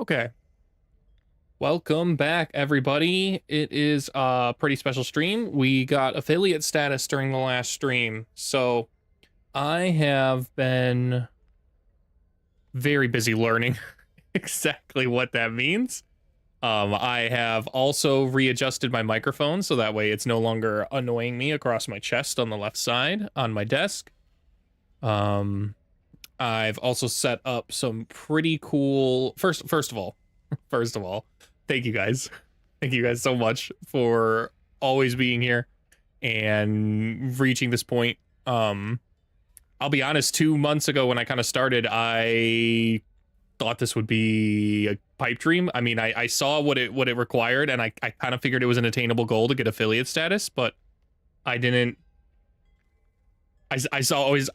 Okay. Welcome back, everybody. It is a pretty special stream. We got affiliate status during the last stream, so I have been very busy learning exactly what that means. I have also readjusted my microphone so that way it's no longer annoying me across my chest on the left side on my desk. I've also set up some pretty cool first of all, thank you guys. Thank you guys so much for always being here and reaching this point. I'll be honest, 2 months ago when I kind of started, I thought this would be a pipe dream. I mean, I saw what it required, and I kind of figured it was an attainable goal to get affiliate status, but I didn't. I still always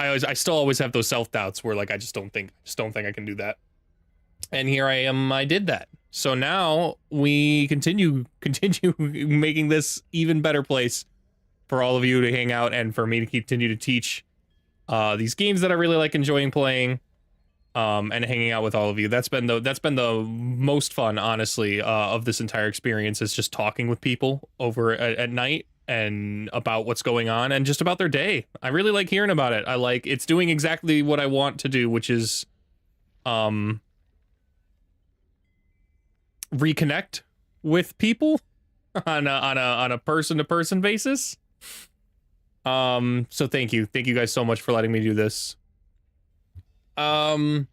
have those self-doubts where like I just don't think I can do that. And here I am, I did that. So now we continue making this even better place for all of you to hang out and for me to continue to teach these games that I really like enjoying playing, and hanging out with all of you. That's been the most fun, honestly, of this entire experience, is just talking with people over at night and about what's going on and just about their day. I really like hearing about it. I like it's doing exactly what I want to do, which is reconnect with people on a person-to-person basis. So thank you guys so much for letting me do this. As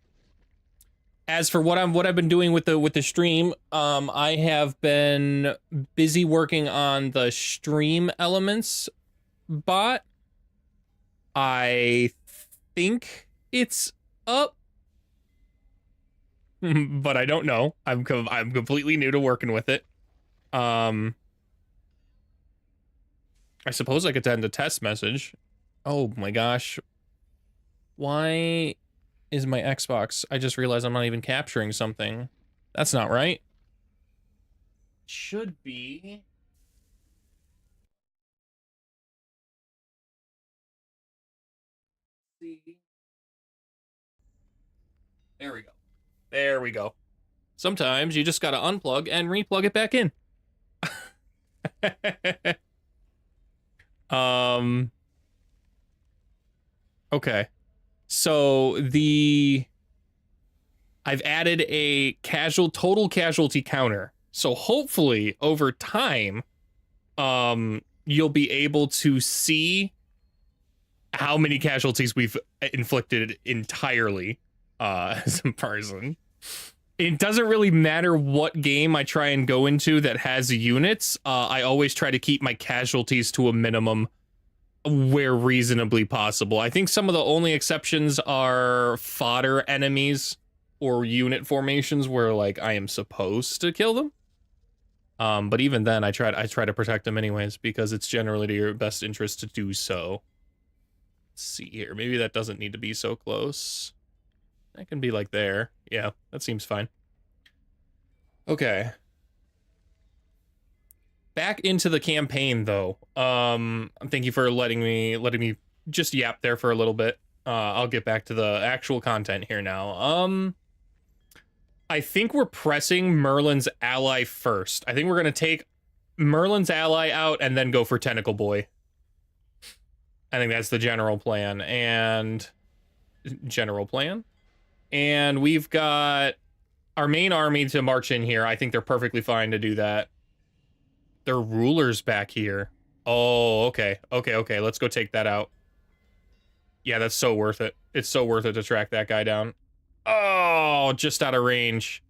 for what I've been doing with the stream, I have been busy working on the stream elements bot. I think it's up, but I don't know. I'm completely new to working with it. I suppose I could send a test message. Oh my gosh. Why is my Xbox? I just realized I'm not even capturing something. That's not right. Should be. See. There we go. There we go. Sometimes you just gotta unplug and replug it back in. Okay. So I've added a total casualty counter. So hopefully over time, you'll be able to see how many casualties we've inflicted entirely, as a person. It doesn't really matter what game I try and go into that has units. I always try to keep my casualties to a minimum where reasonably possible. I think some of the only exceptions are fodder enemies or unit formations where like I am supposed to kill them. But even then I try to protect them anyways because it's generally to your best interest to do so. Let's see here. Maybe that doesn't need to be so close. That can be like there. Yeah, that seems fine. Okay. Back into the campaign though. Thank you for letting me just yap there for a little bit. I'll get back to the actual content here now. I think we're pressing Merlin's ally first. I think we're gonna take Merlin's ally out and then go for Tentacle Boy. I think that's the general plan. And we've got our main army to march in here. I think they're perfectly fine to do that. Their ruler's back here. Oh, okay. Okay. Let's go take that out. Yeah, that's so worth it. It's so worth it to track that guy down. Oh, just out of range.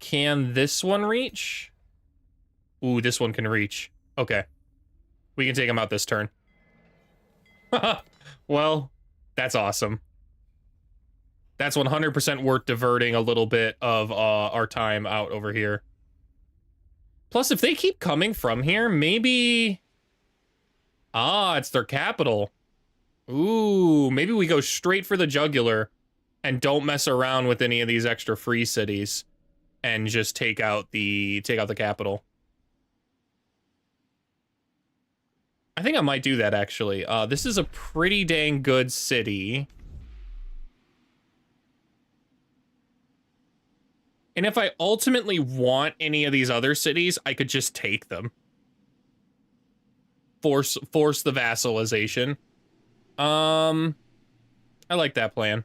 Can this one reach? Ooh, this one can reach. Okay. We can take him out this turn. Well, that's awesome. That's 100% worth diverting a little bit of our time out over here. Plus, if they keep coming from here, maybe... Ah, it's their capital. Ooh, maybe we go straight for the jugular and don't mess around with any of these extra free cities and just take out the capital. I think I might do that, actually. This is a pretty dang good city. And if I ultimately want any of these other cities, I could just take them. Force the vassalization. I like that plan.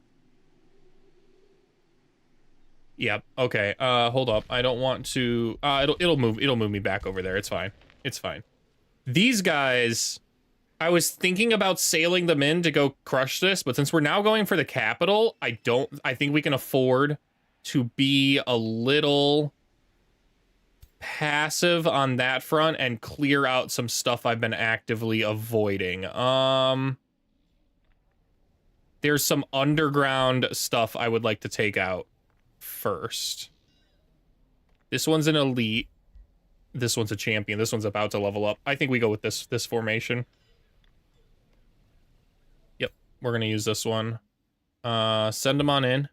Yep. Okay. Hold up. I don't want to. It'll move me back over there. It's fine. It's fine. These guys, I was thinking about sailing them in to go crush this, but since we're now going for the capital, I think we can afford to be a little passive on that front and clear out some stuff I've been actively avoiding. There's some underground stuff I would like to take out first. This one's an elite. This one's a champion. This one's about to level up. I think we go with this formation. Yep, we're gonna use this one. Send them on in.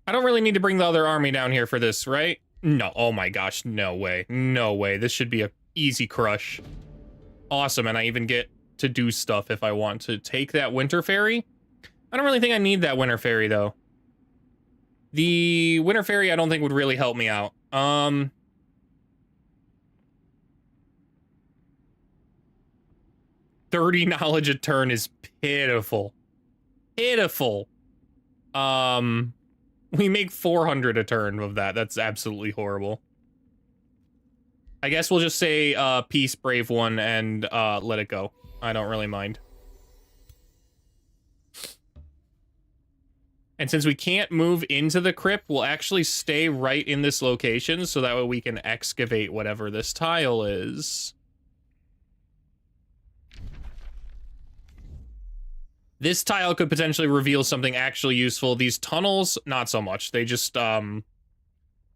I don't really need to bring the other army down here for this, right? No, oh my gosh, no way. No way. This should be a easy crush. Awesome, and I even get to do stuff if I want to take that winter ferry. I don't really think I need that winter ferry, though. The winter ferry I don't think would really help me out. 30 knowledge a turn is pitiful. Pitiful. We make 400 a turn of that. That's absolutely horrible. I guess we'll just say, peace, brave one, and, let it go. I don't really mind. And since we can't move into the crypt, we'll actually stay right in this location, so that way we can excavate whatever this tile is. This tile could potentially reveal something actually useful. These tunnels, not so much. They just,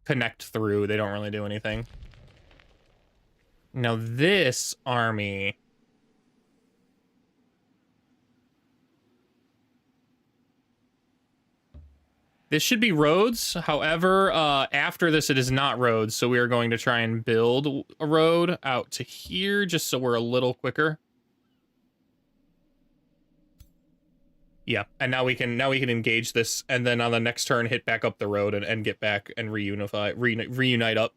connect through. They don't really do anything. Now this army... This should be roads. However, after this, it is not roads. So we are going to try and build a road out to here, just so we're a little quicker. Yeah, and now we can engage this, and then on the next turn, hit back up the road and get back and reunite up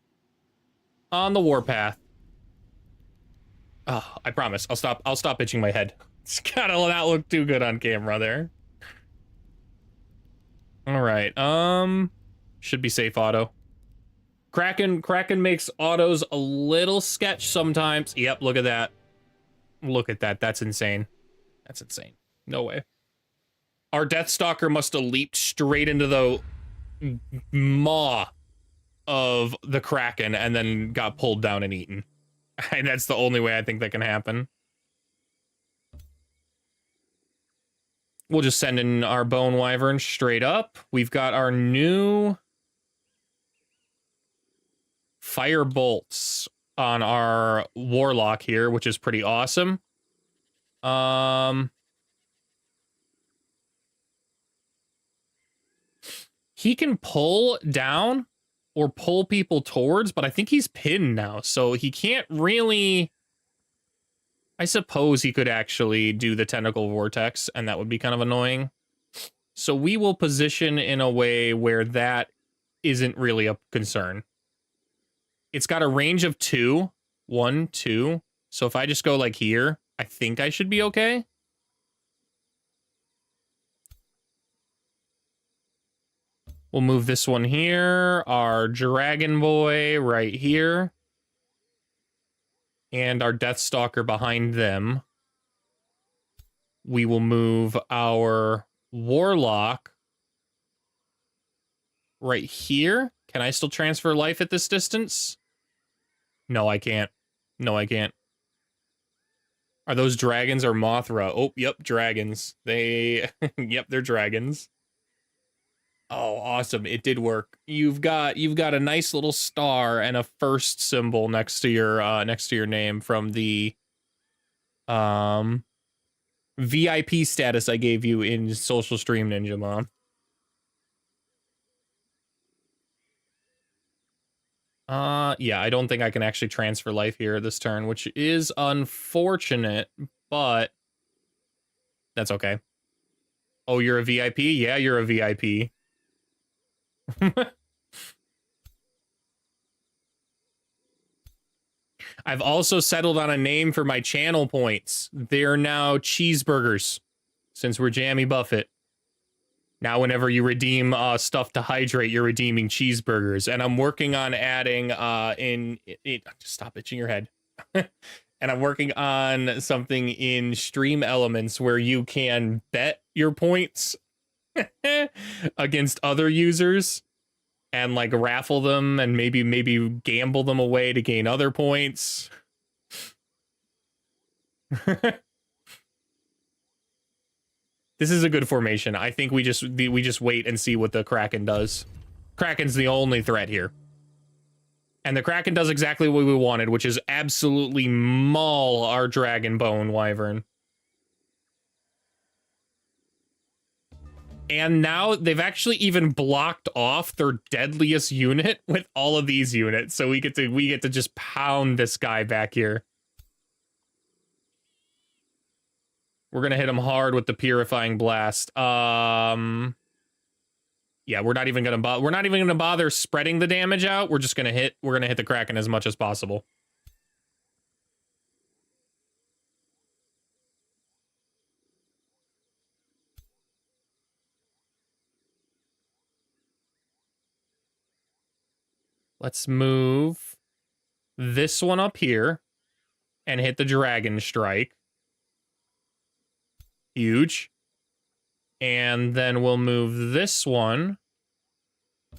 on the warpath. Oh, I promise. I'll stop itching my head. It's gotta not look too good on camera there. All right. Should be safe auto. Kraken makes autos a little sketch sometimes. Yep, look at that. Look at that. That's insane. That's insane. No way. Our Deathstalker must have leaped straight into the maw of the Kraken and then got pulled down and eaten. And that's the only way I think that can happen. We'll just send in our Bone Wyvern straight up. We've got our new Fire Bolts on our Warlock here, which is pretty awesome. He can pull down or pull people towards, but I think he's pinned now, so he can't really... I suppose he could actually do the Tentacle Vortex, and that would be kind of annoying. So we will position in a way where that isn't really a concern. It's got a range of 2. 1, 2. So if I just go like here, I think I should be okay. We'll move this one here. Our Dragon Boy right here. And our Deathstalker behind them. We will move our Warlock right here. Can I still transfer life at this distance? No, I can't. No, I can't. Are those dragons or Mothra? Oh, yep, dragons. They, yep, they're dragons. Oh, awesome. It did work. You've got a nice little star and a first symbol next to your name from the VIP status I gave you in Social Stream Ninja, Mom. Yeah, I don't think I can actually transfer life here this turn, which is unfortunate, but that's okay. Oh, you're a VIP? Yeah, you're a VIP. I've also settled on a name for my channel points. They're now cheeseburgers, since we're Jammy Buffett. Now, whenever you redeem stuff to hydrate, you're redeeming cheeseburgers. And I'm working on adding stop itching your head. And I'm working on something in Stream Elements where you can bet your points against other users and like raffle them and maybe gamble them away to gain other points. This is a good formation. I think we just wait and see what the Kraken does. Kraken's the only threat here. And the Kraken does exactly what we wanted, which is absolutely maul our Dragonbone Wyvern. And now they've actually even blocked off their deadliest unit with all of these units. So we get to just pound this guy back here. We're gonna hit him hard with the Purifying Blast. Yeah, we're not even gonna bother spreading the damage out. We're gonna hit the Kraken as much as possible. Let's move this one up here and hit the Dragon Strike. Huge. And then we'll move this one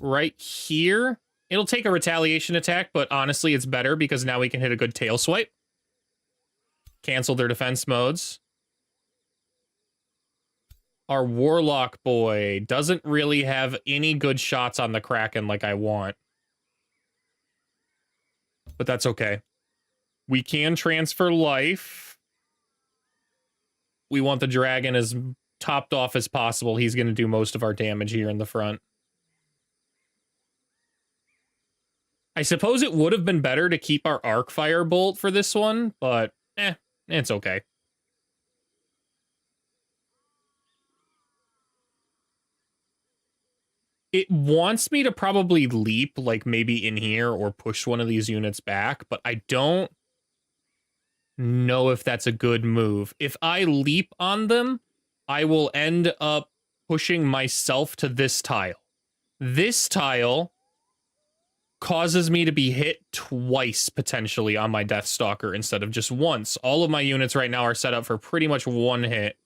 right here. It'll take a retaliation attack, but honestly, it's better because now we can hit a good tail swipe. Cancel their defense modes. Our Warlock boy doesn't really have any good shots on the Kraken like I want. But that's okay. We can transfer life. We want the dragon as topped off as possible. He's going to do most of our damage here in the front. I suppose it would have been better to keep our arc fire bolt for this one, but it's okay. It wants me to probably leap, like maybe in here or push one of these units back, but I don't know if that's a good move. If I leap on them, I will end up pushing myself to this tile. This tile causes me to be hit twice potentially on my Deathstalker instead of just once. All of my units right now are set up for pretty much one hit.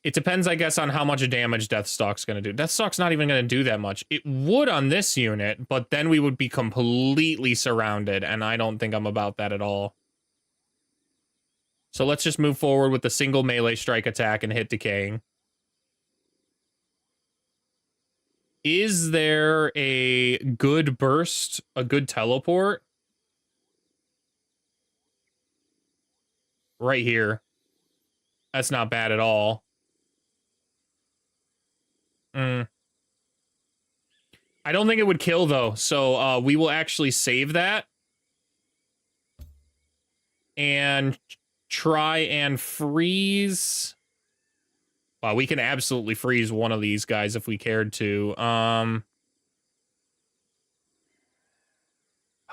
It depends, I guess, on how much damage Deathstalk's going to do. Deathstalk's not even going to do that much. It would on this unit, but then we would be completely surrounded, and I don't think I'm about that at all. So let's just move forward with the single melee strike attack and hit Decaying. Is there a good burst, a good teleport? Right here. That's not bad at all. I don't think it would kill, though, so we will actually save that. And try and freeze. Wow, we can absolutely freeze one of these guys if we cared to.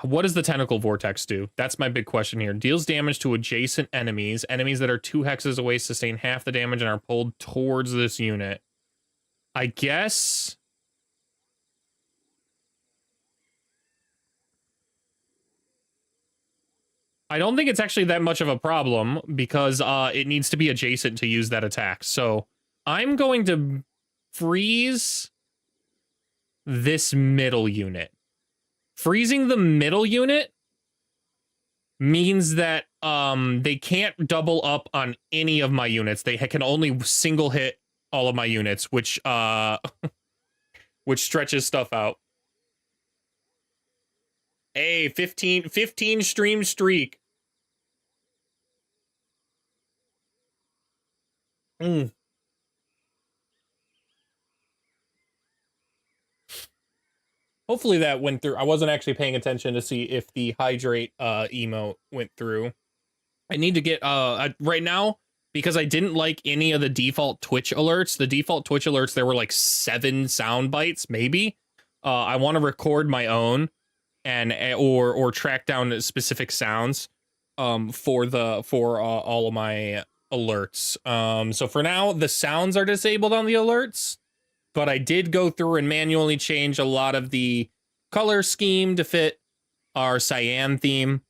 What does the Tentacle Vortex do? That's my big question here. Deals damage to adjacent enemies. Enemies that are 2 hexes away sustain half the damage and are pulled towards this unit. I guess... I don't think it's actually that much of a problem because it needs to be adjacent to use that attack. So I'm going to freeze this middle unit. Freezing the middle unit means that they can't double up on any of my units. They can only single hit all of my units, which which stretches stuff out. Hey, 15 stream streak. Hopefully that went through. I wasn't actually paying attention to see if the hydrate emote went through. I need to get right now, because I didn't like any of the default Twitch alerts. The default Twitch alerts, there were like 7 sound bites, maybe. I want to record my own and or track down specific sounds for all of my alerts. So for now, the sounds are disabled on the alerts, but I did go through and manually change a lot of the color scheme to fit our cyan theme.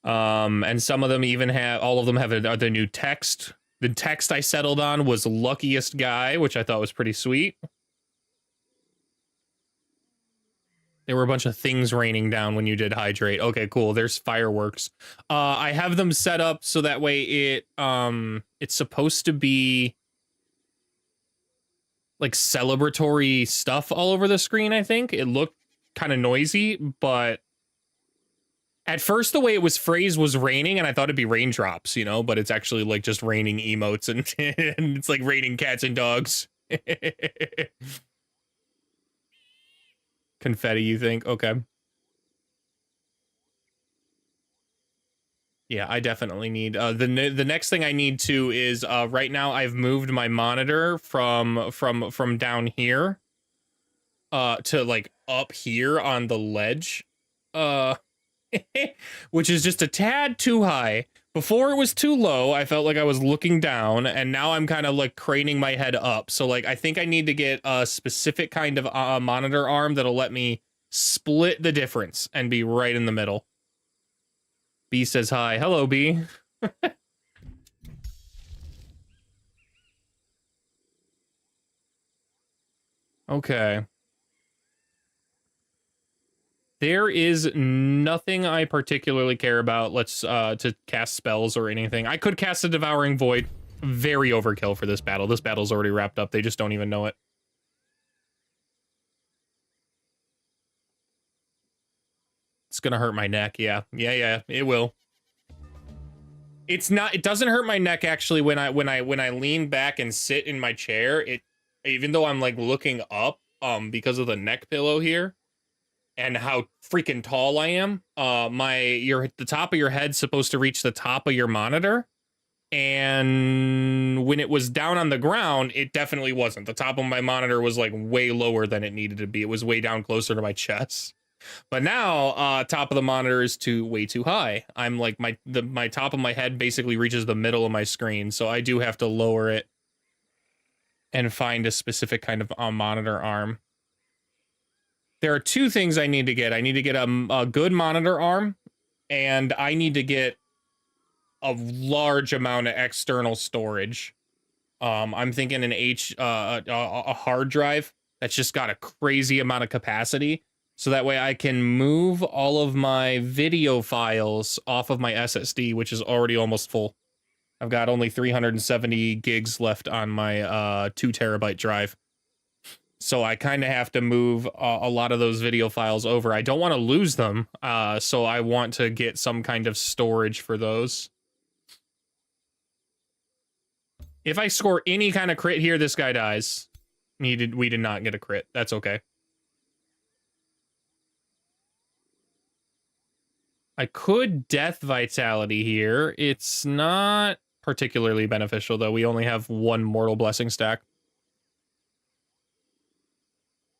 And some of them even have, all of them have the new text. The text I settled on was luckiest guy, which I thought was pretty sweet. There were a bunch of things raining down when you did hydrate. Okay, cool. There's fireworks. I have them set up so that way it's supposed to be like celebratory stuff all over the screen, I think. It looked kind of noisy, but at first the way it was phrased was raining and I thought it'd be raindrops, you know, but it's actually like just raining emotes and, and it's like raining cats and dogs. Confetti, you think? Okay. Yeah, I definitely need the next thing I need to is right now I've moved my monitor from down here to like up here on the ledge, which is just a tad too high. Before it was too low, I felt like I was looking down, and now I'm kind of like craning my head up. So like I think I need to get a specific kind of monitor arm that'll let me split the difference and be right in the middle. B says hi. Hello, B. Okay. There is nothing I particularly care about. Let's to cast spells or anything. I could cast a Devouring Void. Very overkill for this battle. This battle's already wrapped up. They just don't even know it. It's gonna hurt my neck. Yeah, it will. It's not. It doesn't hurt my neck actually when I lean back and sit in my chair. It, even though I'm like looking up because of the neck pillow here and how freaking tall I am. The top of your head's supposed to reach the top of your monitor, and when it was down on the ground, it definitely wasn't. The top of my monitor was like way lower than it needed to be. It was way down closer to my chest. But now, top of the monitor is way too high. I'm like my top of my head basically reaches the middle of my screen, so I do have to lower it and find a specific kind of monitor arm. There are 2 things I need to get. I need to get a good monitor arm, and I need to get a large amount of external storage. I'm thinking a hard drive that's just got a crazy amount of capacity. So that way I can move all of my video files off of my SSD, which is already almost full. I've got only 370 gigs left on my 2 terabyte drive. So I kind of have to move a lot of those video files over. I don't want to lose them, so I want to get some kind of storage for those. If I score any kind of crit here, this guy dies. We did not get a crit. That's okay. I could Death Vitality here. It's not particularly beneficial, though. We only have 1 Mortal Blessing stack.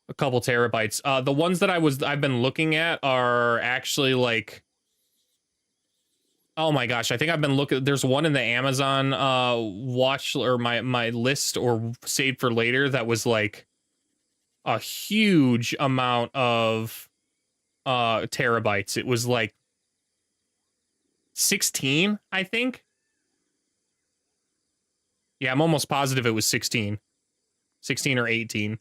A couple terabytes. The ones that I've been looking at are actually like, oh my gosh, I think I've been looking. There's one in the Amazon watch or my list or saved for later that was like a huge amount of terabytes. It was like 16, I think. Yeah, I'm almost positive it was 16 or 18.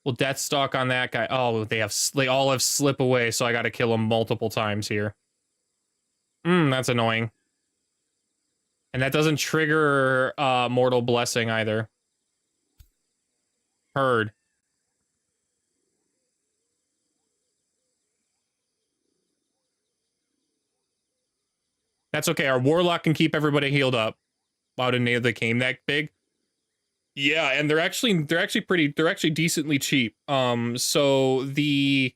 Well, Deathstalk on that guy. Oh, they all have slip away, so I got to kill them multiple times here. That's annoying. And that doesn't trigger Mortal Blessing either. Heard. That's okay. Our Warlock can keep everybody healed up. Wow, didn't they came that big? Yeah, and they're actually decently cheap. So the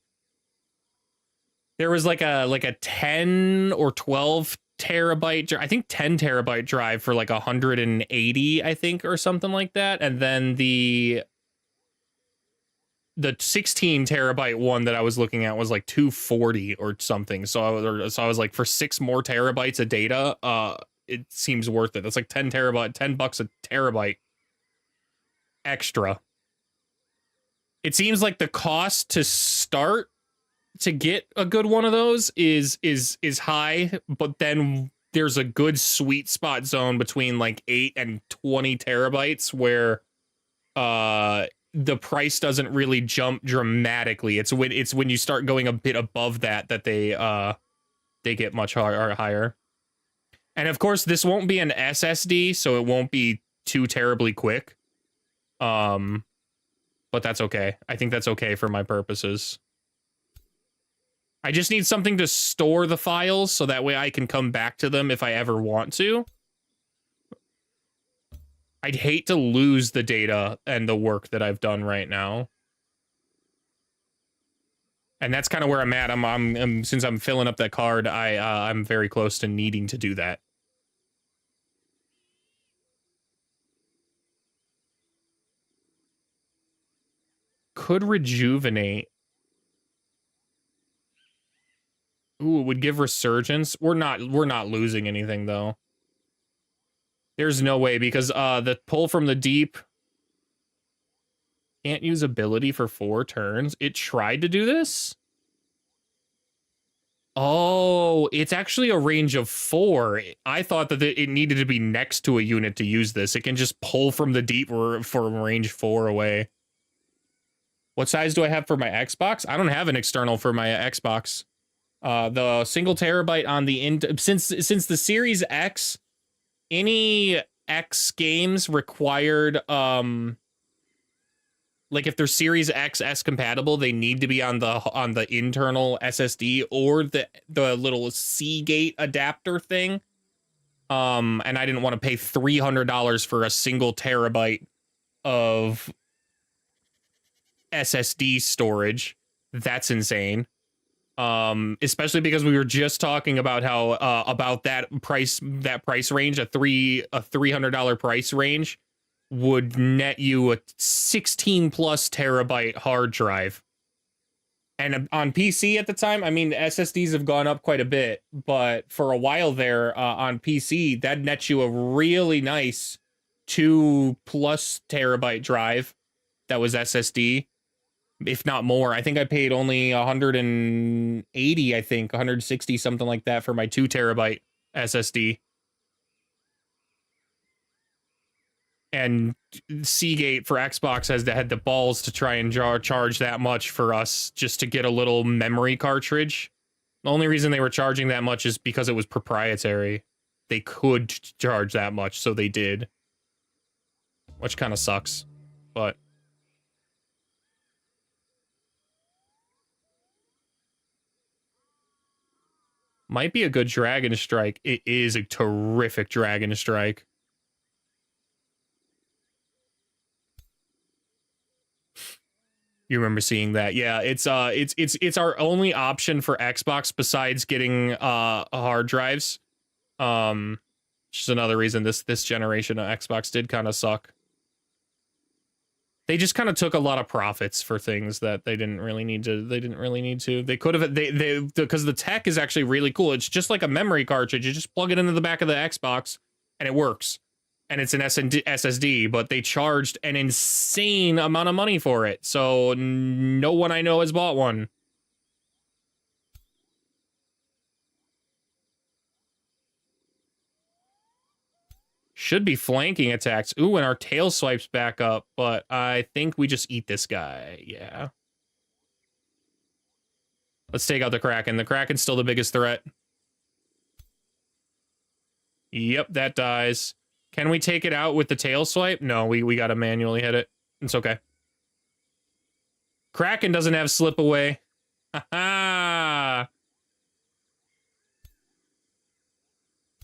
There was like a 10 or 12 terabyte, I think 10 terabyte drive for like 180, I think, or something like that. And then the 16 terabyte one that I was looking at was like 240 or something. So I was like, for 6 more terabytes of data, it seems worth it. That's like 10 terabyte, $10 a terabyte extra. It seems like the cost to start to get a good one of those is high, but then there's a good sweet spot zone between like 8 and 20 terabytes where the price doesn't really jump dramatically. It's when you start going a bit above that they get much higher. And of course, this won't be an SSD, so it won't be too terribly quick. But that's okay. I think that's okay for my purposes. I just need something to store the files so that way I can come back to them if I ever want to. I'd hate to lose the data and the work that I've done right now. And that's kind of where I'm at. I'm since I'm filling up that card, I'm very close to needing to do that. Could rejuvenate. Ooh, it would give resurgence. We're not losing anything though. There's no way, because the pull from the deep can't use ability for 4 turns. It tried to do this. Oh, it's actually a range of 4. I thought that it needed to be next to a unit to use this. It can just pull from the deep from range 4 away. What size do I have for my Xbox? I don't have an external for my Xbox. The single terabyte on the since the Series X, any X games required like if they're Series XS compatible, they need to be on the internal SSD or the little Seagate adapter thing. And I didn't want to pay $300 for a single terabyte of SSD storage. That's insane. Especially because we were just talking about how about that price range, a $300 price range would net you a 16 plus terabyte hard drive. And on PC at the time, I mean, SSDs have gone up quite a bit, but for a while there on PC, that nets you a really nice 2+ terabyte drive that was SSD, if not more. I think I paid only 180, I think 160, something like that for my 2 terabyte SSD. And Seagate for Xbox had the balls to try and charge that much for us just to get a little memory cartridge. The only reason they were charging that much is because it was proprietary. They could charge that much, so they did. Which kind of sucks, but... might be a good Dragon Strike. It is a terrific Dragon Strike. You remember seeing that? Yeah, it's our only option for Xbox besides getting hard drives. Which is another reason this generation of Xbox did kind of suck. They just kind of took a lot of profits for things that they didn't really need to. They could have because the tech is actually really cool. It's just like a memory cartridge. You just plug it into the back of the Xbox and it works. And it's an SSD, but they charged an insane amount of money for it. So no one I know has bought one. Should be flanking attacks. Ooh, and our tail swipes back up, but I think we just eat this guy. Yeah. Let's take out the Kraken. The Kraken's still the biggest threat. Yep, that dies. Can we take it out with the tail swipe? No, we gotta manually hit it. It's okay. Kraken doesn't have slip away. Ha-ha!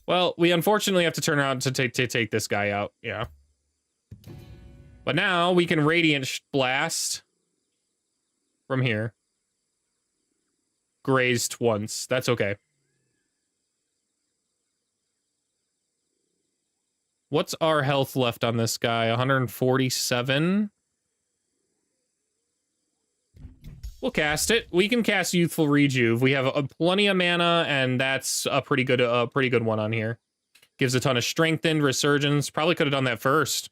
Well, we unfortunately have to turn around to take this guy out. Yeah. But now we can Radiant Blast from here. grazed once. That's okay. What's our health left on this guy? 147. We'll cast it. We can cast Youthful Rejuve. We have plenty of mana, and that's a pretty good one on here. Gives a ton of strengthened resurgence. Probably could have done that first.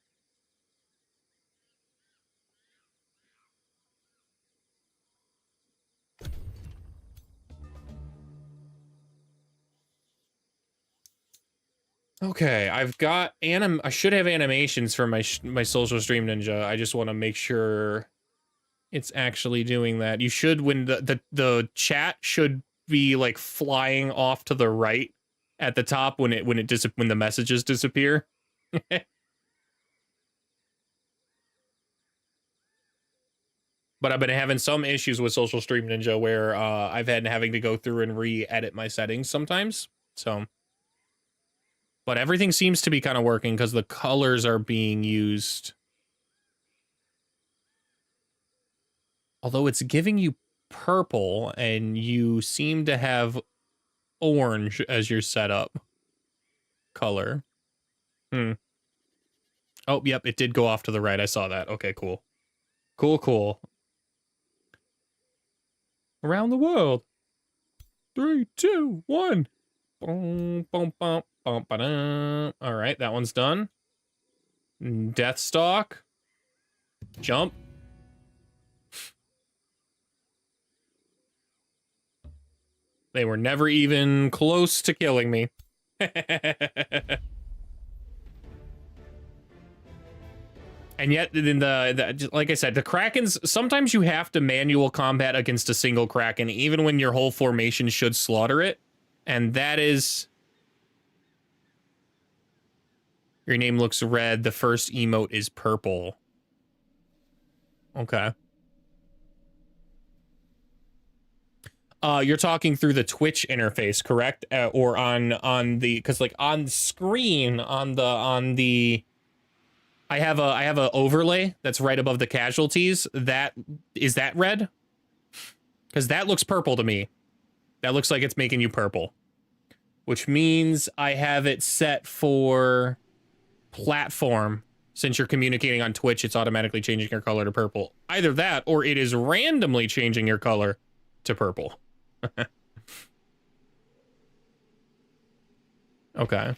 Okay, I've got I should have animations for my social stream ninja. I just want to make sure it's actually doing that. You should, when the chat should be like flying off to the right at the top when the messages disappear. But I've been having some issues with Social Stream Ninja where I've had having to go through and re-edit my settings sometimes. So, but everything seems to be kind of working because the colors are being used. Although it's giving you purple and you seem to have orange as your setup color. Oh, yep, it did go off to the right. I saw that. Okay, cool. Cool. Around the world. 3, 2, 1. Boom, boom, bum, bum, ba-dum. All right, that one's done. Deathstalk. Jump. They were never even close to killing me. And yet, in like I said, the Krakens, sometimes you have to manual combat against a single Kraken, even when your whole formation should slaughter it. And that is... Your name looks red. The first emote is purple. Okay. You're talking through the Twitch interface, correct? Or on the... Because, like, on screen, on the... I have a overlay that's right above the casualties. Is that red? Because that looks purple to me. That looks like it's making you purple. Which means I have it set for platform. Since you're communicating on Twitch, it's automatically changing your color to purple. Either that, or it is randomly changing your color to purple. Okay.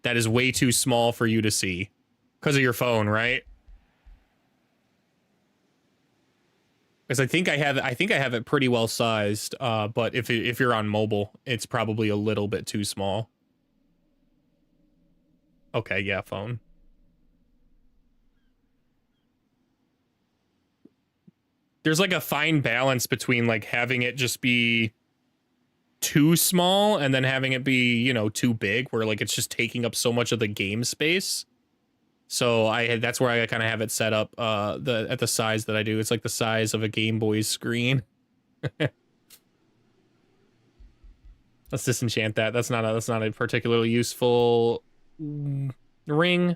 That is way too small for you to see. Because of your phone, right? Because I think I have it pretty well sized, but if you're on mobile, it's probably a little bit too small. Okay, yeah, phone. There's like a fine balance between like having it just be too small and then having it be, you know, too big, where like it's just taking up so much of the game space. So that's where I kind of have it set up at the size that I do. It's like the size of a Game Boy screen. Let's disenchant that. That's not a particularly useful ring.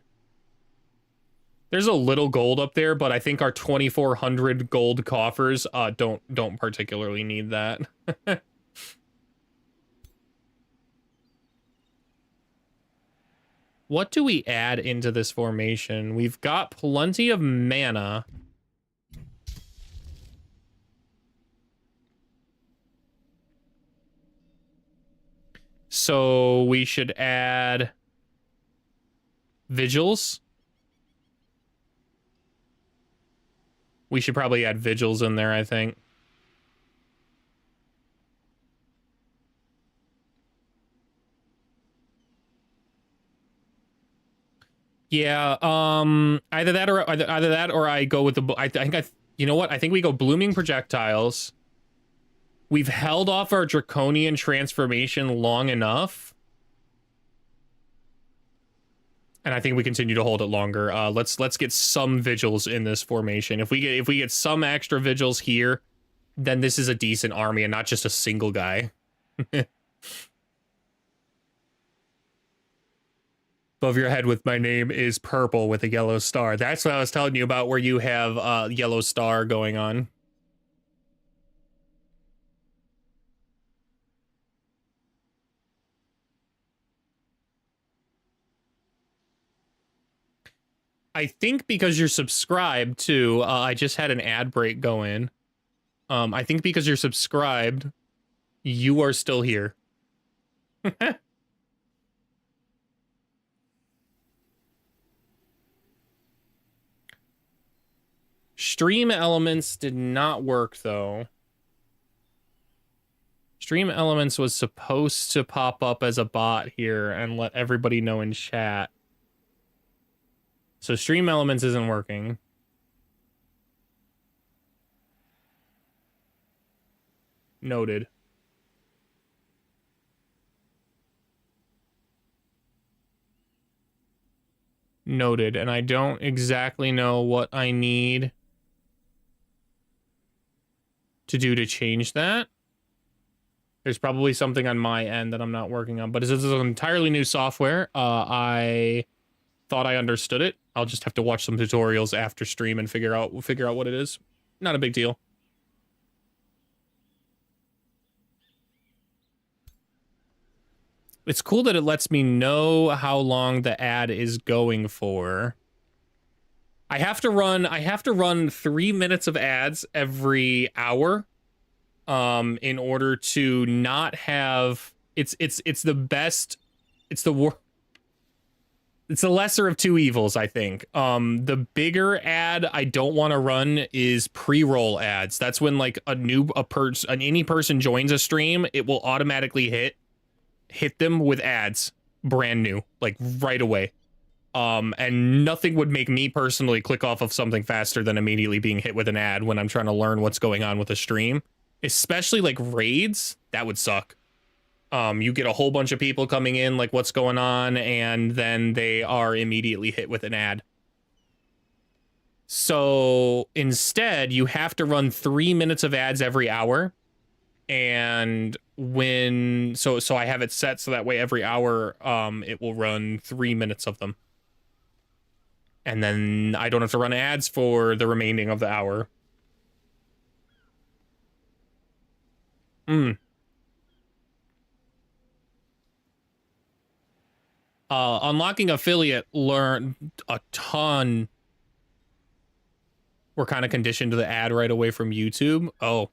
There's a little gold up there, but I think our 2,400 gold coffers don't particularly need that. What do we add into this formation? We've got plenty of mana. So we should add vigils. We should probably add vigils in there, I think. Yeah, either that or I go with the you know what? I think we go blooming projectiles. We've held off our draconian transformation long enough. And I think we continue to hold it longer. Let's get some vigils in this formation. If we get some extra vigils here, then this is a decent army and not just a single guy. Above your head with my name is purple with a yellow star. That's what I was telling you about, where you have yellow star going on. I think because you're subscribed to, I just had an ad break go in. I think because you're subscribed, you are still here. Stream Elements did not work, though. Stream Elements was supposed to pop up as a bot here and let everybody know in chat. So Stream Elements isn't working. Noted. Noted. And I don't exactly know what I need to do to change that. There's probably something on my end that I'm not working on, but this is an entirely new software. I thought I understood it. I'll just have to watch some tutorials after stream and figure out what it is. Not a big deal. It's cool that it lets me know how long the ad is going for. I have to run 3 minutes of ads every hour. In order to not have it's the best, it's the lesser of two evils, I think. The bigger ad I don't want to run is pre-roll ads. That's when like any person joins a stream, it will automatically hit them with ads, brand new, like right away. And nothing would make me personally click off of something faster than immediately being hit with an ad when I'm trying to learn what's going on with a stream. Especially like raids, that would suck. You get a whole bunch of people coming in, like what's going on, and then they are immediately hit with an ad. So instead, you have to run 3 minutes of ads every hour. And so I have it set so that way every hour, it will run 3 minutes of them. And then I don't have to run ads for the remaining of the hour. Unlocking affiliate learned a ton. We're kind of conditioned to the ad right away from YouTube. Oh.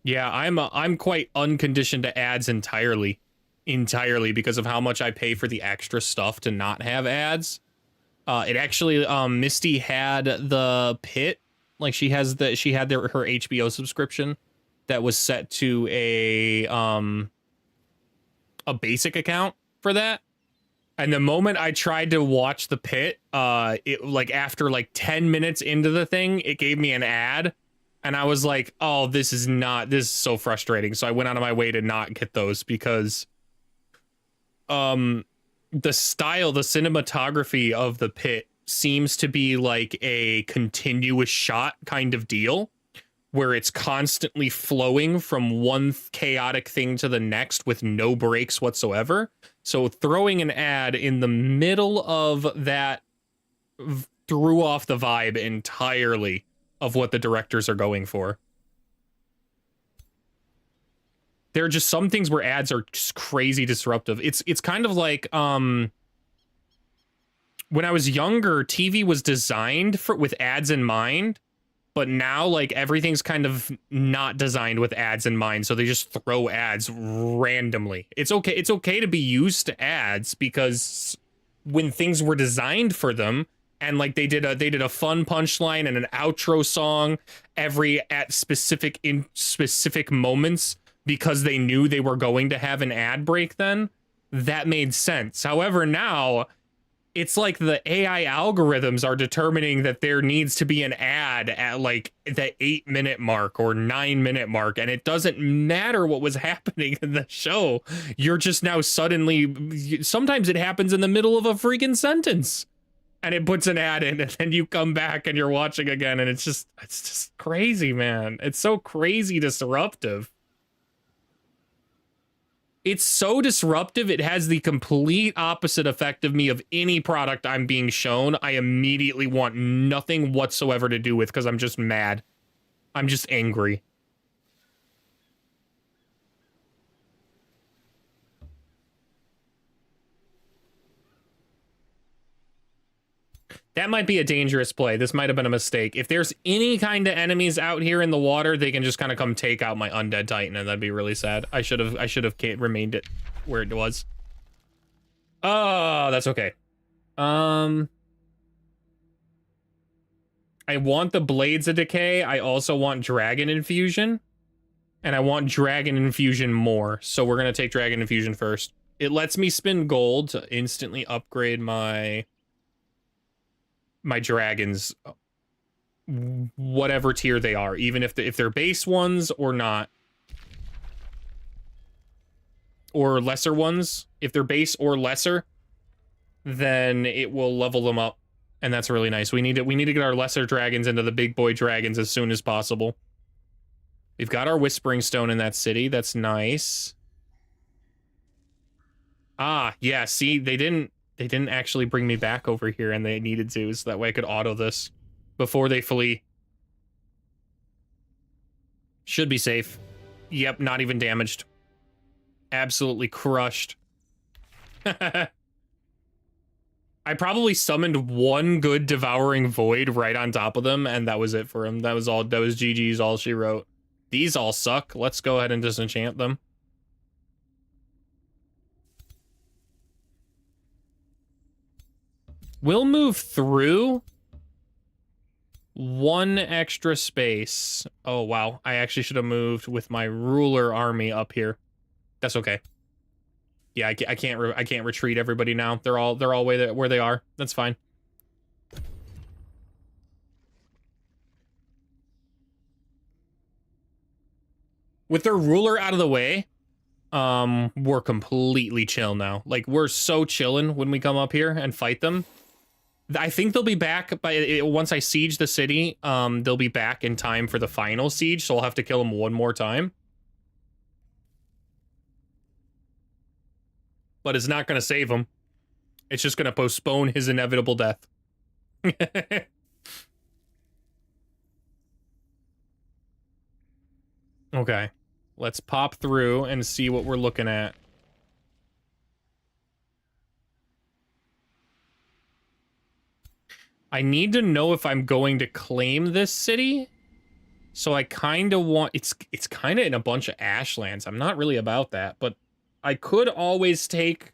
Yeah, I'm quite unconditioned to ads entirely because of how much I pay for the extra stuff to not have ads. It actually, Misty had the Pit, like she had her HBO subscription that was set to a basic account for that. And the moment I tried to watch the Pit, it like after like 10 minutes into the thing, it gave me an ad. And I was like, oh, this is so frustrating. So I went out of my way to not get those because the cinematography of the Pit seems to be like a continuous shot kind of deal where it's constantly flowing from one chaotic thing to the next with no breaks whatsoever. So throwing an ad in the middle of that threw off the vibe entirely of what the directors are going for. There are just some things where ads are just crazy disruptive. It's kind of like when I was younger, TV was designed with ads in mind, but now like everything's kind of not designed with ads in mind, so they just throw ads randomly. It's okay to be used to ads because when things were designed for them, and like they did a fun punchline and an outro song at specific moments because they knew they were going to have an ad break, then that made sense. However, now it's like the AI algorithms are determining that there needs to be an ad at like the 8-minute mark or 9-minute mark, and it doesn't matter what was happening in the show. You're just now suddenly, sometimes it happens in the middle of a freaking sentence and it puts an ad in, and then you come back and you're watching again, and it's just crazy, man. It's so crazy disruptive. It's so disruptive, it has the complete opposite effect of me of any product I'm being shown. I immediately want nothing whatsoever to do with because I'm just mad. I'm just angry. That might be a dangerous play. This might have been a mistake. If there's any kind of enemies out here in the water, they can just kind of come take out my undead titan, and that'd be really sad. I should have remained it where it was. Oh, that's okay. I want the Blades of Decay. I also want Dragon Infusion. And I want Dragon Infusion more. So we're going to take Dragon Infusion first. It lets me spend gold to instantly upgrade my dragons, whatever tier they are, even if they're base ones or not. Or lesser ones. If they're base or lesser, then it will level them up. And that's really nice. We need to get our lesser dragons into the big boy dragons as soon as possible. We've got our Whispering Stone in that city. That's nice. Ah, yeah, see, they didn't actually bring me back over here, and they needed to, so that way I could auto this before they flee. Should be safe. Yep, not even damaged. Absolutely crushed. I probably summoned one good Devouring Void right on top of them, and that was it for him. That was GG's, all she wrote. These all suck. Let's go ahead and disenchant them. We'll move through one extra space. Oh, wow. I actually should have moved with my ruler army up here. That's okay. Yeah, I can't retreat everybody now. They're all where they are. That's fine. With their ruler out of the way, we're completely chill now. Like, we're so chillin' when we come up here and fight them. I think they'll be back once I siege the city. They'll be back in time for the final siege, so I'll have to kill them one more time. But it's not going to save him. It's just going to postpone his inevitable death. Okay. Let's pop through and see what we're looking at. I need to know if I'm going to claim this city. So I kind of want... It's kind of in a bunch of ashlands. I'm not really about that, but I could always take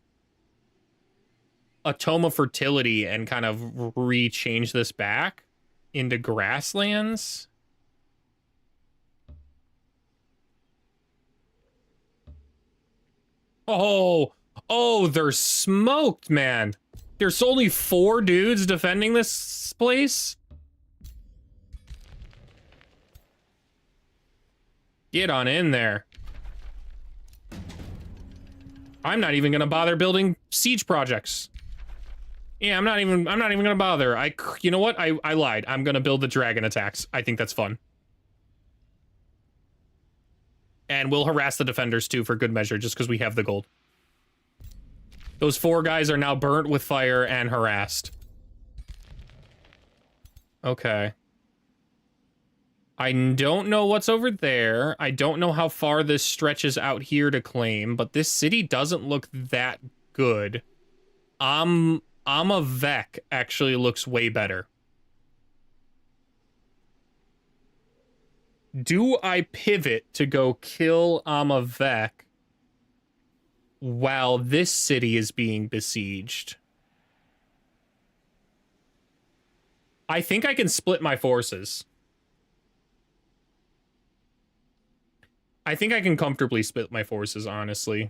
a Tome of Fertility and kind of re-change this back into grasslands. Oh, they're smoked, man. There's only 4 dudes defending this place? Get on in there. I'm not even gonna bother building siege projects. Yeah, I'm not even gonna bother. You know what? I lied. I'm gonna build the dragon attacks. I think that's fun. And we'll harass the defenders too for good measure, just because we have the gold. Those 4 guys are now burnt with fire and harassed. Okay. I don't know what's over there. I don't know how far this stretches out here to claim, but this city doesn't look that good. Amavek actually looks way better. Do I pivot to go kill Amavek while this city is being besieged? I think I can split my forces. I think I can comfortably split my forces, honestly.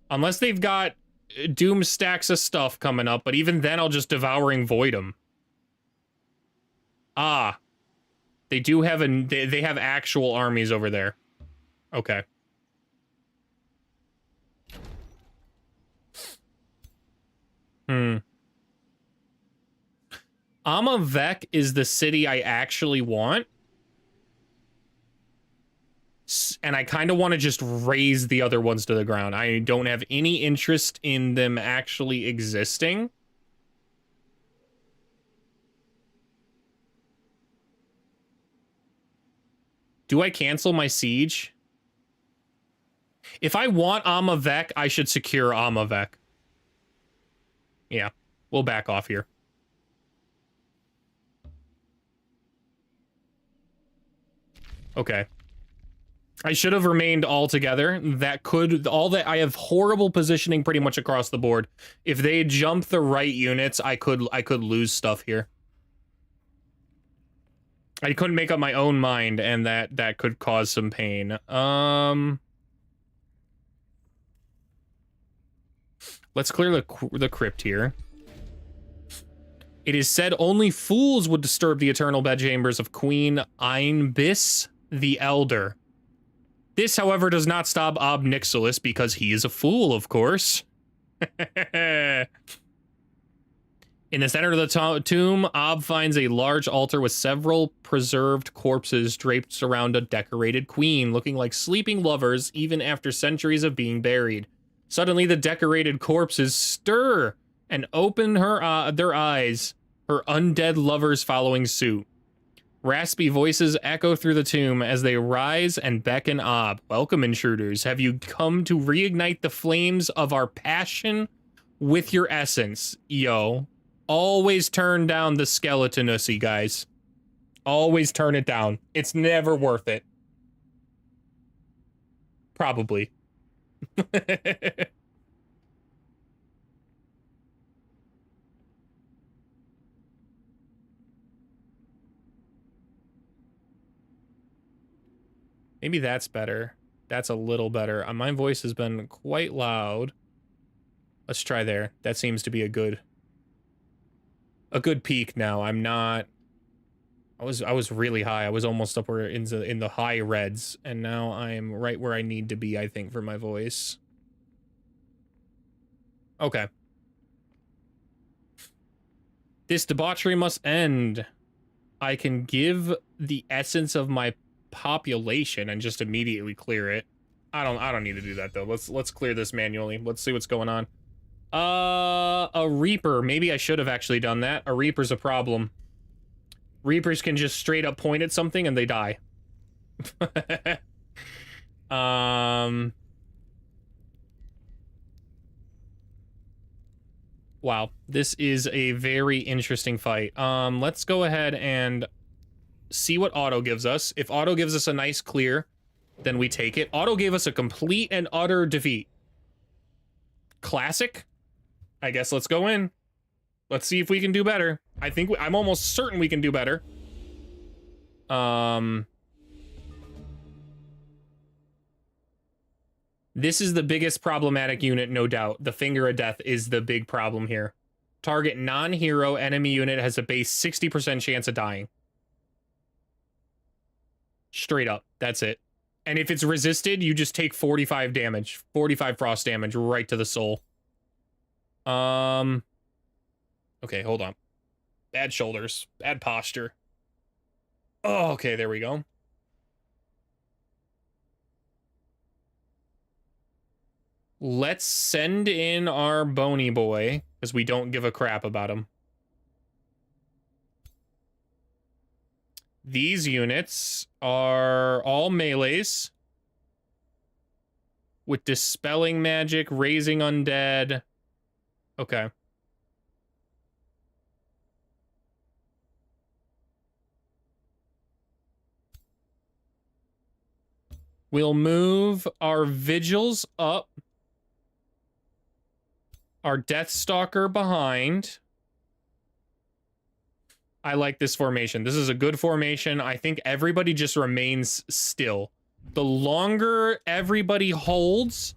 Unless they've got doom stacks of stuff coming up, but even then I'll just Devouring Void them. Ah. They do have they have actual armies over there. Okay. Amavek is the city I actually want. And I kind of want to just raise the other ones to the ground. I don't have any interest in them actually existing. Do I cancel my siege? If I want Amavek, I should secure Amavek. Yeah, we'll back off here. Okay. I should have remained all together. That could... All that... I have horrible positioning pretty much across the board. If they jump the right units, I could lose stuff here. I couldn't make up my own mind, and that could cause some pain. Let's clear the crypt here. It is said only fools would disturb the eternal bedchambers of Queen Einbis the Elder. This, however, does not stop Ob Nixilis because he is a fool, of course. In the center of the tomb, Ob finds a large altar with several preserved corpses draped around a decorated queen, looking like sleeping lovers even after centuries of being buried. Suddenly, the decorated corpses stir and open their eyes, her undead lovers following suit. Raspy voices echo through the tomb as they rise and beckon Ob. Welcome, intruders. Have you come to reignite the flames of our passion with your essence? Yo, always turn down the skeletonussy, guys. Always turn it down. It's never worth it. Probably. Maybe that's better. That's a little better. My voice has been quite loud. Let's try there. That seems to be a good peak now. I'm not... I was really high. I was almost up where in the high reds, and now I'm right where I need to be, I think, for my voice. Okay. This debauchery must end. I can give the essence of my population and just immediately clear it. I don't need to do that though. Let's clear this manually. Let's see what's going on. A Reaper. Maybe I should have actually done that. A Reaper's a problem. Reapers can just straight up point at something and they die. Wow, this is a very interesting fight. Let's go ahead and see what auto gives us. If auto gives us a nice clear, then we take it. Auto gave us a complete and utter defeat. Classic. I guess let's go in. Let's see if we can do better. I'm almost certain we can do better. This is the biggest problematic unit, no doubt. The Finger of Death is the big problem here. Target non-hero enemy unit has a base 60% chance of dying. Straight up. That's it. And if it's resisted, you just take 45 damage. 45 frost damage right to the soul. Okay, hold on. Bad shoulders. Bad posture. Oh, okay, there we go. Let's send in our bony boy, because we don't give a crap about him. These units are all melees with dispelling magic, raising undead. Okay. We'll move our vigils up. Our Deathstalker behind. I like this formation. This is a good formation. I think everybody just remains still. The longer everybody holds,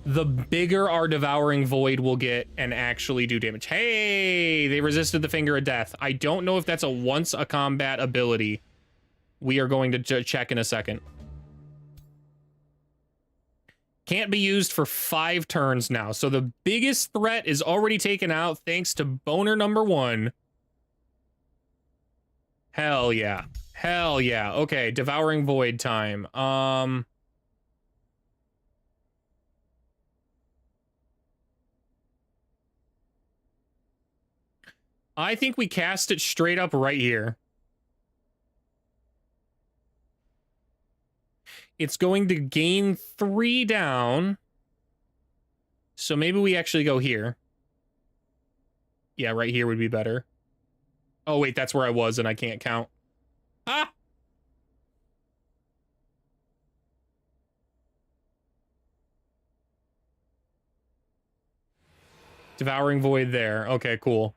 the bigger our Devouring Void will get and actually do damage. Hey, they resisted the Finger of Death. I don't know if that's a once a combat ability. We are going to check in a second. Can't be used for 5 turns now. So the biggest threat is already taken out thanks to boner number 1. Hell yeah. Hell yeah. Okay, Devouring Void time. I think we cast it straight up right here. It's going to gain 3 down. So maybe we actually go here. Yeah, right here would be better. Oh, wait, that's where I was and I can't count. Ah! Devouring Void there. Okay, cool.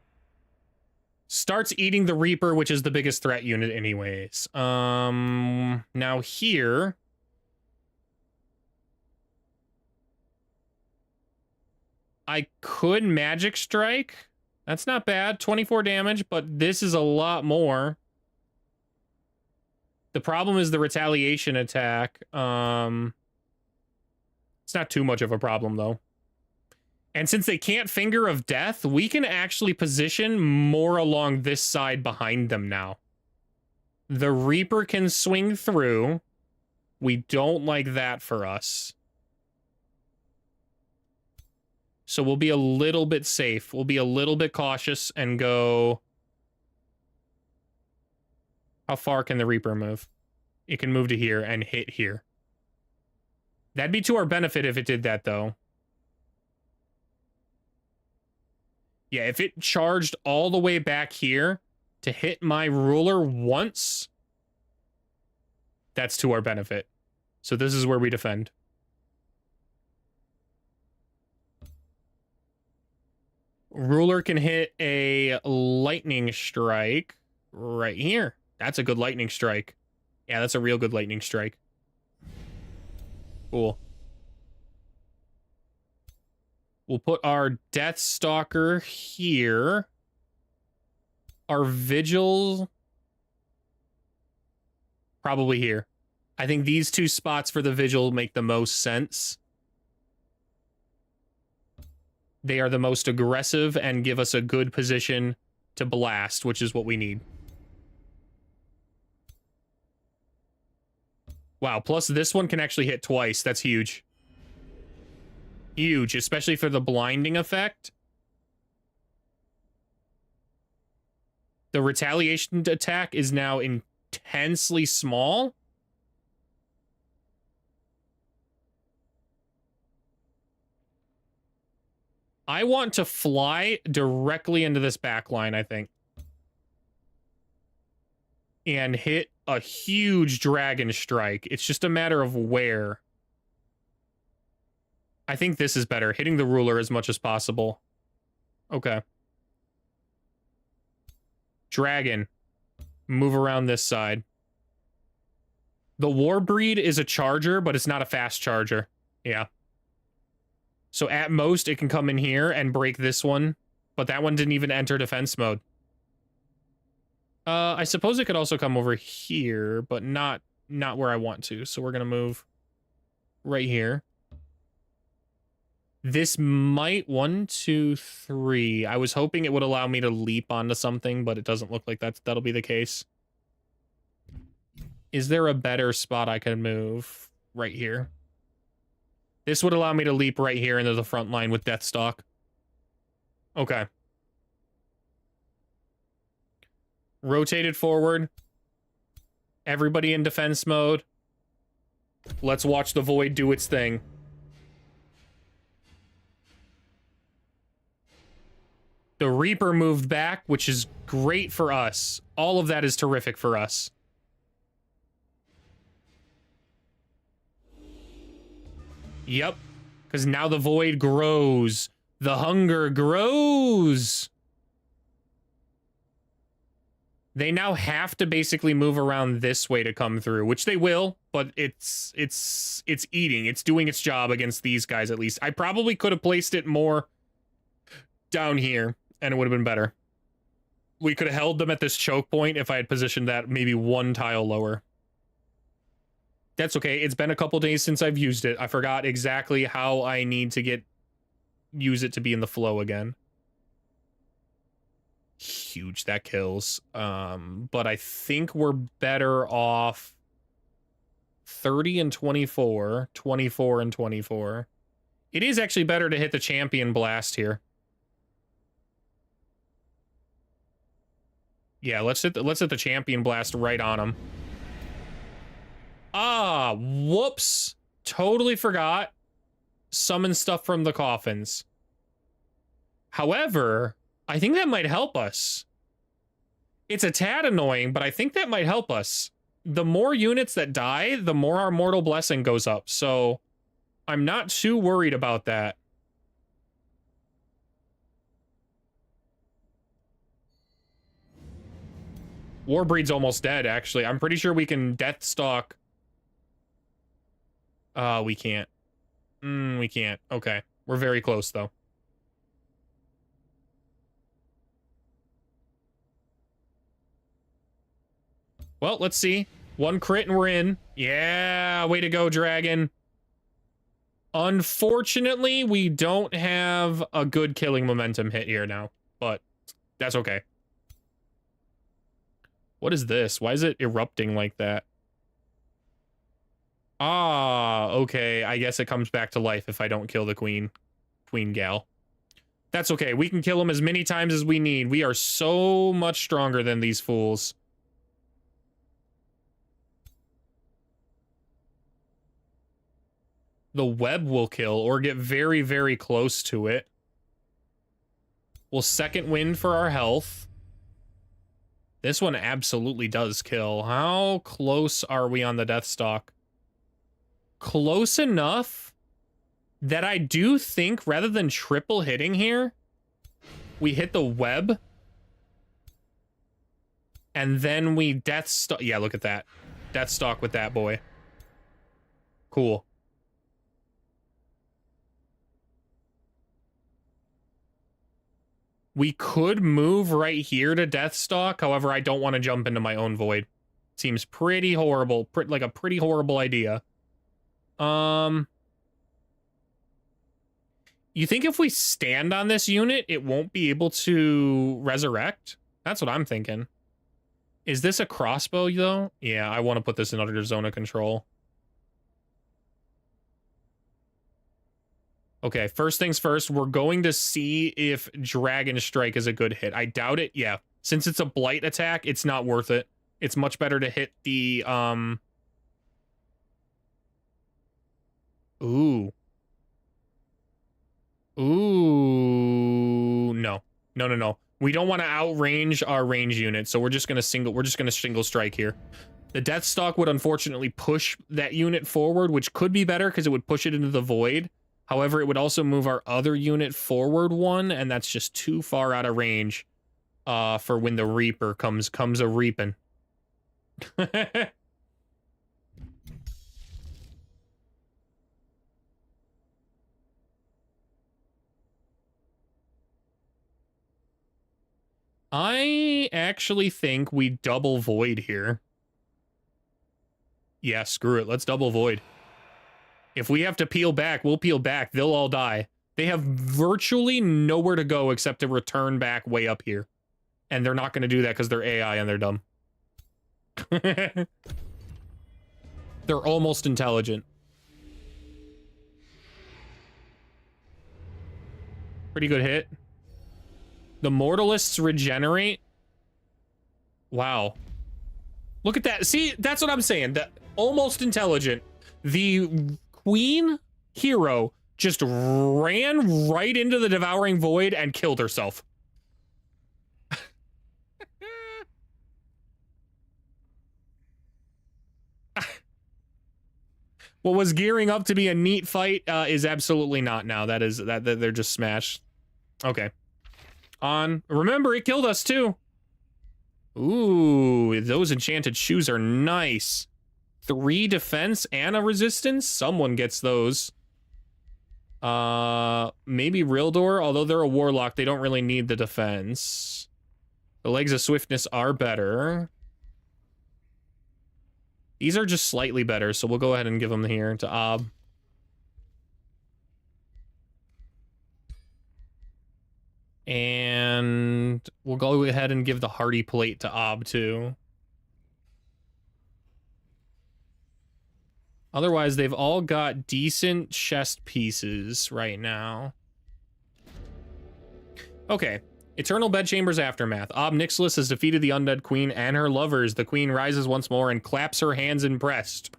Starts eating the Reaper, which is the biggest threat unit anyways. Now here... I could Magic Strike. That's not bad. 24 damage, but this is a lot more. The problem is the retaliation attack. It's not too much of a problem, though. And since they can't Finger of Death, we can actually position more along this side behind them now. The Reaper can swing through. We don't like that for us. So we'll be a little bit safe. We'll be a little bit cautious and go... How far can the Reaper move? It can move to here and hit here. That'd be to our benefit if it did that, though. Yeah, if it charged all the way back here to hit my ruler once, that's to our benefit. So this is where we defend. Ruler can hit a lightning strike right here. That's a good lightning strike. Yeah, that's a real good lightning strike. Cool. We'll put our Death Stalker here. Our Vigil... probably here. I think these two spots for the Vigil make the most sense. They are the most aggressive and give us a good position to blast, which is what we need. Wow, plus this one can actually hit twice. That's huge. Huge, especially for the blinding effect. The retaliation attack is now intensely small. I want to fly directly into this back line, I think. And hit a huge dragon strike. It's just a matter of where. I think this is better. Hitting the ruler as much as possible. Okay. Dragon. Move around this side. The Warbreed is a charger, but it's not a fast charger. Yeah. So at most, it can come in here and break this one. But that one didn't even enter defense mode. I suppose it could also come over here, but not where I want to. So we're going to move right here. This might... 1, 2, 3. I was hoping it would allow me to leap onto something, but it doesn't look like that'll be the case. Is there a better spot I can move? Right here. This would allow me to leap right here into the front line with Deathstalk. Okay. Rotated forward. Everybody in defense mode. Let's watch the Void do its thing. The Reaper moved back, which is great for us. All of that is terrific for us. Yep. Because now the Void grows. The hunger grows. They now have to basically move around this way to come through, which they will, but it's eating. It's doing its job against these guys, at least. I probably could have placed it more down here, and it would have been better. We could have held them at this choke point if I had positioned that maybe one tile lower. That's okay. It's been a couple days since I've used it. I forgot exactly how I need to use it to be in the flow again. Huge, that kills. But I think we're better off 30 and 24, 24 and 24. It is actually better to hit the champion blast here. Yeah, let's hit the champion blast right on him. Ah, whoops. Totally forgot. Summon stuff from the coffins. However, I think that might help us. It's a tad annoying, but I think that might help us. The more units that die, the more our Mortal Blessing goes up. So I'm not too worried about that. Warbreed's almost dead, actually. I'm pretty sure we can Deathstalk. We can't. We can't. Okay. We're very close, though. Well, let's see. One crit and we're in. Yeah, way to go, dragon. Unfortunately, we don't have a good killing momentum hit here now, but that's okay. What is this? Why is it erupting like that? Ah, okay. I guess it comes back to life if I don't kill the queen gal. That's okay. We can kill him as many times as we need. We are so much stronger than these fools. The web will kill or get very, very close to it. We'll second wind for our health. This one absolutely does kill. How close are we on the Deathstalk? Close enough that I do think rather than triple hitting here, we hit the web. And then we Deathstalk. Yeah, look at that. Deathstalk with that boy. Cool. We could move right here to Deathstalk. However, I don't want to jump into my own void. Seems pretty horrible. Like a pretty horrible idea. You think if we stand on this unit, it won't be able to resurrect? That's what I'm thinking. Is this a crossbow, though? Yeah, I want to put this in under zone of control. Okay, first things first, we're going to see if Dragon Strike is a good hit. I doubt it. Yeah, since it's a blight attack, it's not worth it. It's much better to hit the, Ooh. Ooh. No. No, no, no. We don't want to outrange our range unit, so we're just gonna single strike here. The Deathstalk would unfortunately push that unit forward, which could be better because it would push it into the void. However, it would also move our other unit forward one, and that's just too far out of range for when the Reaper comes a reaping. I actually think we double void here. Yeah, screw it. Let's double void. If we have to peel back, we'll peel back. They'll all die. They have virtually nowhere to go except to return back way up here. And they're not going to do that because they're AI and they're dumb. They're almost intelligent. Pretty good hit. The Mortalists regenerate. Wow. Look at that. See, that's what I'm saying. That almost intelligent. The Queen hero just ran right into the Devouring Void and killed herself. What was gearing up to be a neat fight is absolutely not now. That they're just smashed. Okay. On. Remember, it killed us too. Ooh, those enchanted shoes are nice. 3 defense and a resistance? Someone gets those. Maybe Rildor, although they're a warlock, they don't really need the defense. The legs of swiftness are better. These are just slightly better, so we'll go ahead and give them here to Ob. And we'll go ahead and give the Hardy Plate to Ob, too. Otherwise, they've all got decent chest pieces right now. Okay. Eternal Bedchamber's Aftermath. Ob Nixilis has defeated the Undead Queen and her lovers. The Queen rises once more and claps her hands in breast.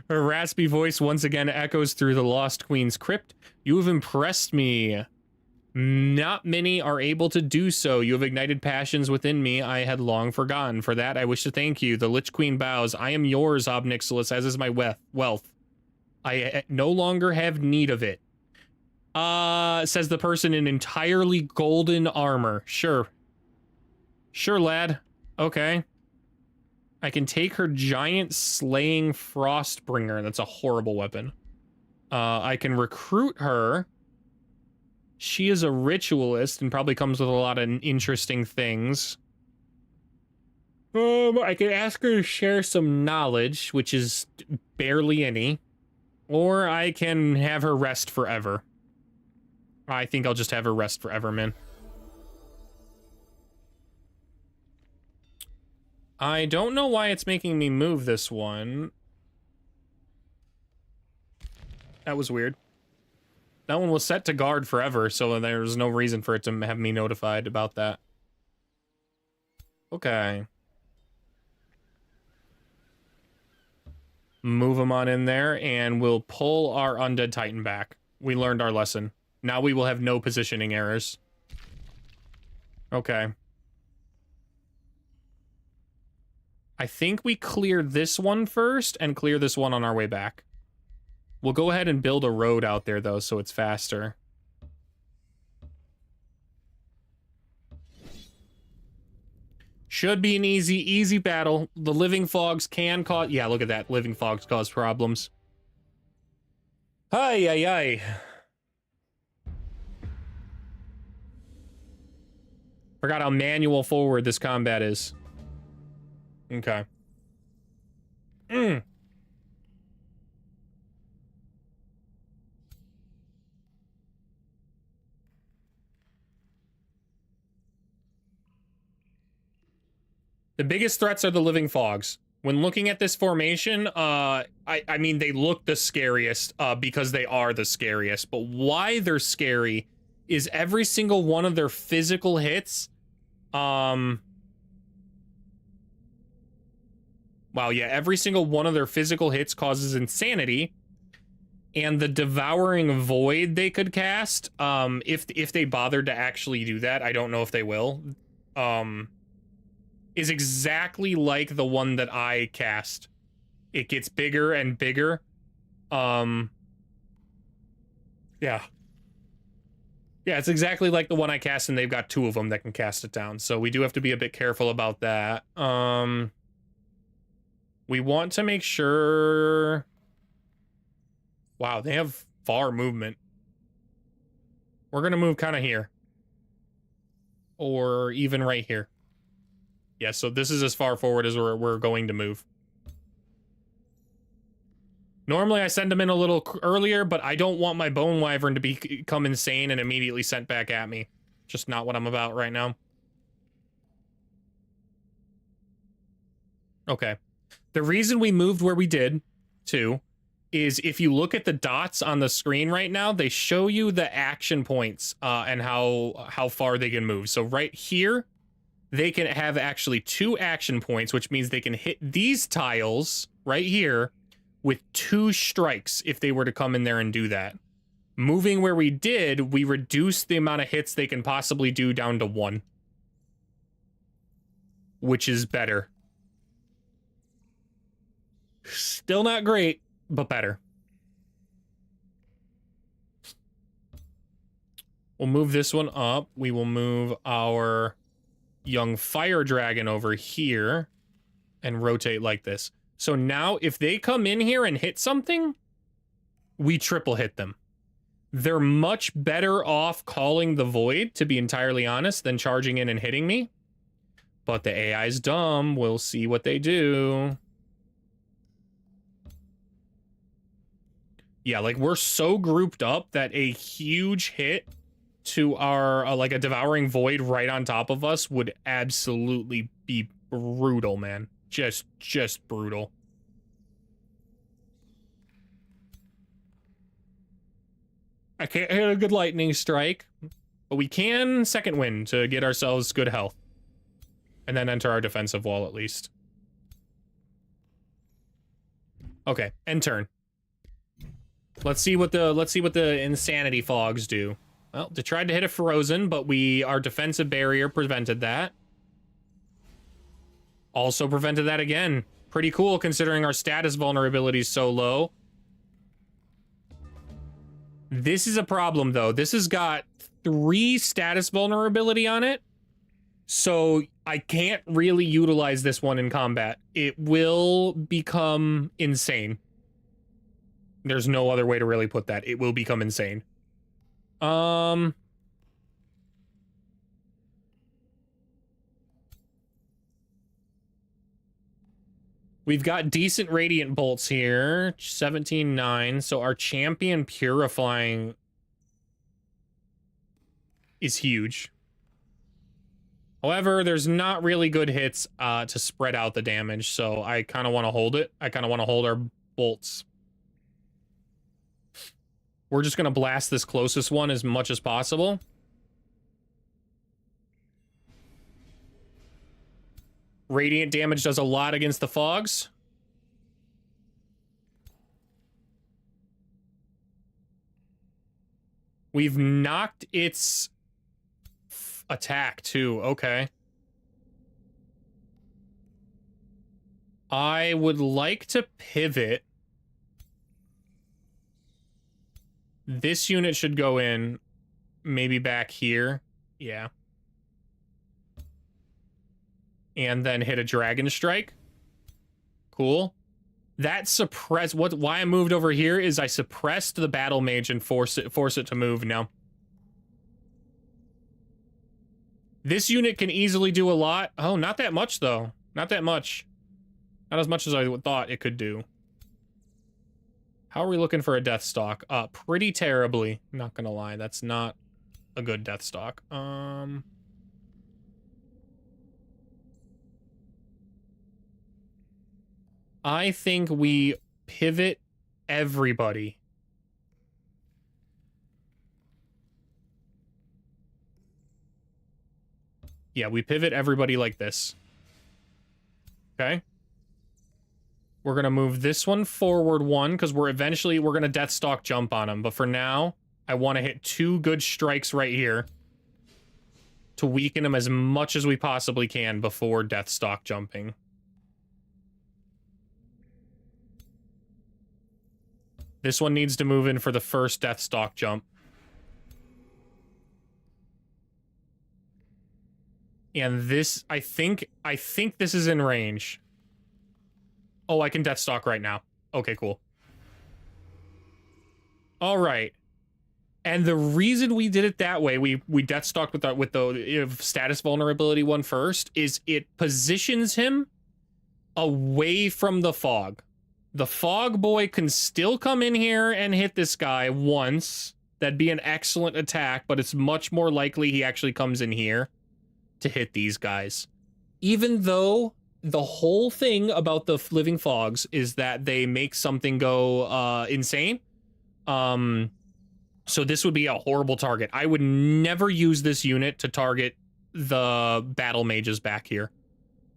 Her raspy voice once again echoes through the Lost Queen's crypt. You have impressed me. Not many are able to do so. You have ignited passions within me I had long forgotten. For that, I wish to thank you. The Lich Queen bows. I am yours, Ob Nixilis, as is my wealth. I no longer have need of it. Says the person in entirely golden armor. Sure. Sure, lad. Okay. I can take her giant slaying frostbringer. That's a horrible weapon. I can recruit her. She is a ritualist and probably comes with a lot of interesting things. I can ask her to share some knowledge, which is barely any. Or I can have her rest forever. I think I'll just have her rest forever, man. I don't know why it's making me move this one. That was weird. That one was set to guard forever, so there's no reason for it to have me notified about that. Okay. Move him on in there, and we'll pull our Undead Titan back. We learned our lesson. Now we will have no positioning errors. Okay. I think we clear this one first, and clear this one on our way back. We'll go ahead and build a road out there, though, so it's faster. Should be an easy battle. The living fogs can cause... Yeah, look at that. Living fogs cause problems. Ay. Forgot how manual forward this combat is. Okay. The biggest threats are the living fogs. When looking at this formation, I mean, they look the scariest because they are the scariest. But why they're scary is every single one of their physical hits. Wow, yeah, every single one of their physical hits causes insanity. And the devouring void they could cast, if they bothered to actually do that, I don't know if they will. Is exactly like the one that I cast. It gets bigger and bigger. Yeah. Yeah, it's exactly like the one I cast, and they've got two of them that can cast it down. So we do have to be a bit careful about that. We want to make sure... Wow, they have far movement. We're gonna move kind of here. Or even right here. Yeah, so this is as far forward as we're going to move. Normally I send them in a little earlier, but I don't want my bone wyvern to become insane and immediately sent back at me. Just not what I'm about right now. Okay. The reason we moved where we did, too, is if you look at the dots on the screen right now, they show you the action points and how far they can move. So right here, they can have actually 2 action points, which means they can hit these tiles right here with 2 strikes if they were to come in there and do that. Moving where we did, we reduced the amount of hits they can possibly do down to 1. Which is better. Still not great, but better. We'll move this one up. We will move our young fire dragon over here and rotate like this. So now if they come in here and hit something, we triple hit them. They're much better off calling the void, to be entirely honest, than charging in and hitting me. But the AI's dumb. We'll see what they do. Yeah, like we're so grouped up that a huge hit to our, like a devouring void right on top of us would absolutely be brutal, man. Just brutal. I can't hit a good lightning strike, but we can second wind to get ourselves good health. And then enter our defensive wall at least. Okay, end turn. Let's see what the insanity fogs do. Well, they tried to hit a frozen, but our defensive barrier prevented that. Also prevented that again. Pretty cool considering our status vulnerability is so low. This is a problem, though. This has got 3 status vulnerability on it, so I can't really utilize this one in combat. It will become insane. There's no other way to really put that. It will become insane. We've got decent radiant bolts here. 17-9. So our champion purifying is huge. However, there's not really good hits to spread out the damage, so I kind of want to hold it. I kind of want to hold our bolts. We're just going to blast this closest one as much as possible. Radiant damage does a lot against the fogs. We've knocked its attack too. Okay. I would like to pivot. This unit should go in maybe back here. Yeah. And then hit a dragon strike. Cool. That suppressed why I moved over here is I suppressed the battle mage and force it to move now. This unit can easily do a lot. Oh, not that much though. Not that much. Not as much as I thought it could do. How are we looking for a death stalk? Pretty terribly. Not gonna lie, that's not a good death stalk. I think we pivot everybody. Yeah, we pivot everybody like this. Okay. We're going to move this one forward 1, because we're going to Deathstalk jump on him. But for now, I want to hit 2 good strikes right here to weaken him as much as we possibly can before Deathstalk jumping. This one needs to move in for the first Deathstalk jump. And this, I think this is in range. Oh, I can Deathstalk right now. Okay, cool. All right. And the reason we did it that way, we Deathstalked with the status vulnerability one first, is it positions him away from the fog. The fog boy can still come in here and hit this guy once. That'd be an excellent attack, but it's much more likely he actually comes in here to hit these guys. Even though the whole thing about the living fogs is that they make something go insane. So this would be a horrible target. I would never use this unit to target the battle mages back here.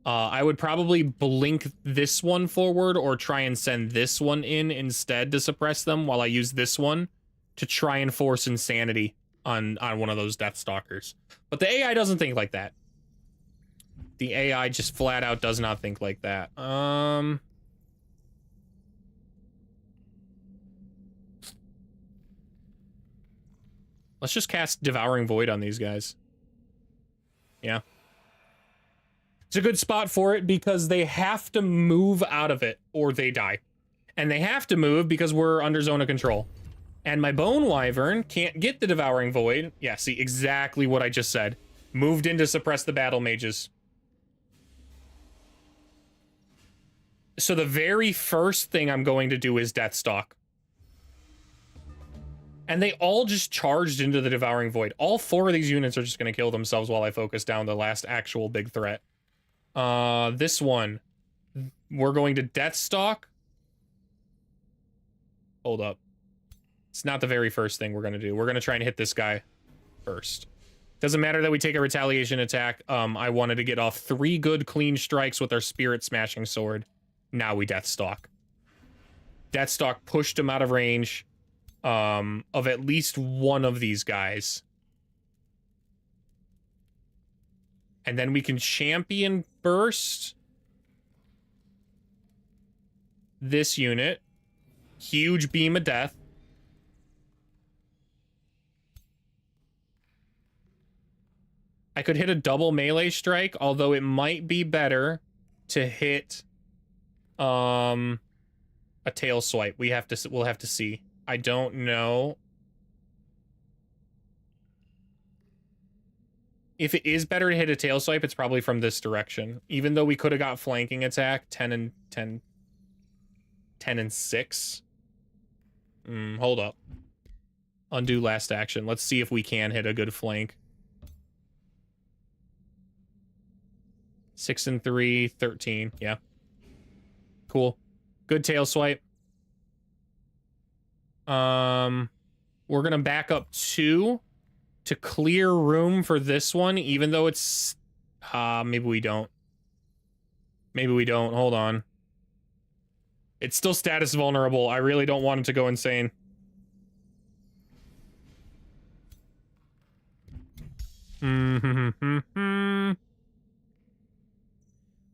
I would probably blink this one forward or try and send this one in instead to suppress them while I use this one to try and force insanity on one of those Deathstalkers. But the AI doesn't think like that. The AI just flat out does not think like that. Let's just cast Devouring Void on these guys. Yeah. It's a good spot for it because they have to move out of it or they die. And they have to move because we're under zone of control. And my Bone Wyvern can't get the Devouring Void. Yeah, see, exactly what I just said. Moved in to suppress the battle mages. So the very first thing I'm going to do is Deathstalk. And they all just charged into the Devouring Void. All 4 of these units are just going to kill themselves while I focus down the last actual big threat. This one. We're going to Deathstalk. Hold up. It's not the very first thing we're going to do. We're going to try and hit this guy first. Doesn't matter that we take a retaliation attack. I wanted to get off 3 good clean strikes with our Spirit Smashing Sword. Now we Deathstalk. Deathstalk pushed him out of range of at least one of these guys. And then we can Champion Burst this unit. Huge Beam of Death. I could hit a double melee strike, although it might be better to hit a tail swipe. We'll have to see. I don't know. If it is better to hit a tail swipe, it's probably from this direction. Even though we could have got flanking attack, 10 and 6. Hold up. Undo last action. Let's see if we can hit a good flank. 6 and 3, 13. Yeah. Cool. Good tail swipe. We're gonna back up 2 to clear room for this one, even though it's... maybe we don't. Maybe we don't. Hold on. It's still status vulnerable. I really don't want it to go insane.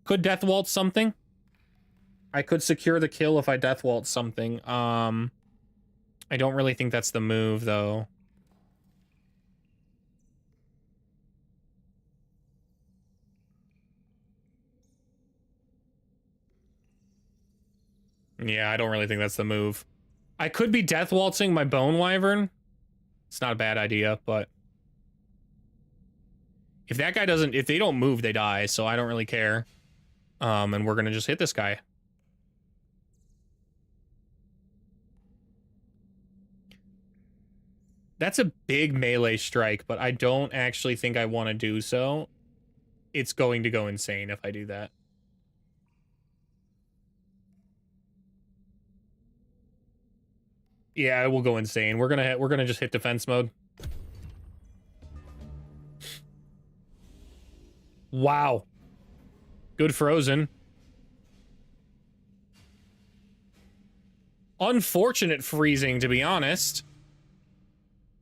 Could death waltz something? I could secure the kill if I death waltz something. I don't really think that's the move, though. Yeah, I don't really think that's the move. I could be death waltzing my bone wyvern. It's not a bad idea, but if that guy doesn't, if they don't move, they die, so I don't really care. And we're gonna just hit this guy. That's a big melee strike, but I don't actually think I want to do so. It's going to go insane if I do that. Yeah, it will go insane. We're gonna just hit defense mode. Wow. Good frozen. Unfortunate freezing, to be honest.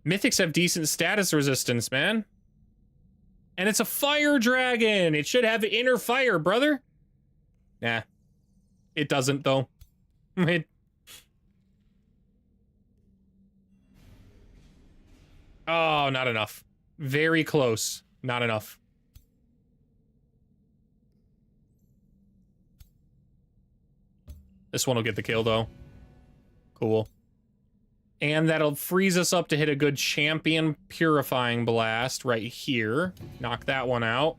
Mythics have decent status resistance, man. And it's a fire dragon. It should have inner fire, brother. Nah. It doesn't, though. Oh, not enough. Very close. Not enough. This one will get the kill, though. Cool. And that'll freeze us up to hit a good champion purifying blast right here. Knock that one out.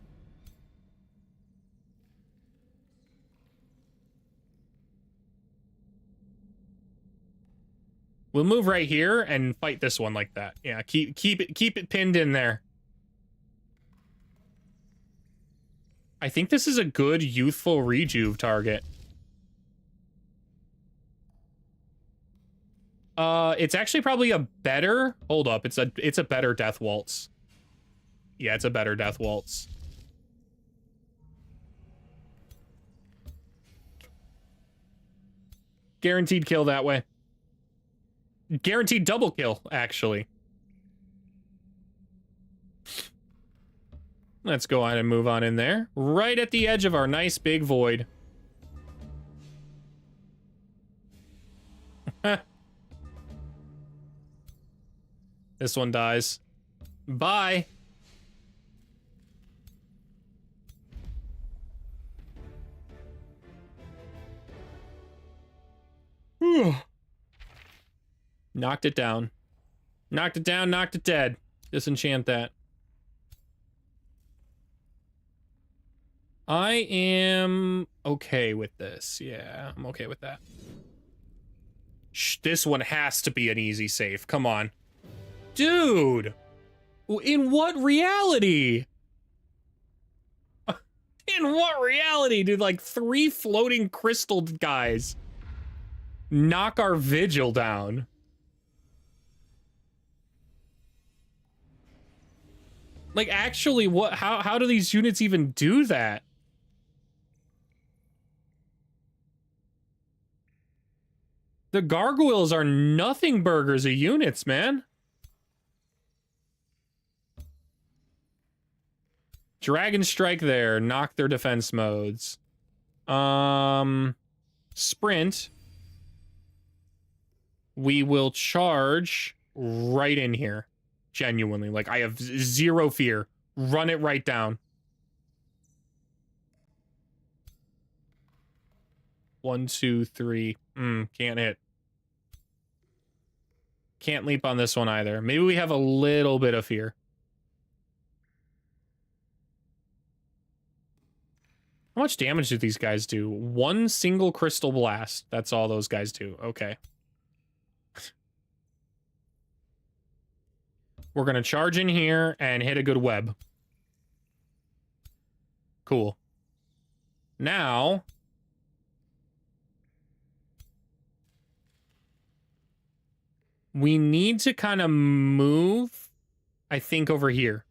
We'll move right here and fight this one like that. Yeah, keep it pinned in there. I think this is a good youthful rejuve target. It's actually probably a better... Hold up, it's a better death waltz. Yeah, it's a better death waltz. Guaranteed kill that way. Guaranteed double kill, actually. Let's go ahead and move on in there. Right at the edge of our nice big void. This one dies. Bye. Knocked it down. Knocked it down, knocked it dead. Disenchant that. I am okay with this. Yeah, I'm okay with that. Shh, this one has to be an easy save. Come on. Dude! In what reality? In what reality did like 3 floating crystal guys knock our vigil down? Like, actually, what? How do these units even do that? The gargoyles are nothing burgers of units, man. Dragon strike there, knock their defense modes. Sprint. We will charge right in here. Genuinely, like, I have zero fear Run it right down. 1, 2, 3. Can't hit. Can't leap on this one either. Maybe we have a little bit of fear. How much damage do these guys do? 1 single crystal blast. That's all those guys do. Okay. We're going to charge in here and hit a good web. Cool. Now... we need to kind of move, I think, over here.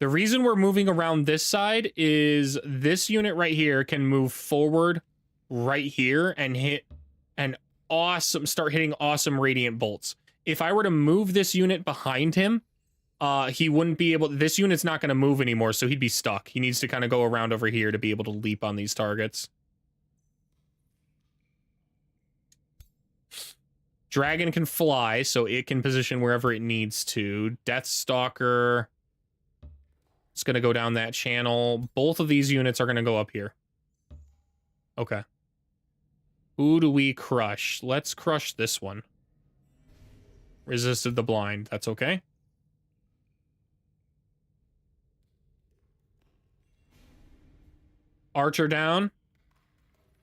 The reason we're moving around this side is this unit right here can move forward right here and hit an awesome, start hitting awesome radiant bolts. If I were to move this unit behind him, he wouldn't be able, this unit's not going to move anymore, so he'd be stuck. He needs to kind of go around over here to be able to leap on these targets. Dragon can fly, so it can position wherever it needs to. Deathstalker... it's going to go down that channel. Both of these units are going to go up here. Okay. Who do we crush? Let's crush this one. Resisted the blind. That's okay. Archer down.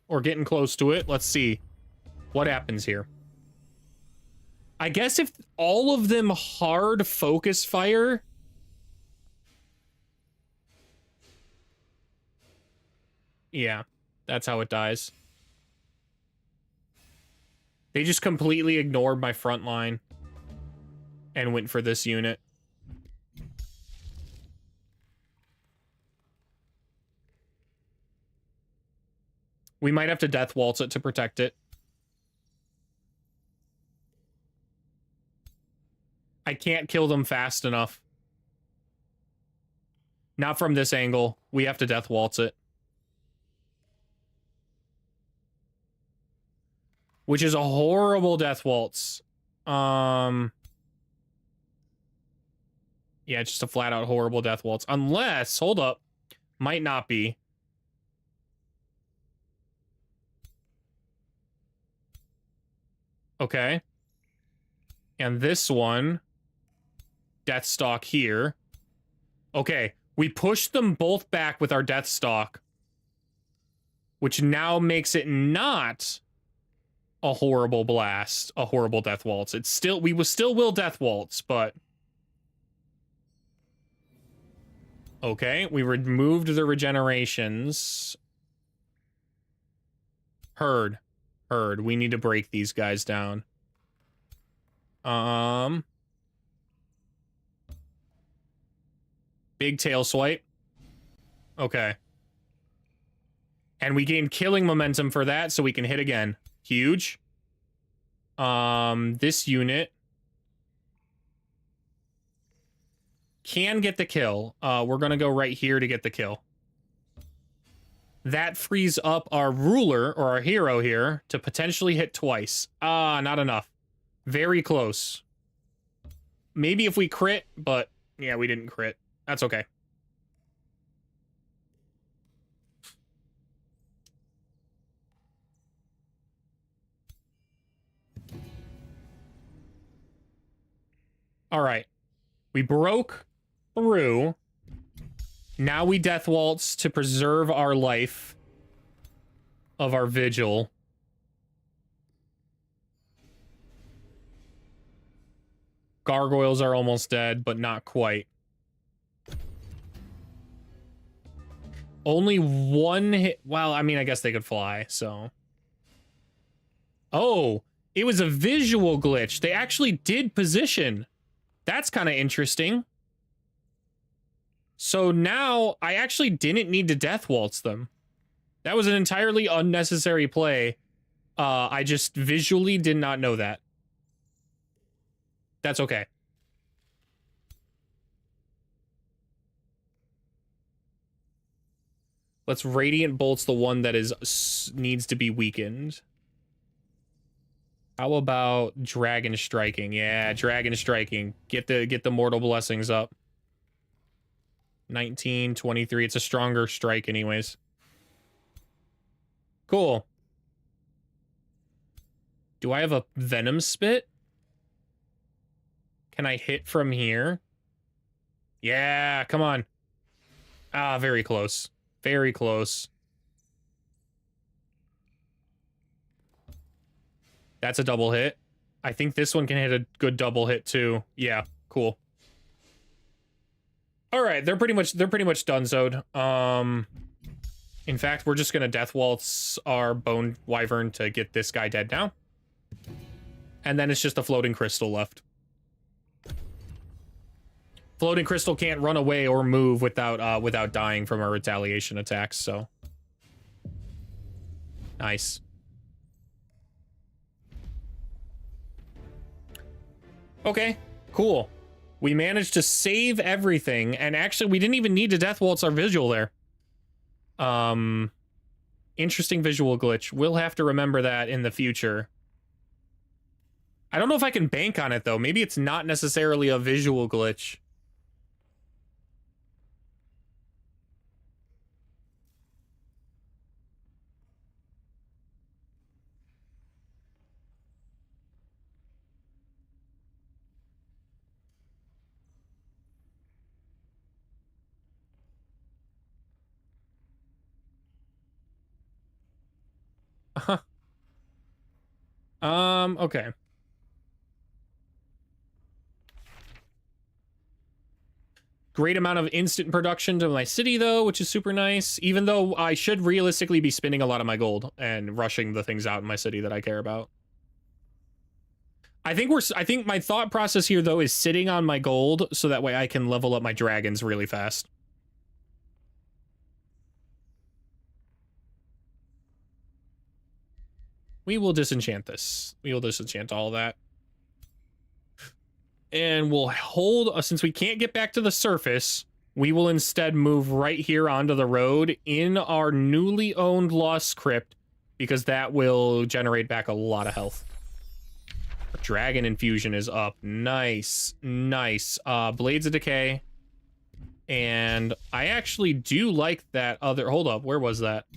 Or getting close to it. Let's see what happens here. I guess if all of them hard focus fire... yeah, that's how it dies. They just completely ignored my front line and went for this unit. We might have to death waltz it to protect it. I can't kill them fast enough. Not from this angle. We have to death waltz it. Which is a horrible death waltz. Yeah, just a flat out horrible death waltz. Unless, hold up, might not be. Okay. And this one, Deathstalk here. Okay, we pushed them both back with our Deathstalk, which now makes it not a horrible blast, a horrible death waltz. It's still, we will still will death waltz, but okay, we removed the regenerations. Herd. We need to break these guys down. Big tail swipe. Okay. And we gain killing momentum for that, so we can hit again. Huge. This unit can get the kill. We're gonna go right here to get the kill. That frees up our ruler, or our hero here, to potentially hit twice. Not enough. Very close. Maybe if we crit, but yeah, we didn't crit. That's okay. All right. We broke through. Now we death waltz to preserve our life of our vigil. Gargoyles are almost dead, but not quite. Only one hit. Well, I mean, I guess they could fly, so. Oh, it was a visual glitch. They actually did position. That's kind of interesting. So now I actually didn't need to death waltz them. That was an entirely unnecessary play. I just visually did not know that. That's okay. Let's Radiant Bolt's the one that needs to be weakened. How about Dragon Striking? Yeah, Dragon Striking. Get the Mortal Blessings up. 19, 23. It's a stronger strike anyways. Cool. Do I have a venom spit? Can I hit from here? Yeah, come on. Ah, very close. Very close. That's a double hit. I think this one can hit a good double hit too. Yeah, cool. All right, they're pretty much donezoed. In fact, we're just gonna death waltz our bone wyvern to get this guy dead now. And then it's just a floating crystal left. Floating crystal can't run away or move without dying from our retaliation attacks, so. Nice. Okay, cool. We managed to save everything, and actually we didn't even need to death waltz our visual there. Interesting visual glitch. We'll have to remember that in the future. I don't know if I can bank on it though. Maybe it's not necessarily a visual glitch. Okay. Great amount of instant production to my city, though, which is super nice. Even though I should realistically be spending a lot of my gold and rushing the things out in my city that I care about. I think my thought process here, though, is sitting on my gold so that way I can level up my dragons really fast. We will disenchant this. We will disenchant all that. And we'll hold, since we can't get back to the surface, we will instead move right here onto the road in our newly owned Lost Crypt, because that will generate back a lot of health. Dragon Infusion is up. Nice. Nice. Blades of Decay. And I actually do like that other... Hold up, where was that?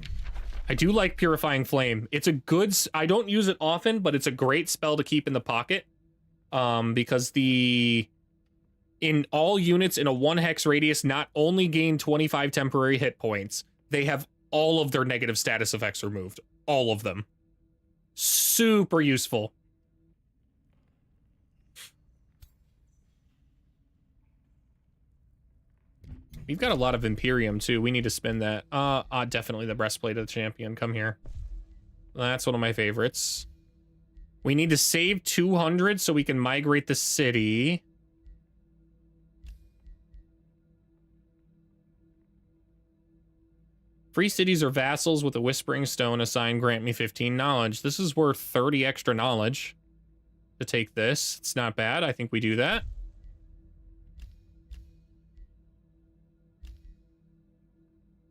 I do like Purifying Flame. It's a good... I don't use it often, but it's a great spell to keep in the pocket. Because in all units in a 1 hex radius not only gain 25 temporary hit points, they have all of their negative status effects removed. All of them. Super useful. We've got a lot of Imperium, too. We need to spend that. Definitely the Breastplate of the Champion. Come here. That's one of my favorites. We need to save 200 so we can migrate the city. Free cities or vassals with a Whispering Stone assigned grant me 15 knowledge. This is worth 30 extra knowledge to take this. It's not bad. I think we do that.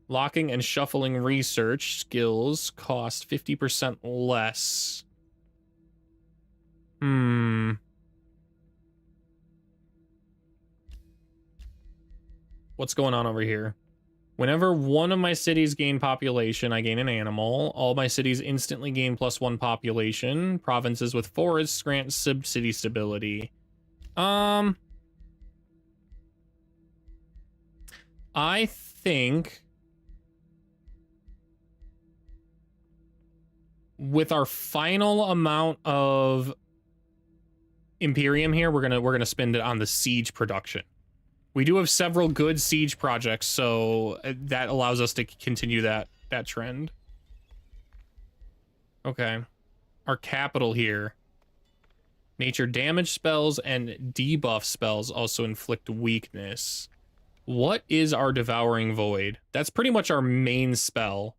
Locking and shuffling research skills cost 50% less. What's going on over here? Whenever one of my cities gain population, I gain an animal. All my cities instantly gain +1 population. Provinces with forests grant sub-city stability. I think with our final amount of Imperium here, we're gonna spend it on the siege production. We do have several good siege projects, so that allows us to continue that trend. Okay. Our capital here. Nature damage spells and debuff spells also inflict weakness. What is our Devouring Void? That's pretty much our main spell.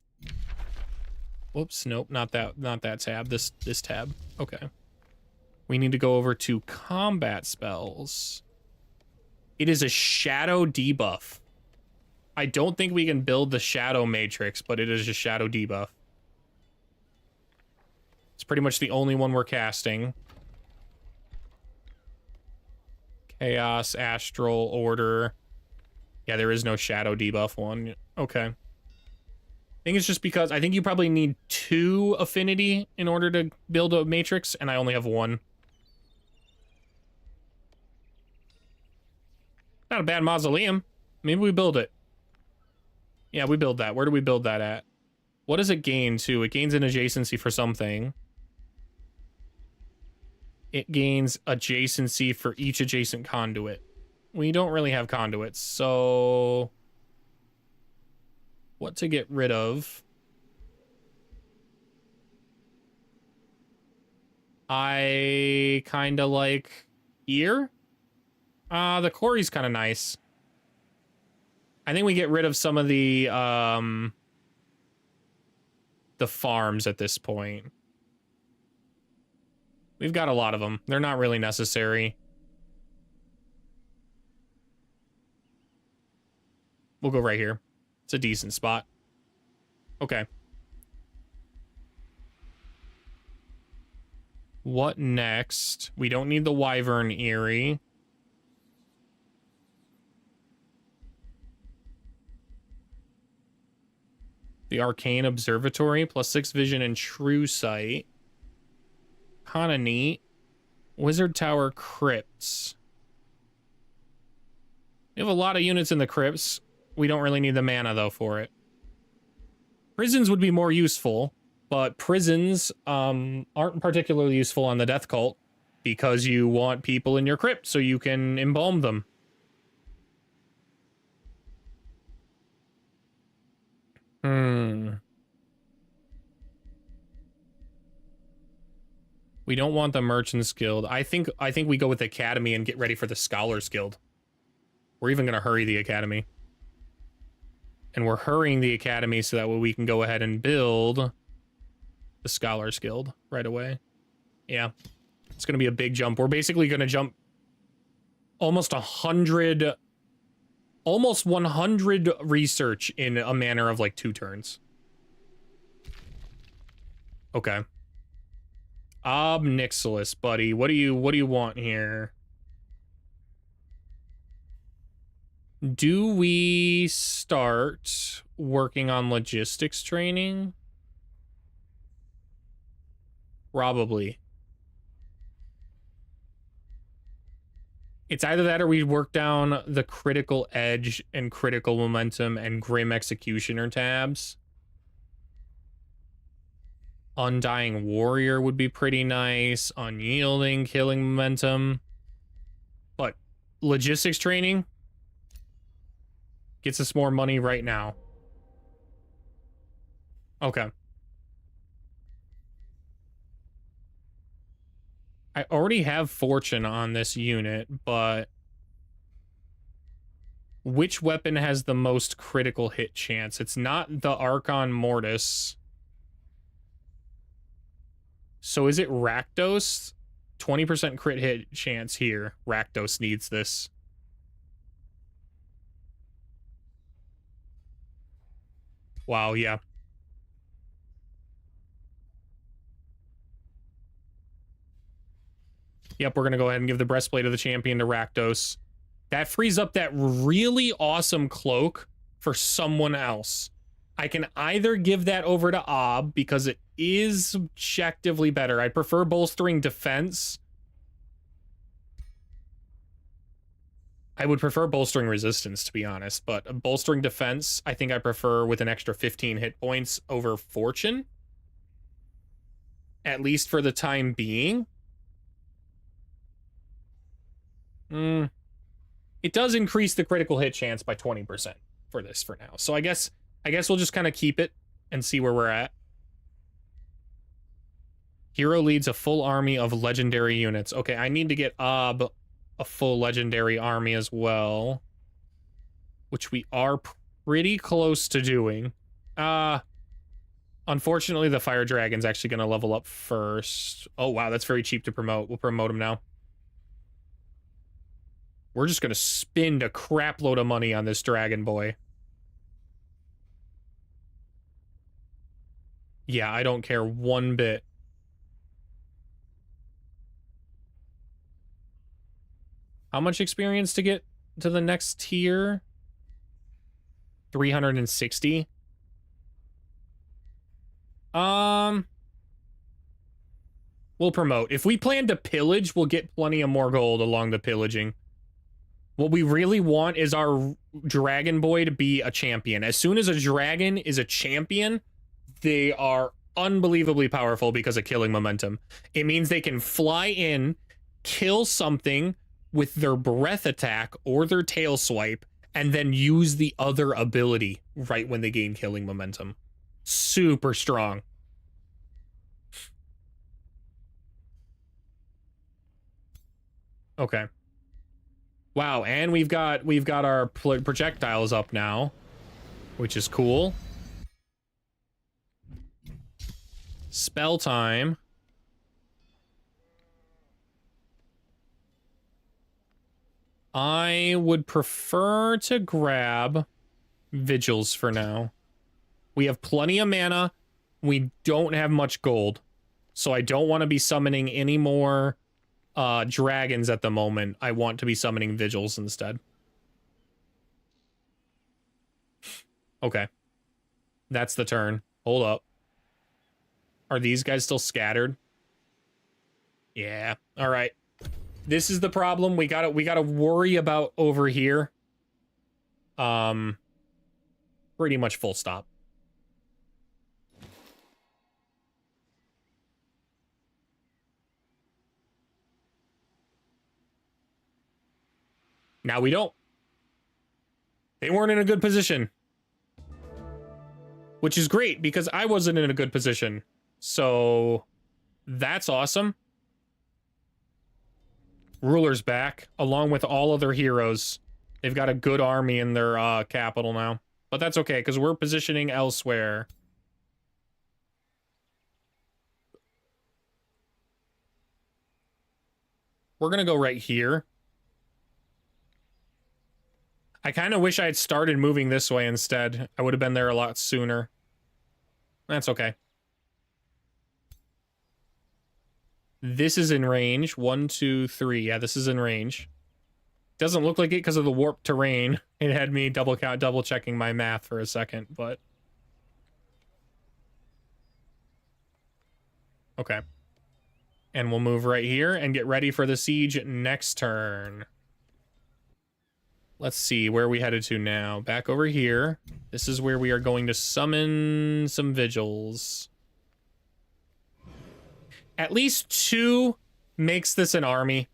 Whoops, nope, not that tab. This tab. Okay. We need to go over to combat spells. It is a shadow debuff. I don't think we can build the shadow matrix, but it is a shadow debuff. It's pretty much the only one we're casting. Chaos, Astral, Order. Yeah, there is no shadow debuff one. Okay. I think it's just because I think you probably need 2 affinity in order to build a matrix, and I only have 1. Not a bad mausoleum. Maybe we build it. Yeah, we build that. Where do we build that at? What does it gain, too? It gains an adjacency for something. It gains adjacency for each adjacent conduit. We don't really have conduits, so... What to get rid of? I kind of like here. The quarry's kind of nice. I think we get rid of some of the farms at this point. We've got a lot of them. They're not really necessary. We'll go right here. It's a decent spot. Okay. What next? We don't need the Wyvern Eyrie. The Arcane Observatory, +6 vision and true sight. Kinda neat. Wizard Tower Crypts. We have a lot of units in the crypts. We don't really need the mana, though, for it. Prisons would be more useful, but prisons aren't particularly useful on the Death Cult because you want people in your crypt so you can embalm them. We don't want the Merchants Guild. I think we go with Academy and get ready for the Scholars Guild. We're even going to hurry the Academy. And we're hurrying the Academy so that way we can go ahead and build the Scholars Guild right away. Yeah. It's going to be a big jump. We're basically going to jump almost 100 research in a manner of like 2 turns. Okay. Obnixilis, buddy. What do you want here? Do we start working on logistics training? Probably. It's either that or we work down the critical edge and critical momentum and grim executioner tabs. Undying warrior would be pretty nice. Unyielding, killing momentum. But logistics training gets us more money right now. Okay. I already have fortune on this unit, but which weapon has the most critical hit chance? It's not the Archon Mortis. So is it Rakdos? 20% crit hit chance here. Rakdos needs this. Wow, yeah. Yep, we're going to go ahead and give the breastplate of the champion to Rakdos. That frees up that really awesome cloak for someone else. I can either give that over to Ob because it is objectively better. I prefer bolstering defense. I would prefer bolstering resistance, to be honest, but bolstering defense, I think I prefer with an extra 15 hit points over fortune. At least for the time being. It does increase the critical hit chance by 20% for this for now. So I guess we'll just kind of keep it and see where we're at. Hero leads a full army of legendary units. Okay, I need to get Ob a full legendary army as well, which we are pretty close to doing. Unfortunately, the Fire Dragon's actually going to level up first. Oh, wow, that's very cheap to promote. We'll promote him now. We're just going to spend a crap load of money on this dragon boy. Yeah, I don't care one bit. How much experience to get to the next tier? 360. We'll promote. If we plan to pillage, we'll get plenty of more gold along the pillaging. What we really want is our dragon boy to be a champion. As soon as a dragon is a champion, they are unbelievably powerful because of killing momentum. It means they can fly in, kill something with their breath attack or their tail swipe, and then use the other ability right when they gain killing momentum. Super strong. Okay. Wow, and we've got our projectiles up now, which is cool. Spell time. I would prefer to grab vigils for now. We have plenty of mana. We don't have much gold. So I don't want to be summoning any more dragons at the moment. I want to be summoning vigils instead. Okay. That's the turn. Hold up. Are these guys still scattered? Yeah. All right. This is the problem. We gotta worry about over here. Pretty much full stop. Now we don't. They weren't in a good position. Which is great, because I wasn't in a good position. So, that's awesome. Ruler's back, along with all other heroes. They've got a good army in their capital now. But that's okay, because we're positioning elsewhere. We're gonna go right here. I kind of wish I had started moving this way instead. I would have been there a lot sooner. That's okay. This is in range. 1, 2, 3. Yeah, this is in range. Doesn't look like it because of the warped terrain. It had me double checking my math for a second, but... Okay. And we'll move right here and get ready for the siege next turn. Let's see where we headed to now. Back over here. This is where we are going to summon some vigils. At least 2 makes this an army.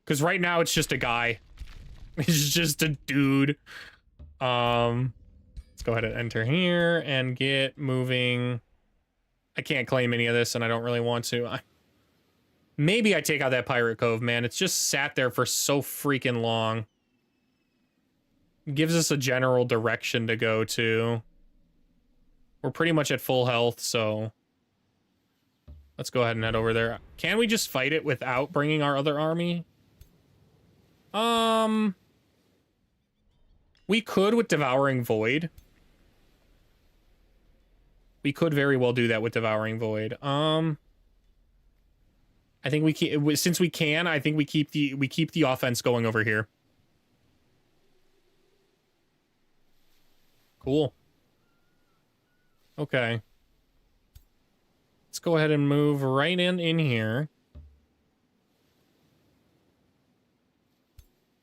Because right now it's just a guy. It's just a dude. Let's go ahead and enter here and get moving. I can't claim any of this, and I don't really want to. Maybe I take out that Pirate Cove, man. It's just sat there for so freaking long. It gives us a general direction to go to. We're pretty much at full health, so... Let's go ahead and head over there. Can we just fight it without bringing our other army? We could with Devouring Void. We could very well do that with Devouring Void. I think we keep, since we can, I think we keep the offense going over here. Cool. Okay. Let's go ahead and move right in here.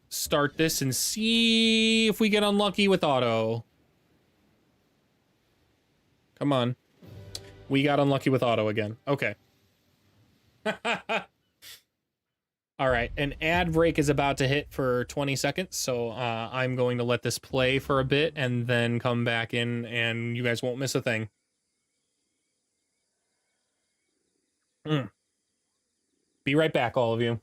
Start this and see if we get unlucky with auto. Come on. We got unlucky with auto again. Okay. All right, an ad break is about to hit for 20 seconds, so I'm going to let this play for a bit and then come back in, and you guys won't miss a thing. Be right back, all of you.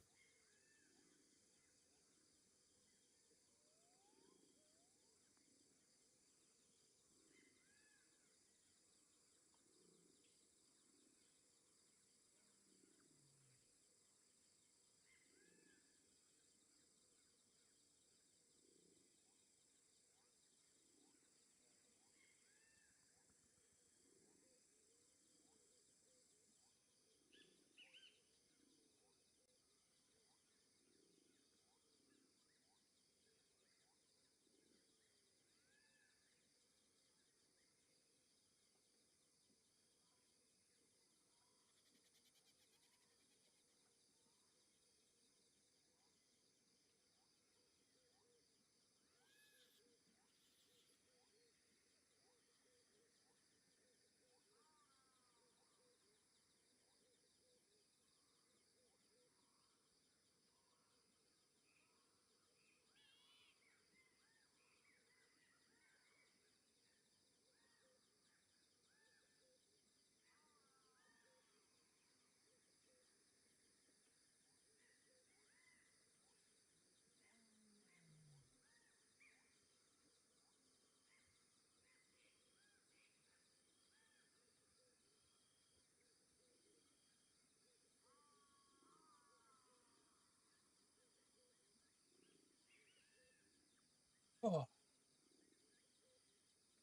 Oh.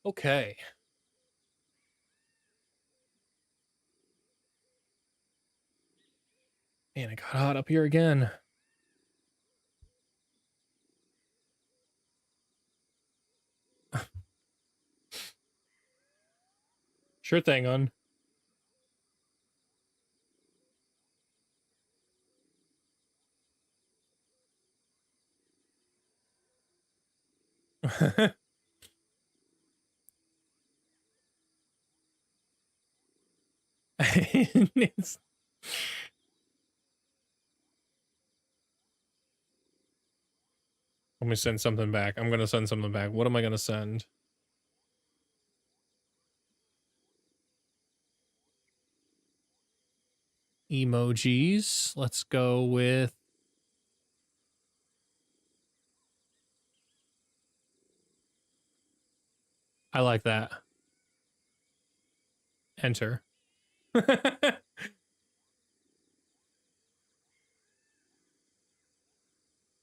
Okay. Man, it got hot up here again. Sure thing, on. It's... Let me send something back. I'm gonna send something back. What am I gonna send? Emojis. Let's go with... I like that. Enter.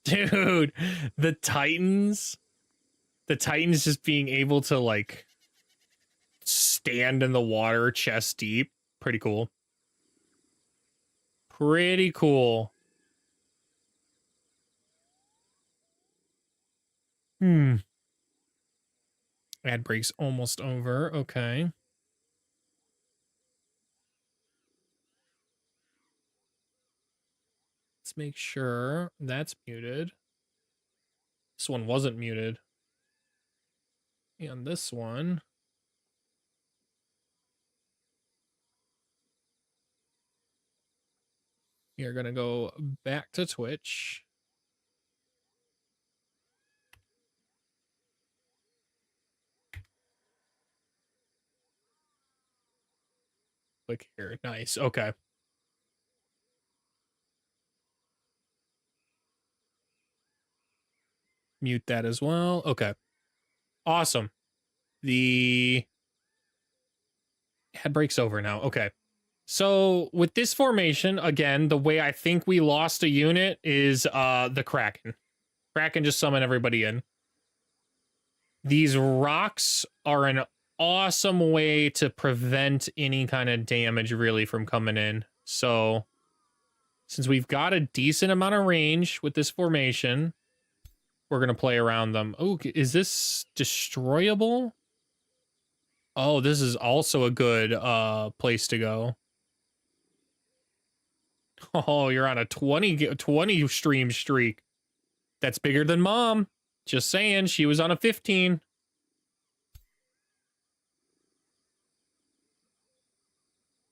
Dude, the Titans just being able to like stand in the water chest deep, pretty cool. Pretty cool. Ad break's almost over. Okay. Let's make sure that's muted. This one wasn't muted. And this one. You're gonna go back to Twitch. Click here. Nice. Okay. Mute that as well. Okay. Awesome. The head breaks over now. Okay. So with this formation, again, the way I think we lost a unit is the Kraken. Kraken just summon everybody in. These rocks are an awesome way to prevent any kind of damage really from coming in. So since we've got a decent amount of range with this formation, we're going to play around them. Oh, is this destroyable? Oh, this is also a good place to go. Oh, you're on a 20 stream streak. That's bigger than mom. Just saying, she was on a 15.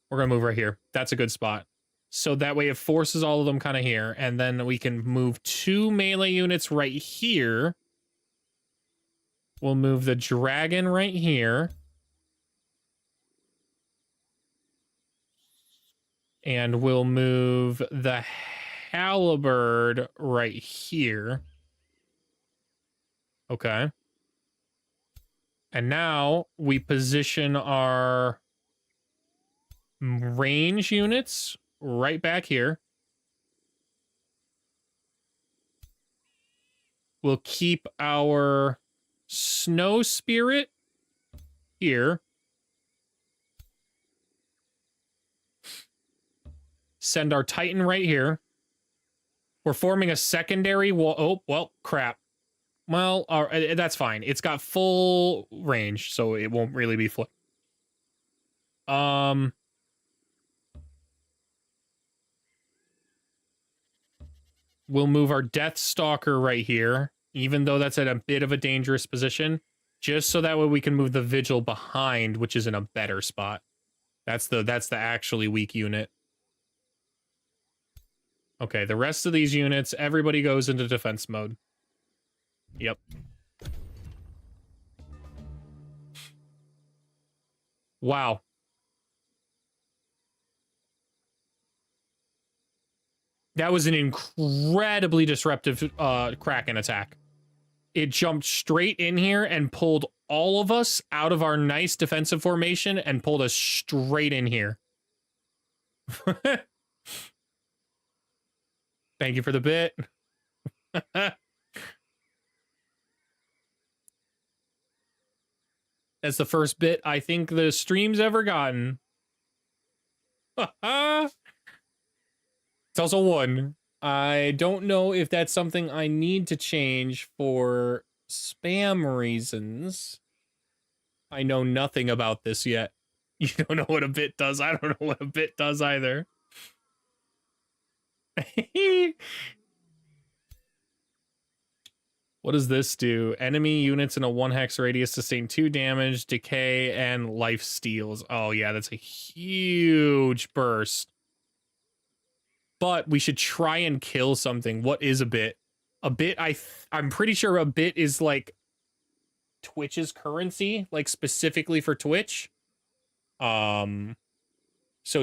We're going to move right here. That's a good spot. So that way it forces all of them kind of here. And then we can move 2 melee units right here. We'll move the dragon right here. And we'll move the halberd right here. Okay. And now we position our range units right back here. We'll keep our snow spirit here. Send our Titan right here. We're forming a secondary wall. Oh, well, crap. Well, that's fine. It's got full range, so it won't really be flip. We'll move our Death Stalker right here, even though that's at a bit of a dangerous position, just so that way we can move the Vigil behind, which is in a better spot. That's the actually weak unit. Okay, the rest of these units, everybody goes into defense mode. Yep. Wow. That was an incredibly disruptive Kraken attack. It jumped straight in here and pulled all of us out of our nice defensive formation and pulled us straight in here. Thank you for the bit. That's the first bit I think the stream's ever gotten. It's also 1. I don't know if that's something I need to change for spam reasons. I know nothing about this yet. You don't know what a bit does. I don't know what a bit does either. What does this do? Enemy units in a 1 hex radius sustain 2 damage, decay, and life steals. Oh yeah, that's a huge burst. But we should try and kill something. What is a bit? A bit, I'm pretty sure a bit is like Twitch's currency, like specifically for Twitch. So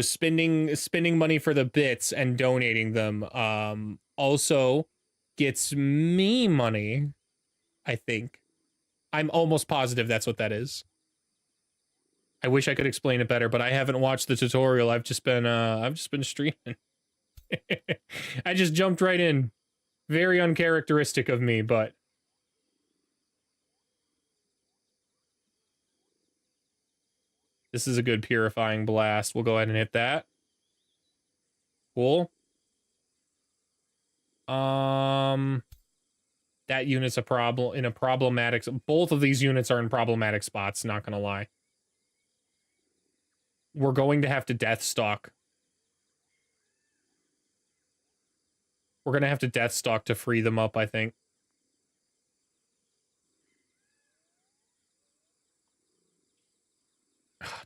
spending money for the bits and donating them also gets me money, I think. I'm almost positive that's what that is. I wish I could explain it better, but I haven't watched the tutorial. I've just been streaming. I just jumped right in. Very uncharacteristic of me, but this is a good purifying blast. We'll go ahead and hit that. Cool. That unit's a problematic. Both of these units are in problematic spots, not gonna lie. We're going to have to death stalk. We're gonna have to death stalk to free them up, I think.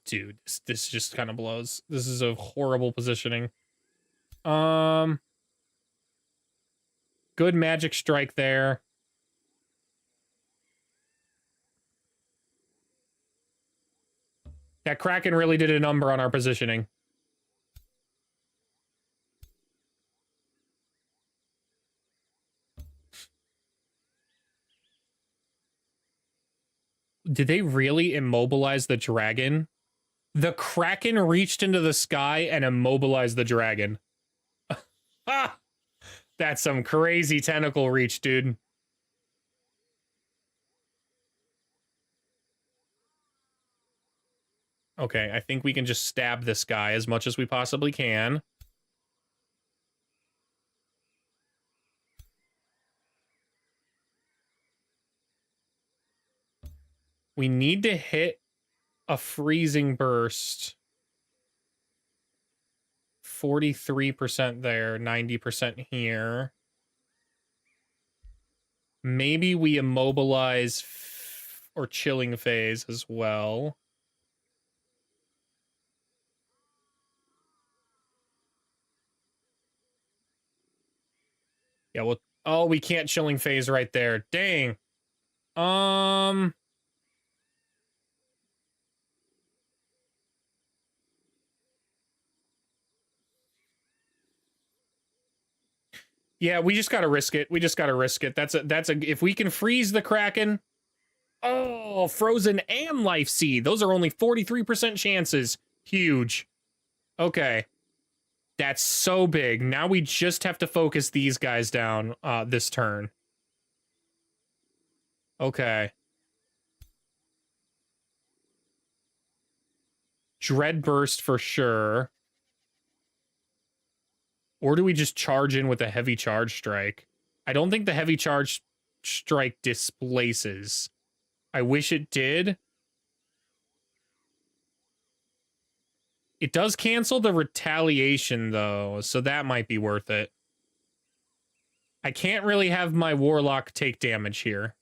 Dude, this just kind of blows. This is a horrible positioning. Good magic strike there. That Kraken really did a number on our positioning. Did they really immobilize the dragon? The Kraken reached into the sky and immobilized the dragon. Ah! That's some crazy tentacle reach, dude. Okay, I think we can just stab this guy as much as we possibly can. We need to hit a freezing burst. 43% there, 90% here. Maybe we immobilize or chilling phase as well. Yeah, well, oh, we can't chilling phase right there. Dang. Yeah, we just gotta risk it. We just gotta risk it. That's a if we can freeze the Kraken. Oh, frozen and life seed. Those are only 43% chances. Huge. Okay. That's so big. Now we just have to focus these guys down this turn. Okay. Dread burst for sure. Or do we just charge in with a heavy charge strike? I don't think the heavy charge strike displaces. I wish it did. It does cancel the retaliation, though, so that might be worth it. I can't really have my Warlock take damage here.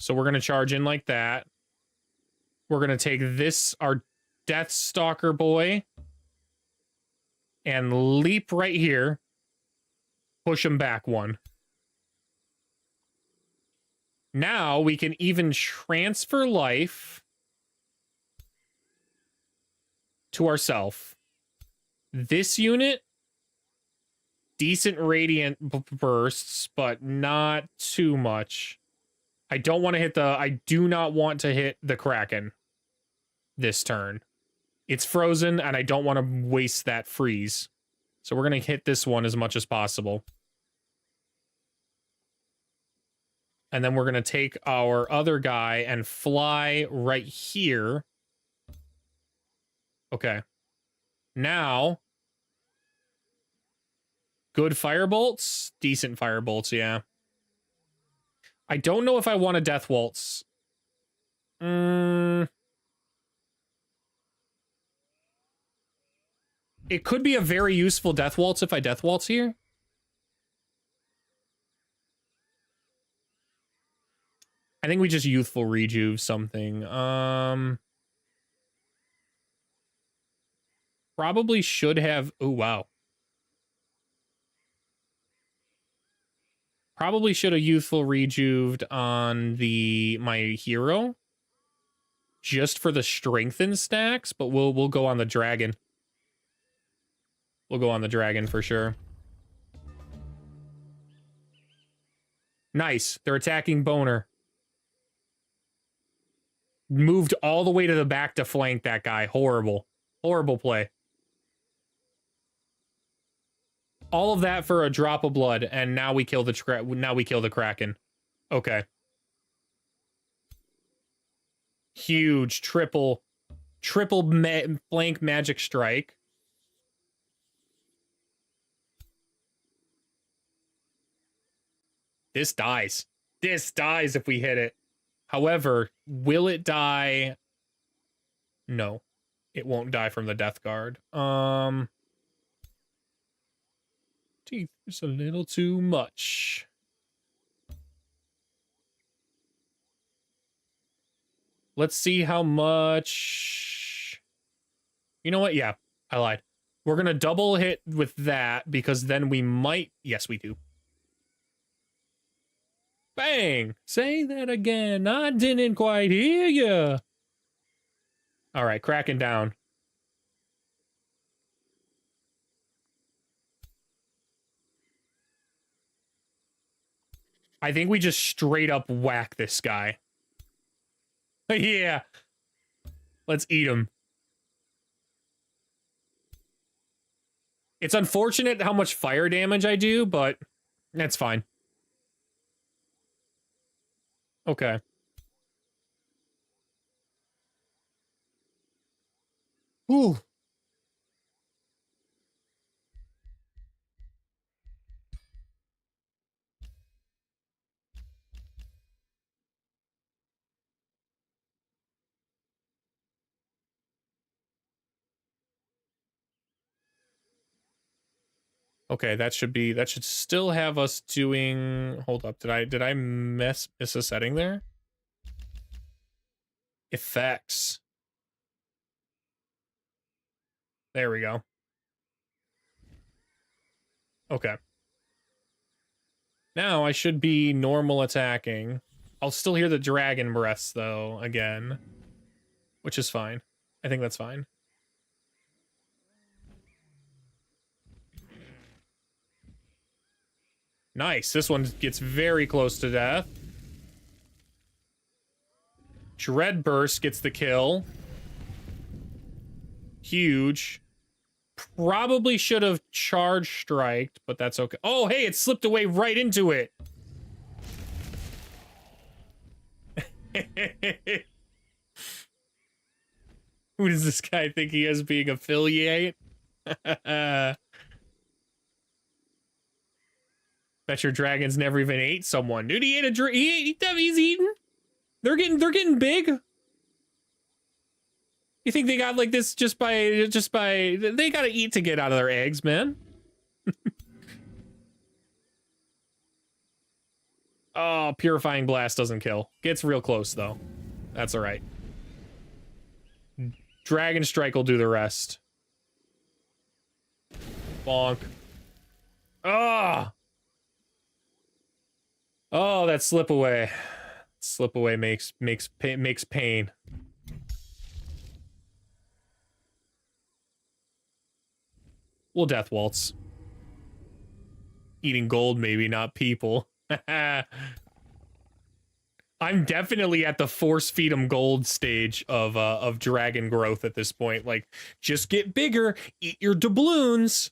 So we're going to charge in like that. We're going to take this, our Death Stalker boy, and leap right here. Push him back 1. Now we can even transfer life to ourselves. This unit, decent radiant bursts, but not too much. I don't want to hit I do not want to hit the Kraken this turn. It's frozen, and I don't want to waste that freeze. So we're going to hit this one as much as possible. And then we're going to take our other guy and fly right here. Okay. Now, good firebolts? Decent firebolts, yeah. I don't know if I want a death waltz. It could be a very useful death waltz if I death waltz here. I think we just youthful rejuve something. Probably should have. Oh, wow. Probably should have youthful rejuved on my hero. Just for the strengthen stacks, but we'll go on the dragon. We'll go on the dragon for sure. Nice. They're attacking Boner. Moved all the way to the back to flank that guy. Horrible. Horrible play. All of that for a drop of blood, and now we kill the Kraken. Okay. Huge triple flank magic strike. This dies. This dies if we hit it. However, will it die? No. It won't die from the death guard. Teeth is a little too much. Let's see how much. You know what? Yeah, I lied. We're going to double hit with that because then we might. Yes, we do. Bang! Say that again. I didn't quite hear you. All right, cracking down. I think we just straight up whack this guy. Yeah. Let's eat him. It's unfortunate how much fire damage I do, but that's fine. Okay. Ooh. Okay, that should still have us doing. Hold up, did I miss a setting there? Effects. There we go. Okay. Now I should be normal attacking. I'll still hear the dragon breaths though again, which is fine. I think that's fine. Nice. This one gets very close to death. Dread Burst gets the kill. Huge. Probably should have charge striked, but that's okay. Oh, hey, it slipped away right into it. Who does this guy think he is being affiliate? Bet your dragons never even ate someone. Dude, he ate he's eating. They're getting big. You think they got like this just by they gotta eat to get out of their eggs, man. Oh, Purifying Blast doesn't kill. Gets real close though. That's all right. Dragon Strike will do the rest. Bonk. Ah. Oh, that slip away. Slip away makes pain. We'll death waltz. Eating gold, maybe, not people. I'm definitely at the force feed 'em gold stage of dragon growth at this point. Like, just get bigger, eat your doubloons.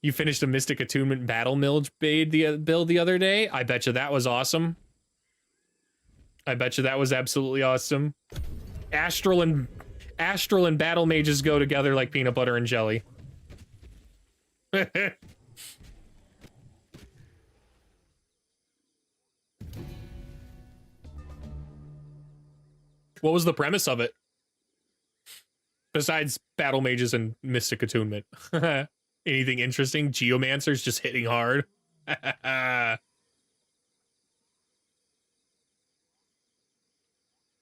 You finished a Mystic Attunement Battle Mage build the other day? I bet you that was awesome. I bet you that was absolutely awesome. Astral and Battle Mages go together like peanut butter and jelly. What was the premise of it? Besides Battle Mages and Mystic Attunement. Anything interesting? Geomancers just hitting hard.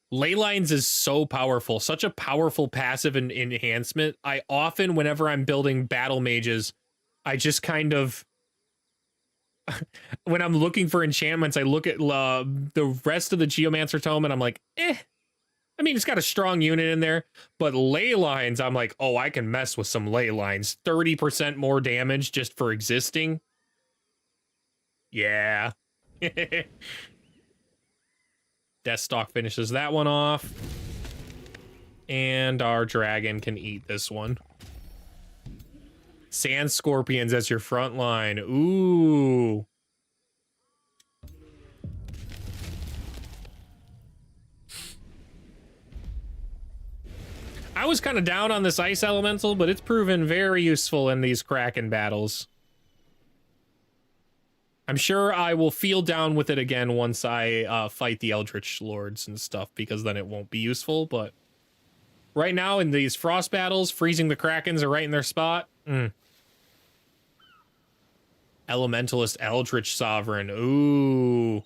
Ley Lines is so powerful. Such a powerful passive and enhancement. I often, whenever I'm building Battle Mages, I just kind of... when I'm looking for enchantments, I look at the rest of the Geomancer Tome and I'm like, eh. I mean, it's got a strong unit in there, but Ley Lines, I'm like, oh, I can mess with some Ley Lines. 30% more damage just for existing. Yeah. Deathstalk finishes that one off. And our dragon can eat this one. Sand Scorpions as your front line. Ooh. I was kind of down on this ice elemental, but it's proven very useful in these Kraken battles. I'm sure I will feel down with it again once I fight the Eldritch Lords and stuff, because then it won't be useful, but right now in these frost battles, freezing the Krakens are right in their spot. Elementalist Eldritch Sovereign. Ooh.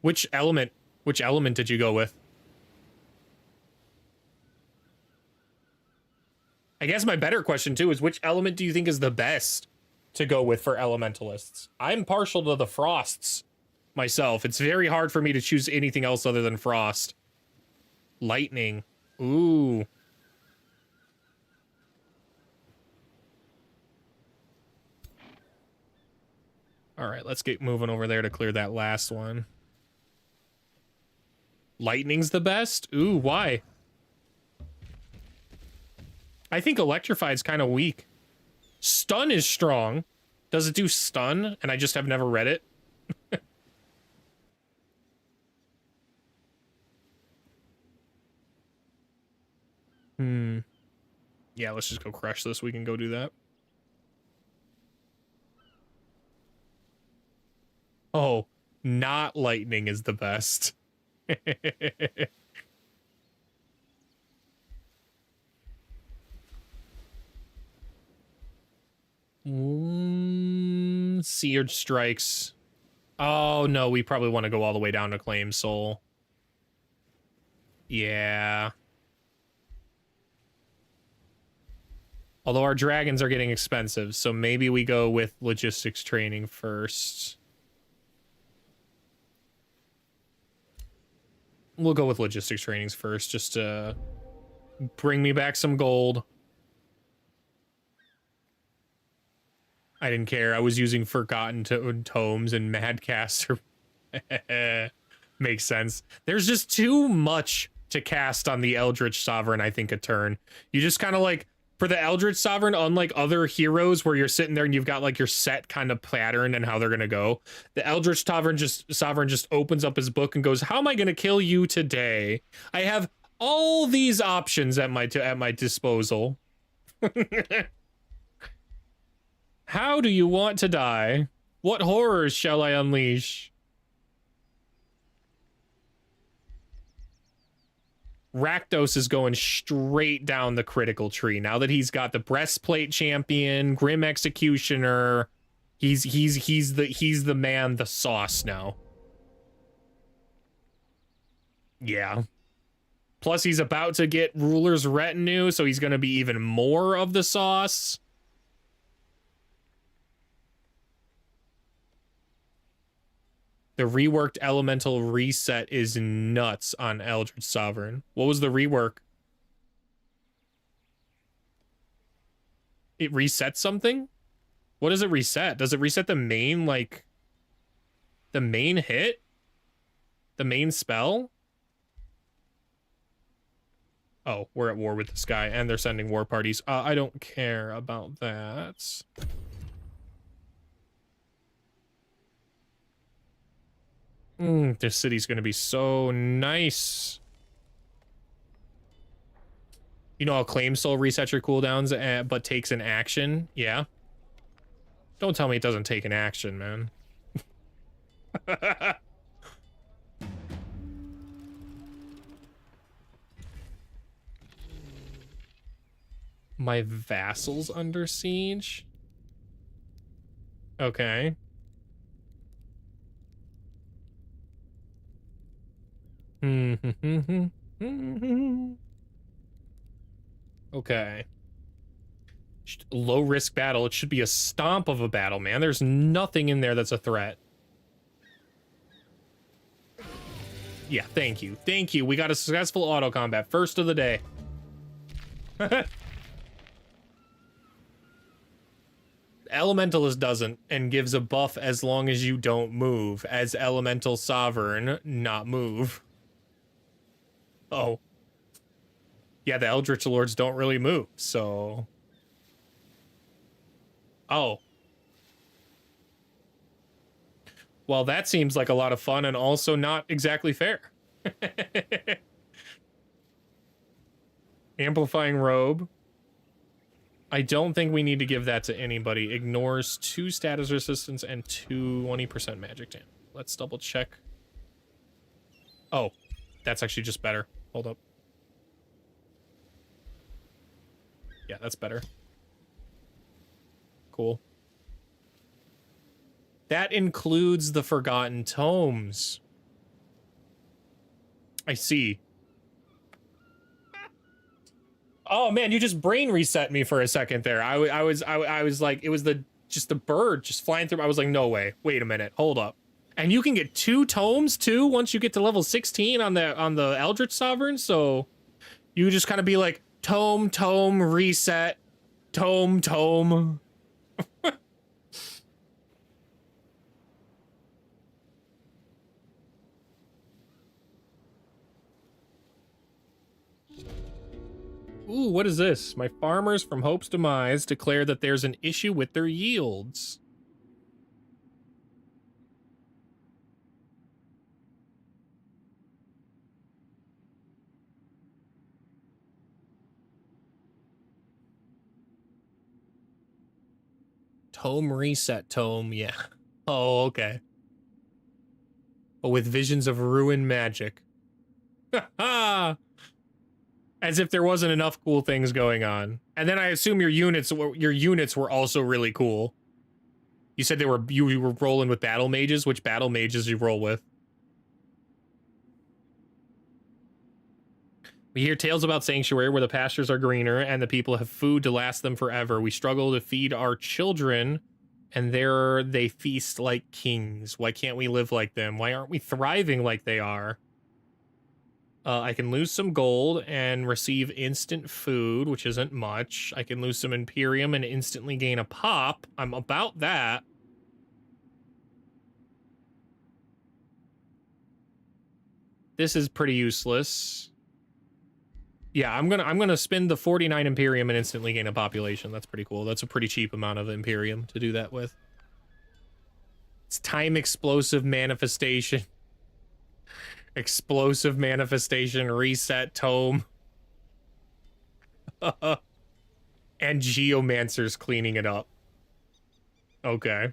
Which element did you go with? I guess my better question too is, which element do you think is the best to go with for elementalists? I'm partial to the frosts myself. It's very hard for me to choose anything else other than frost. Lightning. Ooh. All right, let's get moving over there to clear that last one. Lightning's the best? Ooh, why? I think Electrified's kind of weak. Stun is strong. Does it do stun? And I just have never read it. Yeah, let's just go crush this. We can go do that. Oh, not lightning is the best. Seared Strikes. Oh, no, we probably want to go all the way down to Claim Soul. Yeah. Although our dragons are getting expensive, so maybe we go with Logistics Training first. We'll go with Logistics Trainings first, just to bring me back some gold. I didn't care. I was using Forgotten Tomes and Madcaster. Makes sense. There's just too much to cast on the Eldritch Sovereign, I think, a turn. You just kind of like, for the Eldritch Sovereign, unlike other heroes where you're sitting there and you've got like your set kind of pattern and how they're gonna go, the Eldritch Sovereign just opens up his book and goes, how am I gonna kill you today? I have all these options at my disposal. How do you want to die? What horrors shall I unleash? Rakdos is going straight down the critical tree. Now that he's got the Breastplate Champion, Grim Executioner, he's the man, the sauce now. Yeah. Plus he's about to get Ruler's Retinue, so he's going to be even more of the sauce. The reworked elemental reset is nuts on Eldritch Sovereign. What was the rework? It resets something? What does it reset? Does it reset the main, like, the main hit? The main spell? Oh, we're at war with this guy, and they're sending war parties. I don't care about that. This city's gonna be so nice. You know how Claim Soul resets your cooldowns, but takes an action? Yeah. Don't tell me it doesn't take an action, man. My vassal's under siege? Okay. Okay. Low risk battle. It should be a stomp of a battle, man. There's nothing in there that's a threat. Yeah, thank you. Thank you. We got a successful auto combat. First of the day. Elementalist doesn't, and gives a buff as long as you don't move. As Elemental Sovereign, not move. Oh. Yeah, the Eldritch Lords don't really move, so... Oh. Well, that seems like a lot of fun and also not exactly fair. Amplifying Robe. I don't think we need to give that to anybody. Ignores 2 status resistance and 20% magic damage. Let's double check. Oh, that's actually just better. Hold up. Yeah, that's better. Cool. That includes the Forgotten Tomes. I see. Oh man, you just brain reset me for a second there. I was like, it was just the bird just flying through. I was like, no way. Wait a minute. Hold up. And you can get 2 tomes too once you get to level 16 on the Eldritch Sovereign. So you just kind of be like tome, reset, tome. Ooh, what is this? My farmers from Hope's Demise declare that there's an issue with their yields. Tome reset tome, yeah. Oh, okay. But with visions of ruin magic. Ha! As if there wasn't enough cool things going on. And then I assume your units were also really cool. You said you were rolling with battle mages. Which battle mages you roll with? We hear tales about Sanctuary where the pastures are greener and the people have food to last them forever. We struggle to feed our children, and there they feast like kings. Why can't we live like them? Why aren't we thriving like they are? I can lose some gold and receive instant food, which isn't much. I can lose some Imperium and instantly gain a pop. I'm about that. This is pretty useless. Yeah, I'm gonna spend the 49 Imperium and instantly gain a population. That's pretty cool. That's a pretty cheap amount of Imperium to do that with. It's time explosive manifestation. Explosive manifestation, reset tome. And Geomancer's cleaning it up. Okay.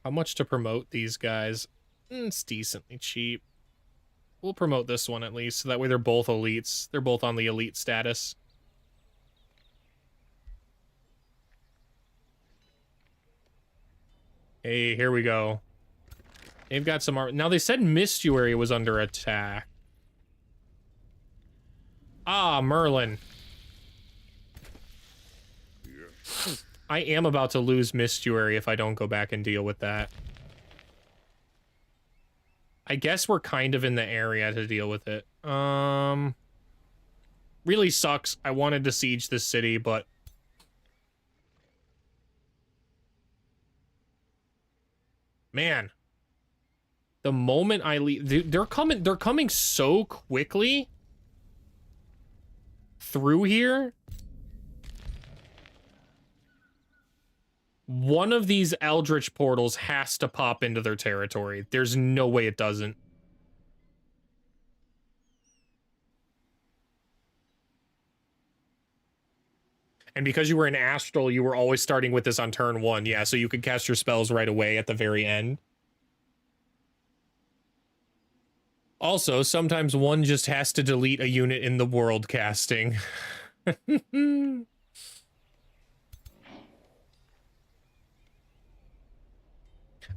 How much to promote these guys? It's decently cheap. We'll promote this one at least, so that way they're both elites. They're both on the elite status. Hey, here we go. They've got some art. Now, they said Mistuary was under attack. Ah, Merlin. I am about to lose Mistuary if I don't go back and deal with that. I guess we're kind of in the area to deal with it. Really sucks. I wanted to siege this city, but Man. The moment I leave, they're coming so quickly through here. One of these Eldritch portals has to pop into their territory. There's no way it doesn't. And because you were in Astral, you were always starting with this on turn 1. Yeah, so you could cast your spells right away at the very end. Also, sometimes one just has to delete a unit in the world casting.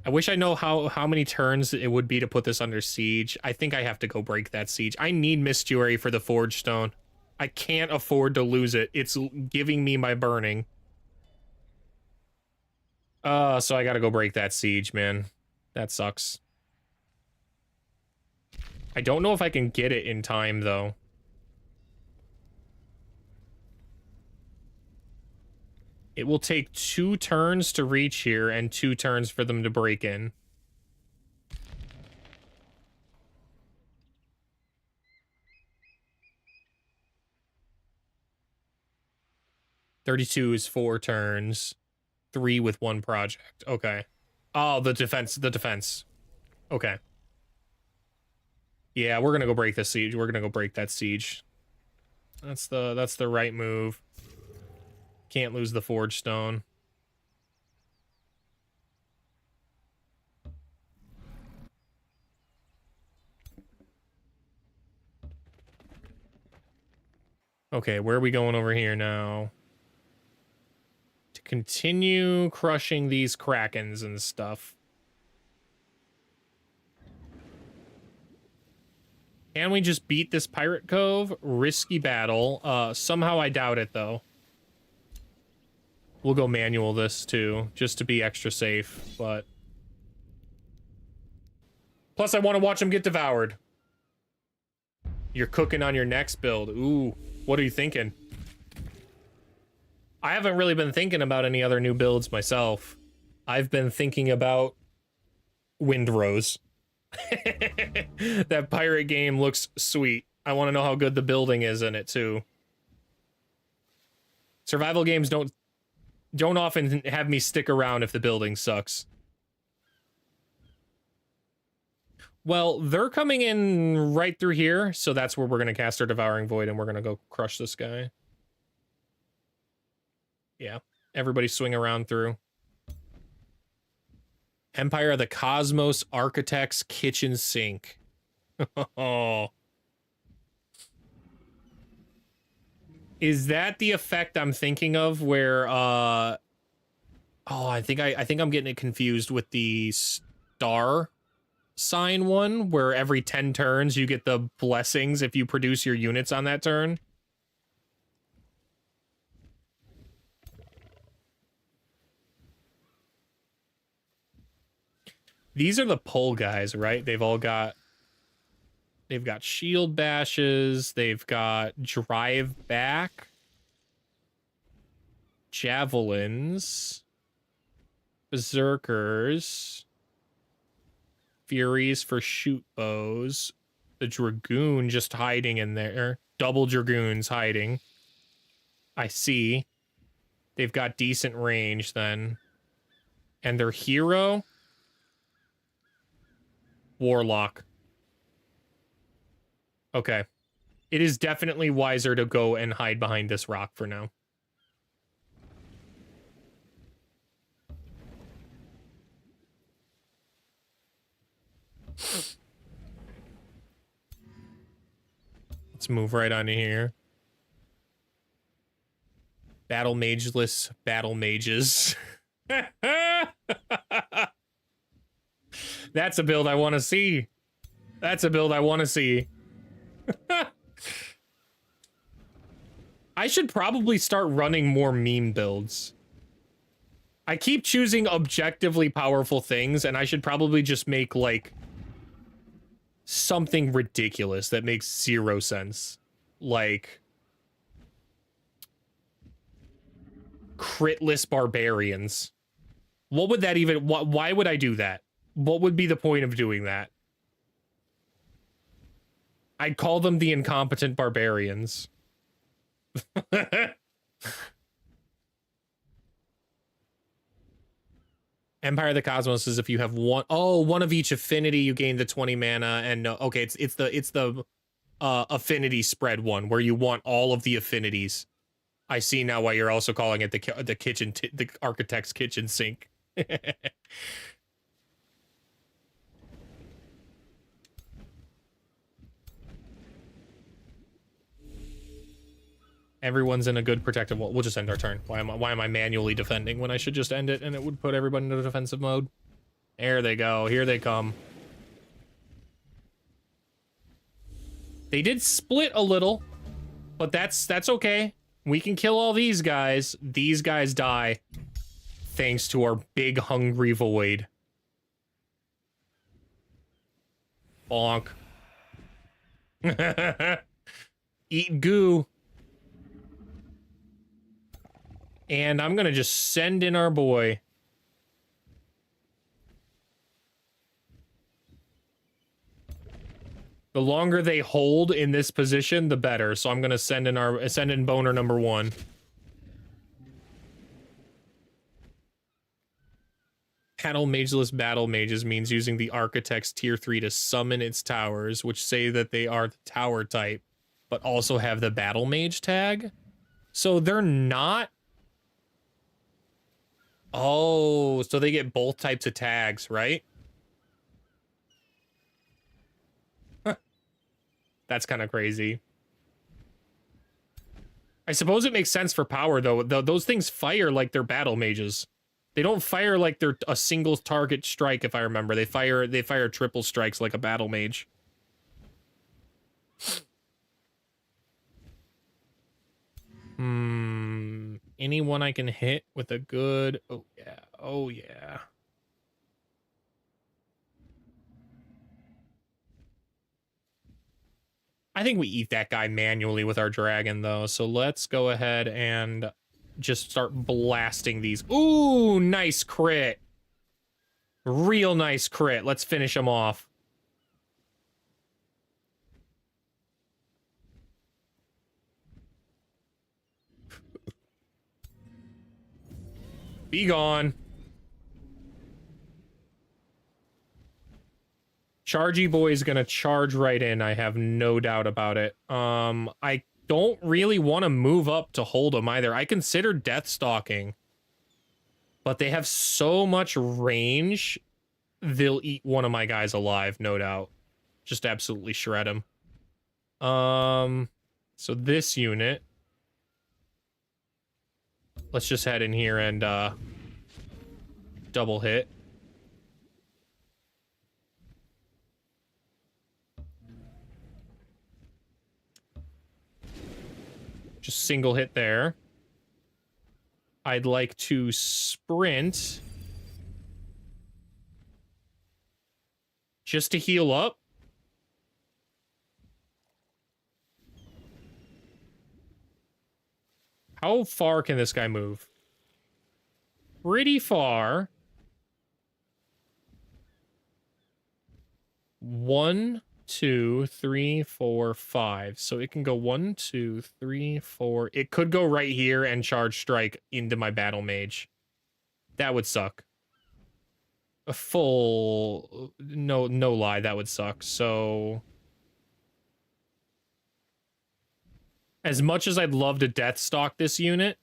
I wish I know how many turns it would be to put this under siege. I think I have to go break that siege. I need Mistuary for the Forge Stone. I can't afford to lose it. It's giving me my burning. So I gotta go break that siege, man. That sucks. I don't know if I can get it in time, though. It will take 2 turns to reach here and 2 turns for them to break in. $32 is 4 turns. 3 with 1 project. Okay. Oh, the defense. Okay. Yeah, we're gonna go break the siege. We're gonna go break that siege. That's the right move. Can't lose the Forge Stone. Okay, where are we going over here now? To continue crushing these Krakens and stuff. Can we just beat this Pirate Cove? Risky battle. Somehow I doubt it, though. We'll go manual this, too, just to be extra safe, but... Plus, I want to watch him get devoured. You're cooking on your next build. Ooh, what are you thinking? I haven't really been thinking about any other new builds myself. I've been thinking about Windrose. That pirate game looks sweet. I want to know how good the building is in it too. Survival games don't often have me stick around if the building sucks. Well, they're coming in right through here, so that's where we're going to cast our Devouring Void and we're going to go crush this guy. Yeah, everybody swing around through. Empire of the Cosmos Architect's Kitchen Sink. Oh. Is that the effect I'm thinking of where oh, I think I'm getting it confused with the star sign one where every 10 turns you get the blessings if you produce your units on that turn? These are the pull guys, right? They've got shield bashes, they've got drive back, javelins, berserkers, furies for shoot bows, the dragoon just hiding in there, double dragoons hiding. I see. They've got decent range then. And their hero, Warlock. Okay. It is definitely wiser to go and hide behind this rock for now. Let's move right on here. Battle mageless battle mages. That's a build I want to see. That's a build I want to see. I should probably start running more meme builds. I keep choosing objectively powerful things, and I should probably just make, like, something ridiculous that makes 0 sense. Like, critless barbarians. What would that even... Why would I do that? What would be the point of doing that? I'd call them the incompetent barbarians. Empire of the Cosmos is if you have one of each affinity, you gain the 20 mana, and no, okay, it's the affinity spread one where you want all of the affinities. I see now why you're also calling it the architect's kitchen sink. Everyone's in a good protective wall. We'll just end our turn. Why am I manually defending when I should just end it and it would put everybody into defensive mode? There they go. Here they come. They did split a little, but that's okay. We can kill all these guys. These guys die thanks to our big hungry void. Bonk. Eat goo. And I'm gonna just send in our boy. The longer they hold in this position, the better. So I'm gonna send in boner number 1. Battle Mageless Battle Mages means using the Architect's tier 3 to summon its towers, which say that they are the tower type, but also have the Battle Mage tag. So they're not. Oh, so they get both types of tags, right? That's kind of crazy. I suppose it makes sense for power, though. Those things fire like they're battle mages. They don't fire like they're a single target strike, if I remember. They fire triple strikes like a battle mage. Anyone I can hit with a good... Oh, yeah. Oh, yeah. I think we eat that guy manually with our dragon, though. So let's go ahead and just start blasting these. Ooh, nice crit. Real nice crit. Let's finish him off. Be gone. Chargy boy is gonna charge right in. I have no doubt about it. I don't really want to move up to hold him either. I consider death stalking, but they have so much range. They'll eat one of my guys alive, no doubt. Just absolutely shred him. So this unit. Let's just head in here and double hit. Just single hit there. I'd like to sprint. Just to heal up. How far can this guy move? Pretty far. 1, 2, 3, 4, 5. So it can go 1, 2, 3, 4. It could go right here and charge strike into my battle mage. That would suck. A full... No lie, that would suck. So... As much as I'd love to death stalk this unit,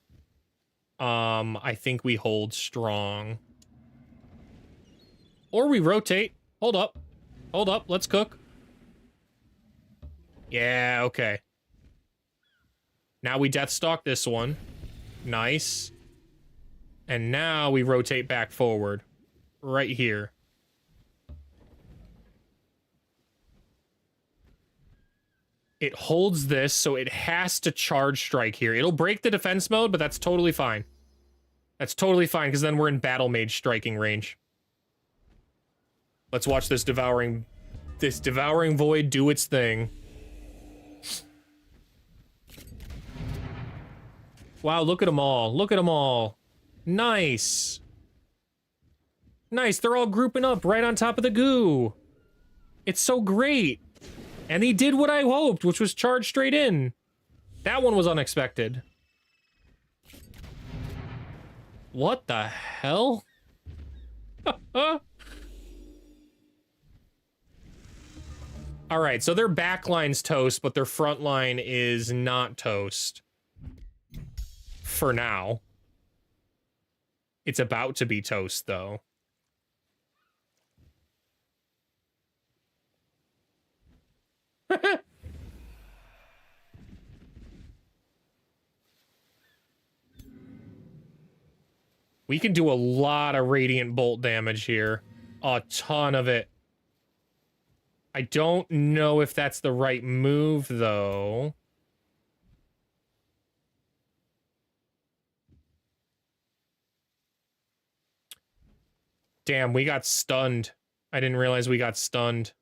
I think we hold strong. Or we rotate. Hold up. Hold up, let's cook. Yeah, okay. Now we death stalk this one. Nice. And now we rotate back forward. Right here. It holds this, so it has to charge strike here. It'll break the defense mode, but that's totally fine. That's totally fine, because then we're in battle mage striking range. Let's watch this devouring void do its thing. Wow, look at them all. Look at them all. Nice. Nice, they're all grouping up right on top of the goo. It's so great. And he did what I hoped, which was charge straight in. That one was unexpected. What the hell? All right, so their backline's toast, but their front line is not toast. For now. It's about to be toast, though. We can do a lot of radiant bolt damage here. A ton of it. I don't know if that's the right move, though. Damn, we got stunned. I didn't realize we got stunned.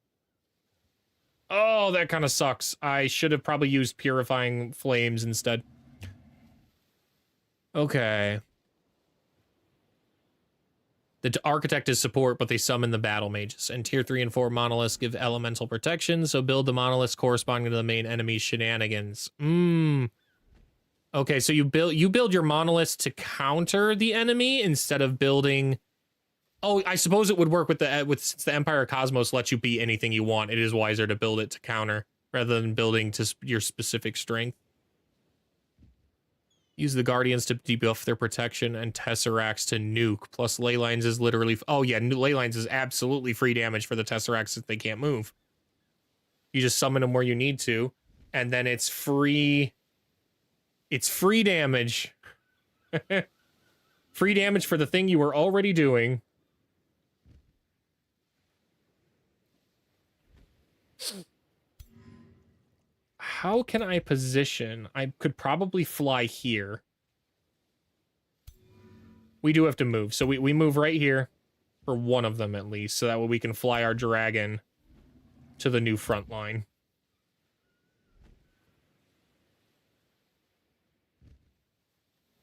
Oh, that kind of sucks. I should have probably used Purifying Flames instead. Okay. The Architect is support, but they summon the Battle Mages. And Tier 3 and 4 Monoliths give elemental protection, so build the Monoliths corresponding to the main enemy's shenanigans. Okay, so you build your Monoliths to counter the enemy instead of building... Oh, I suppose it would work with since the Empire of Cosmos lets you beat anything you want. It is wiser to build it to counter rather than building to your specific strength. Use the Guardians to debuff their protection and Tesseracts to nuke. Plus Leylines is literally... Oh yeah, Leylines is absolutely free damage for the Tesseracts if they can't move. You just summon them where you need to. And then it's free... It's free damage. Free damage for the thing you were already doing. How can I position? I could probably fly here. We do have to move. So we move right here for one of them at least. So that way we can fly our dragon to the new front line.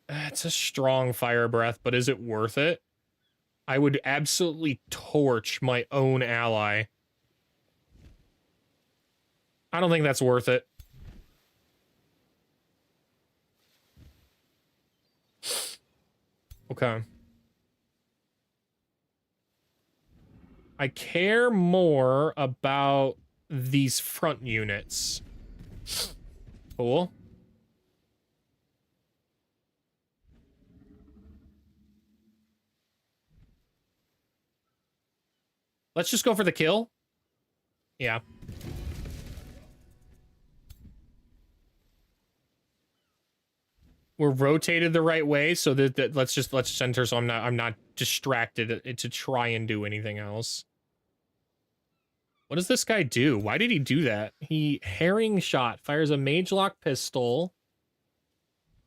It's a strong fire breath, but is it worth it? I would absolutely torch my own ally. I don't think that's worth it. Okay. I care more about these front units. Cool. Let's just go for the kill. Yeah. We're rotated the right way, so that let's center so I'm not distracted to try and do anything else. What does this guy do? Why did he do that? He herring shot, fires a mage lock pistol,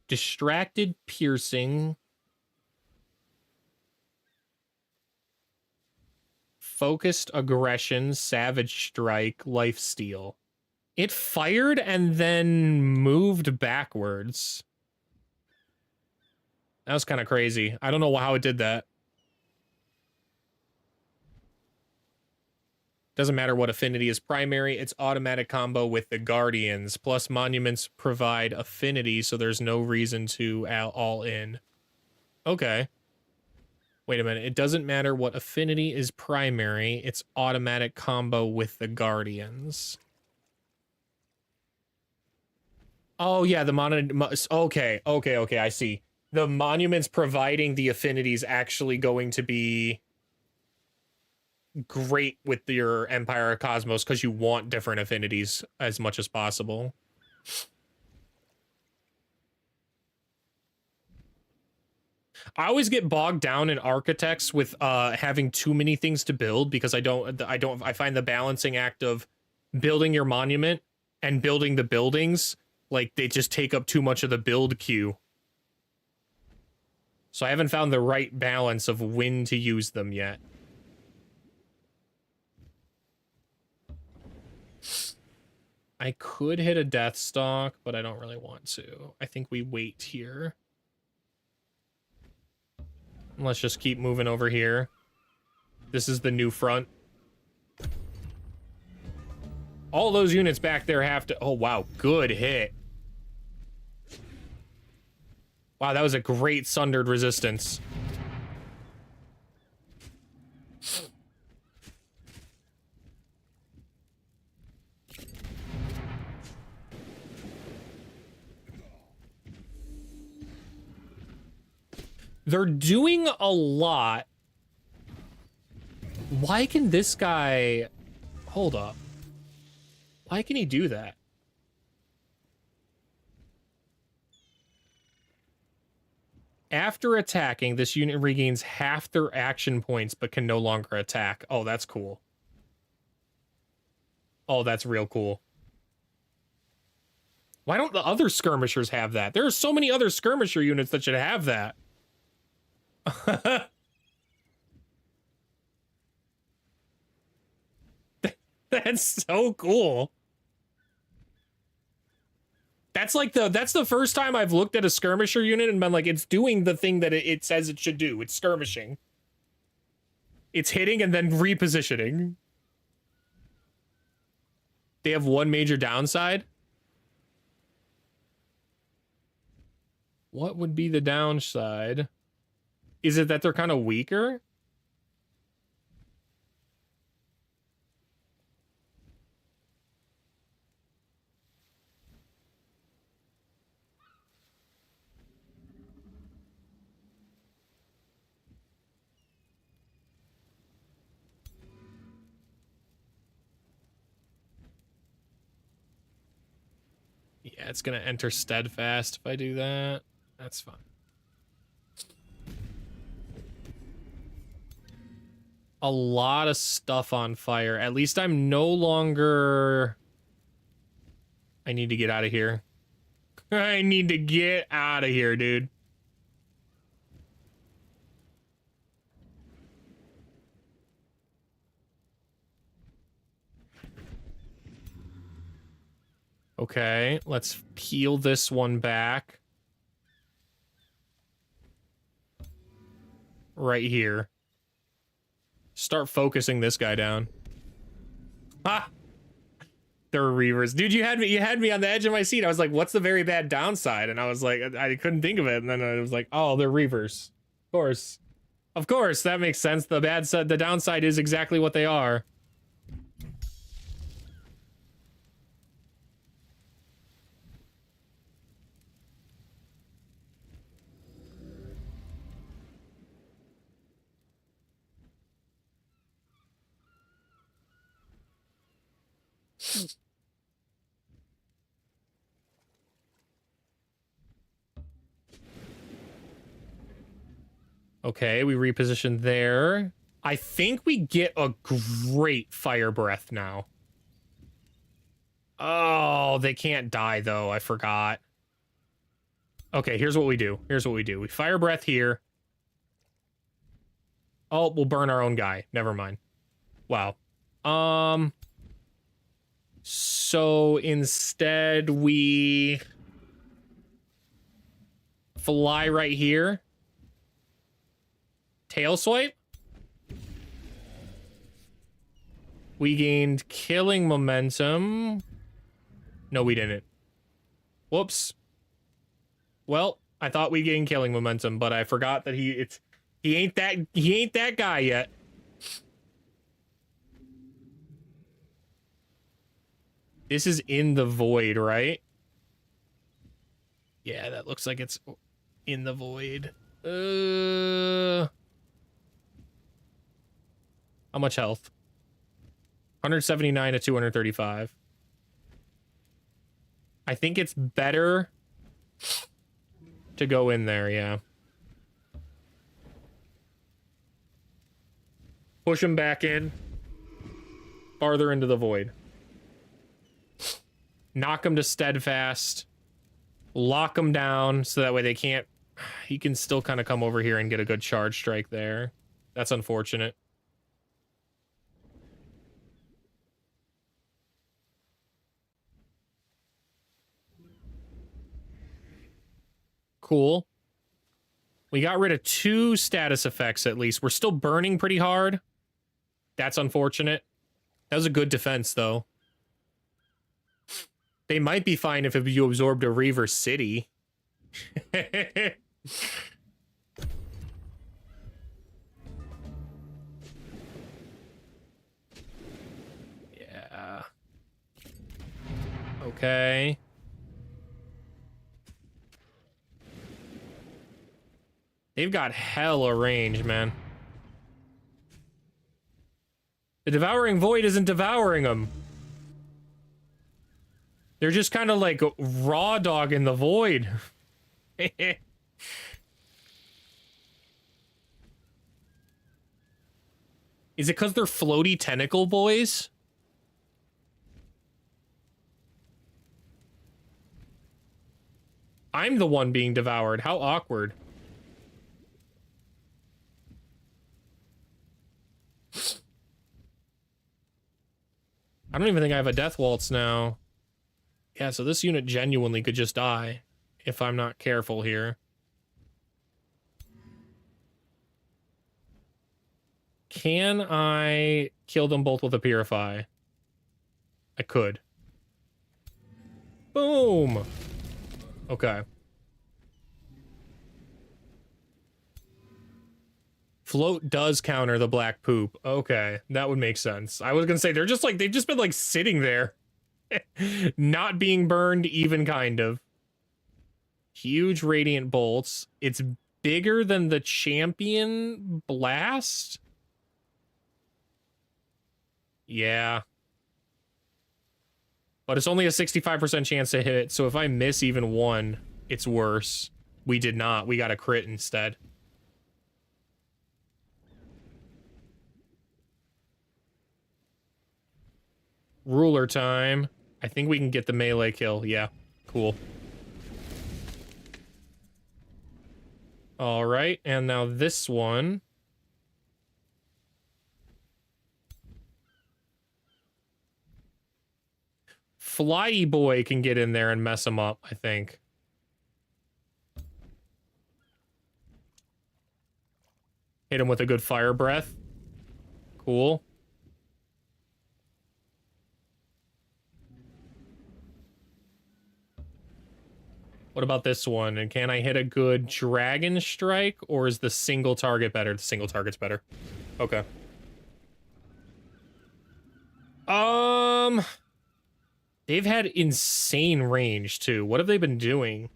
distracted piercing, focused aggression, savage strike, lifesteal. It fired and then moved backwards. That was kind of crazy. I don't know how it did that. Doesn't matter what affinity is primary, it's automatic combo with the Guardians. Plus monuments provide affinity, so there's no reason to all in. Okay. Wait a minute. It doesn't matter what affinity is primary, it's automatic combo with the Guardians. Oh yeah, the okay, I see. The monuments providing the affinity is actually going to be great with your Empire of Cosmos because you want different affinities as much as possible. I always get bogged down in architects with having too many things to build because I find the balancing act of building your monument and building the buildings, like they just take up too much of the build queue. So I haven't found the right balance of when to use them yet. I could hit a Death Stalk, but I don't really want to. I think we wait here. Let's just keep moving over here. This is the new front. All those units back there have to... Oh, wow. Good hit. Wow, that was a great sundered resistance. They're doing a lot. Why can this guy... Hold up. Why can he do that? After attacking, this unit regains half their action points but can no longer attack. Oh, that's cool. Oh, that's real cool. Why don't the other skirmishers have that? There are so many other skirmisher units that should have that. That's so cool. That's like that's the first time I've looked at a skirmisher unit and been like, it's doing the thing that it says it should do. It's skirmishing. It's hitting and then repositioning. They have one major downside. What would be the downside? Is it that they're kind of weaker? Yeah, it's gonna enter steadfast if I do that. That's fine. A lot of stuff on fire. At least I'm no longer... I need to get out of here. I need to get out of here, dude. Okay, let's peel this one back. Right here. Start focusing this guy down. Ah! They're reavers. Dude, you had me on the edge of my seat. I was like, what's the very bad downside? And I was like, I couldn't think of it. And then I was like, oh, they're reavers. Of course. Of course, that makes sense. The downside is exactly what they are. Okay, we repositioned there. I think we get a great fire breath now. Oh, they can't die though. I forgot. Okay, here's what we do. We fire breath here. Oh, we'll burn our own guy. Never mind. Wow. So instead we fly right here. Tail swipe. We gained killing momentum. No, we didn't. Whoops. Well, I thought we gained killing momentum, but I forgot that he ain't that guy yet. This is in the void, right? Yeah, that looks like it's in the void. How much health? 179 to 235. I think it's better to go in there, yeah. Push him back in. Farther into the void. Knock him to steadfast. Lock him down so that way they can't... He can still kind of come over here and get a good charge strike there. That's unfortunate. Cool. We got rid of 2 status effects at least. We're still burning pretty hard. That's unfortunate. That was a good defense, though. They might be fine if you absorbed a Reaver City. Yeah. Okay. They've got hella range, man. The Devouring Void isn't devouring them. They're just kind of like raw dogging the void. Is it because they're floaty tentacle boys? I'm the one being devoured. How awkward. I don't even think I have a Death Waltz now. Yeah, so this unit genuinely could just die if I'm not careful here. Can I kill them both with a Purify? I could. Boom! Okay. Float does counter the black poop. Okay, that would make sense. I was gonna say, they're just like, they've just been like sitting there. Not being burned even, kind of. Huge radiant bolts. It's bigger than the champion blast? Yeah. But it's only a 65% chance to hit, so if I miss even one, it's worse. We did not. We got a crit instead. Ruler time. I think we can get the melee kill. Yeah, cool. All right, and now this one. Flyy boy can get in there and mess him up, I think. Hit him with a good fire breath. Cool. What about this one? And can I hit a good dragon strike, or is the single target better? The single target's better. Okay. They've had insane range too. What have they been doing?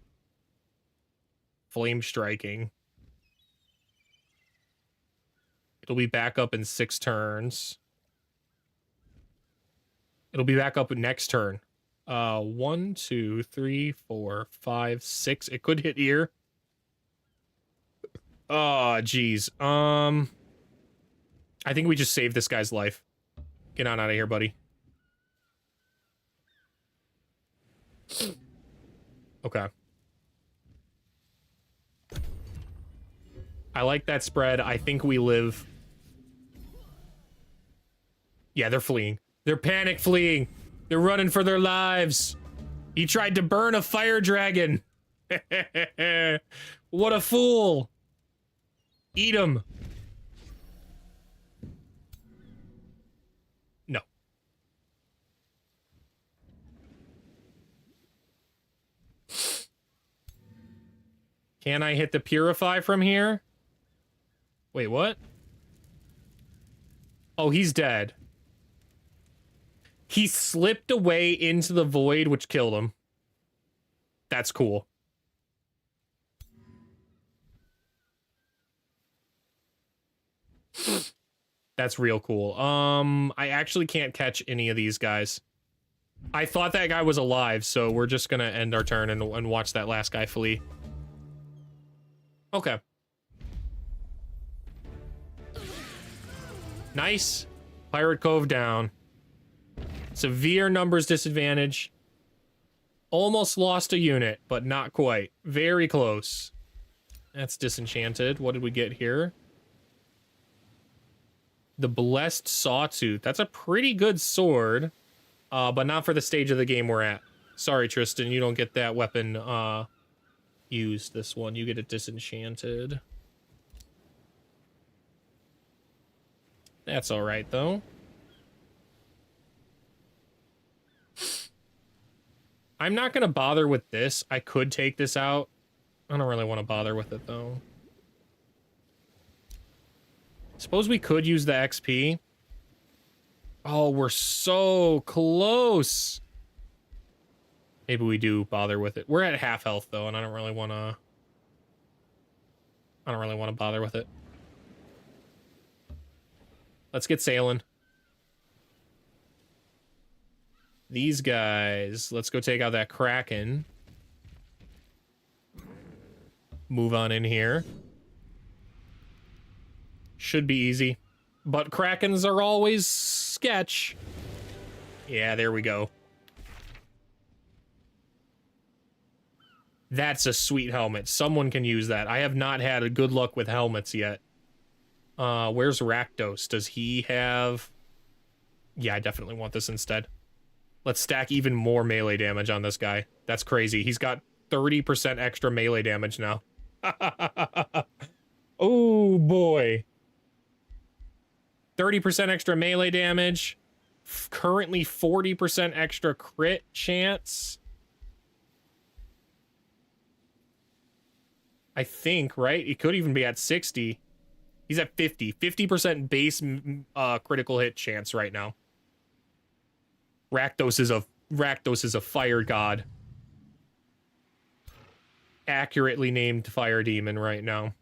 Flame striking. It'll be back up in 6 turns. It'll be back up next turn. 1, 2, 3, 4, 5, 6. It could hit ear. Oh, geez. I think we just saved this guy's life. Get on out of here, buddy. Okay. I like that spread. I think we live. Yeah, they're fleeing. They're panic fleeing. They're running for their lives. He tried to burn a fire dragon. What a fool. Eat him. No. Can I hit the Purify from here? Wait, what? Oh, he's dead. He slipped away into the void, which killed him. That's cool. That's real cool. I actually can't catch any of these guys. I thought that guy was alive, so we're just gonna end our turn and watch that last guy flee. Okay. Nice. Pirate Cove down. Severe numbers disadvantage. Almost lost a unit, but not quite. Very close. That's disenchanted. What did we get here? The Blessed Sawtooth. That's a pretty good sword, but not for the stage of the game we're at. Sorry, Tristan, you don't get that weapon used this one. You get it disenchanted. That's all right, though. I'm not going to bother with this. I could take this out. I don't really want to bother with it, though. Suppose we could use the XP. Oh, we're so close. Maybe we do bother with it. We're at half health, though, and I don't really want to... bother with it. Let's get sailing. These guys. Let's go take out that Kraken. Move on in here. Should be easy. But Krakens are always sketch. Yeah, there we go. That's a sweet helmet. Someone can use that. I have not had a good luck with helmets yet. Where's Rakdos? Does he have... Yeah, I definitely want this instead. Let's stack even more melee damage on this guy. That's crazy. He's got 30% extra melee damage now. Oh, boy. 30% extra melee damage. Currently 40% extra crit chance. I think, right? It could even be at 60. He's at 50. 50% base critical hit chance right now. Rakdos is a fire god. Accurately named fire demon right now.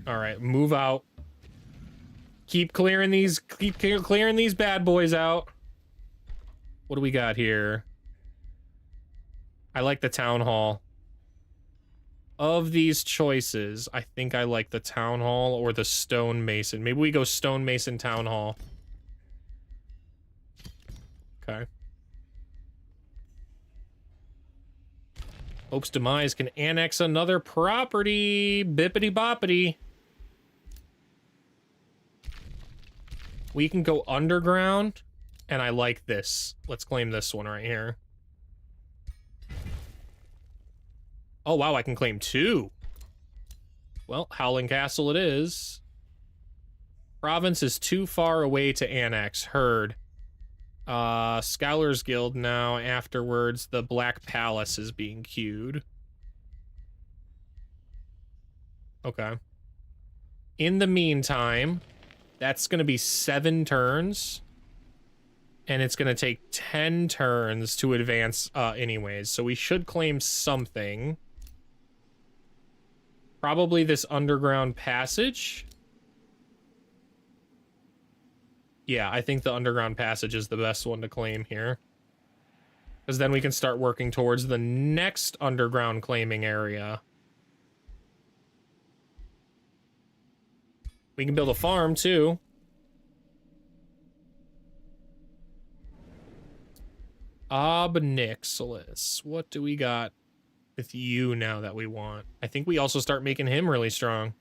All right, move out. Keep clearing these bad boys out. What do we got here? I like the town hall. Of these choices, I think I like the town hall or the stonemason. Maybe we go stonemason town hall. Okay. Hope's Demise can annex another property. Bippity boppity. We can go underground, and I like this. Let's claim this one right here. Oh, wow, I can claim 2. Well, Howling Castle it is. Province is too far away to annex. Heard. Scholar's Guild now. Afterwards, the Black Palace is being queued. Okay. In the meantime, that's going to be 7 turns. And it's going to take 10 turns to advance anyways. So we should claim something. Probably this underground passage. Yeah, I think the underground passage is the best one to claim here. Because then we can start working towards the next underground claiming area. We can build a farm, too. Obnixilis. What do we got with you now that we want? I think we also start making him really strong.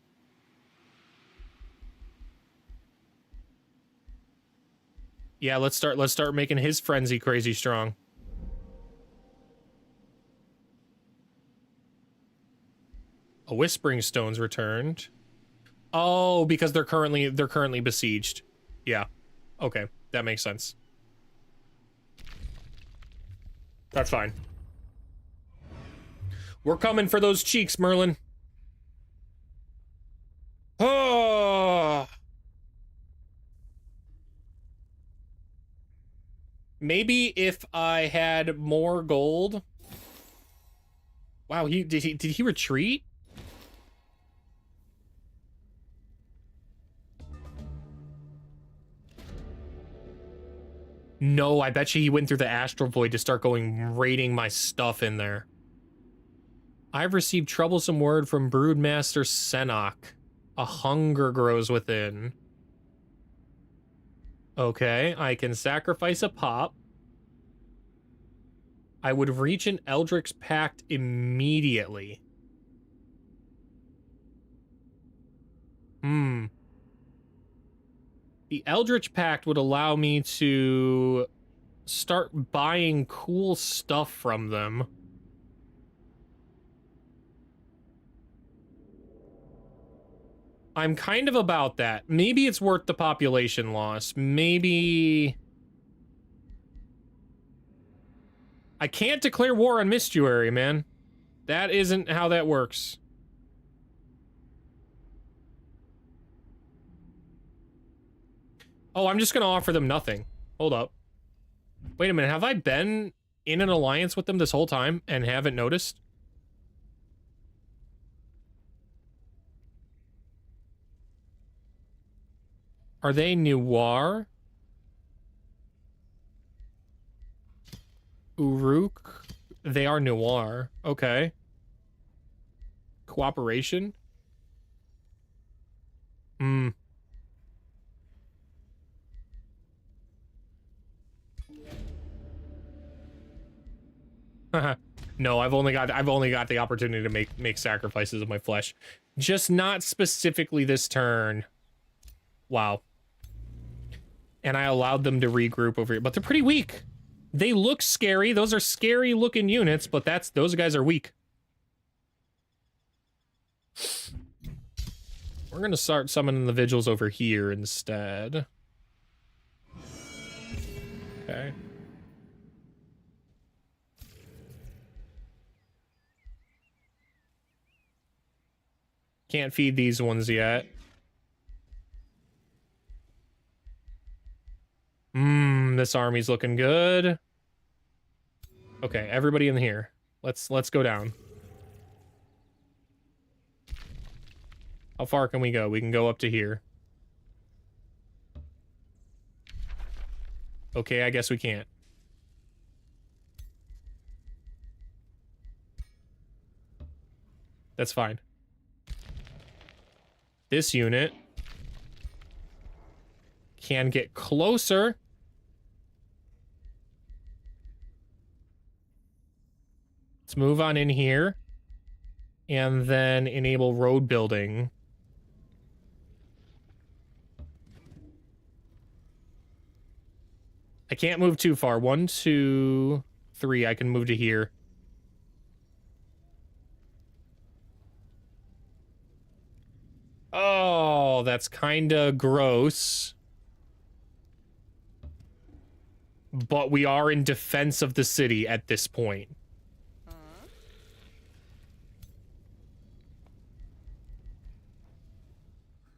Yeah, let's start making his frenzy crazy strong. A Whispering Stone's returned. Oh, because they're currently besieged. Yeah. Okay, that makes sense. That's fine. We're coming for those cheeks, Merlin. Oh. Maybe if I had more gold. Wow, did he retreat? No, I bet you he went through the Astral Void to start raiding my stuff in there. I've received troublesome word from Broodmaster Senok. A hunger grows within. Okay, I can sacrifice a pop. I would reach an Eldritch Pact immediately. The Eldritch Pact would allow me to start buying cool stuff from them. I'm kind of about that. Maybe it's worth the population loss. Maybe... I can't declare war on Mistuary, man. That isn't how that works. Oh, I'm just gonna offer them nothing. Hold up. Wait a minute, have I been in an alliance with them this whole time and haven't noticed? Are they Noir? Uruk? They are Noir. Okay. Cooperation? Hmm. No, I've only got the opportunity to make sacrifices of my flesh. Just not specifically this turn. Wow. And I allowed them to regroup over here, but they're pretty weak. They look scary. Those are scary looking units, but those guys are weak. We're gonna start summoning the vigils over here instead. Okay. Can't feed these ones yet. This army's looking good. Okay, everybody in here. Let's go down. How far can we go? We can go up to here. Okay, I guess we can't. That's fine. This unit can get closer. Let's move on in here and then enable road building. I can't move too far. 1, 2, 3. I can move to here. Oh, that's kind of gross. But we are in defense of the city at this point.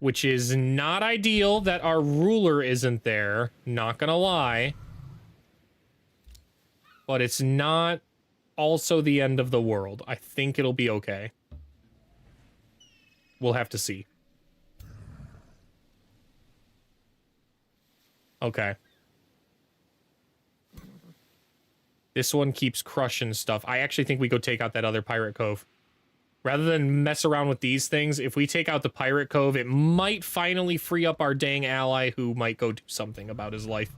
Which is not ideal that our ruler isn't there. Not gonna lie. But it's not also the end of the world. I think it'll be okay. We'll have to see. Okay. This one keeps crushing stuff. I actually think we go take out that other pirate cove. Rather than mess around with these things, if we take out the pirate cove, it might finally free up our dang ally who might go do something about his life.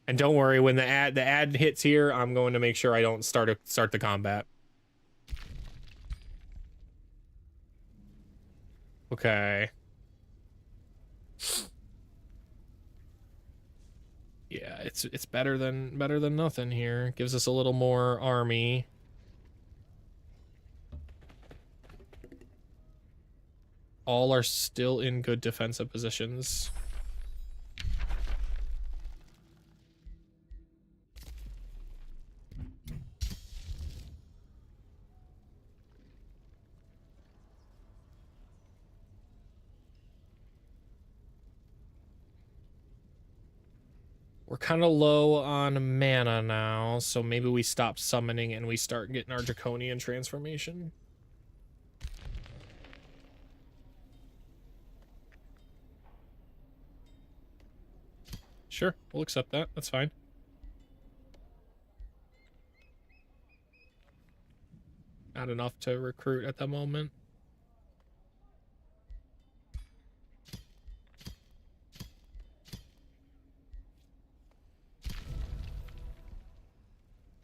And don't worry, when the ad hits here, I'm going to make sure I don't start the combat. Okay. Yeah, it's better than nothing here. Gives us a little more army. All are still in good defensive positions. We're kind of low on mana now, so maybe we stop summoning and we start getting our draconian transformation. Sure, we'll accept that. That's fine. Not enough to recruit at the moment.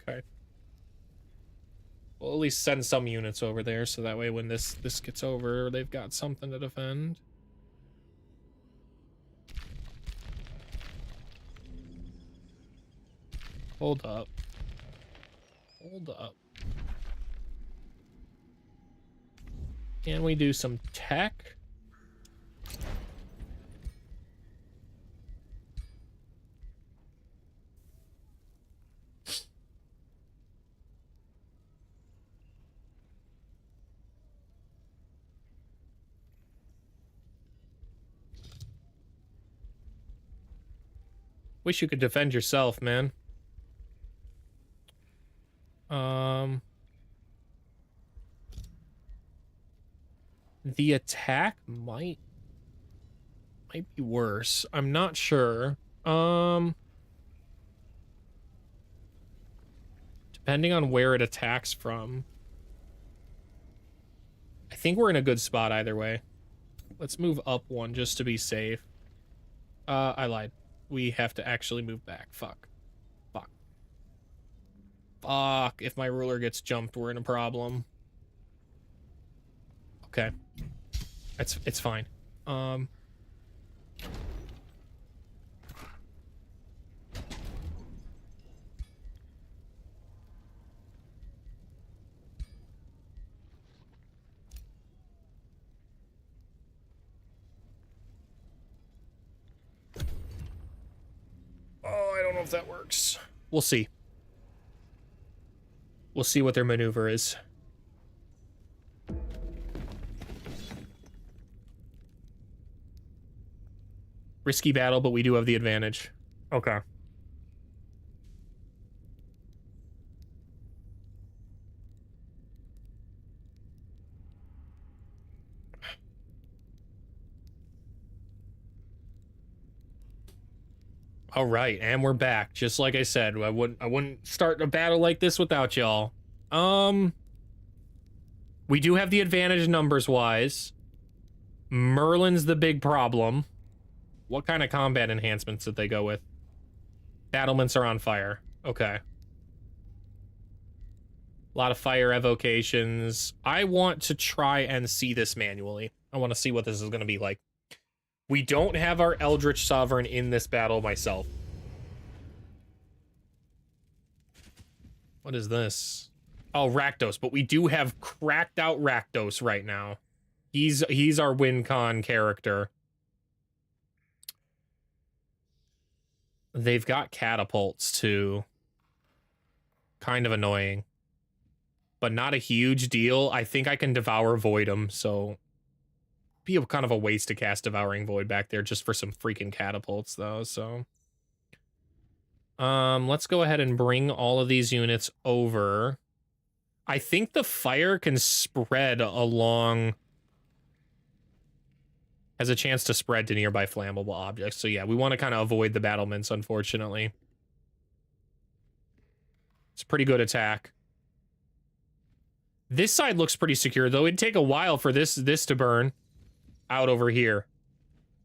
Okay. We'll at least send some units over there, so that way when this gets over, they've got something to defend. Hold up. Hold up. Can we do some tech? Wish you could defend yourself, man. The attack might be worse. I'm not sure. Depending on where it attacks from. I think we're in a good spot either way. Let's move up one just to be safe. I lied. We have to actually move back. Fuck. Fuck. Fuck. If my ruler gets jumped, we're in a problem. Okay. It's fine. Oh, I don't know if that works. We'll see. We'll see what their maneuver is. Risky battle, but we do have the advantage. Okay. All right, and we're back. Just like I said, I wouldn't start a battle like this without y'all. We do have the advantage numbers wise. Merlin's the big problem. What kind of combat enhancements did they go with? Battlements are on fire. Okay. A lot of fire evocations. I want to try and see this manually. I want to see what this is going to be like. We don't have our Eldritch Sovereign in this battle myself. What is this? Oh, Rakdos, but we do have cracked out Rakdos right now. He's our WinCon character. They've got catapults too. Kind of annoying. But not a huge deal. I think I can Devour Void him, so be a kind of a waste to cast Devouring Void back there just for some freaking catapults though, so let's go ahead and bring all of these units over. I think the fire can spread along, has a chance to spread to nearby flammable objects. So yeah, we want to kind of avoid the battlements, unfortunately. It's a pretty good attack. This side looks pretty secure, though. It'd take a while for this to burn out over here.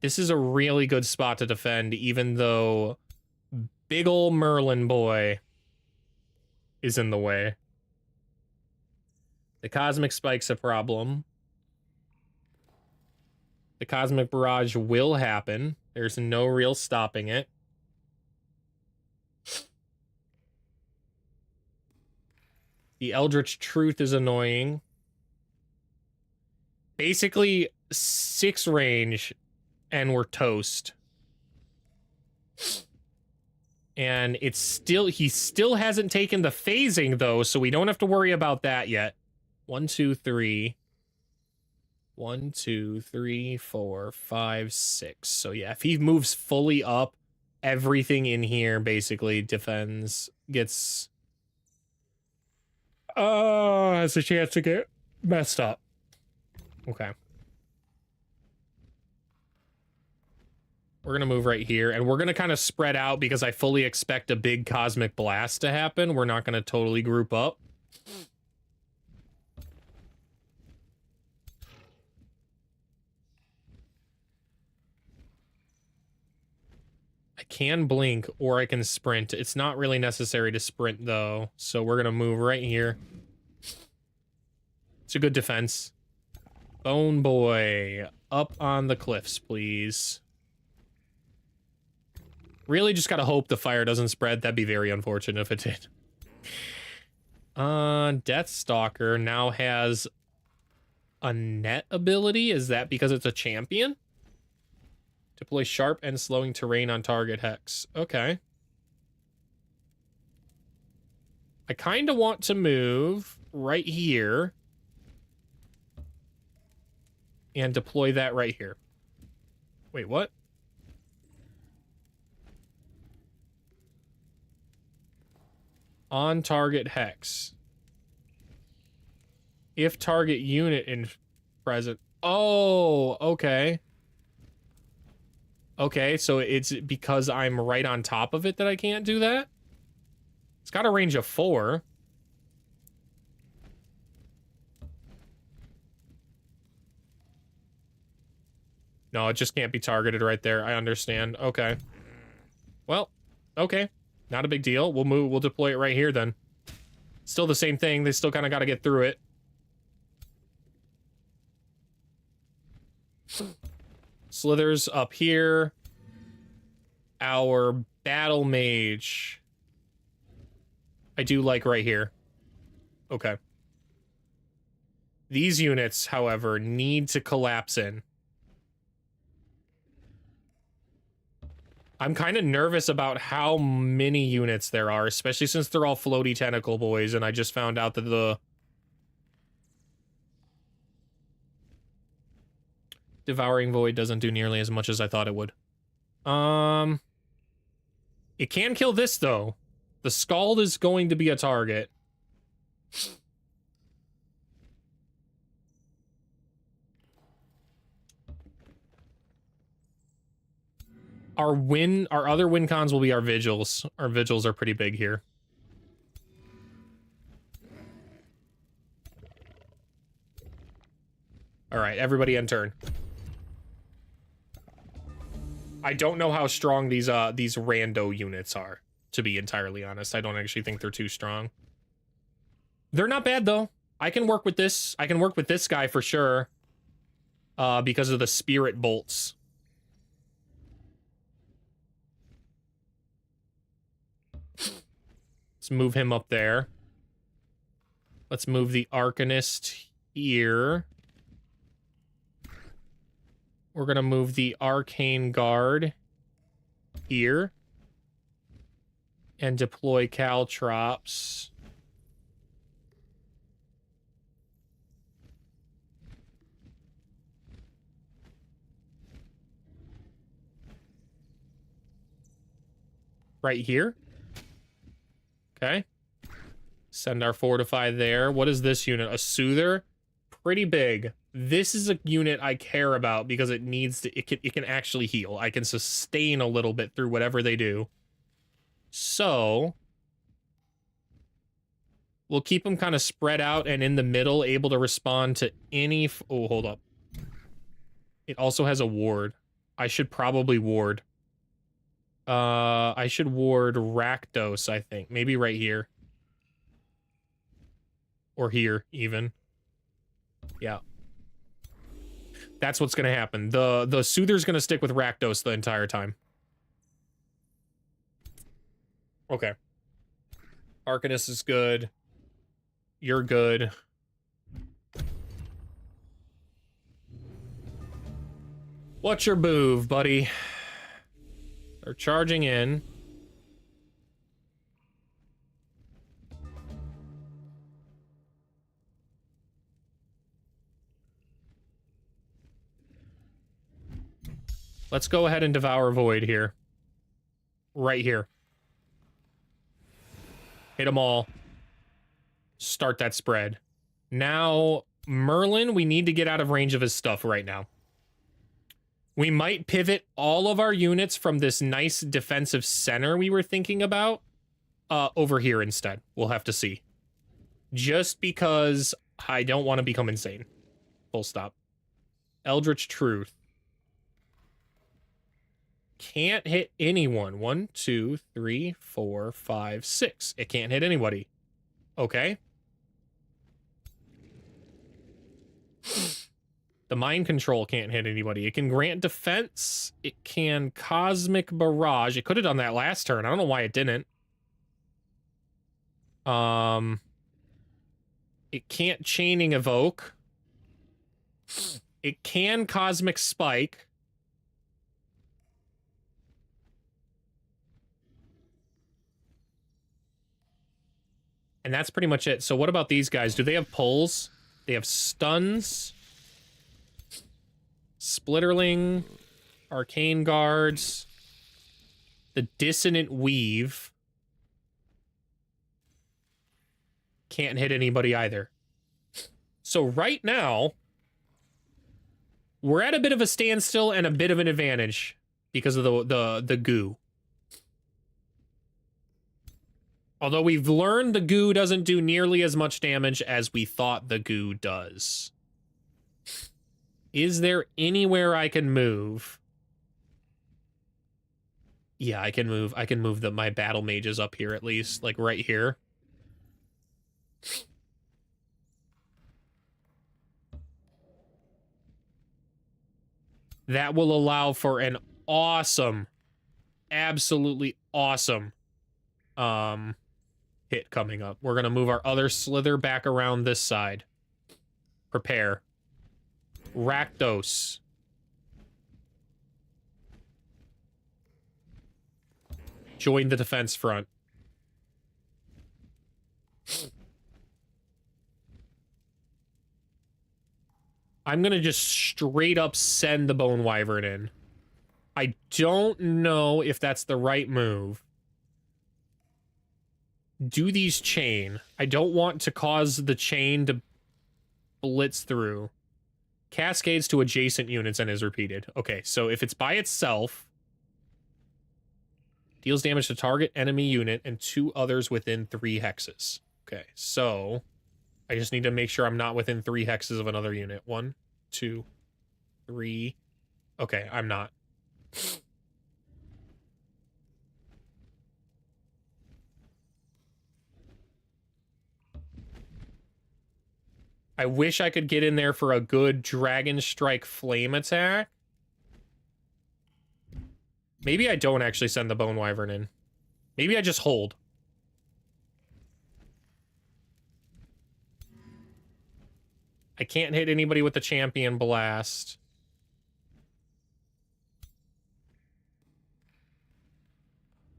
This is a really good spot to defend, even though big ol' Merlin boy is in the way. The Cosmic Spike's a problem. The Cosmic Barrage will happen. There's no real stopping it. The Eldritch Truth is annoying. Basically, 6 range, and we're toast. And it's still, he still hasn't taken the phasing, though, so we don't have to worry about that yet. 1, 2, 3. 1, 2, 3, 4, 5, 6. So yeah, if he moves fully up, everything in here basically defends, gets has a chance to get messed up. Okay. We're gonna move right here, and we're gonna kind of spread out because I fully expect a big cosmic blast to happen. We're not gonna totally group up. I can blink or I can sprint. It's not really necessary to sprint though, so we're gonna move right here. It's a good defense. Bone boy, up on the cliffs, please. Really just gotta hope the fire doesn't spread. That'd be very unfortunate if it did. Deathstalker now has a net ability? Is that because it's a champion? Deploy sharp and slowing terrain on target hex. Okay. I kind of want to move right here and deploy that right here. Wait, what? On target hex. If target unit in present. Oh, okay. Okay, so it's because I'm right on top of it that I can't do that? It's got a range of 4. No, it just can't be targeted right there. I understand. Okay. Well, okay. Not a big deal. We'll deploy it right here then. Still the same thing. They still kind of got to get through it. Slithers up here. Our battle mage. I do like right here. Okay. These units, however, need to collapse in. I'm kind of nervous about how many units there are, especially since they're all floaty tentacle boys, and I just found out that the Devouring Void doesn't do nearly as much as I thought it would. It can kill this, though. The Scald is going to be a target. Our other win cons will be our vigils. Our vigils are pretty big here. All right, everybody end turn. I don't know how strong these rando units are, to be entirely honest. I don't actually think they're too strong. They're not bad though. I can work with this. I can work with this guy for sure. Because of the spirit bolts. Let's move him up there. Let's move the Arcanist here. We're gonna move the Arcane Guard here. And deploy Caltrops. Right here. Okay. Send our Fortify there. What is this unit? A Soother? Pretty big. This is a unit I care about because it needs to, it can actually heal. I can sustain a little bit through whatever they do. So we'll keep them kind of spread out and in the middle, able to respond to any... Oh, hold up. It also has a ward. I should probably ward. I should ward Rakdos, I think. Maybe right here. Or here, even. Yeah. That's what's gonna happen. The Soother's gonna stick with Rakdos the entire time. Okay. Arcanist is good. You're good. What's your move, buddy? They're charging in. Let's go ahead and Devour Void here. Right here. Hit them all. Start that spread. Now, Merlin, we need to get out of range of his stuff right now. We might pivot all of our units from this nice defensive center we were thinking about over here instead. We'll have to see. Just because I don't want to become insane. Full stop. Eldritch Truth. Can't hit anyone. 1, 2, 3, 4, 5, 6. It can't hit anybody. Okay. The Mind Control can't hit anybody. It can grant defense. It can Cosmic Barrage. It could have done that last turn. I don't know why it didn't. It can't Chaining Evoke. It can Cosmic Spike. And that's pretty much it. So what about these guys? Do they have pulls? They have stuns. Splitterling. Arcane Guards. The Dissonant Weave. Can't hit anybody either. So right now, we're at a bit of a standstill and a bit of an advantage because of the goo. Although we've learned the goo doesn't do nearly as much damage as we thought the goo does. Is there anywhere I can move? Yeah, I can move. I can move my battle mages up here at least, like right here. That will allow for an awesome, absolutely awesome hit coming up. We're going to move our other slither back around this side. Prepare. Rakdos. Join the defense front. I'm going to just straight up send the Bone Wyvern in. I don't know if that's the right move. Do these chain. I don't want to cause the chain to blitz through. Cascades to adjacent units and is repeated. Okay, so if it's by itself, deals damage to target enemy unit and 2 others within 3 hexes. Okay, so I just need to make sure I'm not within 3 hexes of another unit. 1, 2, 3. Okay, I'm not. I wish I could get in there for a good Dragon Strike Flame attack. Maybe I don't actually send the Bone Wyvern in. Maybe I just hold. I can't hit anybody with the Champion Blast.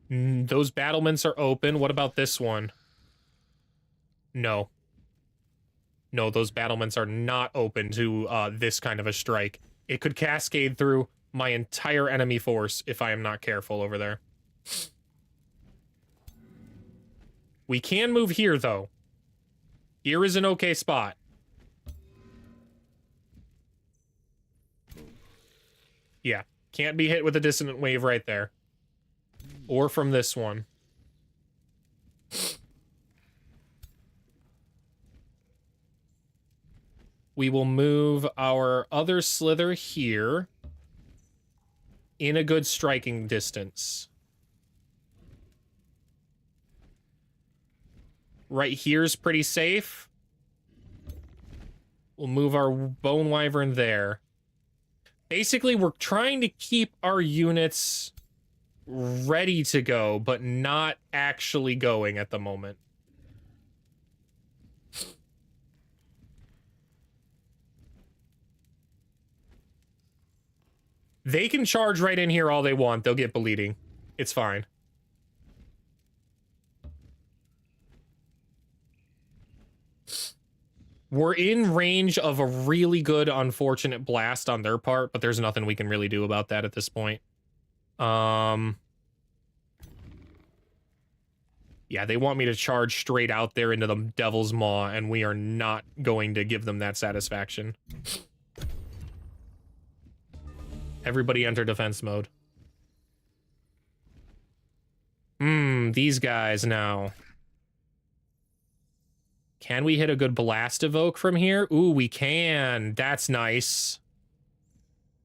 Those battlements are open. What about this one? No. No, those battlements are not open to this kind of a strike. It could cascade through my entire enemy force if I am not careful over there. We can move here, though. Here is an okay spot. Yeah, can't be hit with a Dissonant Wave right there. Or from this one. We will move our other slither here in a good striking distance. Right here's pretty safe. We'll move our Bone Wyvern there. Basically, we're trying to keep our units ready to go, but not actually going at the moment. They can charge right in here all they want. They'll get bleeding. It's fine. We're in range of a really good unfortunate blast on their part, but there's nothing we can really do about that at this point. Yeah, they want me to charge straight out there into the Devil's Maw, and we are not going to give them that satisfaction. Everybody enter defense mode. These guys now. Can we hit a good Blast Evoke from here? Ooh, we can. That's nice.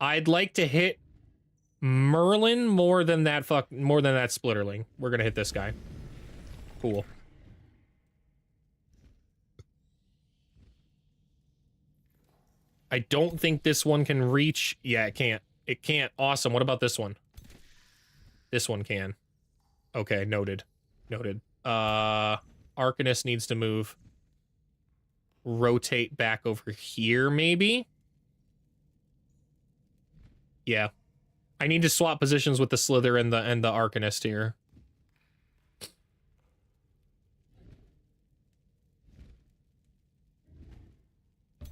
I'd like to hit Merlin more than that Splitterling. We're gonna hit this guy. Cool. I don't think this one can reach. Yeah, it can't. It can't. Awesome. What about this one? This one can. Okay, noted. Noted. Arcanist needs to move. Rotate back over here, maybe? Yeah. I need to swap positions with the Slither and the Arcanist here.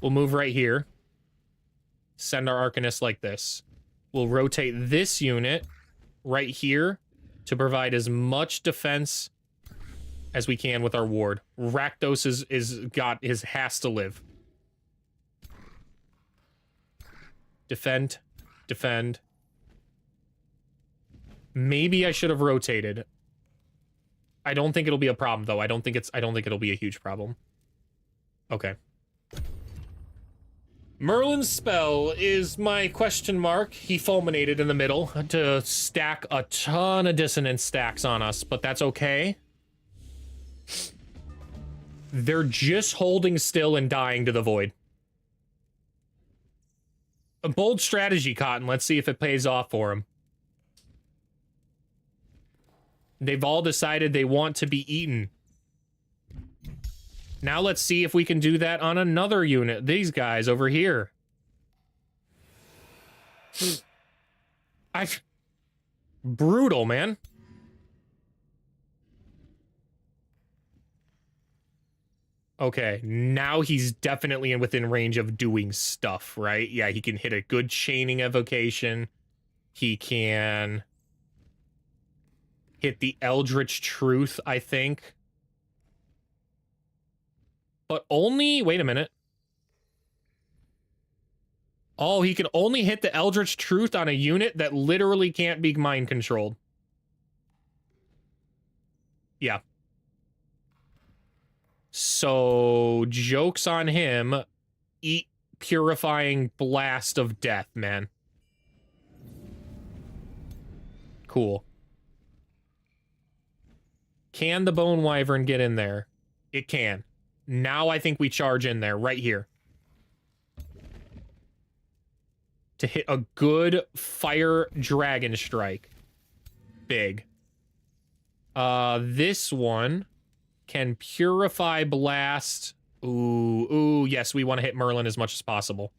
We'll move right here. Send our Arcanist like this. We'll rotate this unit right here to provide as much defense as we can with our ward. Rakdos has to live. Defend. Defend. Maybe I should have rotated. I don't think it'll be a problem though. I don't think it'll be a huge problem. Okay. Merlin's spell is my question mark. He fulminated in the middle to stack a ton of dissonance stacks on us, but that's okay. They're just holding still and dying to the void. A bold strategy, Cotton. Let's see if it pays off for him. They've all decided they want to be eaten. Now let's see if we can do that on another unit. These guys over here. Brutal, man. Okay, now he's definitely within range of doing stuff, right? Yeah, he can hit a good chaining evocation. He can hit the Eldritch Truth, I think. But only... Wait a minute. Oh, he can only hit the Eldritch Truth on a unit that literally can't be mind controlled. Yeah. So, joke's on him. Eat Purifying Blast of Death, man. Cool. Can the Bone Wyvern get in there? It can. Now I think we charge in there, right here. To hit a good Fire Dragon Strike. Big. This one can Purify Blast. Ooh, yes, we want to hit Merlin as much as possible.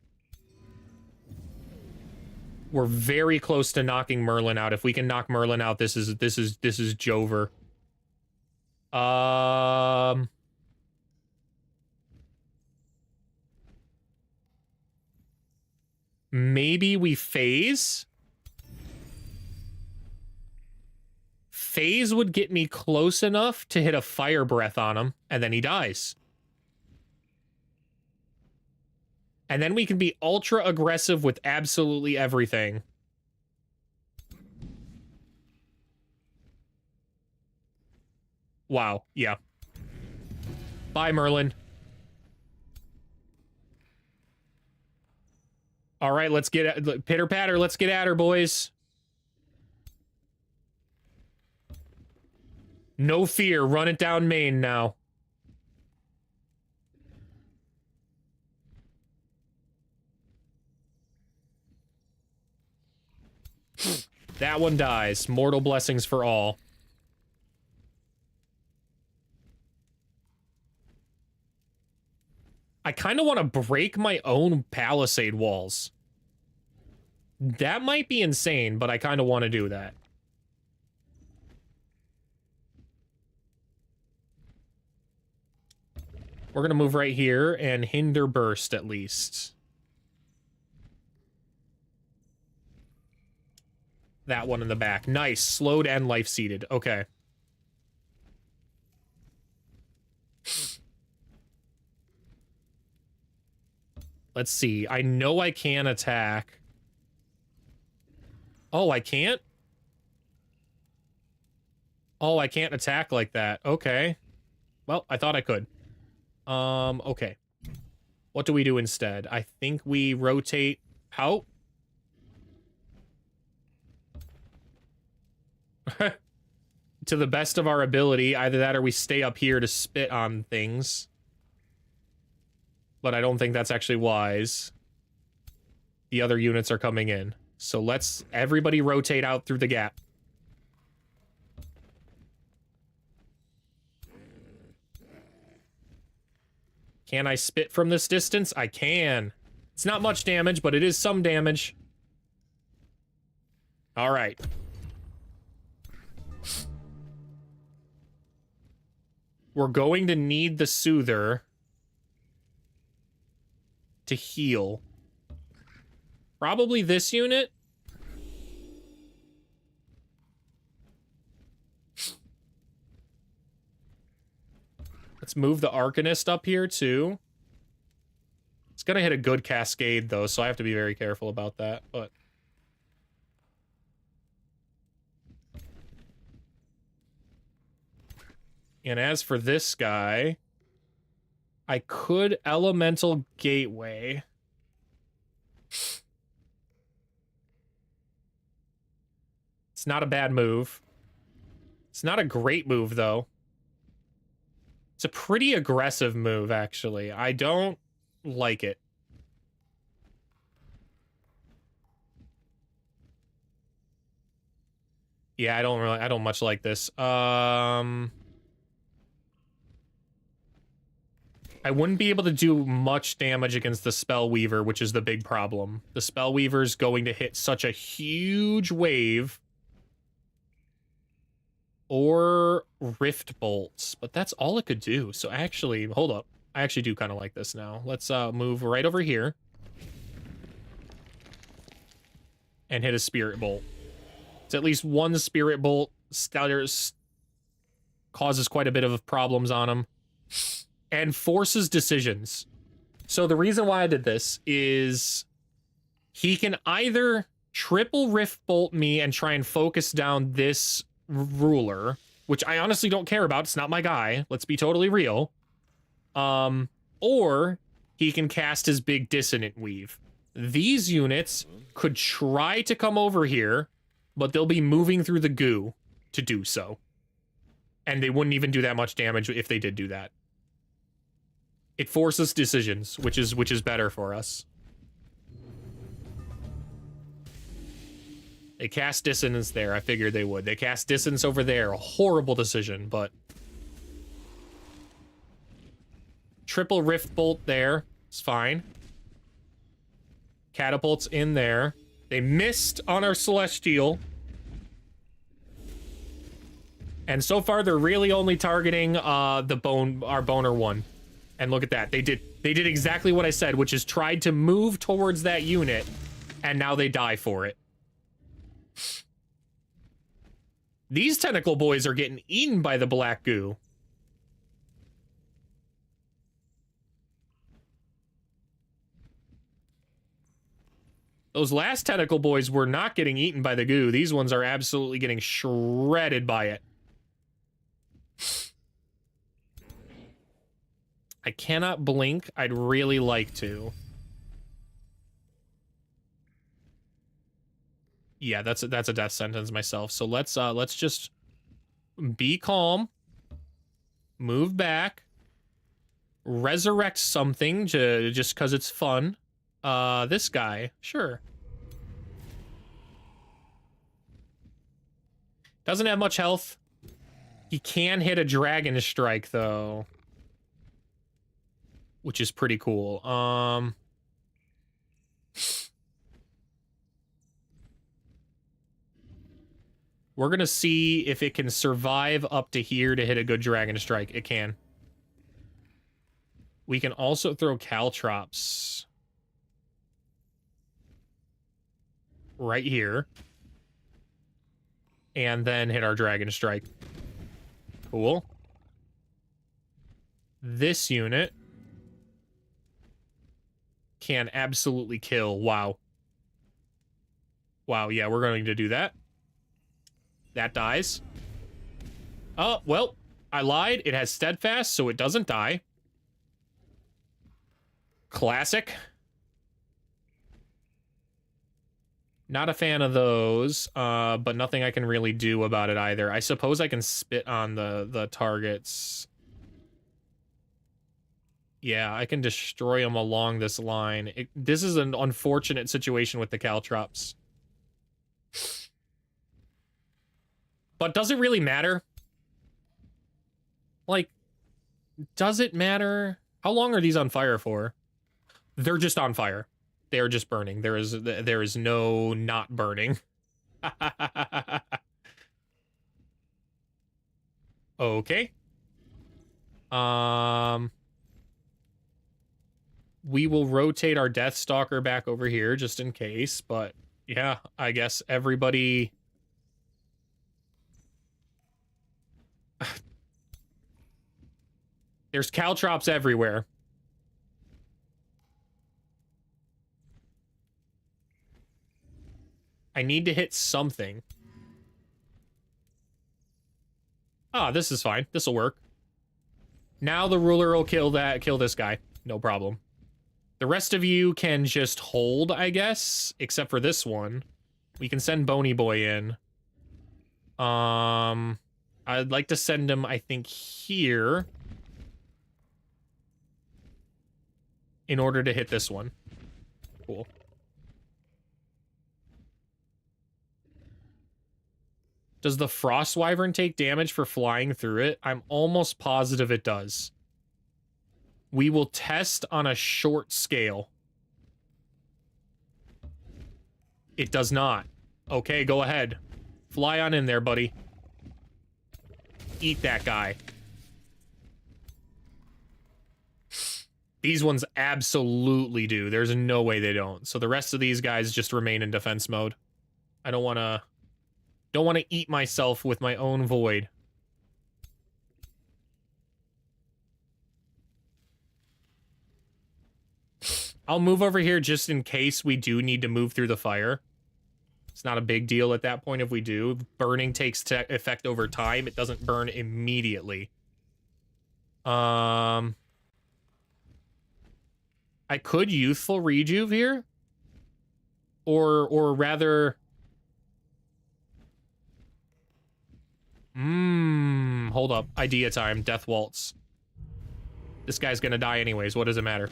We're very close to knocking Merlin out. If we can knock Merlin out, this is Jover. Maybe we phase? Phase would get me close enough to hit a Fire Breath on him, and then he dies. And then we can be ultra aggressive with absolutely everything. Wow, yeah. Bye, Merlin. All right, let's get pitter patter. Let's get at her, boys. No fear. Run it down main now. That one dies. Mortal blessings for all. I kind of want to break my own palisade walls. That might be insane, but I kind of want to do that. We're going to move right here and hinder burst at least. That one in the back. Nice. Slowed and life seeded. Okay. Let's see. I know I can attack. Oh, I can't? Oh, I can't attack like that. Okay. Well, I thought I could. Okay. What do we do instead? I think we rotate out. To the best of our ability. Either that or we stay up here to spit on things. But I don't think that's actually wise. The other units are coming in. So let's everybody rotate out through the gap. Can I spit from this distance? I can. It's not much damage, but it is some damage. All right. We're going to need the Soother to heal. Probably this unit. Let's move the Arcanist up here, too. It's gonna hit a good cascade, though, so I have to be very careful about that, but... And as for this guy, I could Elemental Gateway. It's not a bad move. It's not a great move, though. It's a pretty aggressive move, actually. I don't like it. Yeah, I don't much like this. I wouldn't be able to do much damage against the Spellweaver, which is the big problem. The Spellweaver's going to hit such a huge wave. Or Rift Bolts, but that's all it could do. So actually, hold up. I actually do kind of like this now. Let's move right over here. And hit a Spirit Bolt. It's at least one Spirit Bolt. Stutters causes quite a bit of problems on him. And forces decisions. So the reason why I did this is he can either triple Rift Bolt me and try and focus down this ruler, which I honestly don't care about. It's not my guy. Let's be totally real. Or he can cast his big Dissonant Weave. These units could try to come over here, but they'll be moving through the goo to do so. And they wouldn't even do that much damage if they did do that. It forces decisions, which is better for us. They cast Dissonance there. I figured they would. They cast Dissonance over there. A horrible decision, but... Triple Rift Bolt there. It's fine. Catapults in there. They missed on our Celestial. And so far, they're really only targeting our Boner one. And look at that. They did exactly what I said, which is tried to move towards that unit, and now they die for it. These tentacle boys are getting eaten by the black goo. Those last tentacle boys were not getting eaten by the goo. These ones are absolutely getting shredded by it. I cannot blink. I'd really like to. Yeah, that's a death sentence myself. So let's just be calm. Move back. Resurrect something just because it's fun. This guy, sure. Doesn't have much health. He can hit a Dragon Strike though, which is pretty cool. We're gonna see if it can survive up to here to hit a good Dragon Strike. It can. We can also throw Caltrops right here. And then hit our Dragon Strike. Cool. This unit can absolutely kill. Wow. Wow, yeah, we're going to do that. That dies. Oh, well, I lied. It has Steadfast, so it doesn't die. Classic. Not a fan of those, but nothing I can really do about it either. I suppose I can spit on the targets. Yeah, I can destroy them along this line. This is an unfortunate situation with the Caltrops. But does it really matter? Like, does it matter? How long are these on fire for? They're just on fire. They're just burning. There is no not burning. Okay. We will rotate our Death Stalker back over here just in case, but yeah, I guess everybody... There's caltrops everywhere. I need to hit something. Ah, this is fine. This'll work. Now the ruler will kill this guy. No problem. The rest of you can just hold, I guess, except for this one. We can send Bony Boy in. I'd like to send him, I think, here. In order to hit this one. Cool. Does the Frost Wyvern take damage for flying through it? I'm almost positive it does. We will test on a short scale. It does not. Okay, go ahead. Fly on in there, buddy. Eat that guy. These ones absolutely do. There's no way they don't. So the rest of these guys just remain in defense mode. I don't want to eat myself with my own void. I'll move over here just in case we do need to move through the fire. It's not a big deal at that point if we do. Burning takes effect over time. It doesn't burn immediately. I could youthful rejuve here. Or rather... hold up. Idea time. Death Waltz. This guy's gonna die anyways. What does it matter?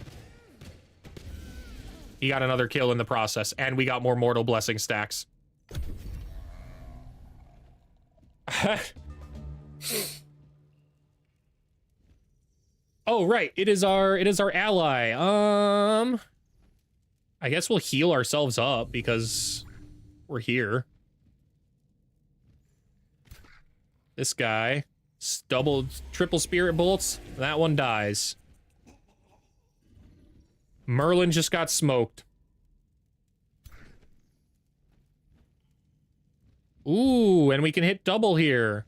He got another kill in the process, and we got more Mortal Blessing stacks. Oh, right. It is our ally. I guess we'll heal ourselves up because we're here. This guy, triple spirit bolts. That one dies. Merlin just got smoked. Ooh, and we can hit double here.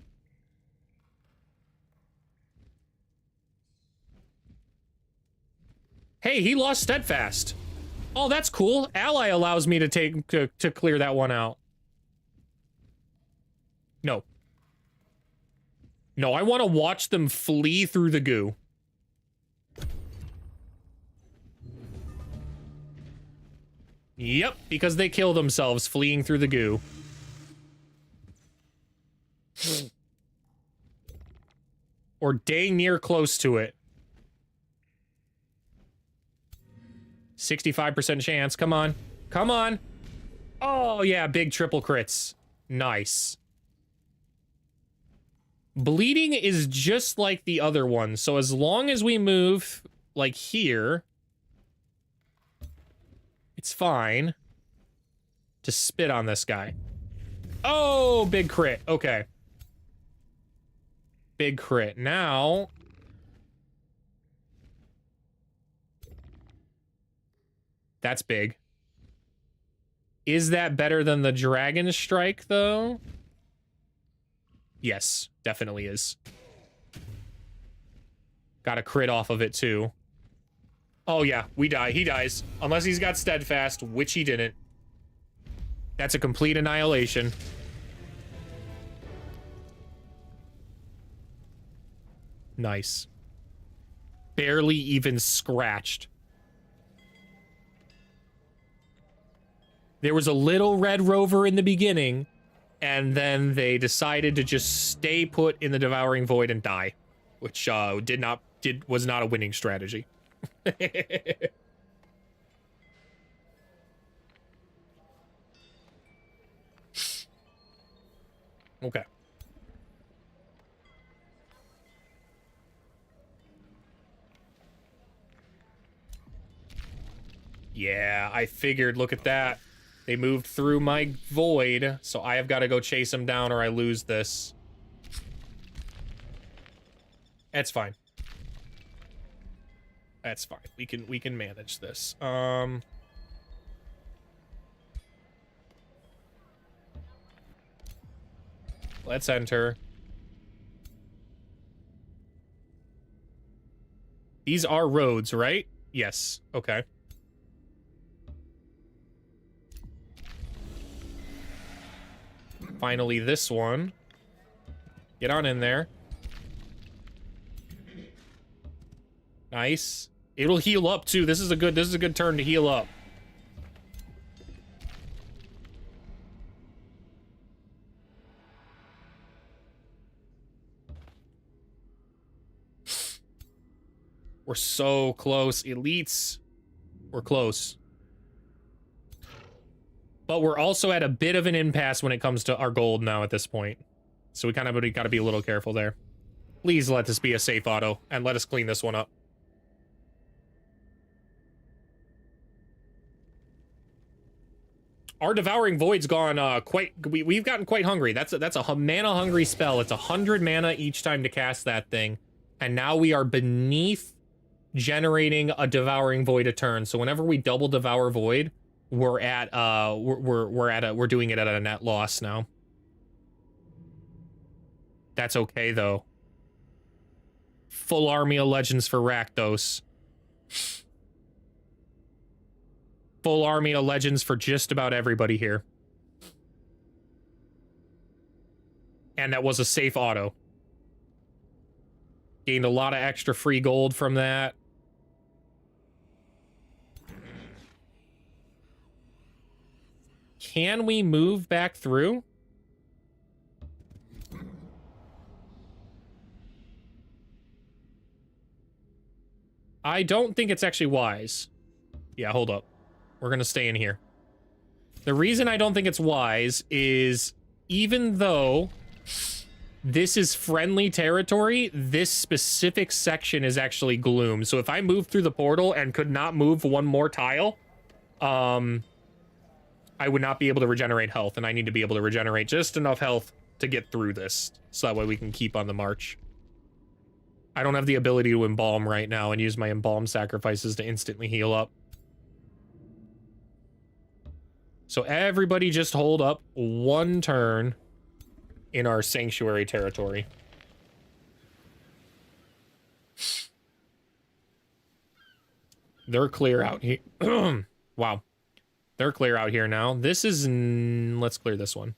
Hey, he lost steadfast. Oh, that's cool. Ally allows me to clear that one out. No. No, I want to watch them flee through the goo. Yep, because they kill themselves fleeing through the goo. Or dang near close to it. 65% chance. Come on. Come on. Oh, yeah, big triple crits. Nice. Bleeding is just like the other one. So as long as we move, like, here... It's fine to spit on this guy. Oh, big crit. Okay. Big crit. Now... That's big. Is that better than the Dragon Strike, though? Yes, definitely is. Got a crit off of it, too. Oh, yeah, we die. He dies. Unless he's got steadfast, which he didn't. That's a complete annihilation. Nice. Barely even scratched. There was a little red rover in the beginning, and then they decided to just stay put in the Devouring Void and die, which was not a winning strategy. Okay. Yeah, I figured. Look at that. They moved through my void, so I have got to go chase them down or I lose this. That's fine. That's fine. We can manage this. Let's enter. These are roads, right? Yes. Okay. Finally, this one. Get on in there. Nice. It'll heal up too. This is a good turn to heal up. We're so close. Elites. We're close. But we're also at a bit of an impasse when it comes to our gold now at this point. So we kind of got to be a little careful there. Please let this be a safe auto and let us clean this one up. Our Devouring Void's gone we've gotten quite hungry. That's a mana hungry spell. It's 100 mana each time to cast that thing. And now we are beneath generating a Devouring Void a turn. So whenever we double Devour Void, we're at we're doing it at a net loss now. That's okay though. Full army of legends for Rakdos. Full army of legends for just about everybody here. And that was a safe auto. Gained a lot of extra free gold from that. Can we move back through? I don't think it's actually wise. Yeah, hold up. We're gonna stay in here. The reason I don't think it's wise is even though this is friendly territory, this specific section is actually gloom. So if I move through the portal and could not move one more tile, I would not be able to regenerate health, and I need to be able to regenerate just enough health to get through this, so that way we can keep on the march. I don't have the ability to embalm right now and use my embalm sacrifices to instantly heal up. So everybody just hold up one turn in our sanctuary territory. They're clear out here. Wow. They're clear out here now. This is... let's clear this one.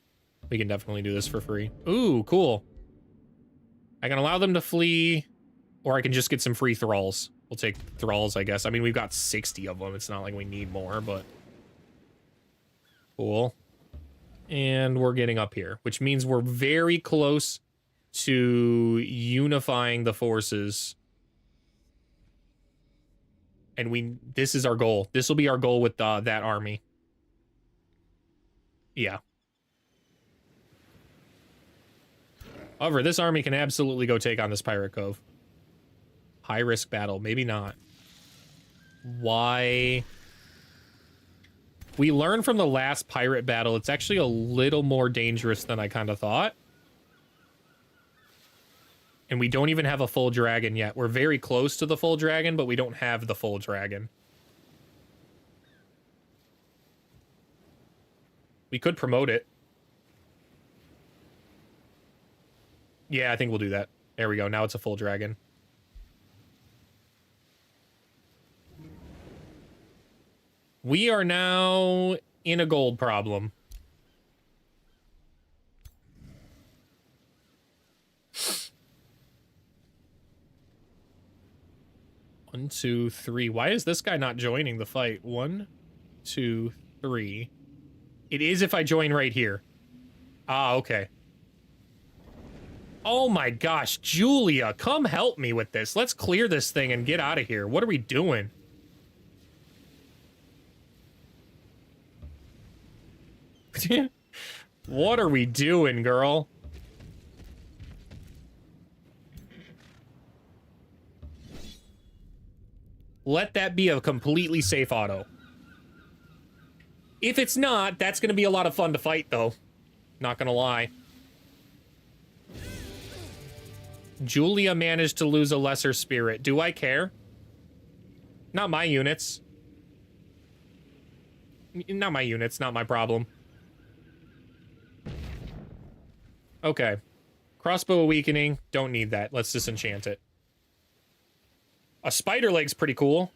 We can definitely do this for free. Ooh, cool. I can allow them to flee, or I can just get some free thralls. We'll take thralls, I guess. I mean, we've got 60 of them. It's not like we need more, but... Cool. And we're getting up here, which means we're very close to unifying the forces. And this is our goal. This will be our goal with that army. Yeah. However, this army can absolutely go take on this Pirate Cove. High risk battle. Maybe not. Why? We learned from the last pirate battle, it's actually a little more dangerous than I kind of thought. And we don't even have a full dragon yet. We're very close to the full dragon, but we don't have the full dragon. We could promote it. Yeah, I think we'll do that. There we go. Now it's a full dragon. We are now in a gold problem. One, two, three. Why is this guy not joining the fight? 1, 2, 3. It is if I join right here. Ah, okay. Oh my gosh, Julia, come help me with this. Let's clear this thing and get out of here. What are we doing? What are we doing, girl? Let that be a completely safe auto. If it's not, that's going to be a lot of fun to fight, though. Not going to lie. Julia managed to lose a lesser spirit. Do I care? Not my units. Not my units, not my problem. Okay. Crossbow awakening. Don't need that. Let's disenchant it. A spider leg's pretty cool.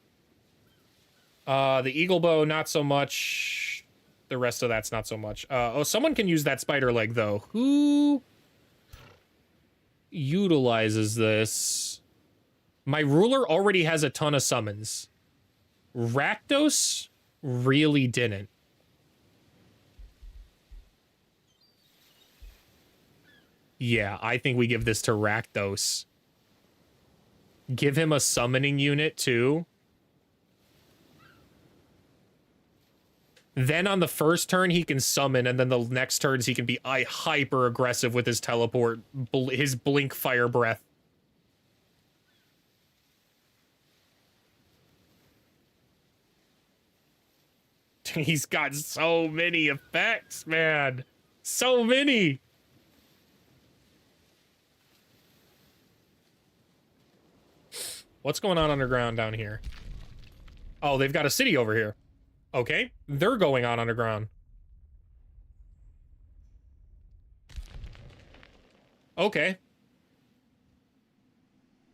The eagle bow, not so much. The rest of that's not so much. Oh, someone can use that spider leg, though. Who utilizes this? My ruler already has a ton of summons. Rakdos really didn't. Yeah, I think we give this to Rakdos. Give him a summoning unit, too. Then on the first turn, he can summon, and then the next turns, he can be hyper aggressive with his teleport, his blink fire breath. He's got so many effects, man. So many. What's going on underground down here? Oh, they've got a city over here. Okay, they're going on underground. Okay.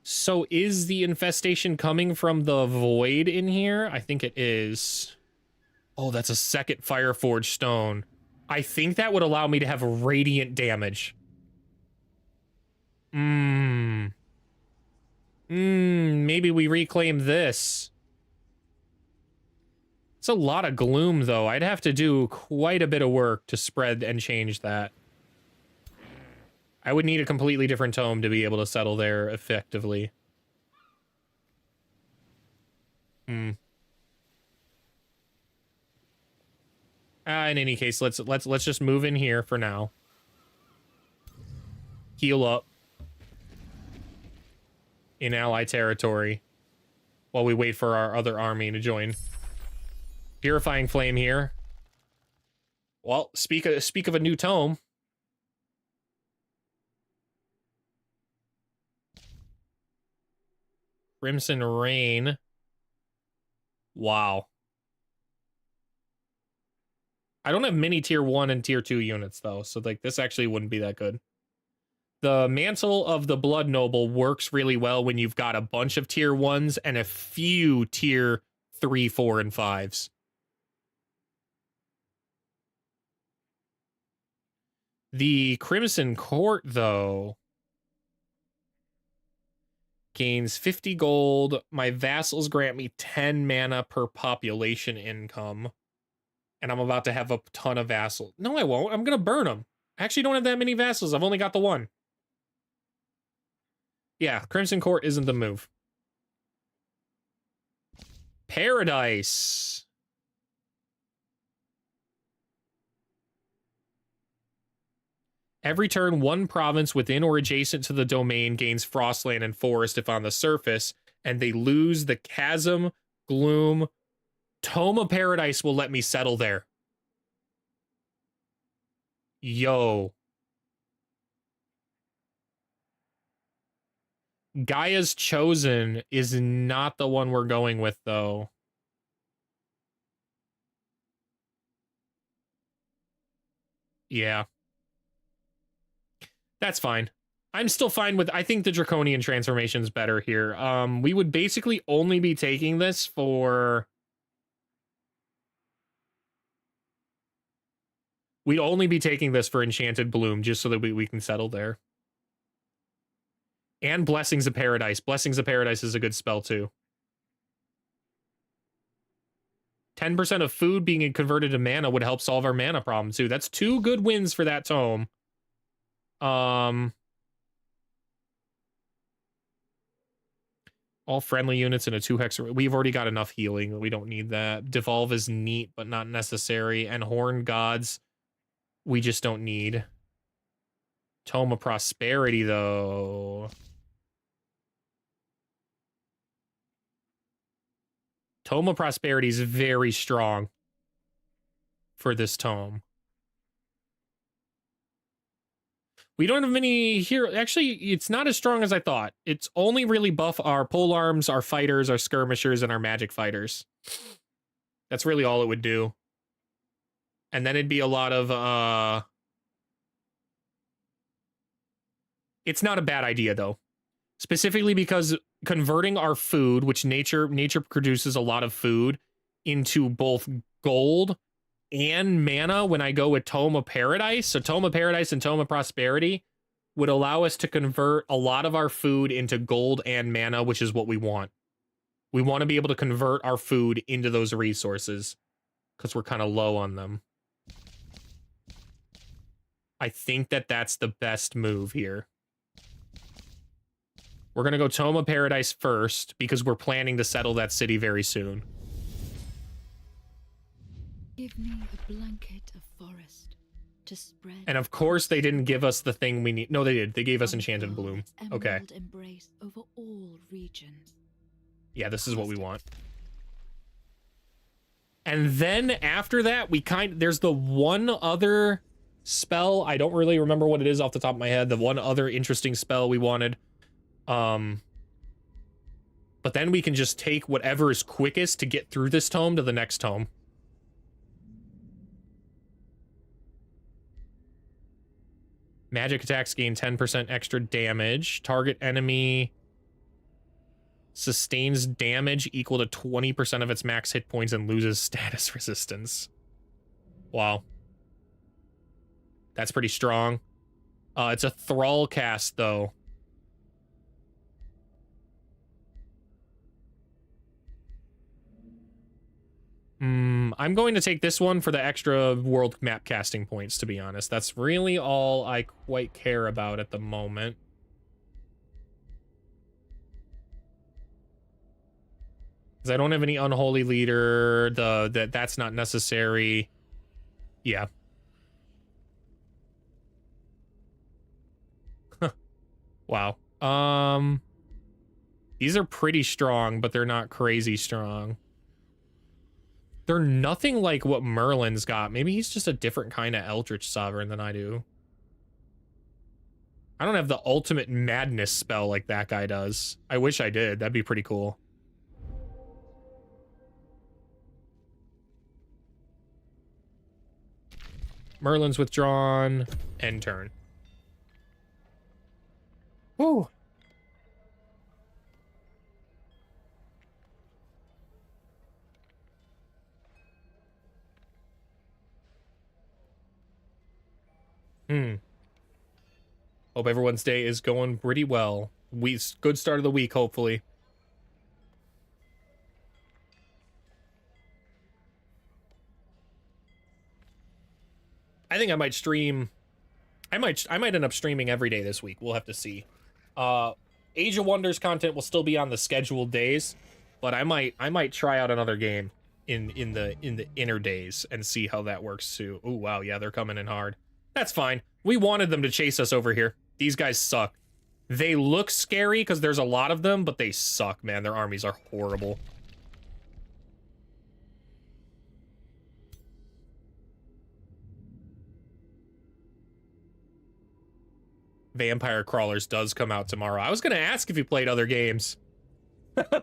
So is the infestation coming from the void in here? I think it is. Oh, that's a second Fireforged stone. I think that would allow me to have radiant damage. Maybe we reclaim this. It's a lot of gloom, though. I'd have to do quite a bit of work to spread and change that. I would need a completely different tome to be able to settle there effectively. In any case, let's just move in here for now. Heal up in ally territory while we wait for our other army to join. Purifying Flame here. Well, speak of a new tome. Crimson Rain. Wow. I don't have many tier 1 and tier 2 units, though, so like this actually wouldn't be that good. The Mantle of the Blood Noble works really well when you've got a bunch of tier 1s and a few tier 3, 4, and 5s. The Crimson Court, though, gains 50 gold. My vassals grant me 10 mana per population income. And I'm about to have a ton of vassals. No, I won't. I'm going to burn them. I actually don't have that many vassals. I've only got the one. Yeah, Crimson Court isn't the move. Paradise. Every turn, one province within or adjacent to the domain gains Frostland and Forest if on the surface, and they lose the Chasm, Gloom. Tome of Paradise will let me settle there. Yo. Gaia's Chosen is not the one we're going with, though. Yeah. That's fine. I'm still fine with... I think the Draconian transformation is better here. We would basically only be taking this for... We'd only be taking this for Enchanted Bloom, just so that we can settle there. And Blessings of Paradise. Blessings of Paradise is a good spell, too. 10% of food being converted to mana would help solve our mana problem, too. That's 2 good wins for that tome. All friendly units in a 2-hex. We've already got enough healing. We don't need that. Devolve is neat, but not necessary. And Horned Gods, we just don't need. Tome of Prosperity, though. Tome of Prosperity is very strong. for this tome. We don't have many here. Actually, it's not as strong as I thought. It's only really buff our pole arms, our fighters, our skirmishers, and our magic fighters. That's really all it would do. And then it'd be a lot of, It's not a bad idea, though. Specifically because converting our food, which nature produces a lot of food, into both gold and mana when I go with Tome of Paradise. So Tome of Paradise and Tome of Prosperity would allow us to convert a lot of our food into gold and mana, which is what we want. We want to be able to convert our food into those resources because we're kind of low on them. I think that that's the best move here. We're going to go Tome of Paradise first because we're planning to settle that city very soon. Give me a blanket of forest to spread. And of course they didn't give us the thing we need. No, they did. They gave us Enchanted Bloom. Okay. Embrace over all regions. Yeah, this is what we want. And then after that, there's the one other spell. I don't really remember what it is off the top of my head. The one other interesting spell we wanted. But then we can just take whatever is quickest to get through this tome to the next tome. Magic attacks gain 10% extra damage. Target enemy sustains damage equal to 20% of its max hit points and loses status resistance. Wow. That's pretty strong. It's a Thrall cast, though. I'm going to take this one for the extra world map casting points, to be honest. That's really all I quite care about at the moment. Because I don't have any unholy leader. That's not necessary. Yeah. Wow. These are pretty strong, but they're not crazy strong. They're nothing like what Merlin's got. Maybe he's just a different kind of Eldritch Sovereign than I do. I don't have the ultimate madness spell like that guy does. I wish I did. That'd be pretty cool. Merlin's withdrawn. End turn. Woo. Hope everyone's day is going pretty well. Good start of the week, hopefully. I think I might stream. I might end up streaming every day this week. We'll have to see. Age of Wonders content will still be on the scheduled days, but I might try out another game in the inner days and see how that works too. Oh wow, yeah, they're coming in hard. That's fine. We wanted them to chase us over here. These guys suck. They look scary because there's a lot of them, but they suck, man. Their armies are horrible. Vampire Crawlers does come out tomorrow. I was going to ask if you played other games.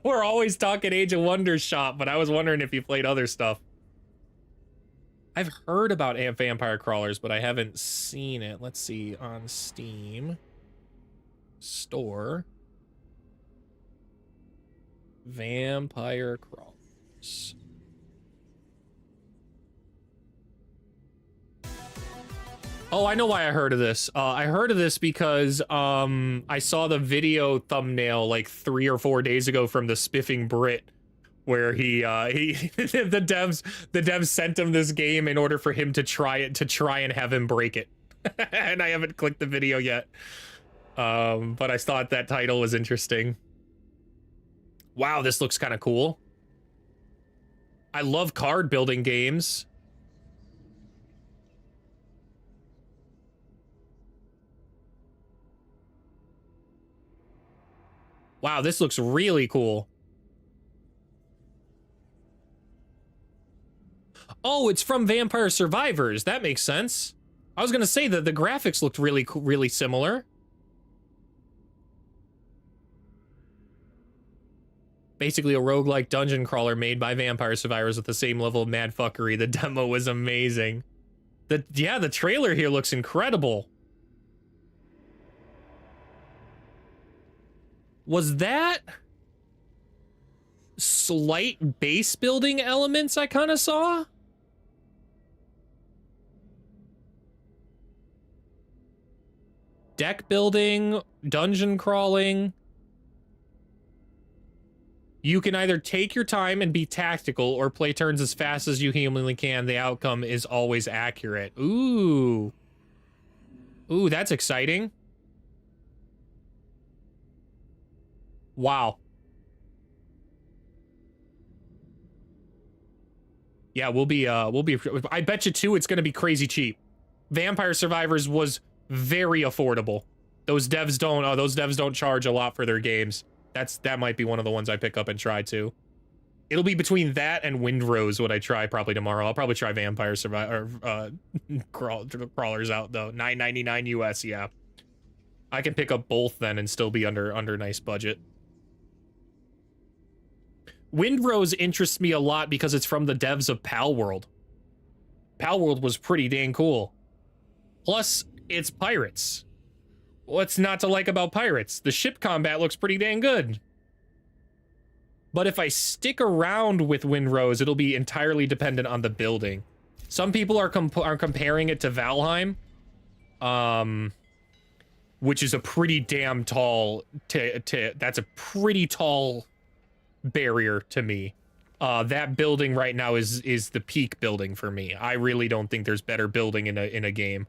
We're always talking Age of Wonders shop, but I was wondering if you played other stuff. I've heard about Vampire Crawlers, but I haven't seen it. Let's see, on Steam. Store. Vampire Crawlers. Oh, I know why I heard of this. I heard of this because I saw the video thumbnail like 3 or 4 days ago from the Spiffing Brit, where he the devs sent him this game in order for him to try and have him break it. And I haven't clicked the video yet. But I thought that title was interesting. Wow, this looks kind of cool. I love card building games. Wow, this looks really cool. Oh, it's from Vampire Survivors. That makes sense. I was gonna say that the graphics looked really similar. Basically a roguelike dungeon crawler made by Vampire Survivors with the same level of mad fuckery. The demo was amazing. The trailer here looks incredible. Was that slight base building elements I kind of saw? Deck building, dungeon crawling. You can either take your time and be tactical or play turns as fast as you humanly can. The outcome is always accurate. Ooh. Ooh, that's exciting. Wow. Yeah, we'll be, I bet you too it's gonna be crazy cheap. Vampire Survivors was very affordable. Those devs don't charge a lot for their games. That might be one of the ones I pick up and try too. It'll be between that and Windrose what I try probably tomorrow. I'll probably try Vampire Survivor, Crawlers out though. $9.99 US, yeah. I can pick up both then and still be under nice budget. Windrose interests me a lot because it's from the devs of Palworld. Palworld was pretty dang cool. Plus, it's pirates. What's not to like about pirates? The ship combat looks pretty dang good. But if I stick around with Windrose, it'll be entirely dependent on the building. Some people are comparing it to Valheim, which is a pretty damn tall. That's a pretty tall barrier to me. That building right now is the peak building for me. I really don't think there's better building in a game.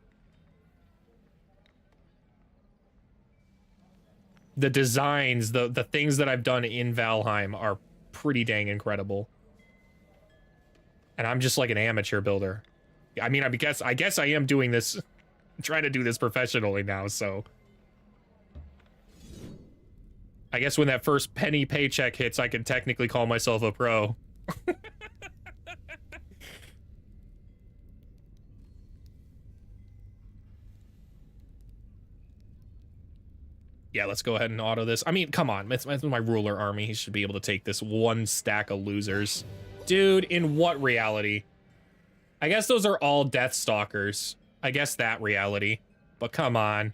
The designs, the things that I've done in Valheim are pretty dang incredible. And I'm just like an amateur builder. I mean, I guess I am doing this, trying to do this professionally now, so. I guess when that first penny paycheck hits, I can technically call myself a pro. Yeah, let's go ahead and auto this. I mean, come on, it's my ruler army. He should be able to take this one stack of losers. Dude, in what reality? I guess those are all Death Stalkers. I guess that reality. But come on.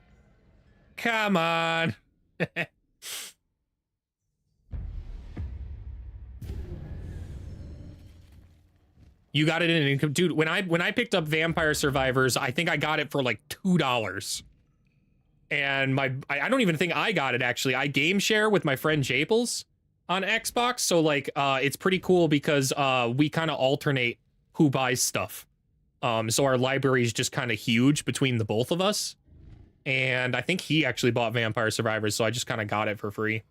Come on. You got it in income, dude. When I picked up Vampire Survivors, I think I got it for like $2. And I don't even think I got it actually. I game share with my friend Japles on Xbox, so like it's pretty cool because we kind of alternate who buys stuff. So our library is just kind of huge between the both of us. And I think he actually bought Vampire Survivors, so I just kind of got it for free.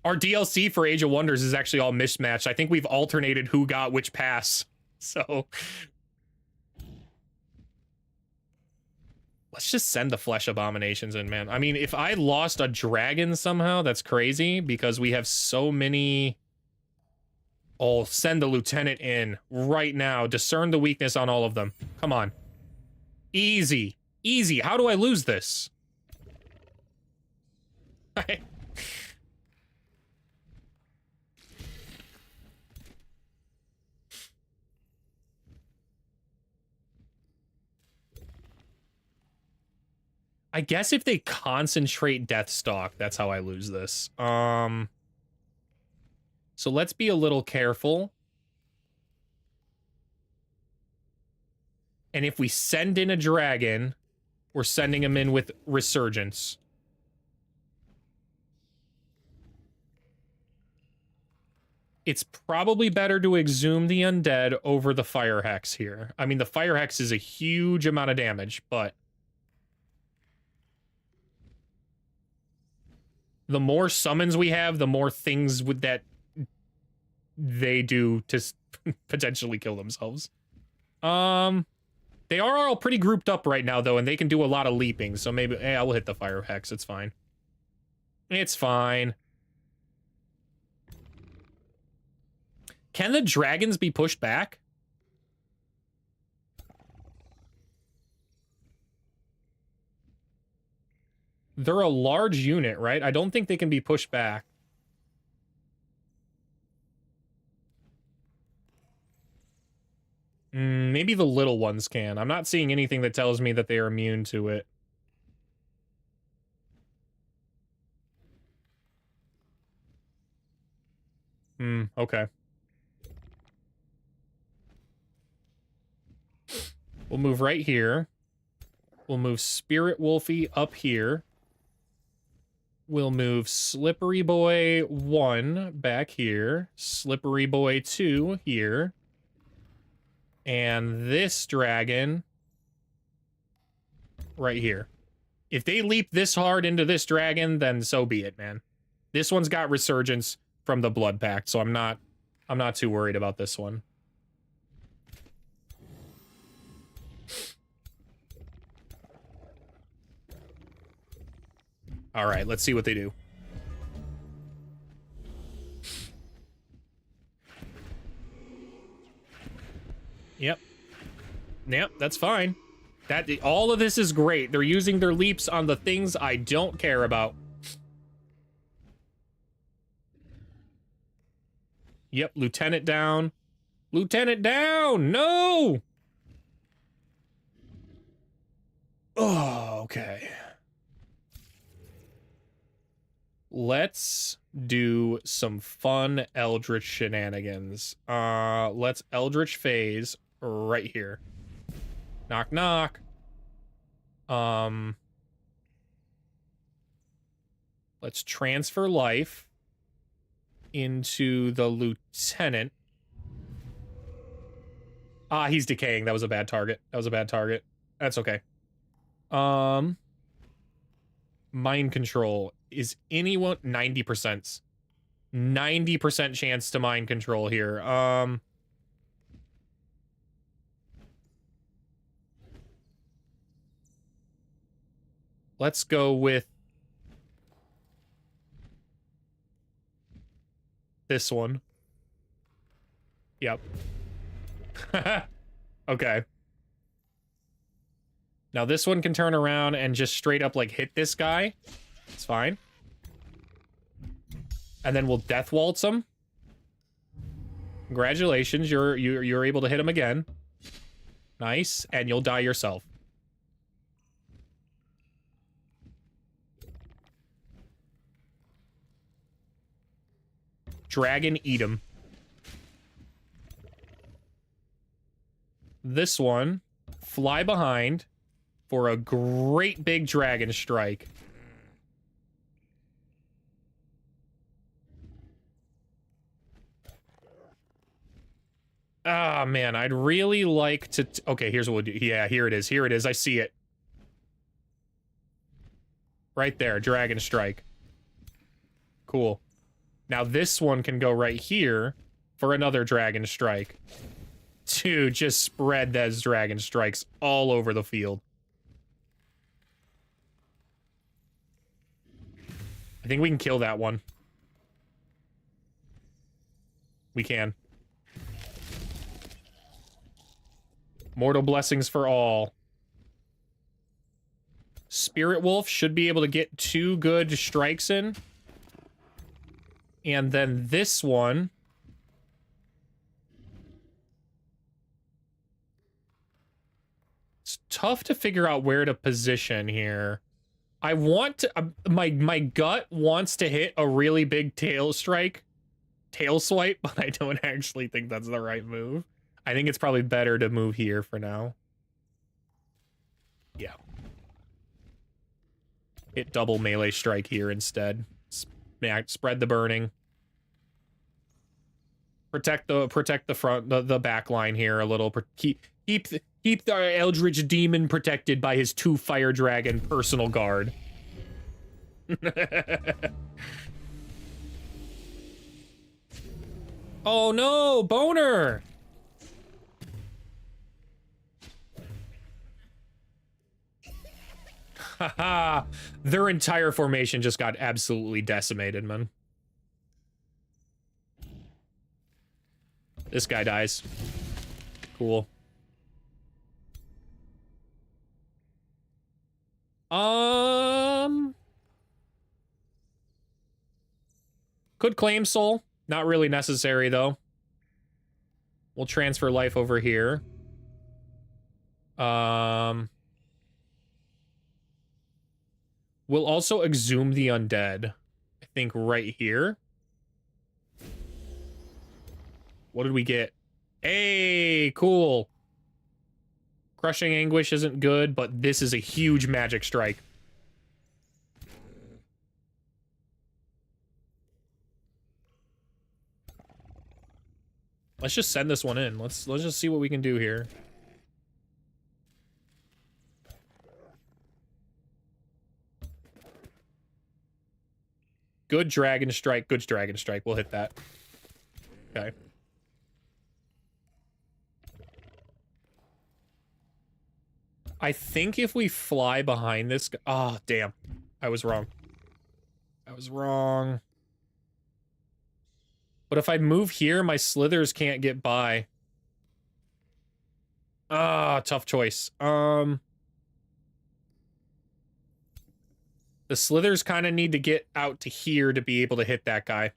Our DLC for Age of Wonders is actually all mismatched. I think we've alternated who got which pass. So let's just send the Flesh Abominations in, man. I mean, if I lost a dragon somehow, that's crazy because we have so many. Oh, send the lieutenant in right now. Discern the weakness on all of them. Come on. Easy. Easy. How do I lose this? I guess if they concentrate Deathstalk, that's how I lose this. So let's be a little careful. And if we send in a dragon, we're sending him in with Resurgence. It's probably better to exhume the undead over the Fire Hex here. I mean, the Fire Hex is a huge amount of damage, but the more summons we have, the more things that they do to potentially kill themselves. They are all pretty grouped up right now, though, and they can do a lot of leaping, so maybe... I will hit the Fire Hex, it's fine. It's fine. Can the dragons be pushed back? They're a large unit, right? I don't think they can be pushed back. Maybe the little ones can. I'm not seeing anything that tells me that they are immune to it. Okay. We'll move right here. We'll move Spirit Wolfie up here. We'll move Slippery Boy 1 back here. Slippery Boy 2 here. And this dragon right here. If they leap this hard into this dragon, then so be it, man. This one's got resurgence from the Blood Pact, so I'm not too worried about this one. All right, let's see what they do. Yep. Yep, that's fine. All of this is great. They're using their leaps on the things I don't care about. Yep, Lieutenant down. Lieutenant down! No! Oh, okay. Let's do some fun Eldritch shenanigans. Let's Eldritch phase right here. Knock, knock. Let's transfer life into the lieutenant. Ah, he's decaying. That was a bad target. That was a bad target. That's okay. Mind control. Is anyone 90%? 90% chance to mind control here. Let's go with this one. Yep. Okay. Now this one can turn around and just straight up like hit this guy. It's fine. And then we'll death waltz him. Congratulations, you're able to hit him again. Nice, and you'll die yourself. Dragon eat him. This one, fly behind for a great big dragon strike. Ah, man, I'd really like to... Okay, here's what we'll do. Yeah, here it is. Here it is. I see it. Right there, dragon strike. Cool. Now this one can go right here for another dragon strike. Dude, just spread those dragon strikes all over the field. I think we can kill that one. We can. Mortal blessings for all. Spirit Wolf should be able to get 2 good strikes in. And then this one. It's tough to figure out where to position here. I want to... my gut wants to hit a really big tail strike. Tail swipe, but I don't actually think that's the right move. I think it's probably better to move here for now. Yeah. Hit double melee strike here instead. Spread the burning. Protect the front, the back line here a little. Keep the Eldritch Demon protected by his 2 Fire Dragon personal guard. Oh no, boner! Haha, their entire formation just got absolutely decimated, man. This guy dies. Cool. Could claim soul. Not really necessary, though. We'll transfer life over here. We'll also exhume the undead. I think right here. What did we get? Hey, cool. Crushing Anguish isn't good, but this is a huge magic strike. Let's just send this one in. Let's just see what we can do here. Good dragon strike. Good dragon strike. We'll hit that. Okay. I think if we fly behind this... Oh, damn. I was wrong. I was wrong. But if I move here, my slithers can't get by. Ah, tough choice. The slithers kind of need to get out to here to be able to hit that guy.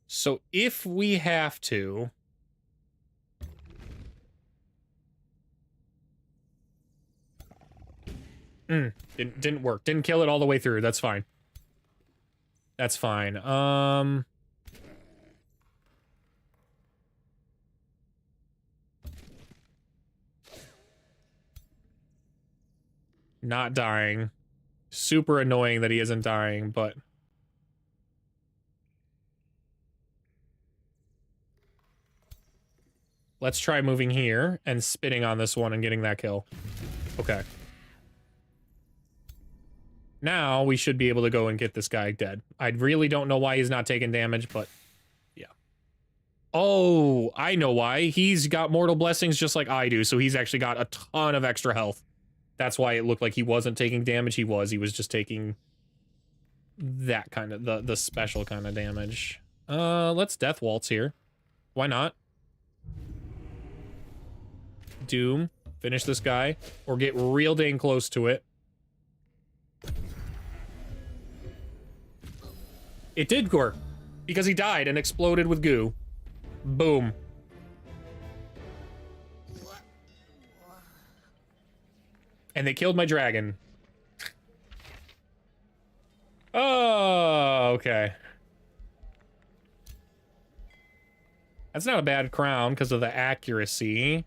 So if we have to... Didn't work. Didn't kill it all the way through. That's fine. That's fine. Not dying. Super annoying that he isn't dying, but... Let's try moving here and spitting on this one and getting that kill. Okay. Now we should be able to go and get this guy dead. I really don't know why he's not taking damage, but yeah. Oh, I know why. He's got mortal blessings just like I do, so he's actually got a ton of extra health. That's why it looked like he wasn't taking damage. He was just taking that kind of, the special kind of damage. Let's Death Waltz here. Why not? Doom. Finish this guy. Or get real dang close to it. It did work. Because he died and exploded with goo. Boom. And they killed my dragon. Oh, okay. That's not a bad crown because of the accuracy.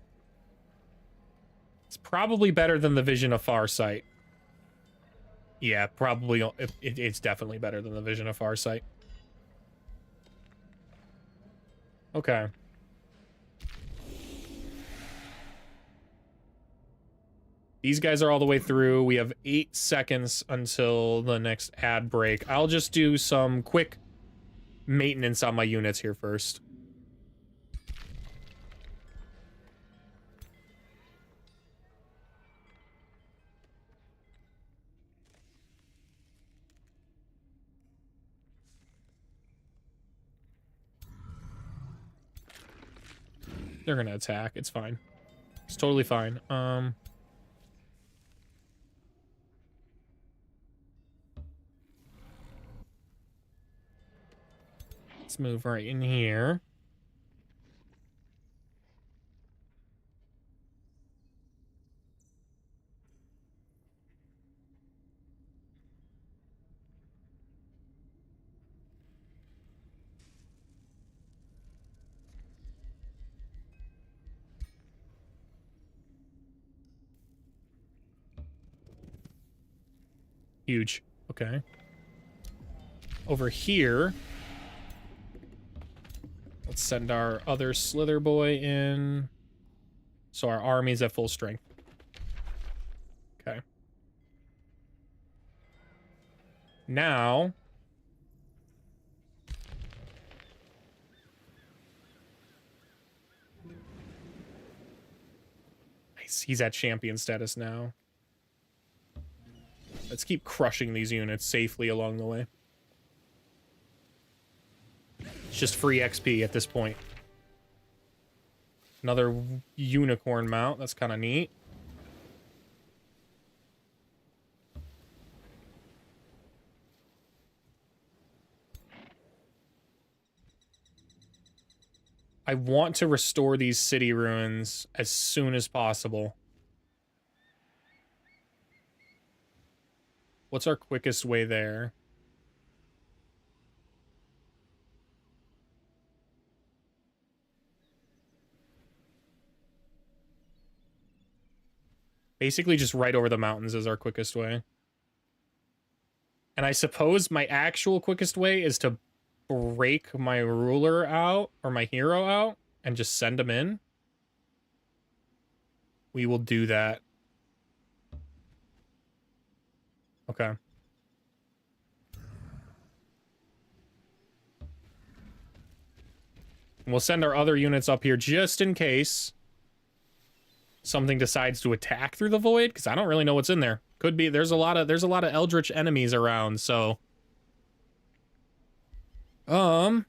It's probably better than the Vision of Farsight. Yeah, probably. It's definitely better than the Vision of Farsight. Okay. These guys are all the way through. We have 8 seconds until the next ad break. I'll just do some quick maintenance on my units here first. They're gonna attack. It's fine. It's totally fine. Let's move right in here. Huge. Okay. Over here, let's send our other Slither boy in. So our army's at full strength. Okay. Now, nice. He's at champion status now. Let's keep crushing these units safely along the way. It's just free XP at this point. Another unicorn mount. That's kind of neat. I want to restore these city ruins as soon as possible. What's our quickest way there? Basically just right over the mountains is our quickest way. And I suppose my actual quickest way is to break my ruler out, or my hero out, and just send him in. We will do that. Okay. We'll send our other units up here just in case something decides to attack through the void, because I don't really know what's in there. Could be there's a lot of eldritch enemies around, so we're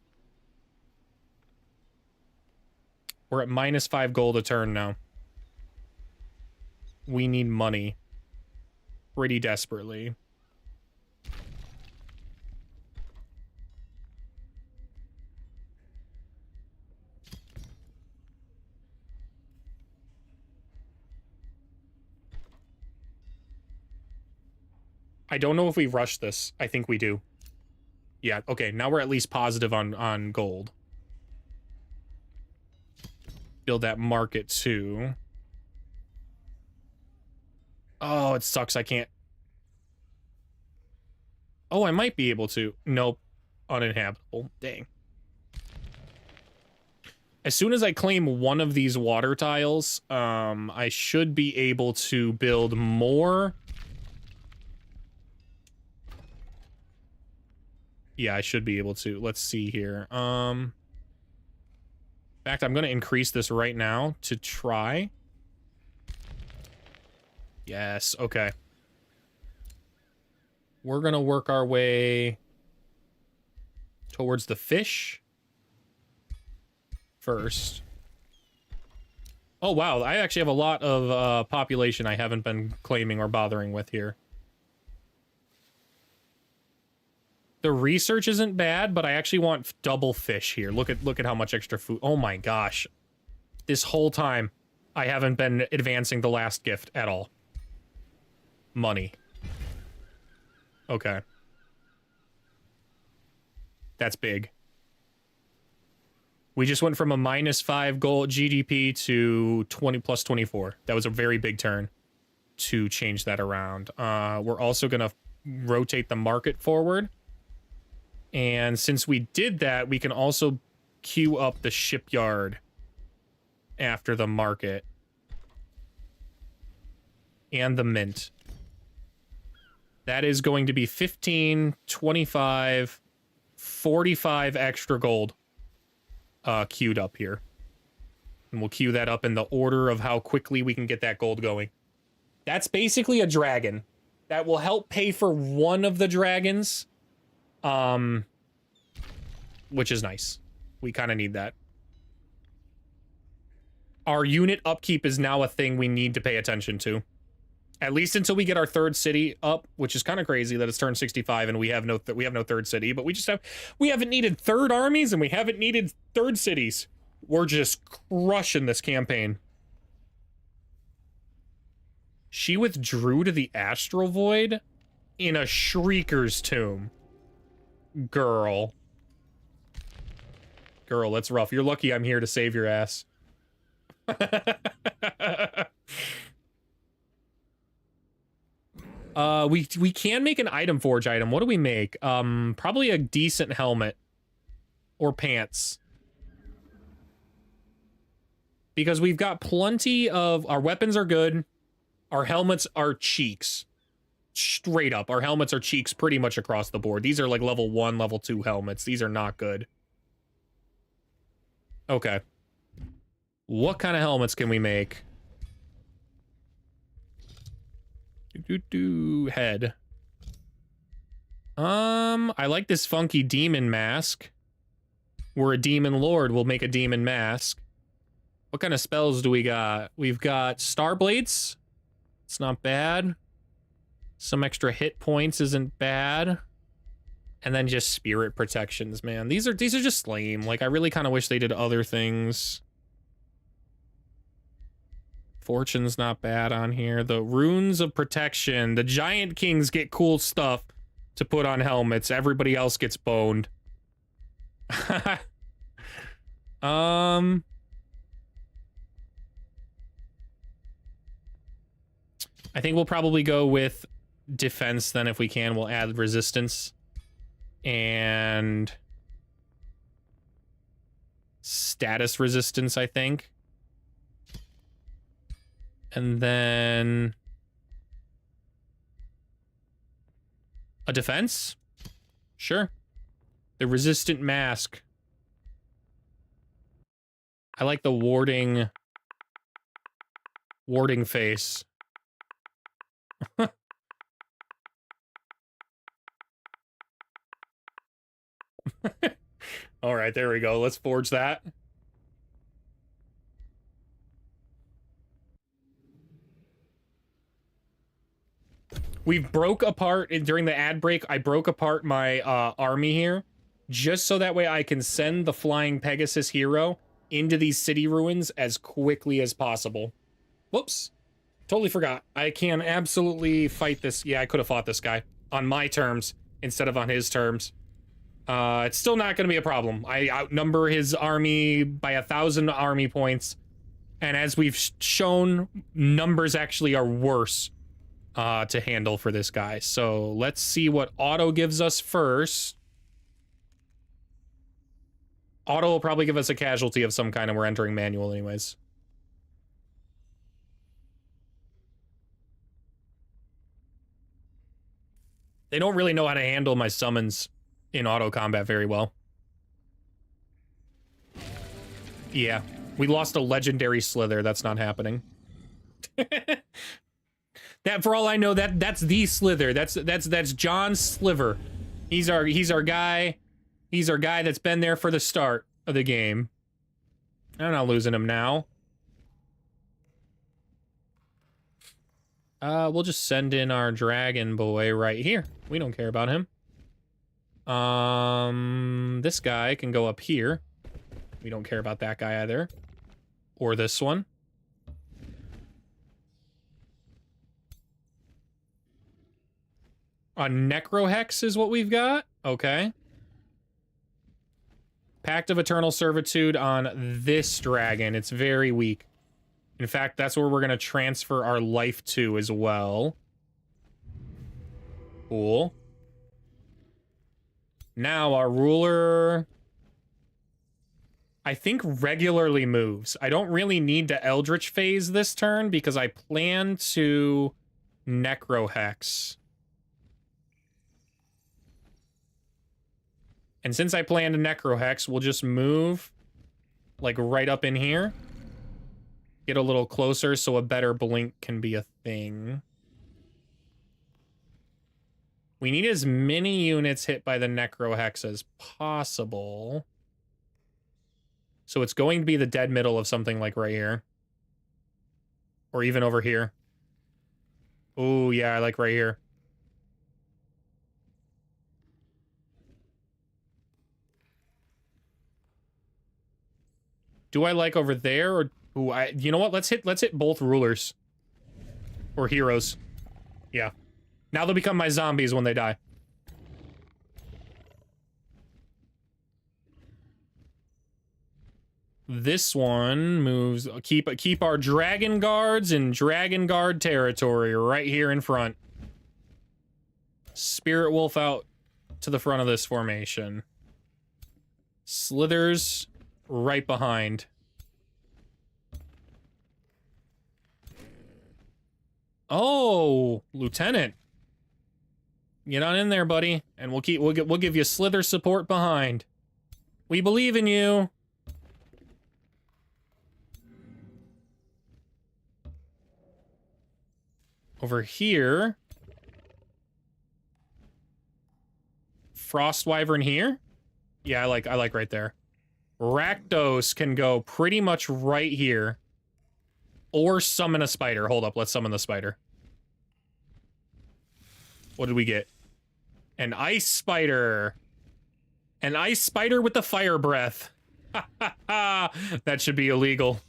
at -5 gold a turn now. We need money pretty desperately. I don't know if we rush this. I think we do. Yeah, okay, now we're at least positive on gold. Build that market too. Oh, it sucks. I can't. Oh, I might be able to. Nope. Uninhabitable. Dang. As soon as I claim one of these water tiles, I should be able to build more. Yeah, I should be able to. Let's see here. In fact, I'm going to increase this right now to try. Yes, okay. We're going to work our way towards the fish first. Oh, wow. I actually have a lot of population I haven't been claiming or bothering with here. The research isn't bad, but I actually want double fish here. Look at how much extra food. Oh my gosh. This whole time, I haven't been advancing the last gift at all. Money. Okay. That's big. We just went from a -5 gold GDP to 20 plus 24. That was a very big turn to change that around. We're also going to rotate the market forward. And since we did that, we can also queue up the shipyard after the market. And the mint. That is going to be 15, 25, 45 extra gold queued up here. And we'll queue that up in the order of how quickly we can get that gold going. That's basically a dragon. That will help pay for one of the dragons. Which is nice. We kind of need that. Our unit upkeep is now a thing we need to pay attention to. At least until we get our third city up, which is kind of crazy that it's turned 65 and we have no third city, but we haven't needed third armies and we haven't needed third cities. We're just crushing this campaign. She withdrew to the astral void in a shrieker's tomb. Girl, that's rough. You're lucky I'm here to save your ass. We can make an item forge item. What do we make? Probably a decent helmet or pants. Because we've got plenty of our weapons are good. Our helmets are cheeks. Straight up, our helmets are cheeks pretty much across the board. These are like level 1, level 2 helmets. These are not good. Okay. What kind of helmets can we make? Head. I like this funky demon mask. We're a demon lord. We'll make a demon mask. What kind of spells do we got? We've got Star Blades. It's not bad. Some extra hit points isn't bad. And then just spirit protections, man. These are just lame. Like, I really kind of wish they did other things. Fortune's not bad on here. The runes of protection. The giant kings get cool stuff to put on helmets. Everybody else gets boned. I think we'll probably go with defense then if we can. We'll add resistance and status resistance, I think. And then a defense? Sure. The resistant mask. I like the warding face. All right, there we go. Let's forge that. We broke apart during the ad break. I broke apart my army here just so that way I can send the Flying Pegasus hero into these city ruins as quickly as possible. Whoops. Totally forgot. I can absolutely fight this. Yeah, I could have fought this guy on my terms instead of on his terms. It's still not going to be a problem. I outnumber his army by 1,000 army points. And as we've shown, numbers actually are worse to handle for this guy. So let's see what auto gives us first. Auto will probably give us a casualty of some kind, and we're entering manual anyways. They don't really know how to handle my summons in auto combat very well. Yeah, we lost a legendary Slither. That's not happening. That, for all I know, that's the Slither. That's John Sliver. He's our guy. He's our guy that's been there for the start of the game. I'm not losing him now. We'll just send in our dragon boy right here. We don't care about him. This guy can go up here. We don't care about that guy either. Or this one. A Necrohex is what we've got. Okay. Pact of Eternal Servitude on this dragon. It's very weak. In fact, that's where we're going to transfer our life to as well. Cool. Now, our ruler, I think, regularly moves. I don't really need to Eldritch Phase this turn because I plan to Necrohex. And since I plan to Necrohex, we'll just move, like, right up in here. Get a little closer so a better blink can be a thing. We need as many units hit by the Necrohex as possible. So it's going to be the dead middle of something like right here. Or even over here. Oh, yeah, I like right here. Do I like over there or... Ooh, you know what? Let's hit both rulers. Or heroes. Yeah. Now they'll become my zombies when they die. This one moves... Keep our Dragon Guards in Dragon Guard territory right here in front. Spirit Wolf out to the front of this formation. Slithers right behind. Oh, Lieutenant. Get on in there, buddy, and we'll give you Slither support behind. We believe in you. Over here. Frost Wyvern here? Yeah, I like right there. Rakdos can go pretty much right here. Or summon a spider. Hold up, let's summon the spider. What did we get? An ice spider. An ice spider with the fire breath. Ha ha ha! That should be illegal.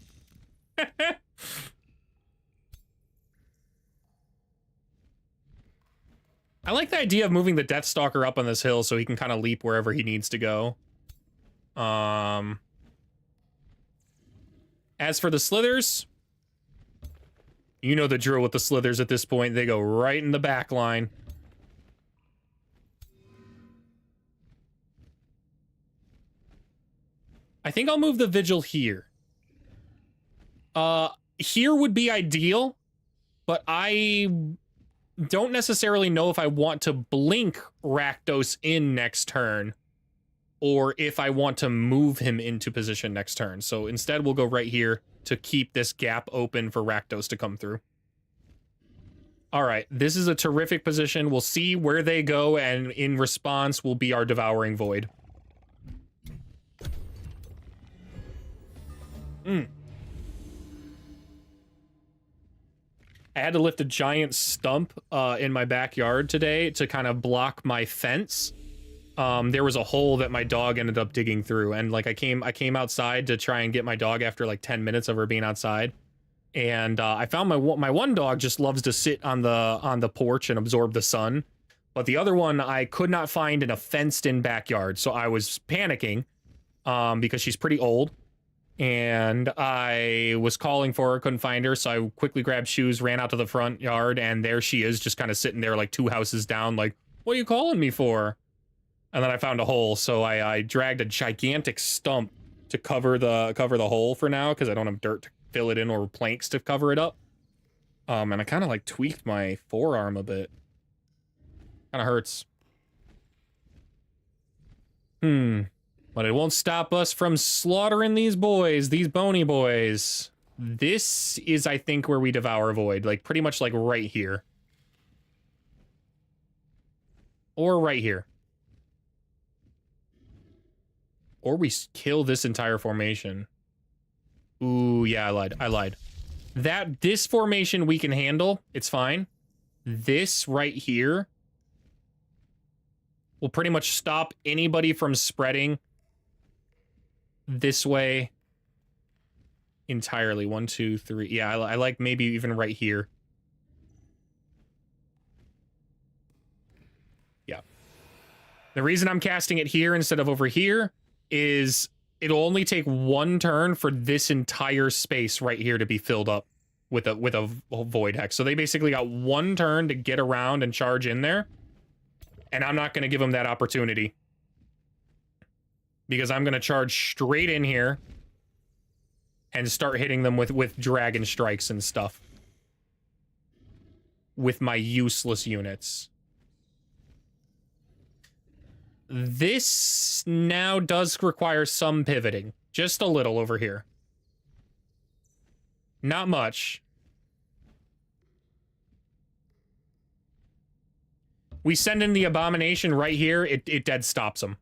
I like the idea of moving the Deathstalker up on this hill so he can kind of leap wherever he needs to go. As for the slithers, you know the drill with the slithers at this point. They go right in the back line. I think I'll move the vigil here. Here would be ideal, but I don't necessarily know if I want to blink Rakdos in next turn or if I want to move him into position next turn. So instead we'll go right here to keep this gap open for Rakdos to come through. All right, this is a terrific position. We'll see where they go, and in response will be our Devouring Void. I had to lift a giant stump in my backyard today to kind of block my fence. There was a hole that my dog ended up digging through, and like I came outside to try and get my dog after like 10 minutes of her being outside, and I found my one dog just loves to sit on the porch and absorb the sun, but the other one I could not find in a fenced-in backyard, so I was panicking because she's pretty old. And I was calling for her, couldn't find her, so I quickly grabbed shoes, ran out to the front yard, and there she is, just kind of sitting there like 2 houses down, like, what are you calling me for? And then I found a hole, so I dragged a gigantic stump to cover the hole for now, because I don't have dirt to fill it in or planks to cover it up. And I kind of like tweaked my forearm a bit. Kind of hurts. But it won't stop us from slaughtering these boys, these bony boys. This is, I think, where we devour Void. Like, pretty much, like, right here. Or right here. Or we kill this entire formation. Ooh, yeah, I lied. This formation we can handle. It's fine. This right here will pretty much stop anybody from spreading this way entirely. 1, 2, 3. Yeah, I like maybe even right here. Yeah. The reason I'm casting it here instead of over here is it'll only take 1 turn for this entire space right here to be filled up with a Void Hex. So they basically got 1 turn to get around and charge in there. And I'm not going to give them that opportunity. Because I'm going to charge straight in here and start hitting them with dragon strikes and stuff. With my useless units. This now does require some pivoting. Just a little over here. Not much. We send in the Abomination right here, it dead stops them.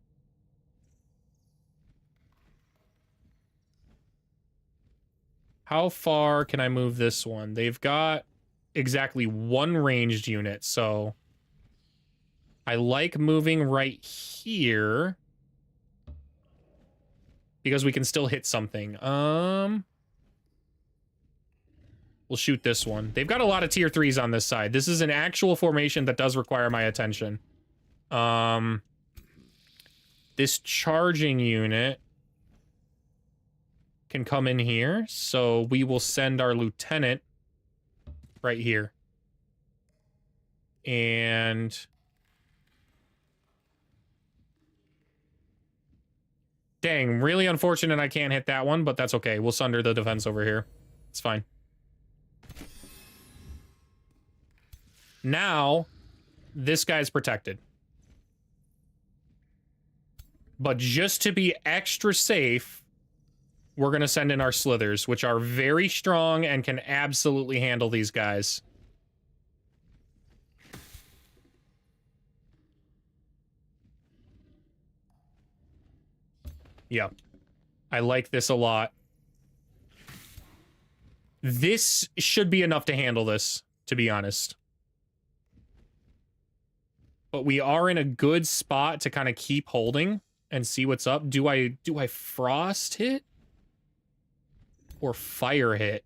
How far can I move this one? They've got exactly 1 ranged unit, so I like moving right here because we can still hit something. We'll shoot this one. They've got a lot of tier 3s on this side. This is an actual formation that does require my attention. This charging unit can come in here, so we will send our lieutenant right here. And dang, really unfortunate I can't hit that one, but that's okay. We'll sunder the defense over here. It's fine. Now, this guy's protected. But just to be extra safe, we're going to send in our slithers, which are very strong and can absolutely handle these guys. Yeah. I like this a lot. This should be enough to handle this, to be honest. But we are in a good spot to kind of keep holding and see what's up. Do I frost hit? Or fire hit?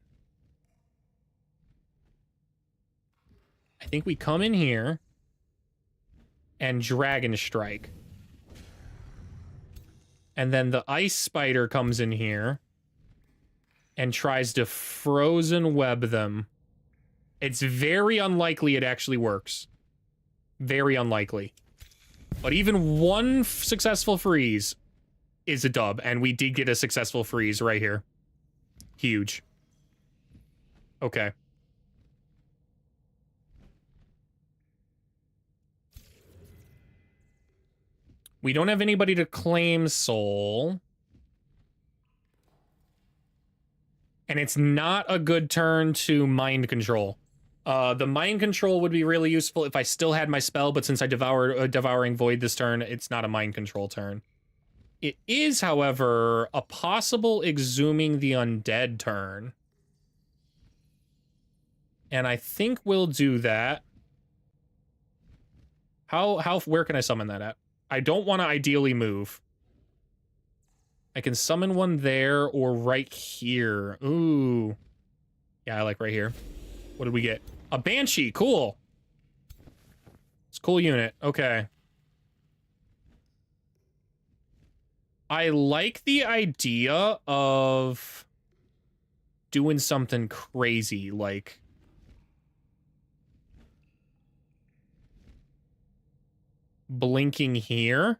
I think we come in here and dragon strike. And then the ice spider comes in here and tries to frozen web them. It's very unlikely it actually works. Very unlikely. But even one successful freeze is a dub, and we did get a successful freeze right here. Huge. Okay. We don't have anybody to claim soul. And it's not a good turn to mind control. The mind control would be really useful if I still had my spell, but since I devoured Devouring Void this turn, it's not a mind control turn. It is, however, a possible Exhuming the Undead turn. And I think we'll do that. Where can I summon that at? I don't want to ideally move. I can summon one there or right here. Ooh. Yeah, I like right here. What did we get? A Banshee. Cool. It's a cool unit. Okay. I like the idea of doing something crazy, like blinking here.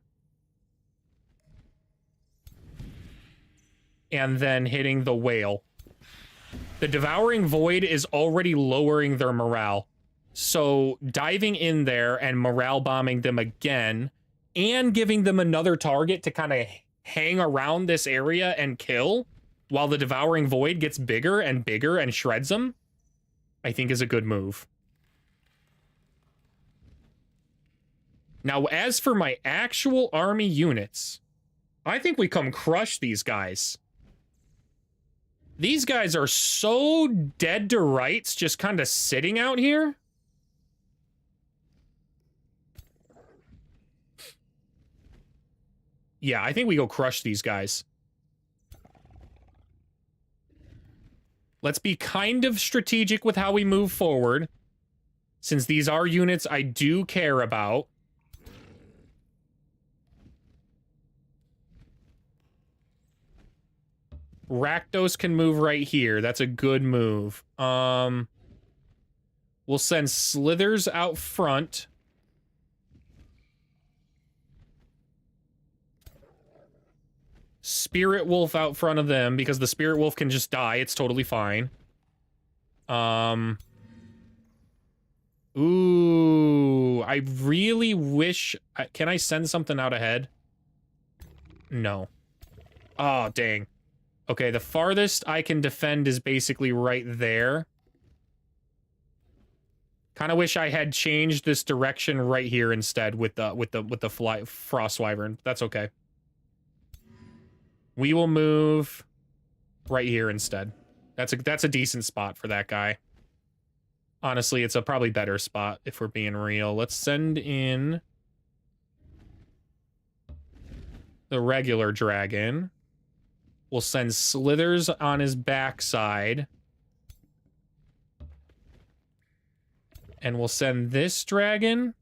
And then hitting the whale. The Devouring Void is already lowering their morale. So diving in there and morale bombing them again and giving them another target to kind of hang around this area and kill while the Devouring Void gets bigger and bigger and shreds them, I think is a good move. Now, as for my actual army units, I think we come crush these guys. These guys are so dead to rights, just kind of sitting out here. Yeah, I think we go crush these guys. Let's be kind of strategic with how we move forward, since these are units I do care about. Rakdos can move right here. That's a good move. We'll send Slithers out front. Spirit Wolf out front of them, because the Spirit Wolf can just die. It's totally fine. Ooh, I really wish... Can I send something out ahead? No. Oh, dang. Okay, the farthest I can defend is basically right there. Kind of wish I had changed this direction right here instead with the Frost Wyvern. That's okay. We will move right here instead. That's a decent spot for that guy. Honestly, it's a probably better spot if we're being real. Let's send in the regular dragon. We'll send Slithers on his backside. And we'll send this dragon.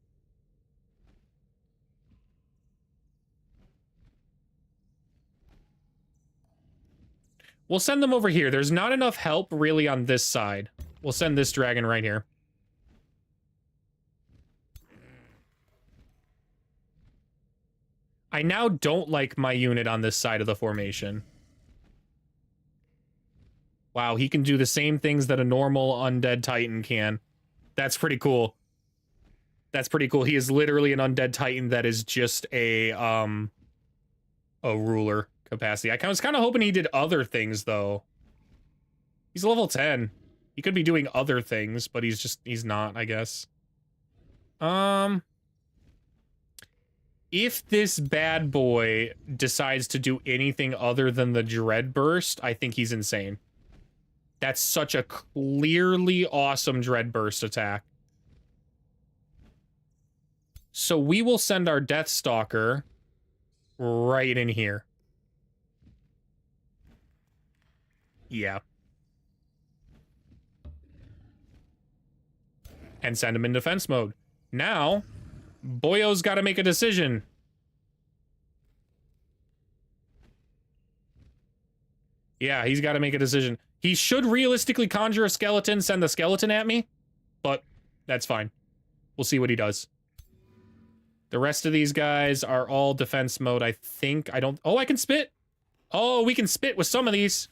We'll send them over here. There's not enough help really on this side. We'll send this dragon right here. I now don't like my unit on this side of the formation. Wow, he can do the same things that a normal undead titan can. That's pretty cool. That's pretty cool. He is literally an undead titan that is just a ruler capacity. I was kind of hoping he did other things, though. He's level 10. He could be doing other things, but he's not, I guess. If this bad boy decides to do anything other than the Dread Burst, I think he's insane. That's such a clearly awesome Dread Burst attack. So we will send our Deathstalker right in here. Yeah. And send him in defense mode. Now, Boyo's got to make a decision. Yeah, he's got to make a decision. He should realistically conjure a skeleton, send the skeleton at me, but that's fine. We'll see what he does. The rest of these guys are all defense mode, I think. I don't... Oh, I can spit! Oh, we can spit with some of these.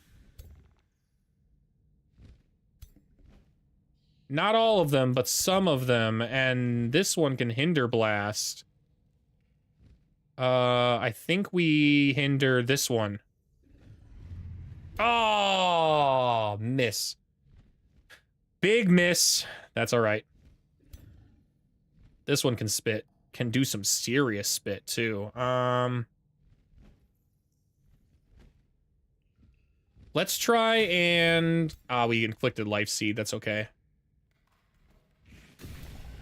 Not all of them, but some of them. And this one can hinder blast. I think we hinder this one. Oh, miss. Big miss. That's all right. This one can spit. Can do some serious spit, too. Let's try and... we inflicted life seed. That's okay.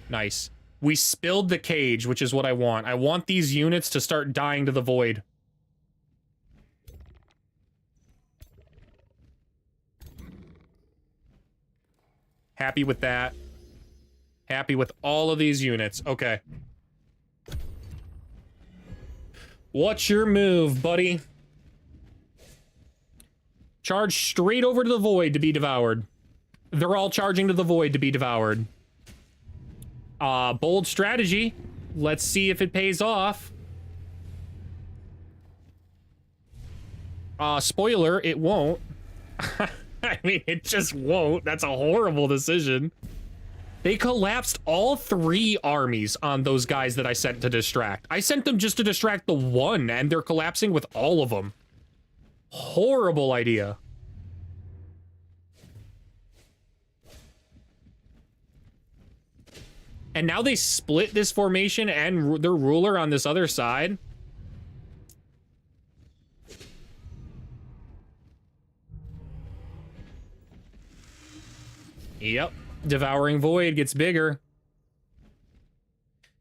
Nice. We spilled the cage, which is what I want. I want these units to start dying to the void. Happy with that. Happy with all of these units. Okay. What's your move, buddy? Charge straight over to the void to be devoured. They're all charging to the void to be devoured. Bold strategy. Let's see if it pays off. Spoiler, it won't. I mean, it just won't. That's a horrible decision. They collapsed all 3 armies on those guys that I sent to distract. I sent them just to distract the one, and they're collapsing with all of them. Horrible idea. And now they split this formation and their ruler on this other side. Yep. Devouring Void gets bigger.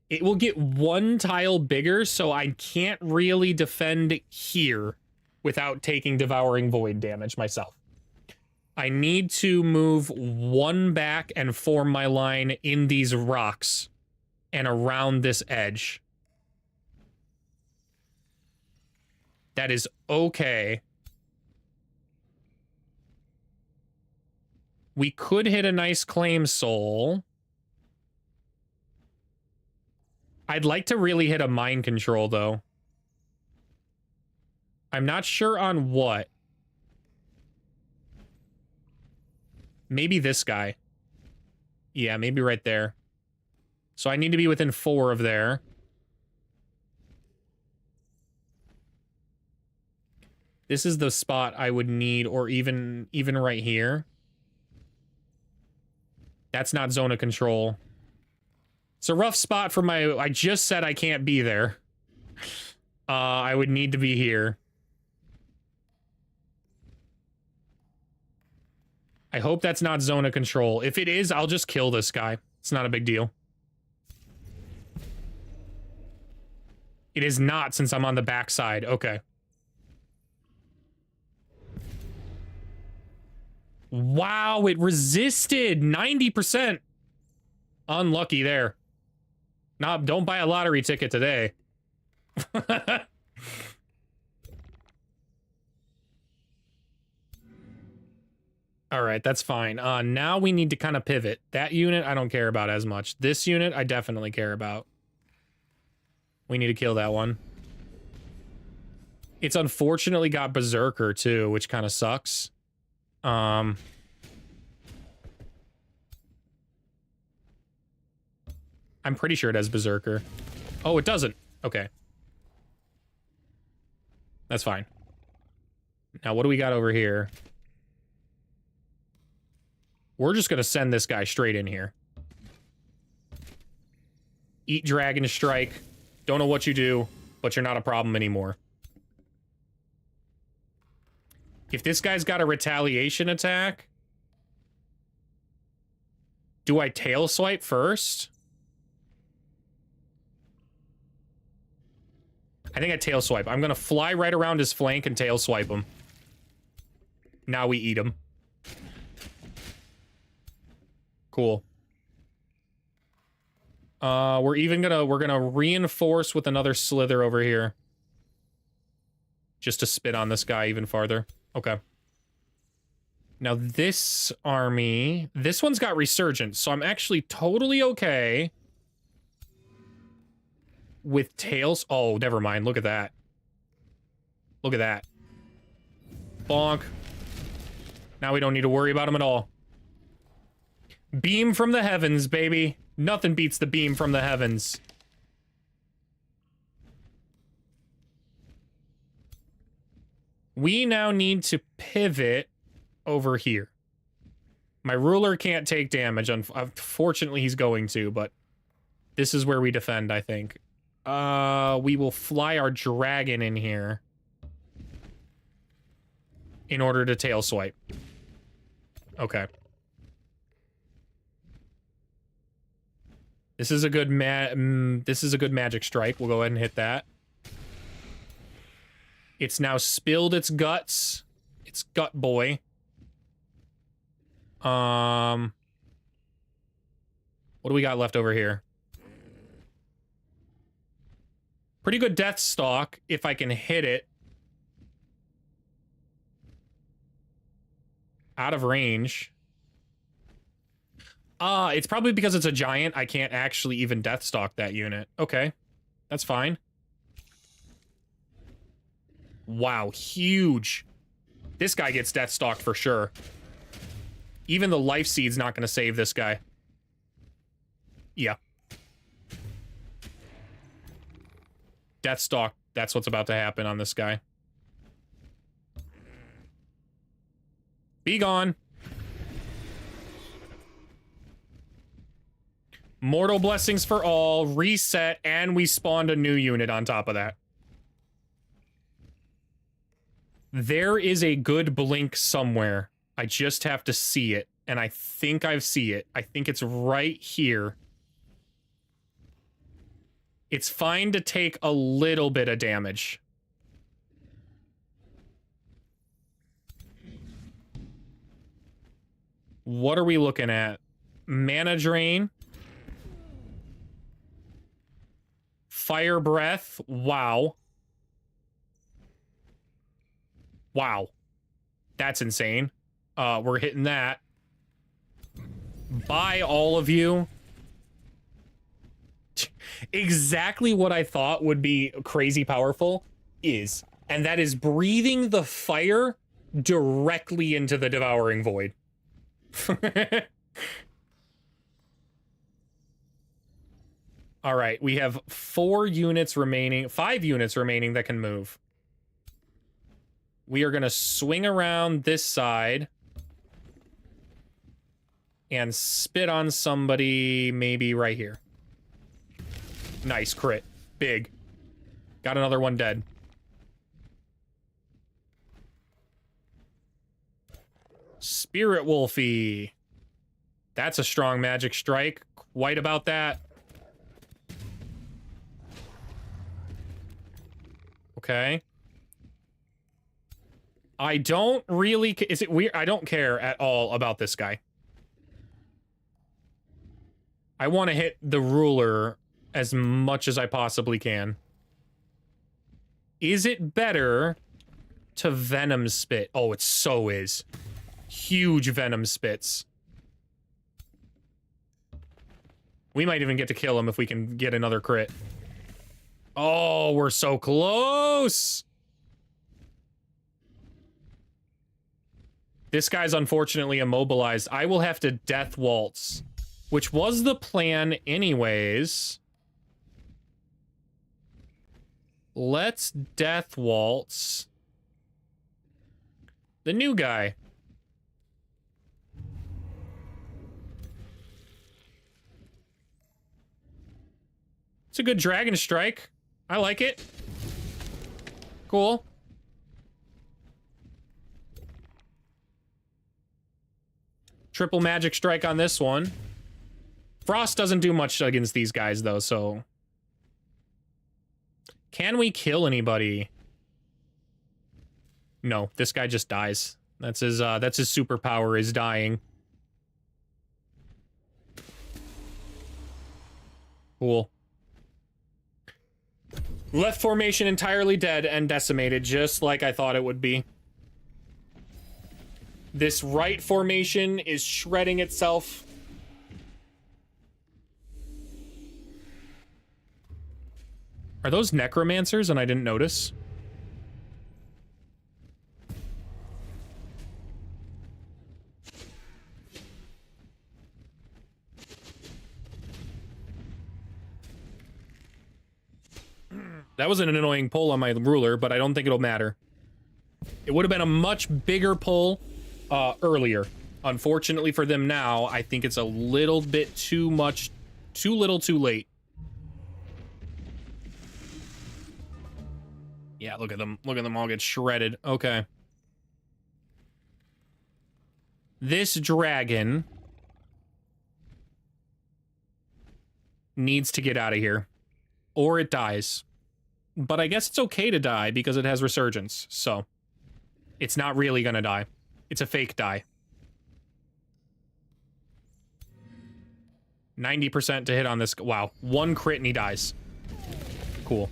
It will get 1 tile bigger, so I can't really defend here without taking Devouring Void damage myself. I need to move 1 back and form my line in these rocks and around this edge. That is okay. We could hit a nice claim soul. I'd like to really hit a mind control, though. I'm not sure on what. Maybe this guy. Yeah, maybe right there. So I need to be within 4 of there. This is the spot I would need, or even right here. That's not zone of control. It's a rough spot for my... I just said I can't be there. I would need to be here. I hope that's not zone of control. If it is, I'll just kill this guy. It's not a big deal. It is not, since I'm on the backside. Okay. Wow, it resisted 90%. Unlucky there. Nah, don't buy a lottery ticket today. All right, that's fine. Now we need to kind of pivot. That unit, I don't care about as much. This unit, I definitely care about. We need to kill that one. It's unfortunately got Berserker, too, which kind of sucks. I'm pretty sure it has Berserker. Oh, it doesn't. Okay. That's fine. Now, what do we got over here? We're just going to send this guy straight in here. Eat Dragon Strike. Don't know what you do, but you're not a problem anymore. If this guy's got a retaliation attack, do I tail swipe first? I think I tail swipe. I'm gonna fly right around his flank and tail swipe him. Now we eat him. Cool. We're gonna reinforce with another slither over here. Just to spit on this guy even farther. Okay. Now this army, this one's got resurgence, so I'm actually totally okay with tails. Oh, never mind. Look at that. Look at that. Bonk. Now we don't need to worry about him at all. Beam from the heavens, baby. Nothing beats the beam from the heavens. We now need to pivot over here. My ruler can't take damage. Unfortunately, he's going to, but this is where we defend, I think. We will fly our dragon in here in order to tail swipe. Okay. This is a good magic strike. We'll go ahead and hit that. It's now spilled its guts. It's gut boy. What do we got left over here? Pretty good death stalk if I can hit it. Out of range. It's probably because it's a giant. I can't actually even death stalk that unit. Okay, that's fine. Wow, huge. This guy gets death stalked for sure. Even the life seed's not going to save this guy. Yeah. Death stalk. That's what's about to happen on this guy. Be gone. Mortal blessings for all. Reset. And we spawned a new unit on top of that. There is a good blink somewhere. I just have to see it. And I think I see it. I think it's right here. It's fine to take a little bit of damage. What are we looking at? Mana drain. Fire breath. Wow. Wow. That's insane. We're hitting that. Bye, all of you. Exactly what I thought would be crazy powerful is, and that is breathing the fire directly into the devouring void. All right, we have 5 units remaining that can move. We are going to swing around this side and spit on somebody maybe right here. Nice crit. Big. Got another one dead. Spirit Wolfie. That's a strong magic strike. Quite about that. Okay. I don't really... Is it weird? I don't care at all about this guy. I want to hit the ruler as much as I possibly can. Is it better to venom spit? Oh, it so is. Huge venom spits. We might even get to kill him if we can get another crit. Oh, we're so close! This guy's unfortunately immobilized. I will have to death waltz, which was the plan anyways. Let's death waltz the new guy. It's a good dragon strike. I like it. Cool. Triple magic strike on this one. Frost doesn't do much against these guys, though, so... Can we kill anybody? No, this guy just dies. That's his superpower, is dying. Cool. Left formation entirely dead and decimated, just like I thought it would be. This right formation is shredding itself. Are those necromancers and I didn't notice? That was an annoying pull on my ruler, but I don't think it'll matter. It would have been a much bigger pull earlier. Unfortunately for them now, I think it's a little bit too much, too little too late. Yeah, look at them. Look at them all get shredded. Okay. This dragon needs to get out of here, or it dies. But I guess it's okay to die because it has resurgence, so it's not really gonna die. It's a fake die. 90% to hit on this. Wow, one crit and he dies. Cool.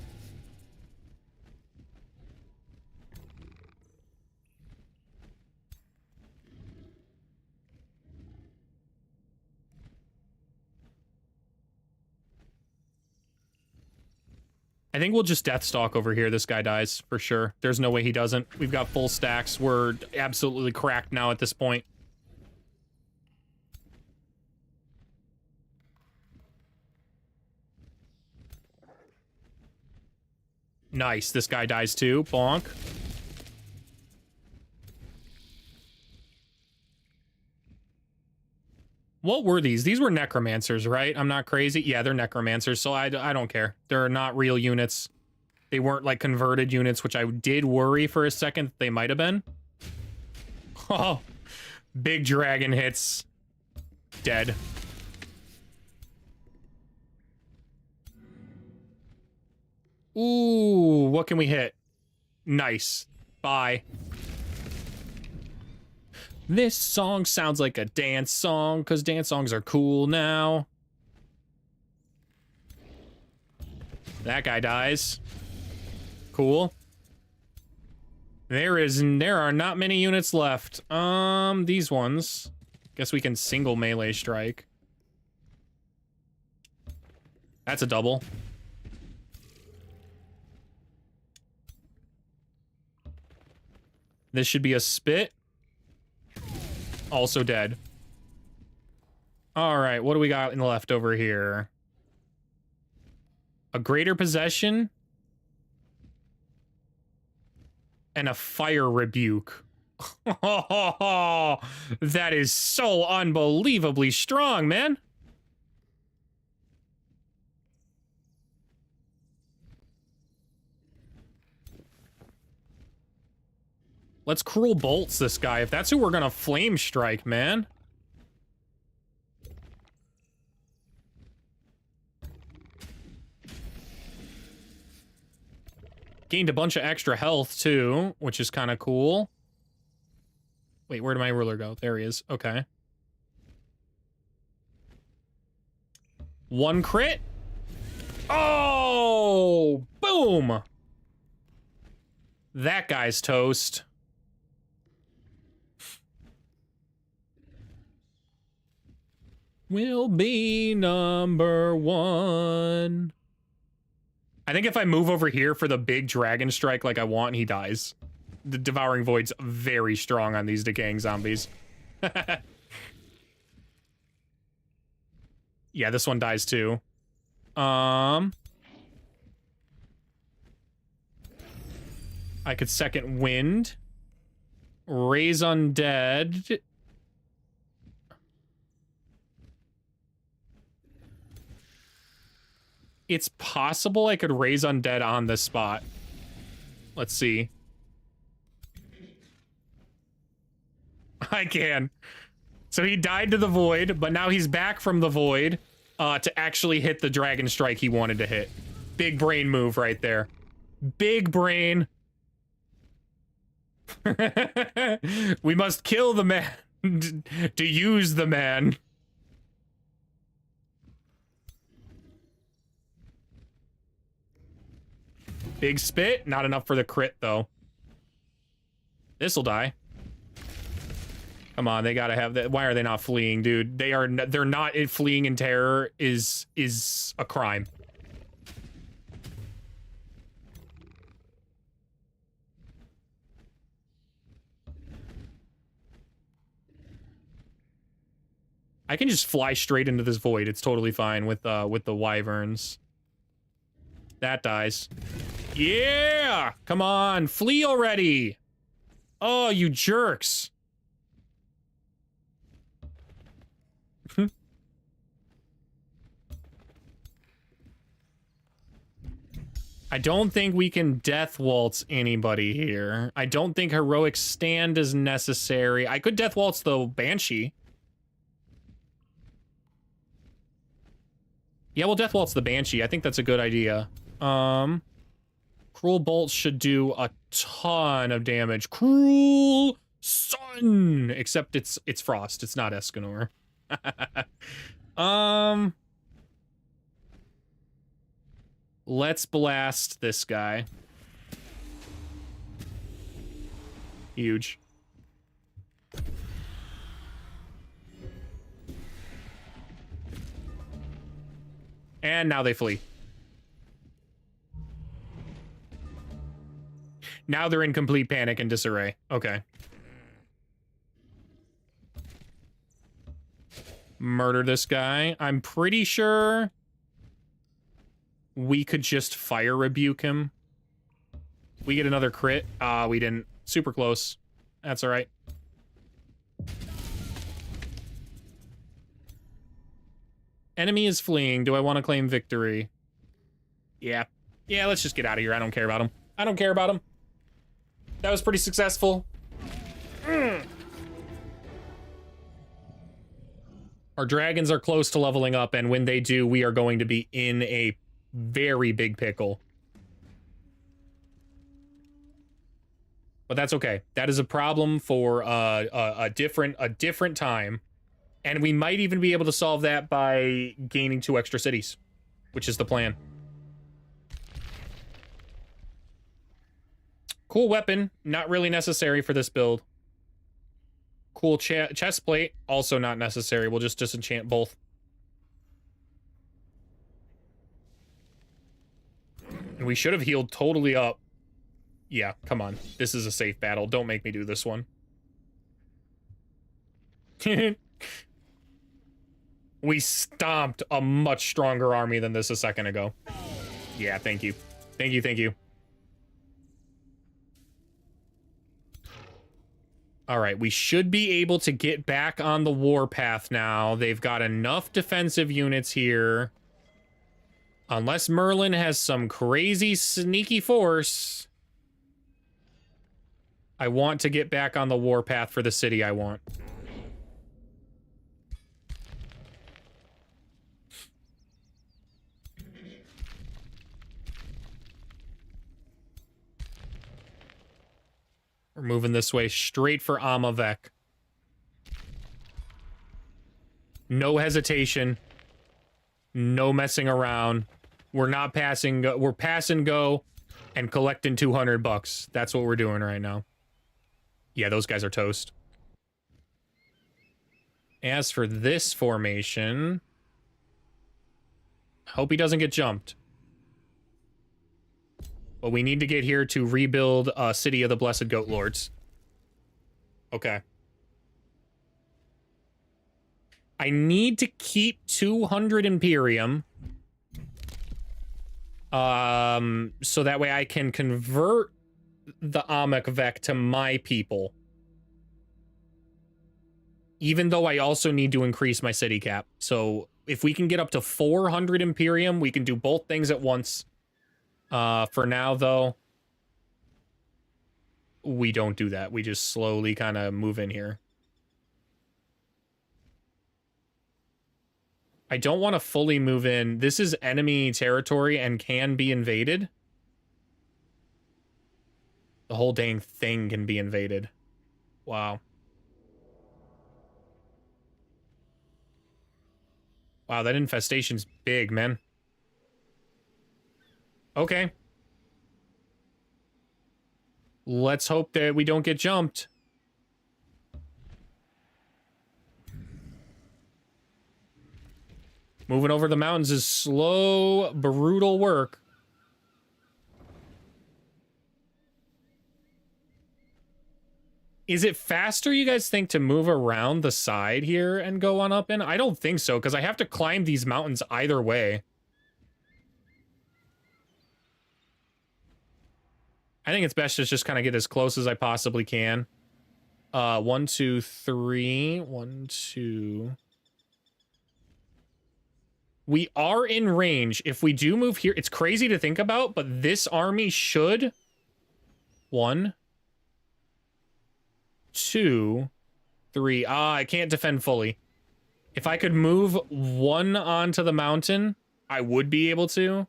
I think we'll just Deathstalk over here. This guy dies, for sure. There's no way he doesn't. We've got full stacks. We're absolutely cracked now at this point. Nice. This guy dies too. Bonk. What were these? These were necromancers, right? I'm not crazy. Yeah, they're necromancers, so I don't care. They're not real units. They weren't like converted units, which I did worry for a second they might have been. Oh, big dragon hits. Dead. Ooh, what can we hit? Nice. Bye. This song sounds like a dance song, because dance songs are cool now. That guy dies. Cool. There are not many units left. These ones. Guess we can single melee strike. That's a double. This should be a spit. Also dead. All right, what do we got in the left over here? A greater possession and a fire rebuke. That is so unbelievably strong, man. Let's Cruel Bolts this guy, if that's who we're gonna flame strike, man. Gained a bunch of extra health, too, which is kind of cool. Wait, where did my ruler go? There he is. Okay. One crit. Oh! Boom! That guy's toast. Will be number one. I think if I move over here for the big dragon strike like I want, he dies. The Devouring Void's very strong on these decaying zombies. Yeah, this one dies too. I could second wind. Raise undead. It's possible I could raise undead on this spot. Let's see. I can. So he died to the void, but now he's back from the void to actually hit the dragon strike he wanted to hit. Big brain move right there. Big brain. We must kill the man to use the man. Big spit, not enough for the crit though. This'll die. Come on, they gotta have that. Why are they not fleeing, dude? They're not. Fleeing in terror is a crime. I can just fly straight into this void. It's totally fine with the wyverns. That dies. Yeah! Come on, flee already! Oh, you jerks! I don't think we can death waltz anybody here. I don't think heroic stand is necessary. I could death waltz the banshee. Yeah, we'll death waltz the banshee. I think that's a good idea. Cruel bolts should do a ton of damage. Cruel sun, except it's frost. It's not Escanor. Let's blast this guy. Huge. And now they flee. Now they're in complete panic and disarray. Okay. Murder this guy. I'm pretty sure we could just fire rebuke him. We get another crit. We didn't. Super close. That's all right. Enemy is fleeing. Do I want to claim victory? Yeah. Yeah, let's just get out of here. I don't care about him. I don't care about him. That was pretty successful. Our dragons are close to leveling up, and when they do, we are going to be in a very big pickle. But that's okay. That is a problem for a different time. And we might even be able to solve that by gaining 2 extra cities, which is the plan. Cool weapon, not really necessary for this build. Cool chest plate, also not necessary. We'll just disenchant both. And we should have healed totally up. Yeah, come on. This is a safe battle. Don't make me do this one. We stomped a much stronger army than this a second ago. Yeah, thank you. Thank you, thank you. All right, we should be able to get back on the warpath now. They've got enough defensive units here. Unless Merlin has some crazy sneaky force. I want to get back on the warpath for the city I want. We're moving this way straight for Amavek. No hesitation. No messing around. We're not passing. We're pass and go and collecting $200. That's what we're doing right now. Yeah, those guys are toast. As for this formation, hope he doesn't get jumped. But we need to get here to rebuild City of the Blessed Goat Lords. Okay. I need to keep 200 Imperium. So that way I can convert the Amakvek to my people. Even though I also need to increase my city cap. So If we can get up to 400 Imperium, we can do both things at once. For now, though, we don't do that. We just slowly kind of move in here. I don't want to fully move in. This is enemy territory and can be invaded. The whole dang thing can be invaded. Wow. Wow, that infestation's big, man. Okay. Let's hope that we don't get jumped. Moving over the mountains is slow, brutal work. Is it faster, you guys think, to move around the side here and go on up in? I don't think so, because I have to climb these mountains either way. I think it's best to just kind of get as close as I possibly can. 1, 2, 3. 1, 2. We are in range. If we do move here, it's crazy to think about, but this army should... 1, 2, 3. I can't defend fully. If I could move 1 onto the mountain, I would be able to.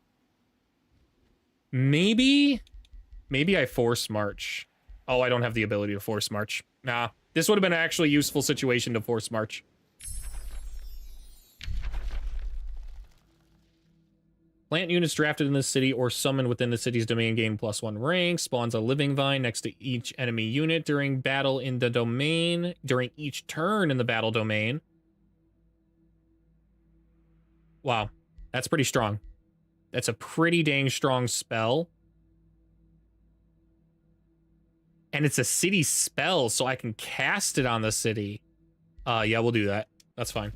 Maybe I force march. Oh, I don't have the ability to force march. Nah, this would have been an actually useful situation to force march. Plant units drafted in this city or summoned within the city's domain gain +1 rank. Spawns a living vine next to each enemy unit during battle in the domain. During each turn in the battle domain. Wow. That's pretty strong. That's a pretty dang strong spell. And it's a city spell, so I can cast it on the city. Yeah, we'll do that. That's fine.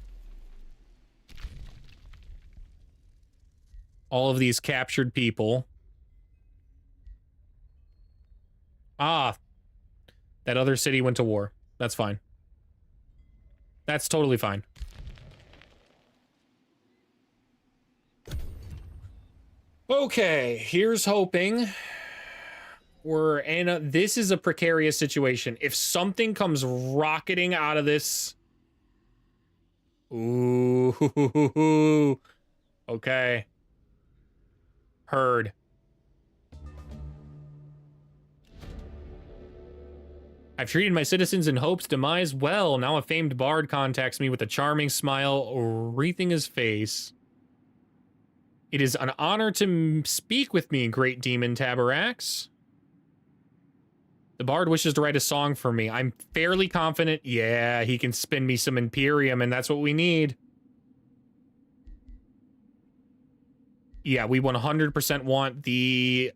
All of these captured people. Ah. That other city went to war. That's fine. That's totally fine. Okay, here's hoping. We're in this is a precarious situation. If something comes rocketing out of this... Ooh. Okay. Heard. I've treated my citizens in hope's demise well. Now a famed bard contacts me with a charming smile wreathing his face. It is an honor to speak with me, great demon Tabarax. The bard wishes to write a song for me. I'm fairly confident, yeah, he can spin me some Imperium, and that's what we need. Yeah, we 100% want the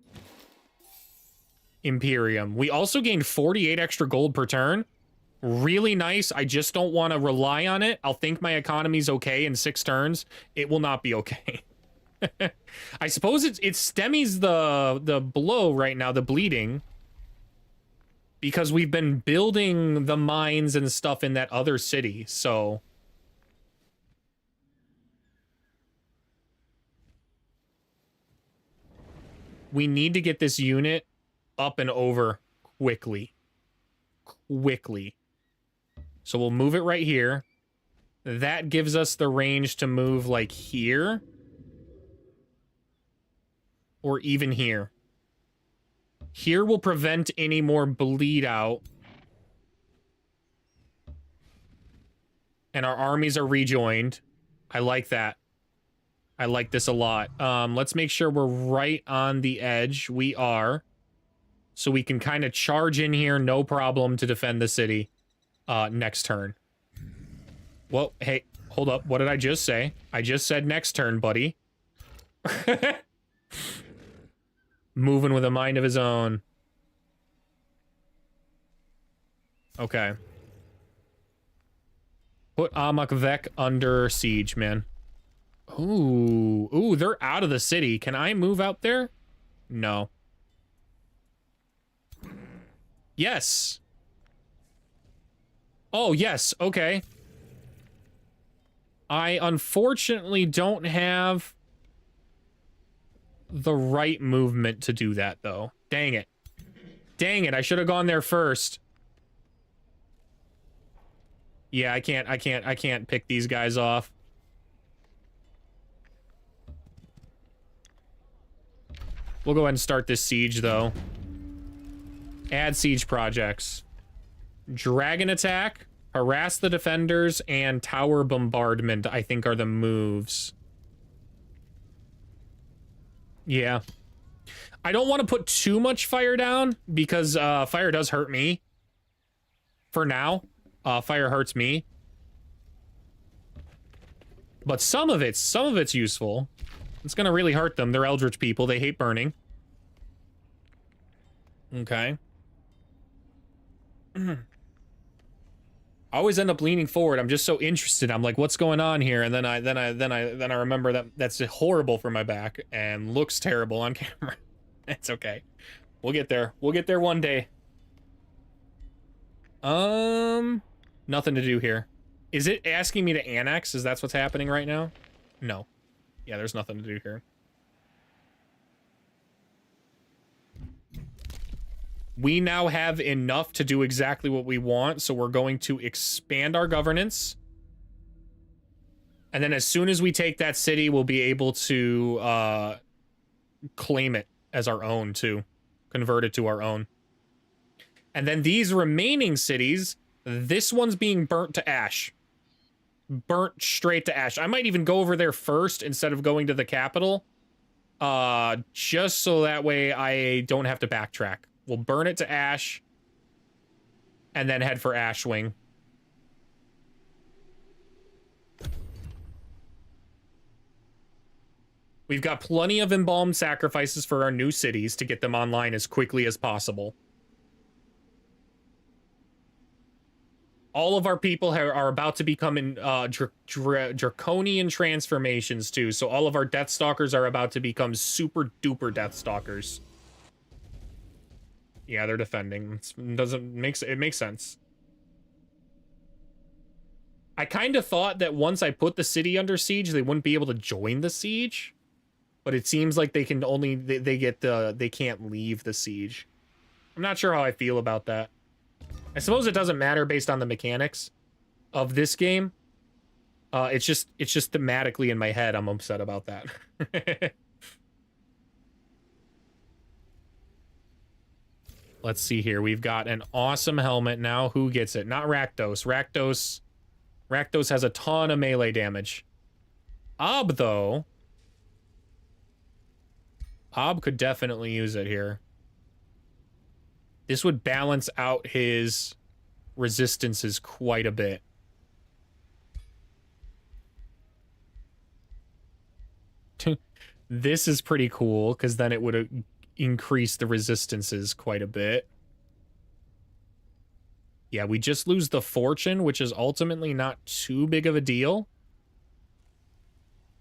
Imperium. We also gained 48 extra gold per turn. Really nice. I just don't want to rely on it. I'll think my economy's okay in 6 turns. It will not be okay. I suppose it stemmies the blow right now, the bleeding. Because we've been building the mines and stuff in that other city, so... We need to get this unit up and over quickly. Quickly. So we'll move it right here. That gives us the range to move, like, here. Or even here. Here will prevent any more bleed out. And our armies are rejoined. I like that. I like this a lot. Let's make sure we're right on the edge. We are. So we can kind of charge in here, no problem, to defend the city next turn. Well, hey, hold up. What did I just say? I just said next turn, buddy. Moving with a mind of his own. Okay. Put Amakvek under siege, man. Ooh, they're out of the city. Can I move out there? No. Yes. Oh, yes. Okay. I unfortunately don't have the right movement to do that, though. Dang it. Dang it, I should have gone there first. Yeah, I can't pick these guys off. We'll go ahead and start this siege, though. Add siege projects. Dragon attack, harass the defenders, and tower bombardment, I think, are the moves. Yeah. I don't want to put too much fire down, because fire does hurt me. For now. Fire hurts me. But some of it's useful. It's gonna really hurt them. They're eldritch people. They hate burning. Okay. I always end up leaning forward. I'm just so interested. I'm like, what's going on here? And then I remember that that's horrible for my back and looks terrible on camera. It's okay. We'll get there. We'll get there one day. Nothing to do here. Is it asking me to annex? Is that what's happening right now? No. Yeah, there's nothing to do here. We now have enough to do exactly what we want, so we're going to expand our governance. And then as soon as we take that city, we'll be able to claim it as our own, too. Convert it to our own. And then these remaining cities, this one's being burnt to ash. Burnt straight to ash. I might even go over there first instead of going to the capital. Just so that way I don't have to backtrack. We'll burn it to ash. And then head for Ashwing. We've got plenty of embalmed sacrifices for our new cities to get them online as quickly as possible. All of our people are about to become in draconian transformations too. So all of our Deathstalkers are about to become super duper Deathstalkers. Yeah, they're defending. It makes sense. I kind of thought that once I put the city under siege, they wouldn't be able to join the siege, but it seems like they can only they can't leave the siege. I'm not sure how I feel about that. I suppose it doesn't matter based on the mechanics of this game. It's just thematically in my head, I'm upset about that. Let's see here. We've got an awesome helmet now. Who gets it? Not Rakdos. Rakdos has a ton of melee damage. Ob, though. Ob could definitely use it here. This would balance out his resistances quite a bit. This is pretty cool, because then it would increase the resistances quite a bit. Yeah, we just lose the fortune, which is ultimately not too big of a deal.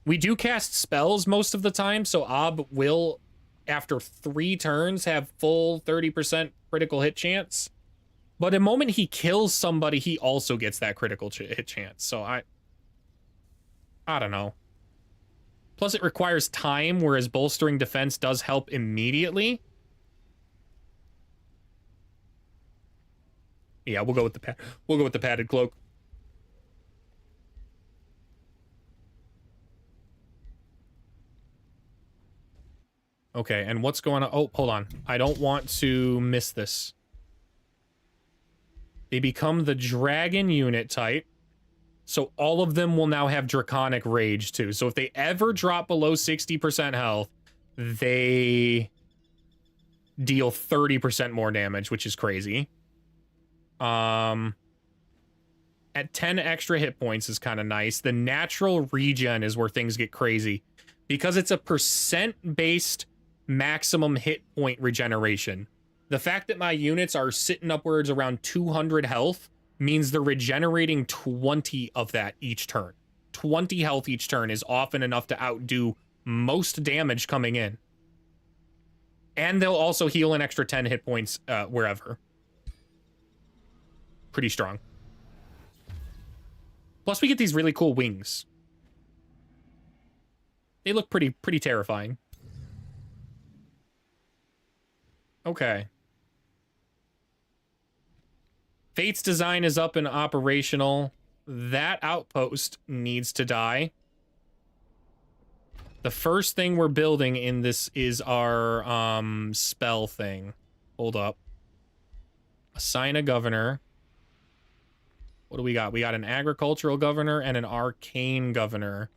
We do cast spells most of the time, so Ob will, after 3 turns, have full 30% critical hit chance. But the moment he kills somebody, he also gets that critical hit chance. So I don't know. Plus, it requires time, whereas bolstering defense does help immediately. Yeah, we'll go with the padded cloak. Okay, and what's going on? Oh, hold on. I don't want to miss this. They become the dragon unit type. So all of them will now have Draconic Rage too. So if they ever drop below 60% health, they deal 30% more damage, which is crazy. At 10 extra hit points is kind of nice. The natural regen is where things get crazy. Because it's a percent-based maximum hit point regeneration. The fact that my units are sitting upwards around 200 health means they're regenerating 20 of that each turn. 20 health each turn is often enough to outdo most damage coming in. And they'll also heal an extra 10 hit points wherever. Pretty strong. Plus we get these really cool wings. They look pretty terrifying. Okay. Fate's design is up and operational. That outpost needs to die. The first thing we're building in this is our spell thing. Hold up. Assign a governor. What do we got? We got an agricultural governor and an arcane governor.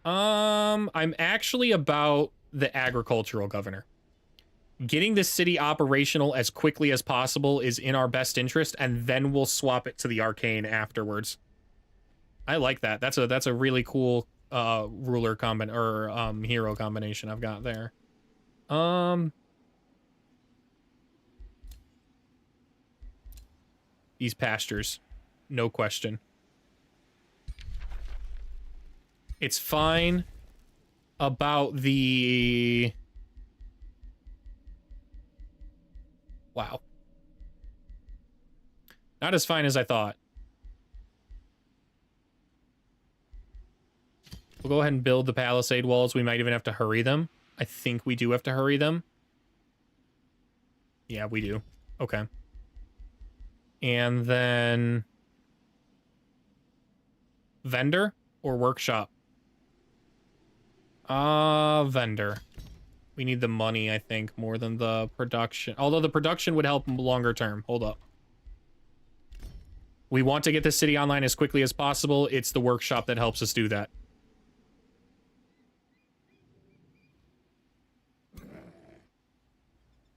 I'm actually about the agricultural governor. Getting this city operational as quickly as possible is in our best interest, and then we'll swap it to the arcane afterwards. I like that. That's a really cool ruler hero combination I've got there. These pastures, no question. It's fine about the... Wow. Not as fine as I thought. We'll go ahead and build the palisade walls. We might even have to hurry them. I think we do have to hurry them. Yeah, we do. Okay. And then... vendor or workshop? Vendor. We need the money, I think, more than the production. Although the production would help longer term. Hold up. We want to get this city online as quickly as possible. It's the workshop that helps us do that.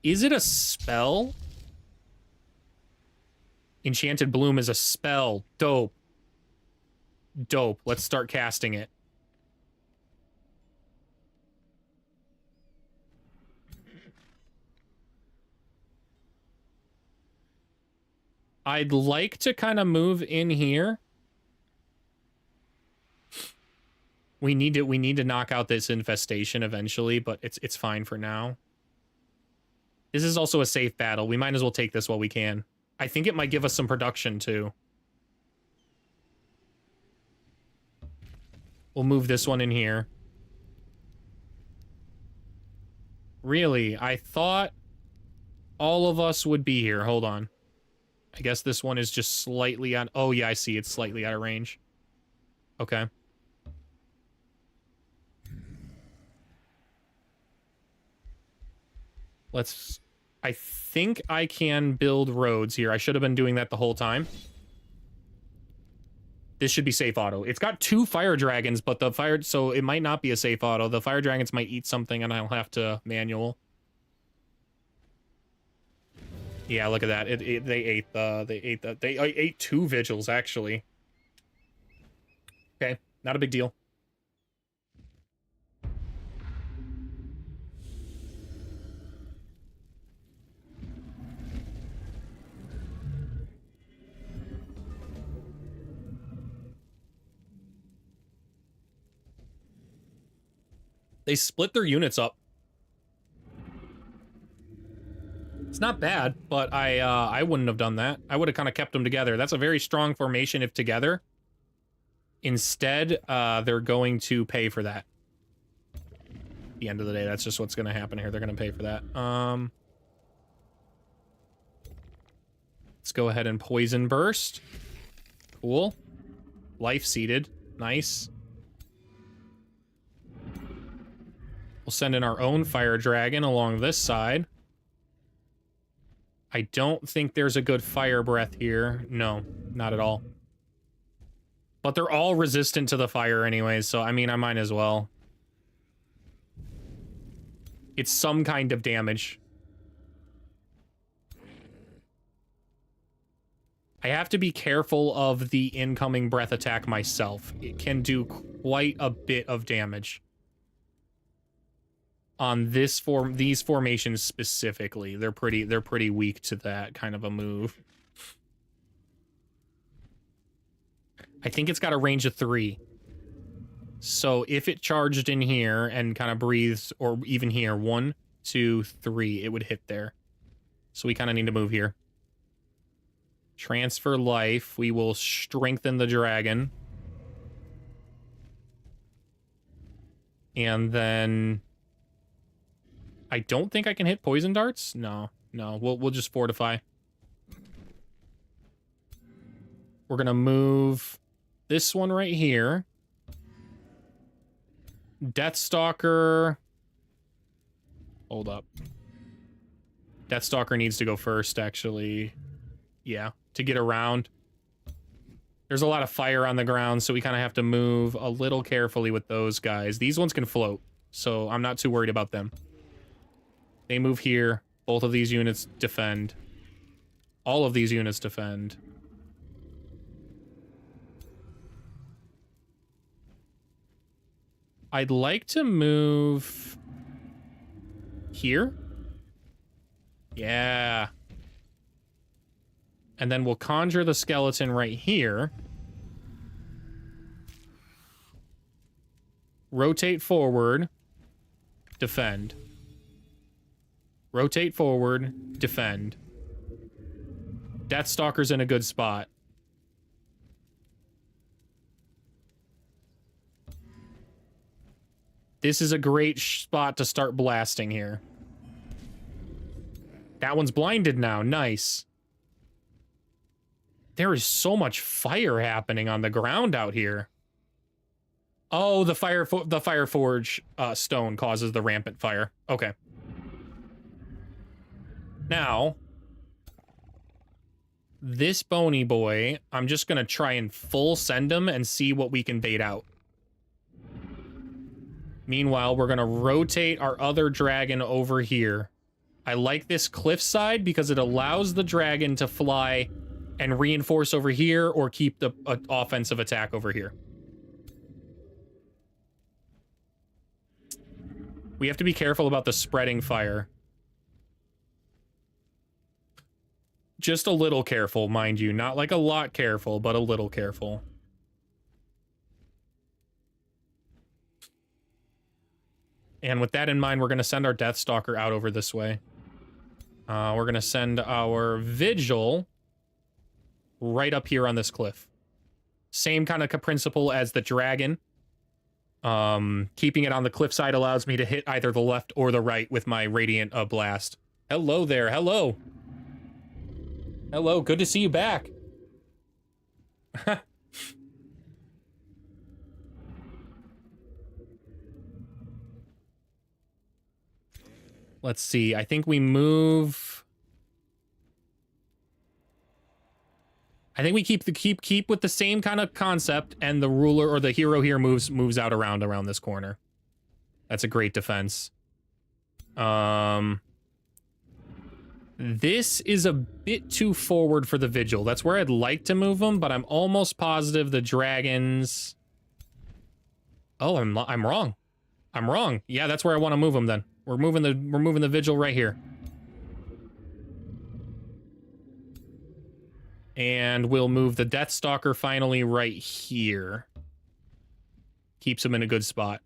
Is it a spell? Enchanted Bloom is a spell. Dope. Dope. Let's start casting it. I'd like to kind of move in here. We need to knock out this infestation eventually, but it's fine for now. This is also a safe battle. We might as well take this while we can. I think it might give us some production too. We'll move this one in here. Really, I thought all of us would be here. Hold on. I guess this one is just slightly on... Oh, yeah, I see. It's slightly out of range. Okay. Let's... I think I can build roads here. I should have been doing that the whole time. This should be safe auto. It's got 2 fire dragons, but the fire... So it might not be a safe auto. The fire dragons might eat something, and I'll have to manual. Yeah, look at that. They ate 2 vigils actually. Okay, not a big deal. They split their units up. It's not bad, but I wouldn't have done that. I would have kind of kept them together. That's a very strong formation if together. Instead, they're going to pay for that. At the end of the day, that's just what's going to happen here. They're going to pay for that. Let's go ahead and poison burst. Cool. Life seeded. Nice. We'll send in our own fire dragon along this side. I don't think there's a good fire breath here. No, not at all. But they're all resistant to the fire anyways, so I mean, I might as well. It's some kind of damage. I have to be careful of the incoming breath attack myself. It can do quite a bit of damage. On these formations specifically, they're pretty weak to that kind of a move. I think it's got a range of 3. So if it charged in here and kind of breathes, or even here, 1, 2, 3, it would hit there. So we kind of need to move here. Transfer life. We will strengthen the dragon. And then I don't think I can hit poison darts. No, we'll just fortify. We're gonna move this one right here. Deathstalker. Hold up. Deathstalker needs to go first, actually. Yeah, to get around. There's a lot of fire on the ground, so we kind of have to move a little carefully with those guys. These ones can float, so I'm not too worried about them. They move here. Both of these units defend. All of these units defend. I'd like to move here. Yeah. And then we'll conjure the skeleton right here. Rotate forward. Defend. Rotate forward. Defend. Deathstalker's in a good spot. This is a great spot to start blasting here. That one's blinded now. Nice. There is so much fire happening on the ground out here. Oh, the fire forge stone causes the rampant fire. Okay. Now, this bony boy, I'm just gonna try and full send him and see what we can bait out. Meanwhile, we're gonna rotate our other dragon over here. I like this cliffside because it allows the dragon to fly and reinforce over here or keep the offensive attack over here. We have to be careful about the spreading fire. Just a little careful, mind you. Not like a lot careful, but a little careful. And with that in mind, we're going to send our Deathstalker out over this way. We're going to send our Vigil right up here on this cliff. Same kind of principle as the dragon. Keeping it on the cliffside allows me to hit either the left or the right with my Radiant Blast. Hello there. Hello. Hello. Good to see you back. Let's see. I think we move. I think we keep with the same kind of concept, and the ruler or the hero here moves out around this corner. That's a great defense. This is a bit too forward for the Vigil. That's where I'd like to move them, but I'm almost positive the dragons. Oh, I'm wrong. I'm wrong. Yeah, that's where I want to move them then. We're moving the Vigil right here. And we'll move the Deathstalker finally right here. Keeps him in a good spot.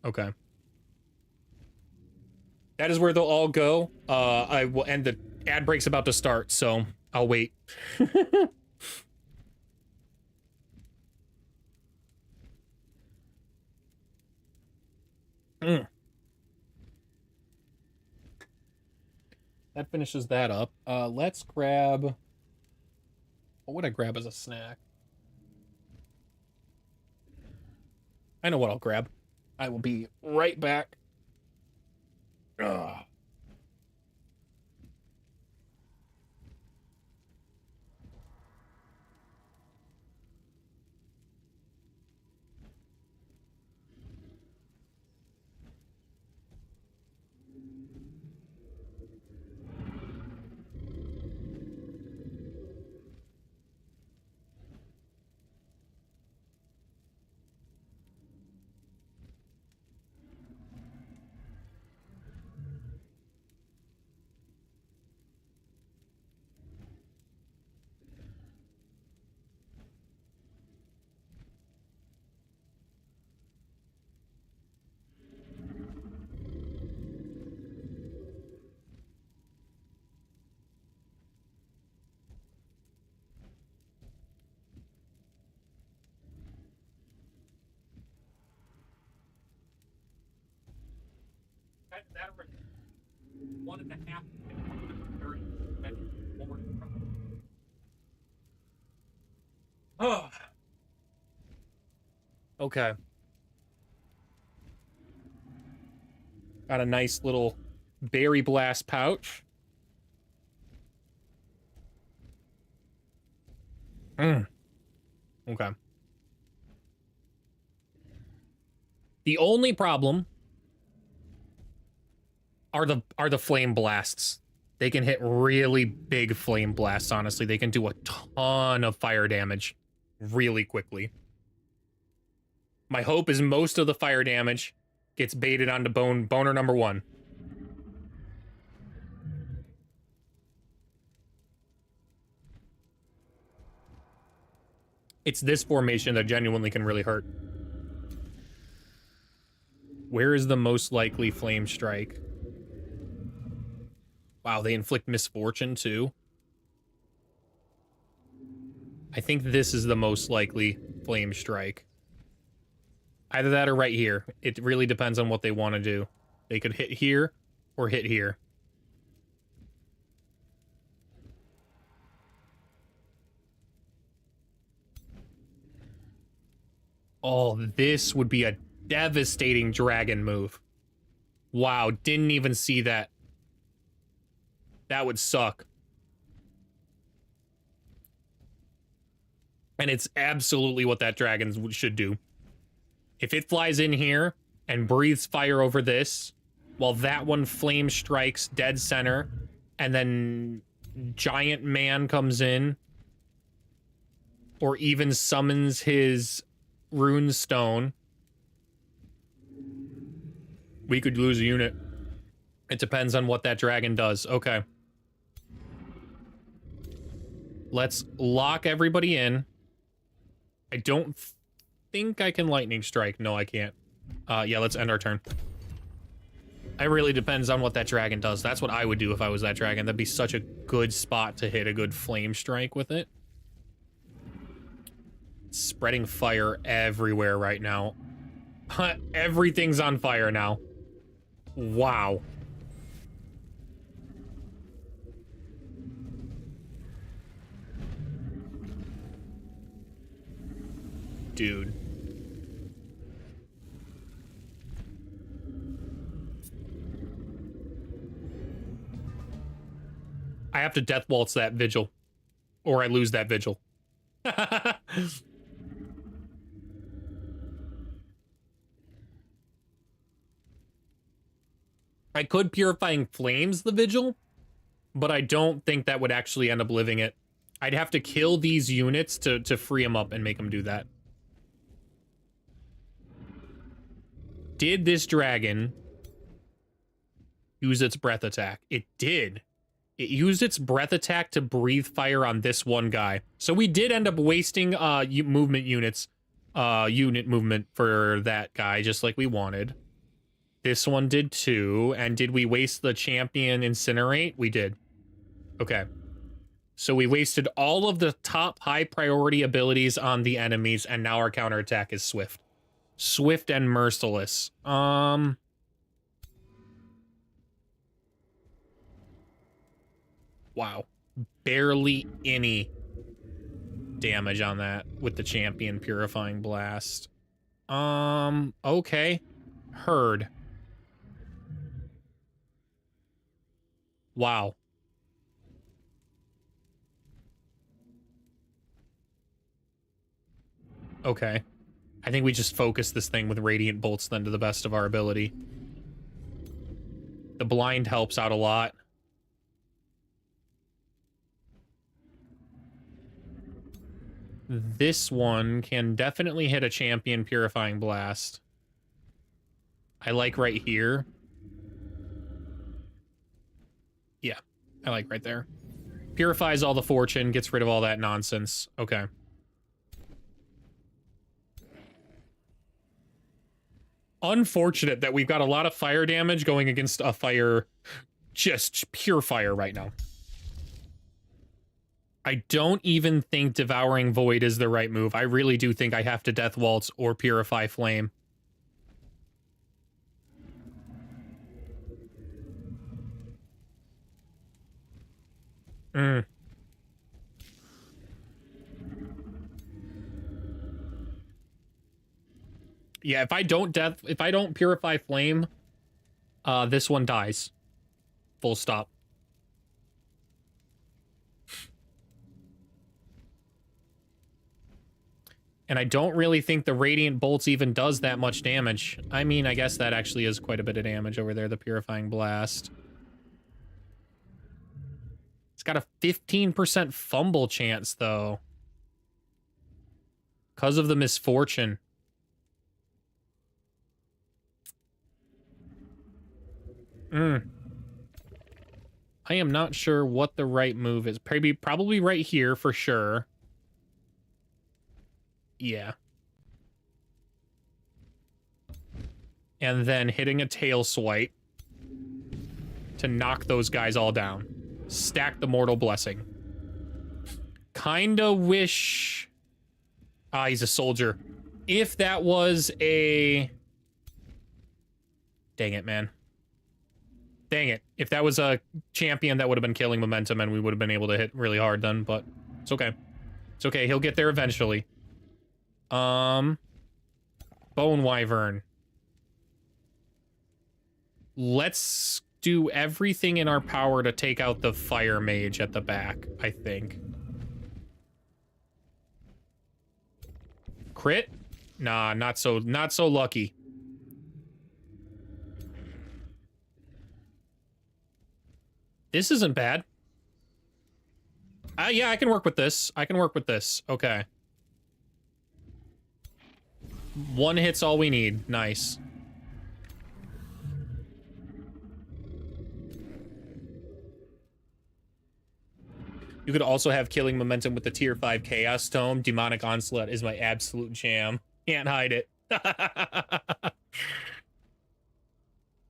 Okay. That is where they'll all go. I will end the ad break's about to start, so I'll wait. That finishes that up. Let's grab... What would I grab as a snack? I know what I'll grab. I will be right back. Ugh. 1.5. Oh. Okay. Got a nice little berry blast pouch. Okay. The only problem are the flame blasts. They can hit really big flame blasts, honestly. They can do a ton of fire damage really quickly. My hope is most of the fire damage gets baited onto boner number 1. It's this formation that genuinely can really hurt. Where is the most likely flame strike? Wow, they inflict misfortune too. I think this is the most likely flame strike. Either that or right here. It really depends on what they want to do. They could hit here or hit here. Oh, this would be a devastating dragon move. Wow, didn't even see that. That would suck. And it's absolutely what that dragon should do. If it flies in here and breathes fire over this, while that one flame strikes dead center, and then giant man comes in, or even summons his rune stone, we could lose a unit. It depends on what that dragon does. Okay. Let's lock everybody in. I don't think I can lightning strike. No, I can't. Yeah, let's end our turn. It really depends on what that dragon does. That's what I would do if I was that dragon. That'd be such a good spot to hit a good flame strike with it. Spreading fire everywhere right now. Everything's on fire now. Wow. Dude. I have to death waltz that vigil, or I lose that vigil. I could Purifying Flames the vigil, but I don't think that would actually end up living it. I'd have to kill these units to free them up and make them do that. Did this dragon use its breath attack? It did. It used its breath attack to breathe fire on this one guy. So we did end up wasting movement units, unit movement for that guy, just like we wanted. This one did too. And did we waste the champion incinerate? We did. Okay. So we wasted all of the top high priority abilities on the enemies, and now our counterattack is swift. Swift and merciless. Wow. Barely any damage on that with the champion Purifying Blast. Okay. Heard. Wow. Okay. I think we just focus this thing with Radiant Bolts then to the best of our ability. The blind helps out a lot. This one can definitely hit a champion Purifying Blast. I like right here. Yeah, I like right there. Purifies all the fortune, gets rid of all that nonsense. Okay. Unfortunate that we've got a lot of fire damage going against a fire, just pure fire right now. I don't even think Devouring Void is the right move. I really do think I have to Death Waltz or Purify Flame. Mm. Yeah, if I don't purify flame, this one dies. Full stop. And I don't really think the Radiant Bolts even does that much damage. I mean, I guess that actually is quite a bit of damage over there, the Purifying Blast. It's got a 15% fumble chance, though. Because of the misfortune. I am not sure what the right move is. Probably right here for sure. Yeah. And then hitting a tail swipe to knock those guys all down. Stack the Mortal Blessing. Kinda wish... Ah, he's a soldier. If that was a... Dang it, man. Dang it. If that was a champion, that would have been killing momentum and we would have been able to hit really hard then, but it's okay. It's okay, he'll get there eventually. Bone Wyvern. Let's do everything in our power to take out the Fire Mage at the back, I think. Crit? Nah, not so lucky. This isn't bad. Yeah, I can work with this. I can work with this. Okay. One hit's all we need. Nice. You could also have killing momentum with the tier 5 Chaos Tome. Demonic Onslaught is my absolute jam. Can't hide it.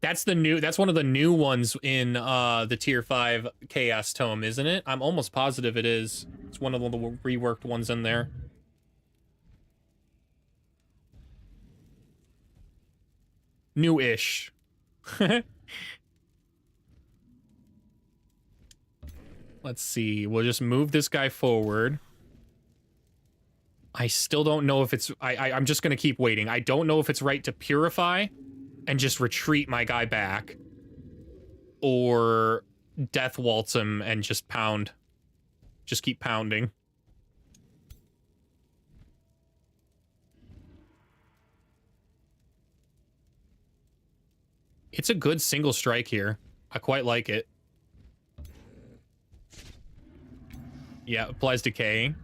That's one of the new ones in the tier 5 Chaos Tome, isn't it? I'm almost positive it is. It's one of the reworked ones in there. New-ish. Let's see. We'll just move this guy forward. I still don't know if it's... I'm just going to keep waiting. I don't know if it's right to purify and just retreat my guy back. Or death waltz him and just pound. Just keep pounding. It's a good single strike here. I quite like it. Yeah, applies decaying.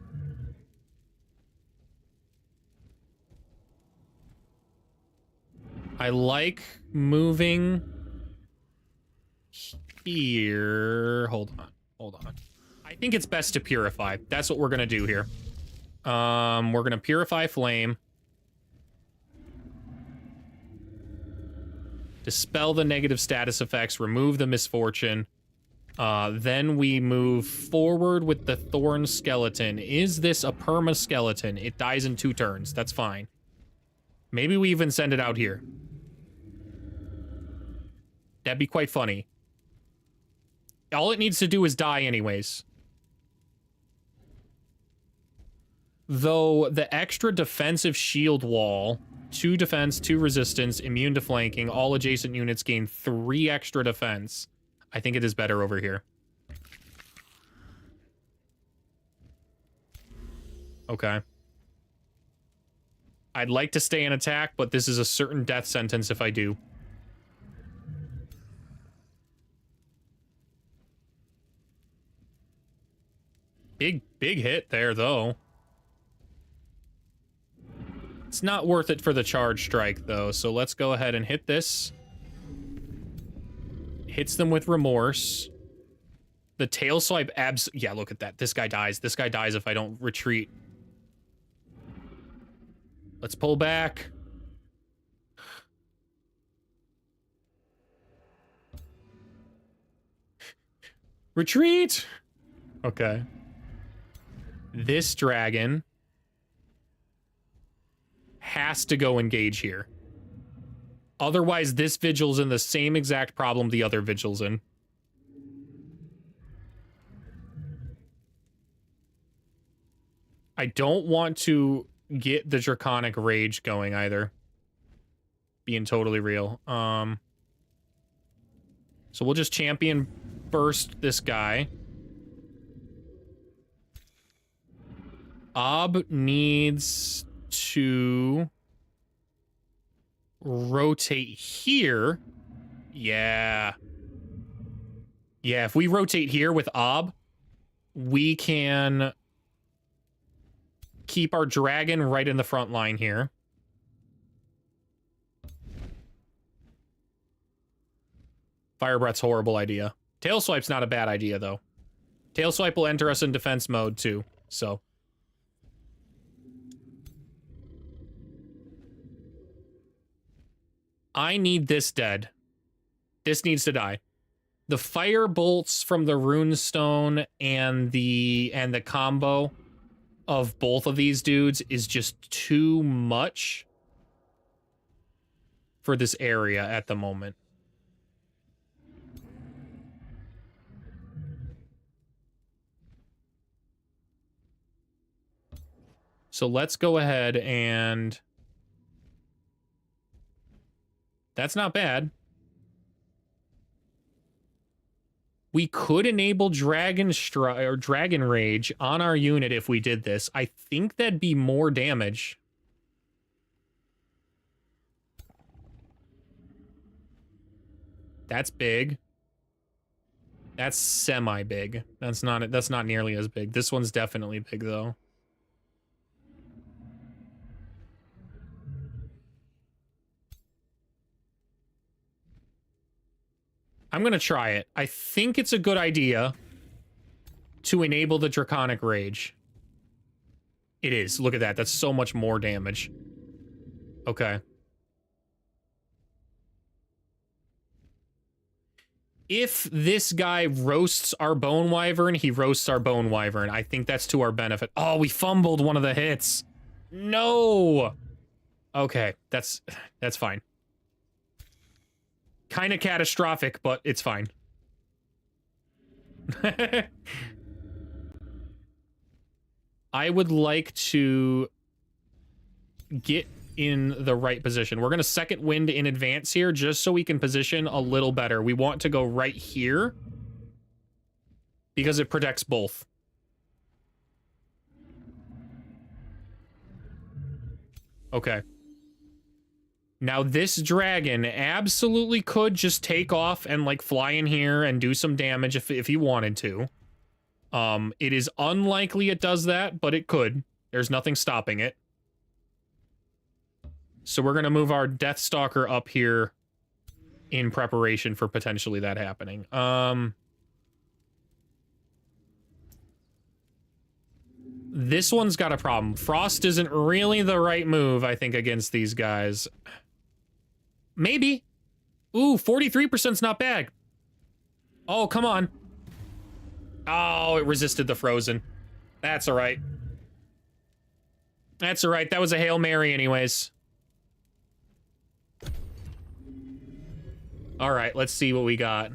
I like moving here. Hold on. I think it's best to purify. That's what we're gonna do here. We're gonna purify flame. Dispel the negative status effects, remove the misfortune. Then we move forward with the Thorn Skeleton. Is this a perma skeleton? It dies in 2 turns. That's fine. Maybe we even send it out here. That'd be quite funny. All it needs to do is die anyways. Though the extra defensive shield wall, 2 defense, 2 resistance, immune to flanking, all adjacent units gain 3 extra defense. I think it is better over here. Okay. I'd like to stay in attack, but this is a certain death sentence if I do. Big hit there, though. It's not worth it for the charge strike, though, so let's go ahead and hit this. Hits them with remorse. The tail swipe yeah, look at that. This guy dies. This guy dies if I don't retreat. Let's pull back. Retreat! Okay. This dragon has to go engage here. Otherwise, this vigil's in the same exact problem the other vigil's in. I don't want to get the Draconic Rage going either. Being totally real. So we'll just champion burst this guy. Ob needs to rotate here. Yeah. Yeah, if we rotate here with Ob, we can keep our dragon right in the front line here. Fire Breath's horrible idea. Tail Swipe's not a bad idea, though. Tail Swipe will enter us in defense mode, too, so. I need this dead. This needs to die. The fire bolts from the runestone and the combo of both of these dudes is just too much for this area at the moment. So let's go ahead and... That's not bad. We could enable Dragon Rage on our unit if we did this. I think that'd be more damage. That's big. That's semi-big. That's not nearly as big. This one's definitely big, though. I'm gonna try it. I think it's a good idea to enable the Draconic Rage. It is. Look at that. That's so much more damage. Okay. If this guy roasts our Bone Wyvern, he roasts our Bone Wyvern. I think that's to our benefit. Oh, we fumbled one of the hits. No! Okay, that's fine. Kind of catastrophic, but it's fine. I would like to get in the right position. We're going to second wind in advance here just so we can position a little better. We want to go right here because it protects both. Okay. Now, this dragon absolutely could just take off and, like, fly in here and do some damage if he wanted to. It is unlikely it does that, but it could. There's nothing stopping it. So we're going to move our Deathstalker up here in preparation for potentially that happening. This one's got a problem. Frost isn't really the right move, I think, against these guys. Maybe. Ooh, 43%'s not bad. Oh, come on. Oh, it resisted the frozen. That's all right. That's all right. That was a Hail Mary anyways. All right, let's see what we got.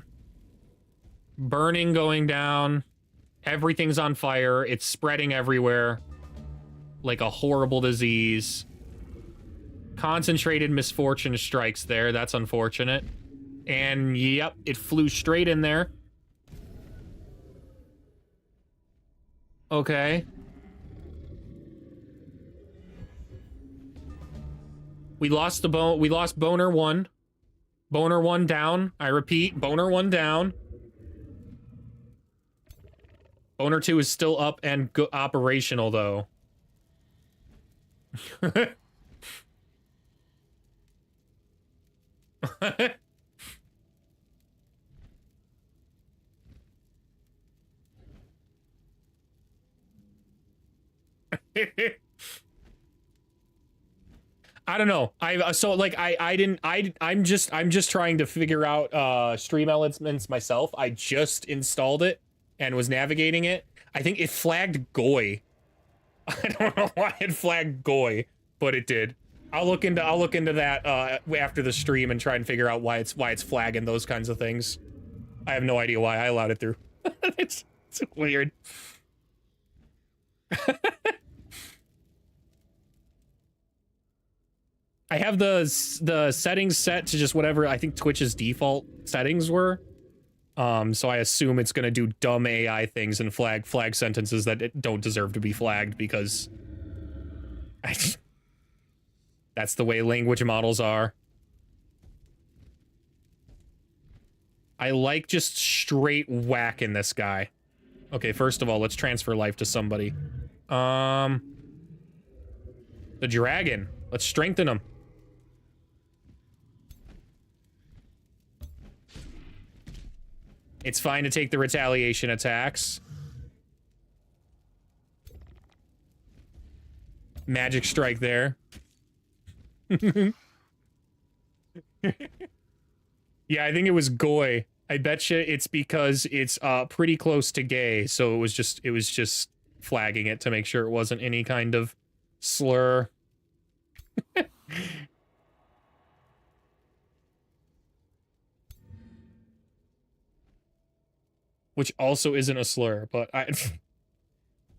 Burning going down. Everything's on fire. It's spreading everywhere like a horrible disease. Concentrated misfortune strikes there. That's unfortunate. And yep, it flew straight in there. Okay. We lost the bone. We lost Boner 1. Boner 1 down. I repeat, Boner 1 down. Boner 2 is still up and operational, though. I don't know. I'm just trying to figure out stream elements myself. I just installed it and was navigating it. I think it flagged Goy. I don't know why it flagged Goy, but it did. I'll look into that after the stream and try and figure out why it's flagging those kinds of things. I have no idea why I allowed it through. It's weird. I have the settings set to just whatever I think Twitch's default settings were. So I assume it's gonna do dumb AI things and flag sentences that don't deserve to be flagged because that's the way language models are. I like just straight whacking this guy. Okay, first of all, let's transfer life to somebody. The dragon. Let's strengthen him. It's fine to take the retaliation attacks. Magic strike there. Yeah, I think it was Goy. I betcha it's because it's pretty close to gay, so it was just flagging it to make sure it wasn't any kind of slur. Which also isn't a slur, but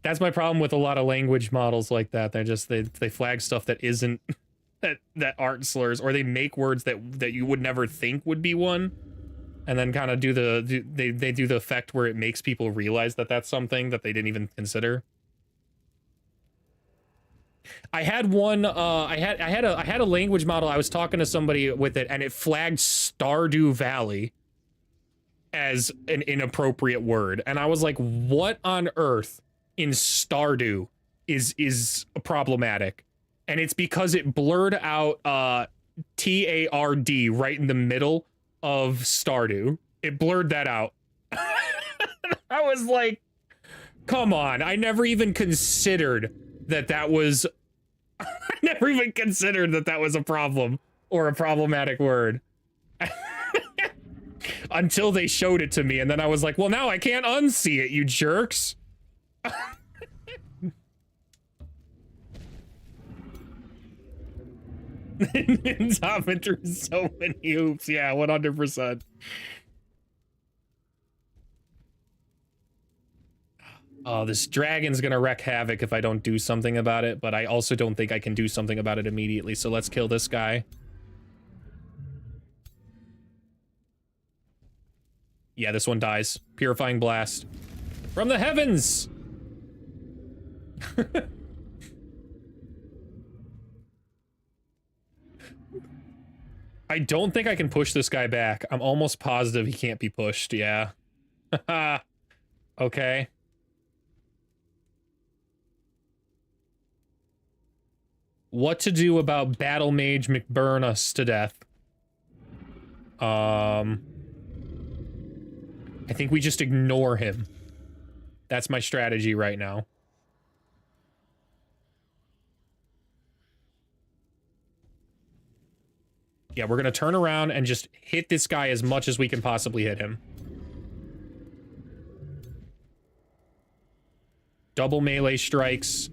that's my problem with a lot of language models like that. They flag stuff that isn't that aren't slurs, or they make words that you would never think would be one, and then kind of do they do the effect where it makes people realize that that's something that they didn't even consider. I had one I had a language model. I was talking to somebody with it and it flagged Stardew Valley as an inappropriate word, and I was like, what on earth in Stardew is problematic? And it's because it blurred out TARD right in the middle of Stardew. It blurred that out. I was like, come on, I never even considered that was I never even considered that was a problem or a problematic word. Until they showed it to me, and then I was like, well, now I can't unsee it, you jerks. Hopping through so many hoops. Yeah, 100%. Oh, this dragon's gonna wreak havoc if I don't do something about it, but I also don't think I can do something about it immediately, so let's kill this guy. Yeah, this one dies. Purifying blast. From the heavens! I don't think I can push this guy back. I'm almost positive he can't be pushed, yeah. Okay. What to do about Battle Mage McBurn us to death? I think we just ignore him. That's my strategy right now. Yeah, we're gonna turn around and just hit this guy as much as we can possibly hit him. Double melee strikes.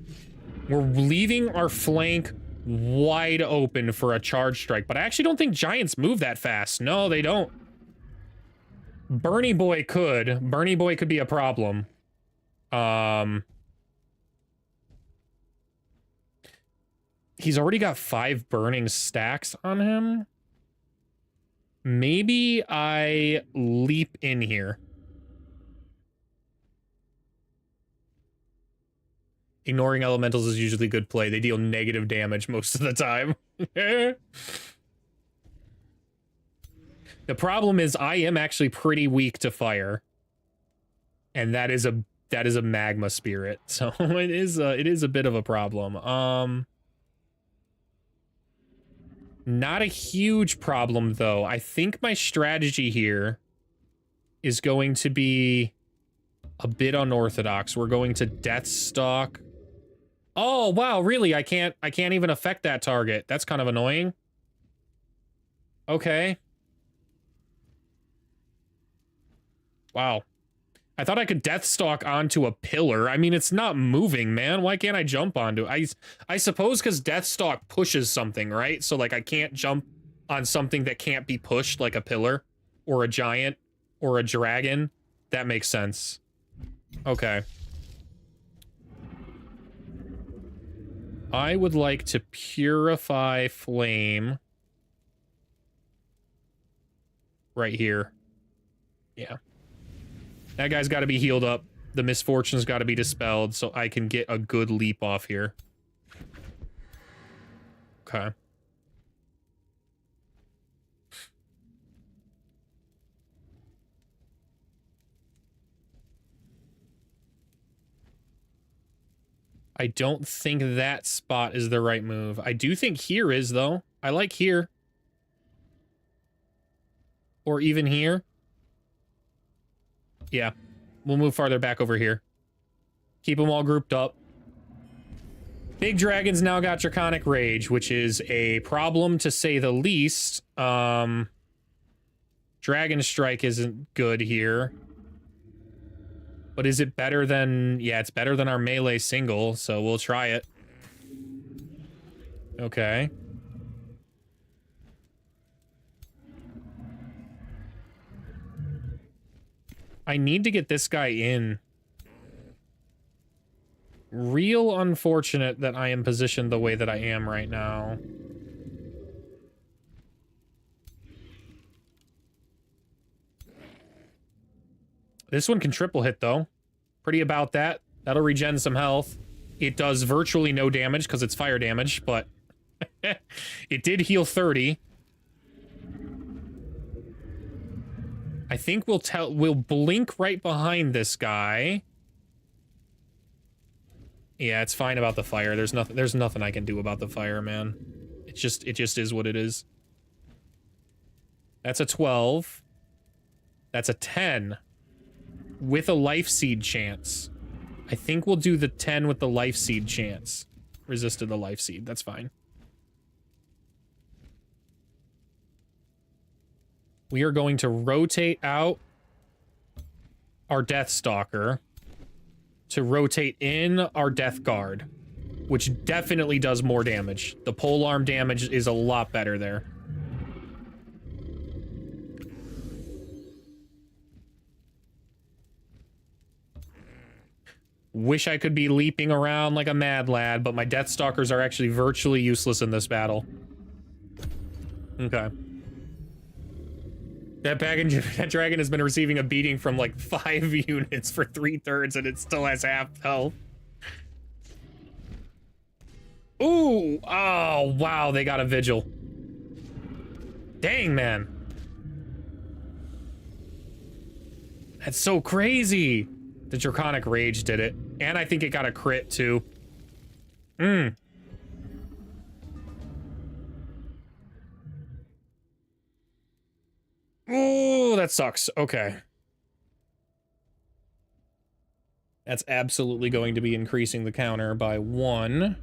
We're leaving our flank wide open for a charge strike, but I actually don't think giants move that fast. No, they don't. Bernie Boy could. Bernie Boy could be a problem. He's already got 5 burning stacks on him. Maybe I leap in here. Ignoring elementals is usually good play. They deal negative damage most of the time. The problem is I am actually pretty weak to fire. And that is a magma spirit. So it is a bit of a problem. Not a huge problem though. I think my strategy here is going to be a bit unorthodox. We're going to Deathstalk. Oh, wow, really? I can't even affect that target. That's kind of annoying. Okay. Wow. I thought I could Deathstalk onto a pillar. I mean, it's not moving, man. Why can't I jump onto it? I suppose because Deathstalk pushes something, right? So, like, I can't jump on something that can't be pushed, like a pillar, or a giant, or a dragon. That makes sense. Okay. I would like to purify flame right here. Yeah. That guy's got to be healed up. The misfortune's got to be dispelled so I can get a good leap off here. Okay. I don't think that spot is the right move. I do think here is, though. I like here. Or even here. Yeah. We'll move farther back over here. Keep them all grouped up. Big Dragon's now got Draconic Rage, which is a problem to say the least. Dragon Strike isn't good here. But is it better than... Yeah, it's better than our melee single, so we'll try it. Okay. I need to get this guy in. Real unfortunate that I am positioned the way that I am right now. This one can triple hit, though. Pretty about that. That'll regen some health. It does virtually no damage because it's fire damage, but it did heal 30. I think we'll blink right behind this guy. Yeah, it's fine about the fire. There's nothing I can do about the fire, man. It just is what it is. That's a 12. That's a 10. With a life seed chance. I think we'll do the 10 with the life seed chance. Resisted the life seed. That's fine. We are going to rotate out our Deathstalker to rotate in our Death Guard, which definitely does more damage. The polearm damage is a lot better there. Wish I could be leaping around like a mad lad, but my Deathstalkers are actually virtually useless in this battle. Okay. That dragon has been receiving a beating from like 5 units for 3/3 and it still has half health. Ooh! Oh, wow, they got a vigil. Dang, man. That's so crazy. The Draconic Rage did it. And I think it got a crit, too. Oh, that sucks. Okay. That's absolutely going to be increasing the counter by 1.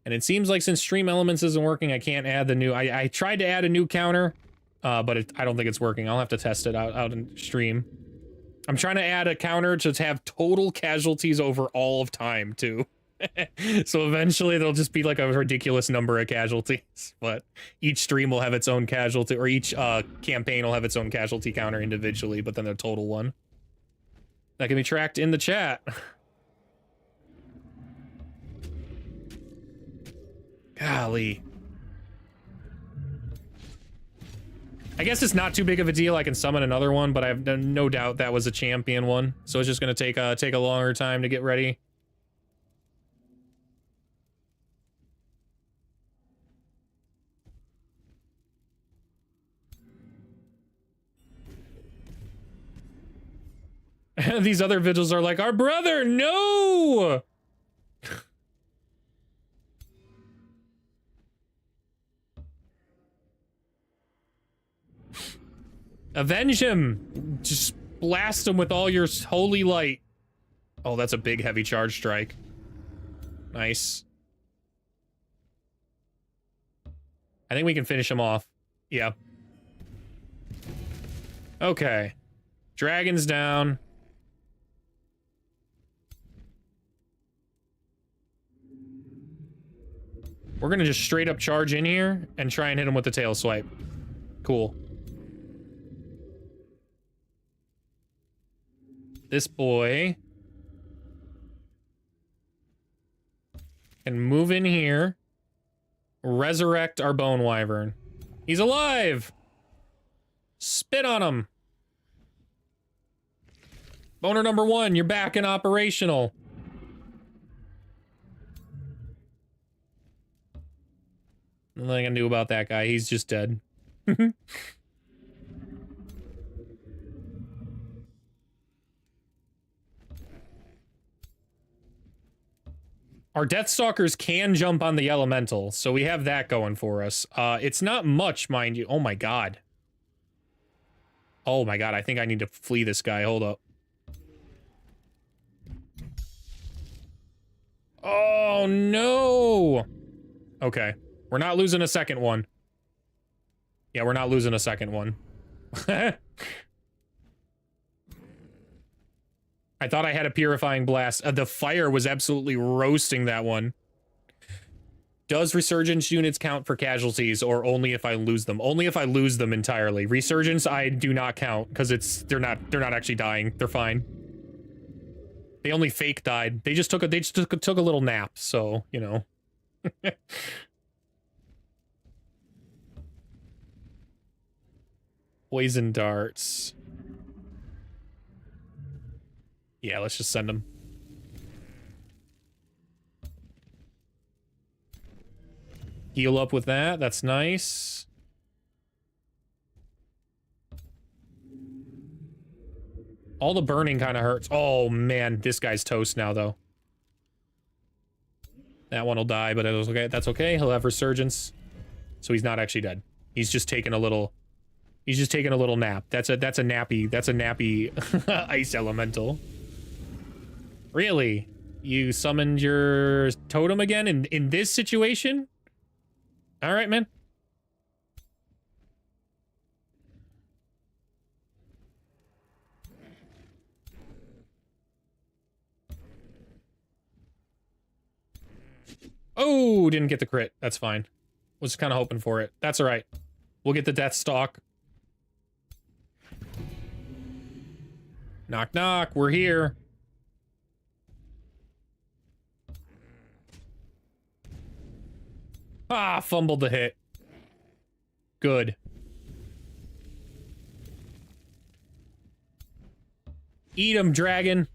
And it seems like since Stream Elements isn't working, I can't add the new... I tried to add a new counter, but I don't think it's working. I'll have to test it out in stream. I'm trying to add a counter to have total casualties over all of time, too. So eventually there'll just be like a ridiculous number of casualties, but each stream will have its own casualty, or each campaign will have its own casualty counter individually, but then the total one. That can be tracked in the chat. Golly. I guess it's not too big of a deal. I can summon another one, but I have no doubt that was a champion one. So it's just gonna take a longer time to get ready. These other vigils are like, our brother, no! Avenge him! Just blast him with all your holy light. Oh, that's a big heavy charge strike. Nice. I think we can finish him off. Yeah. Okay. Dragon's down. We're gonna just straight up charge in here and try and hit him with the tail swipe. Cool. This boy And move in here. Resurrect our bone wyvern. He's alive! Spit on him! Boner number 1, you're back and operational. Nothing I can do about that guy, he's just dead. Our Deathstalkers can jump on the elemental, so we have that going for us. It's not much, mind you. Oh my god. Oh my god, I think I need to flee this guy. Hold up. Oh no! Okay. We're not losing a second one. Yeah, we're not losing a second one. I thought I had a purifying blast. The fire was absolutely roasting that one. Does resurgence units count for casualties, or only if I lose them? Only if I lose them entirely. Resurgence, I do not count because they're not actually dying. They're fine. They only fake died. They just took a little nap. So you know. Poison darts. Yeah, let's just send them. Heal up with that. That's nice. All the burning kind of hurts. Oh, man. This guy's toast now, though. That one will die, but it was okay. That's okay. He'll have resurgence. So he's not actually dead. He's just taking a little... He's just taking a little nap. That's a nappy ice elemental. Really? You summoned your totem again in this situation? All right, man. Oh, didn't get the crit. That's fine. Was kind of hoping for it. That's all right. We'll get the death stalk. Knock, knock. We're here. Ah, fumbled the hit. Good. Eat him, dragon.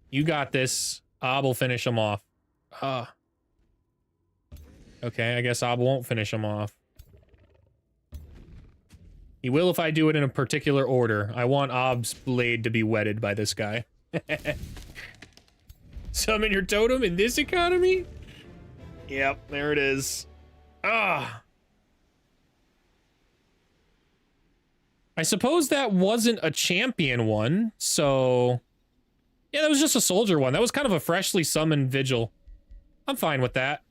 You got this. Ob will finish him off. Okay, I guess Ob won't finish him off. He will if I do it in a particular order. I want Ob's blade to be wetted by this guy. Summon your totem in this economy? Yep, there it is. Ah. I suppose that wasn't a champion one, so... Yeah, that was just a soldier one. That was kind of a freshly summoned vigil. I'm fine with that.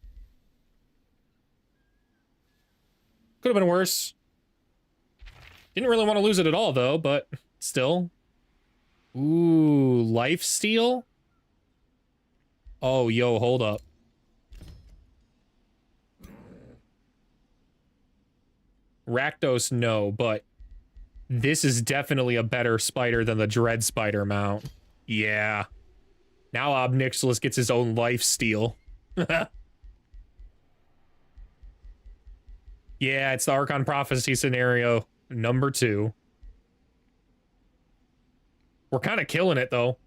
Could have been worse. Didn't really want to lose it at all, though, but still. Ooh, lifesteal? Oh, yo, hold up. Rakdos, no, but this is definitely a better spider than the Dread Spider mount. Yeah. Now Obnixilis gets his own lifesteal. Yeah, it's the Archon Prophecy scenario number 2. We're kind of killing it, though.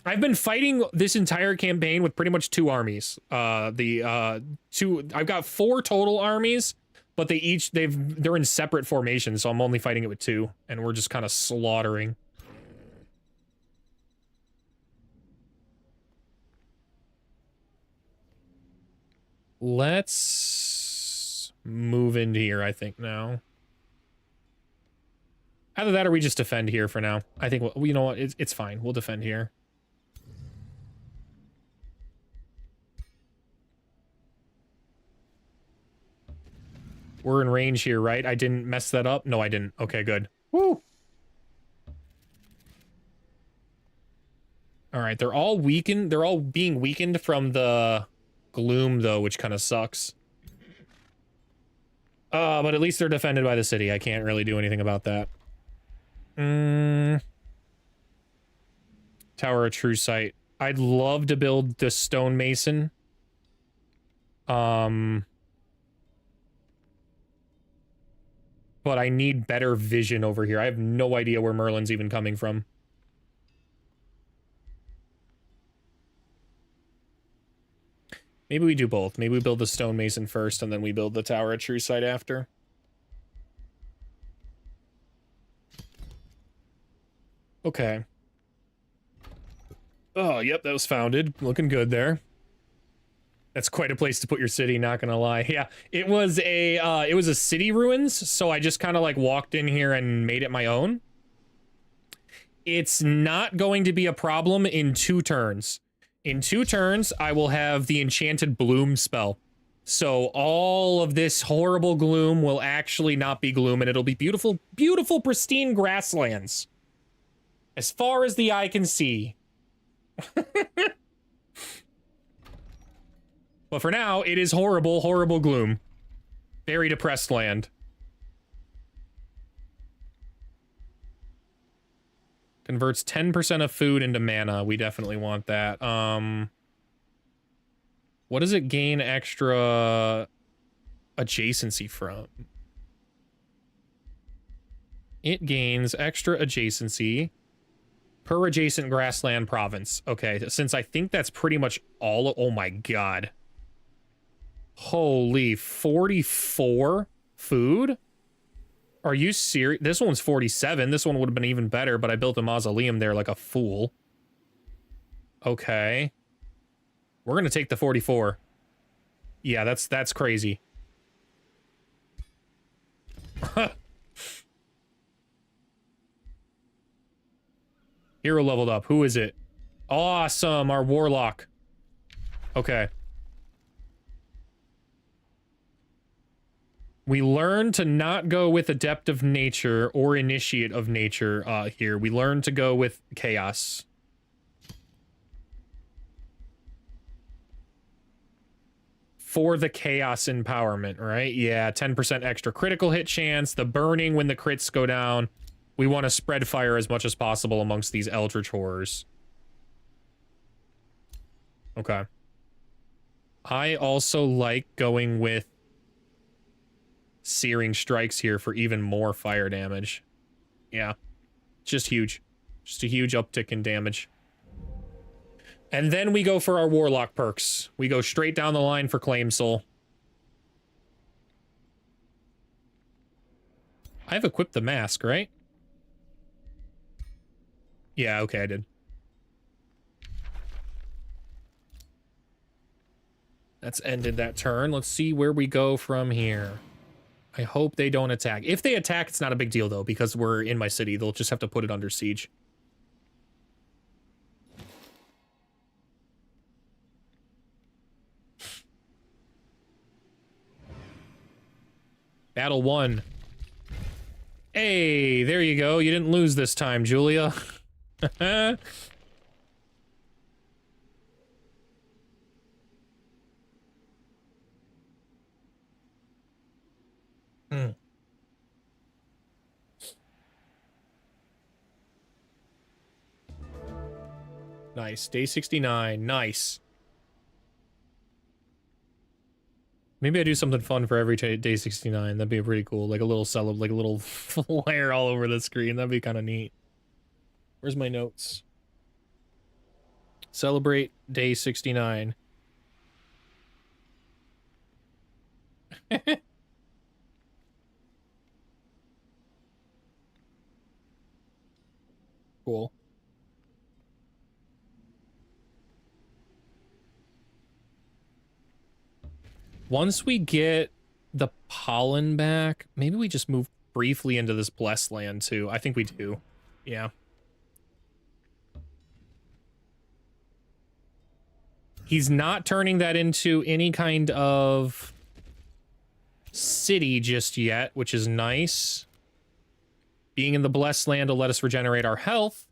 I've been fighting this entire campaign with pretty much 2 armies. I've got 4 total armies, but they're in separate formations, so I'm only fighting it with 2, and we're just kind of slaughtering. Let's move into here, I think, now. Either that or we just defend here for now. I think, you know what, it's fine. We'll defend here. We're in range here, right? I didn't mess that up? No, I didn't. Okay, good. Woo! Alright, they're all weakened. They're all being weakened from the gloom, though, which kind of sucks. But at least they're defended by the city. I can't really do anything about that. Tower of True Sight. I'd love to build the stonemason. But I need better vision over here. I have no idea where Merlin's even coming from. Maybe we do both. Maybe we build the stonemason first, and then we build the Tower of True Sight after. Okay. Oh, yep, that was founded. Looking good there. That's quite a place to put your city, not gonna lie. Yeah, it was a city ruins, so I just kind of like walked in here and made it my own. It's not going to be a problem in 2 turns. In 2 turns, I will have the Enchanted Bloom spell. So all of this horrible gloom will actually not be gloom, and it'll be beautiful, beautiful, pristine grasslands. As far as the eye can see. But for now, it is horrible, horrible gloom. Very depressed land. Converts 10% of food into mana. We definitely want that. What does it gain extra adjacency from? It gains extra adjacency per adjacent grassland province. Okay, since I think that's pretty much all. Oh my god. Holy, 44 food? Are you serious? This one's 47. This one would have been even better, but I built a mausoleum there like a fool. Okay. We're gonna take the 44. Yeah, that's crazy. Hero leveled up. Who is it? Awesome, our warlock. Okay. We learn to not go with Adept of Nature or Initiate of Nature here. We learn to go with Chaos. For the Chaos empowerment, right? Yeah, 10% extra critical hit chance, the burning when the crits go down. We want to spread fire as much as possible amongst these Eldritch Horrors. Okay. I also like going with Searing Strikes here for even more fire damage. Yeah. Just huge. Just a huge uptick in damage. And then we go for our Warlock perks. We go straight down the line for Claim Soul. I've equipped the mask, right? Yeah, okay, I did. That's ended that turn. Let's see where we go from here. I hope they don't attack. If they attack, it's not a big deal, though, because we're in my city. They'll just have to put it under siege. Battle 1. Hey, there you go. You didn't lose this time, Julia. Nice. Day 69. Nice. Maybe I do something fun for every day 69. That'd be pretty cool. Like a little like a little flare all over the screen. That'd be kind of neat. Where's my notes? Celebrate day 69. Cool. Once we get the pollen back, maybe we just move briefly into this blessed land too. I think we do. Yeah. He's not turning that into any kind of city just yet, which is nice. Being in the blessed land will let us regenerate our health.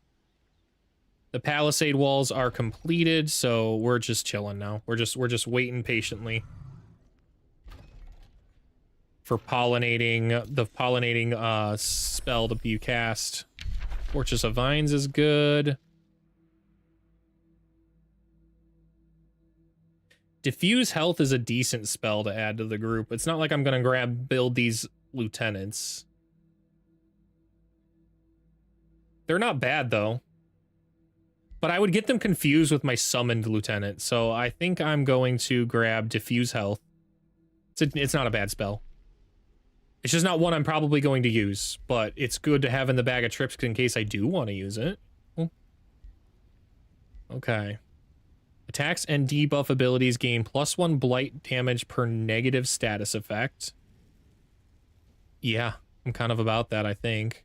The palisade walls are completed, so we're just chilling now. We're just waiting patiently for pollinating, the pollinating spell to be cast. Fortress of Vines is good. Diffuse health is a decent spell to add to the group. It's not like I'm gonna build these lieutenants. They're not bad though. But I would get them confused with my summoned lieutenant, so I think I'm going to grab diffuse health. It's not a bad spell. It's just not one I'm probably going to use, but it's good to have in the bag of tricks in case I do want to use it. Okay. Attacks and debuff abilities gain +1 blight damage per negative status effect. Yeah, I'm kind of about that, I think.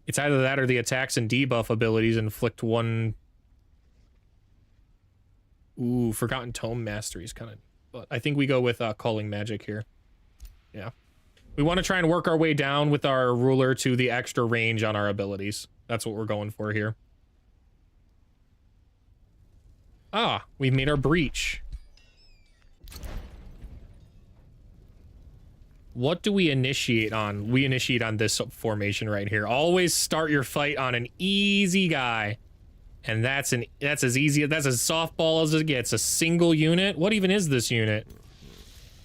It's either that or the attacks and debuff abilities inflict 1... Ooh, Forgotten Tome Mastery is kind of... But I think we go with Culling Magic here. Yeah. We want to try and work our way down with our ruler to the extra range on our abilities. That's what we're going for here. Ah, we've made our breach. What do we initiate on? We initiate on this formation right here. Always start your fight on an easy guy. And that's as easy, that's as softball as it gets. A single unit? What even is this unit?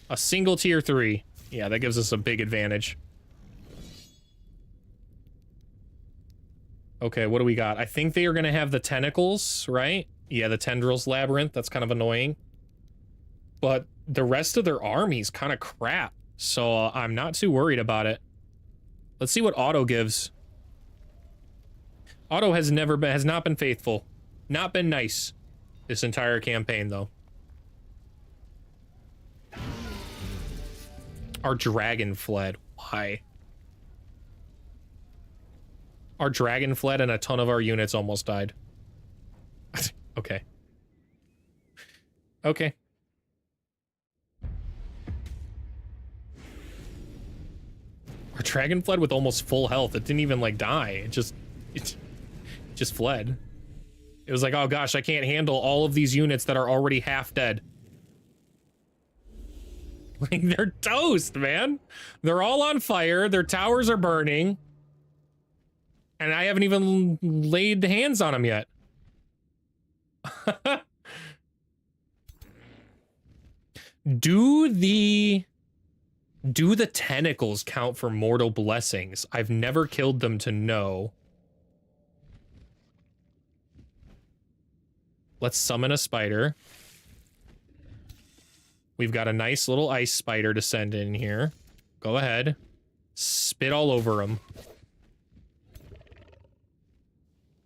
A single tier 3. Yeah, that gives us a big advantage. Okay, what do we got? I think they are gonna have the tentacles, right? Yeah, the tendrils labyrinth, that's kind of annoying. But the rest of their army's kind of crap. So I'm not too worried about it. Let's see what Auto gives. Auto has not been faithful. Not been nice this entire campaign, though. Our dragon fled. Why? Our dragon fled and a ton of our units almost died. Okay. Okay. Our dragon fled with almost full health. It didn't even, like, die. It just fled. It was like, oh gosh, I can't handle all of these units that are already half dead. Like, they're toast, man. They're all on fire. Their towers are burning. And I haven't even laid hands on them yet. Do the tentacles count for mortal blessings? I've never killed them to know. Let's summon a spider. We've got a nice little ice spider to send in here. Go ahead. Spit all over him.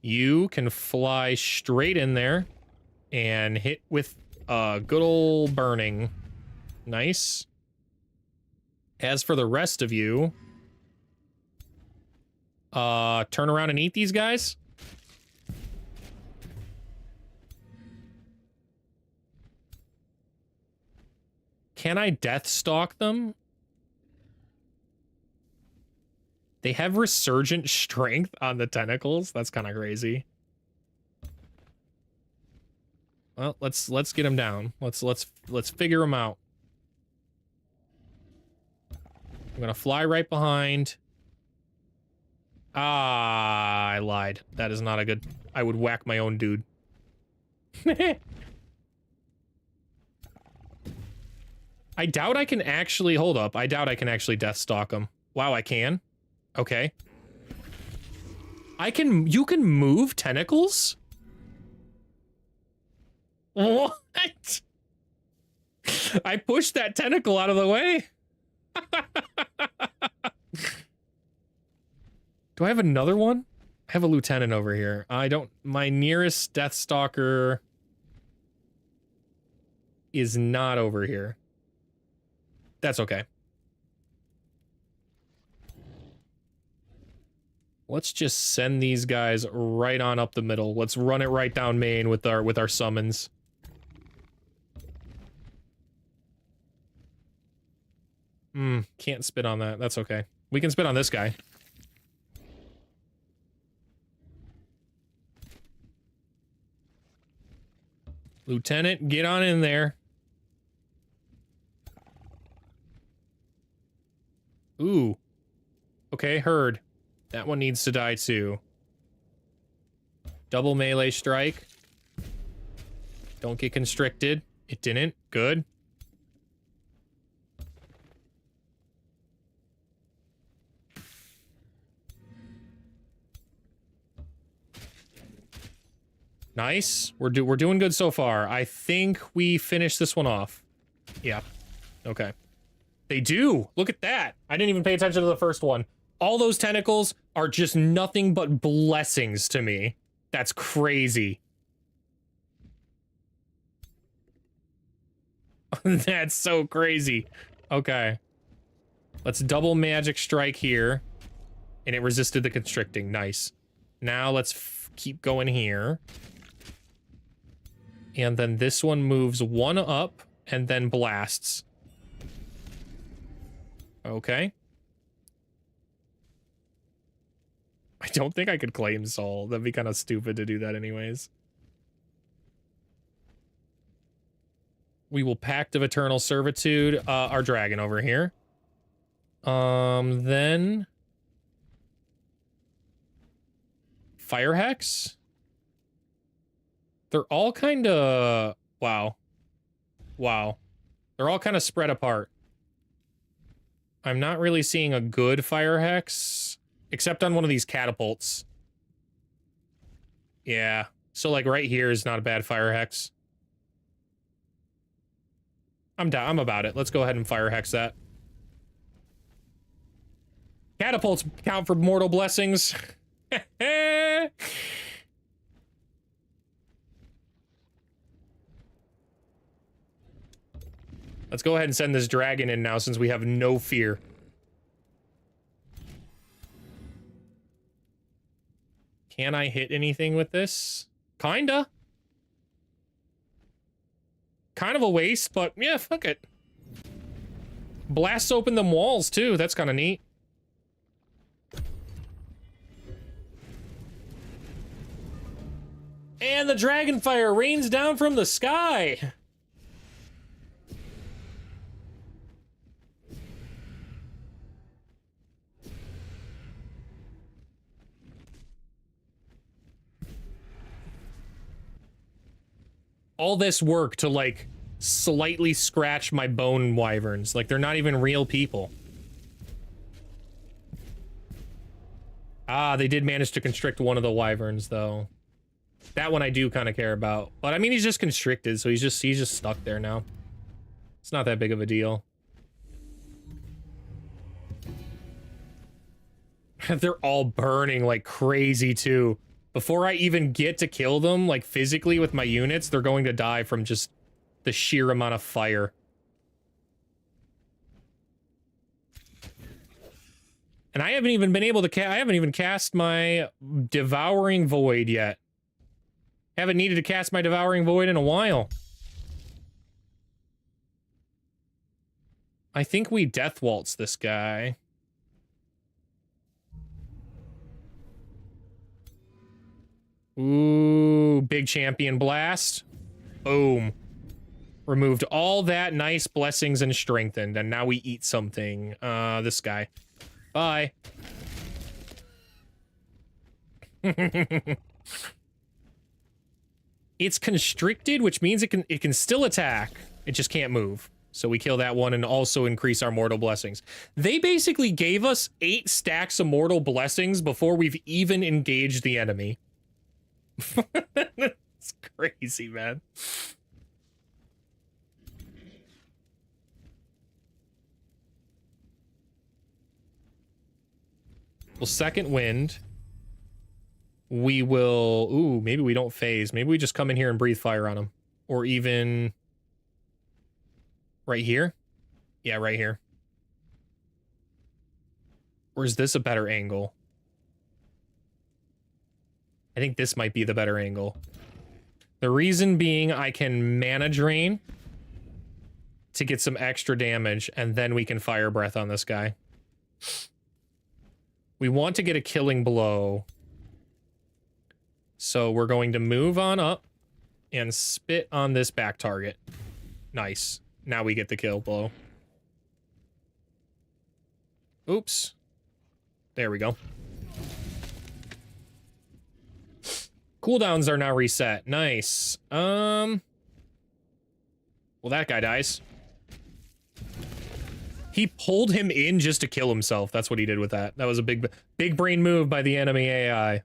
You can fly straight in there and hit with good old burning. Nice. As for the rest of you, turn around and eat these guys. Can I death stalk them? They have resurgent strength on the tentacles. That's kind of crazy. Well, let's get them down. Let's figure them out. I'm gonna fly right behind. Ah, I lied. That is not a good... I would whack my own dude. I doubt I can actually... Hold up. I doubt I can actually death stalk him. Wow, I can? Okay. I can... You can move tentacles? What? I pushed that tentacle out of the way. Do I have another one? I have a lieutenant over here. I don't... My nearest Deathstalker is not over here. That's okay. Let's just send these guys right on up the middle. Let's run it right down main with our summons. Can't spit on that. That's okay. We can spit on this guy. Lieutenant, get on in there. Ooh. Okay, heard. That one needs to die too. Double melee strike. Don't get constricted. It didn't. Good. Nice. We're doing good so far. I think we finished this one off. Yeah. Okay. They do. Look at that. I didn't even pay attention to the first one. All those tentacles are just nothing but blessings to me. That's crazy. That's so crazy. Okay. Let's double magic strike here. And it resisted the constricting. Nice. Now let's keep going here. And then this one moves one up and then blasts. Okay. I don't think I could claim soul. That'd be kind of stupid to do that anyways. We will Pact of Eternal Servitude our dragon over here. Then Fire Hex. They're all kind of wow. They're all kind of spread apart. I'm not really seeing a good Fire Hex except on one of these catapults. Yeah. So like right here is not a bad Fire Hex. I'm down. I'm about it. Let's go ahead and Fire Hex that. Catapults count for mortal blessings. Let's go ahead and send this dragon in now since we have no fear. Can I hit anything with this? Kinda. Kind of a waste, but yeah, fuck it. Blasts open them walls too. That's kind of neat. And the dragon fire rains down from the sky. All this work to like slightly scratch my bone wyverns. Like they're not even real people. Ah, they did manage to constrict one of the wyverns though. That one I do kind of care about. But I mean, he's just constricted, so he's just stuck there now. It's not that big of a deal. They're all burning like crazy too. Before I even get to kill them, like physically with my units, they're going to die from just the sheer amount of fire. And I haven't even been able to I haven't even cast my Devouring Void yet. Haven't needed to cast my Devouring Void in a while. I think we Death Waltz this guy. Ooh, big champion blast. Boom. Removed all that nice blessings and strengthened, and now we eat something. This guy. Bye. It's constricted, which means it can still attack. It just can't move. So we kill that one and also increase our mortal blessings. They basically gave us 8 stacks of mortal blessings before we've even engaged the enemy. It's crazy, man. Well, second wind. We will... Ooh, maybe we don't phase. Maybe we just come in here and breathe fire on them. Or even... Right here? Yeah, right here. Or is this a better angle? I think this might be the better angle. The reason being I can mana drain to get some extra damage, and then we can fire breath on this guy. We want to get a killing blow. So we're going to move on up and spit on this back target. Nice. Now we get the kill blow. Oops. There we go. Cooldowns are now reset. Nice. Well, that guy dies. He pulled him in just to kill himself. That's what he did with that. That was a big brain move by the enemy AI.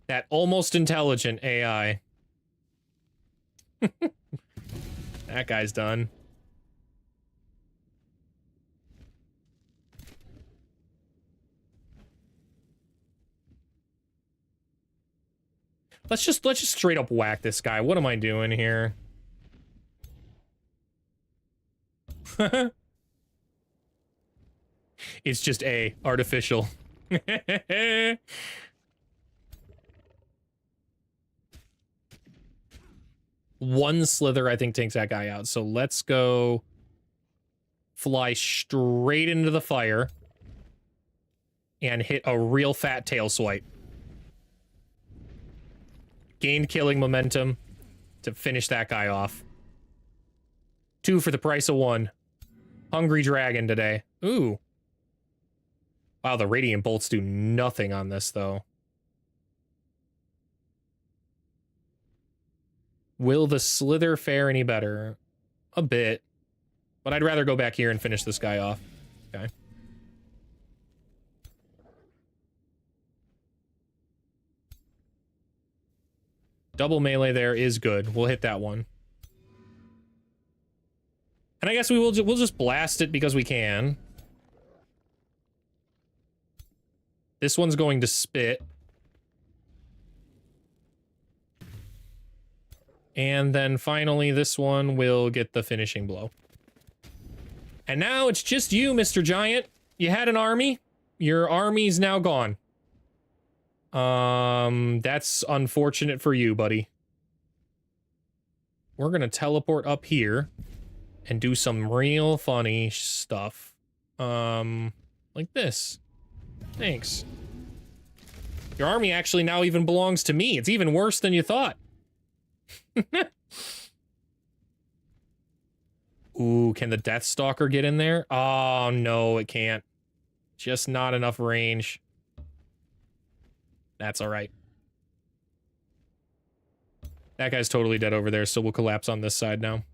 That almost intelligent AI. That guy's done. Let's just straight up whack this guy. What am I doing here? It's just artificial. One slither, I think, takes that guy out. So let's go fly straight into the fire and hit a real fat tail swipe. Gained killing momentum to finish that guy off. 2 for the price of 1. Hungry dragon today. Ooh. Wow, the radiant bolts do nothing on this, though. Will the slither fare any better? A bit. But I'd rather go back here and finish this guy off. Okay. Double melee there is good. We'll hit that one. And I guess we'll just blast it because we can. This one's going to spit. And then finally, this one will get the finishing blow. And now it's just you, Mr. Giant. You had an army. Your army's now gone. That's unfortunate for you, buddy. We're gonna teleport up here and do some real funny stuff. Like this. Thanks. Your army actually now even belongs to me. It's even worse than you thought. Ooh, can the Deathstalker get in there? Oh, no, it can't. Just not enough range. That's all right. That guy's totally dead over there, so we'll collapse on this side now.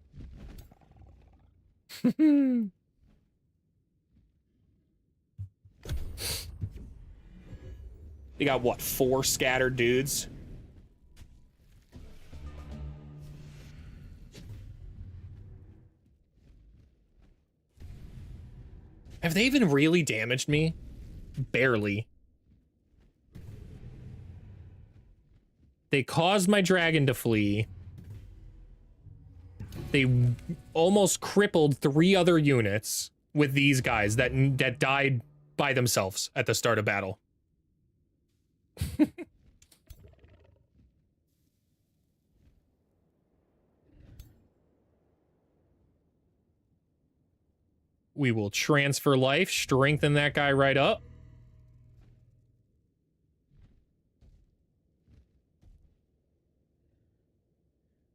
You got, what, 4 scattered dudes? Have they even really damaged me? Barely. They caused my dragon to flee. They almost crippled 3 other units with these guys that died by themselves at the start of battle. We will transfer life, strengthen that guy right up.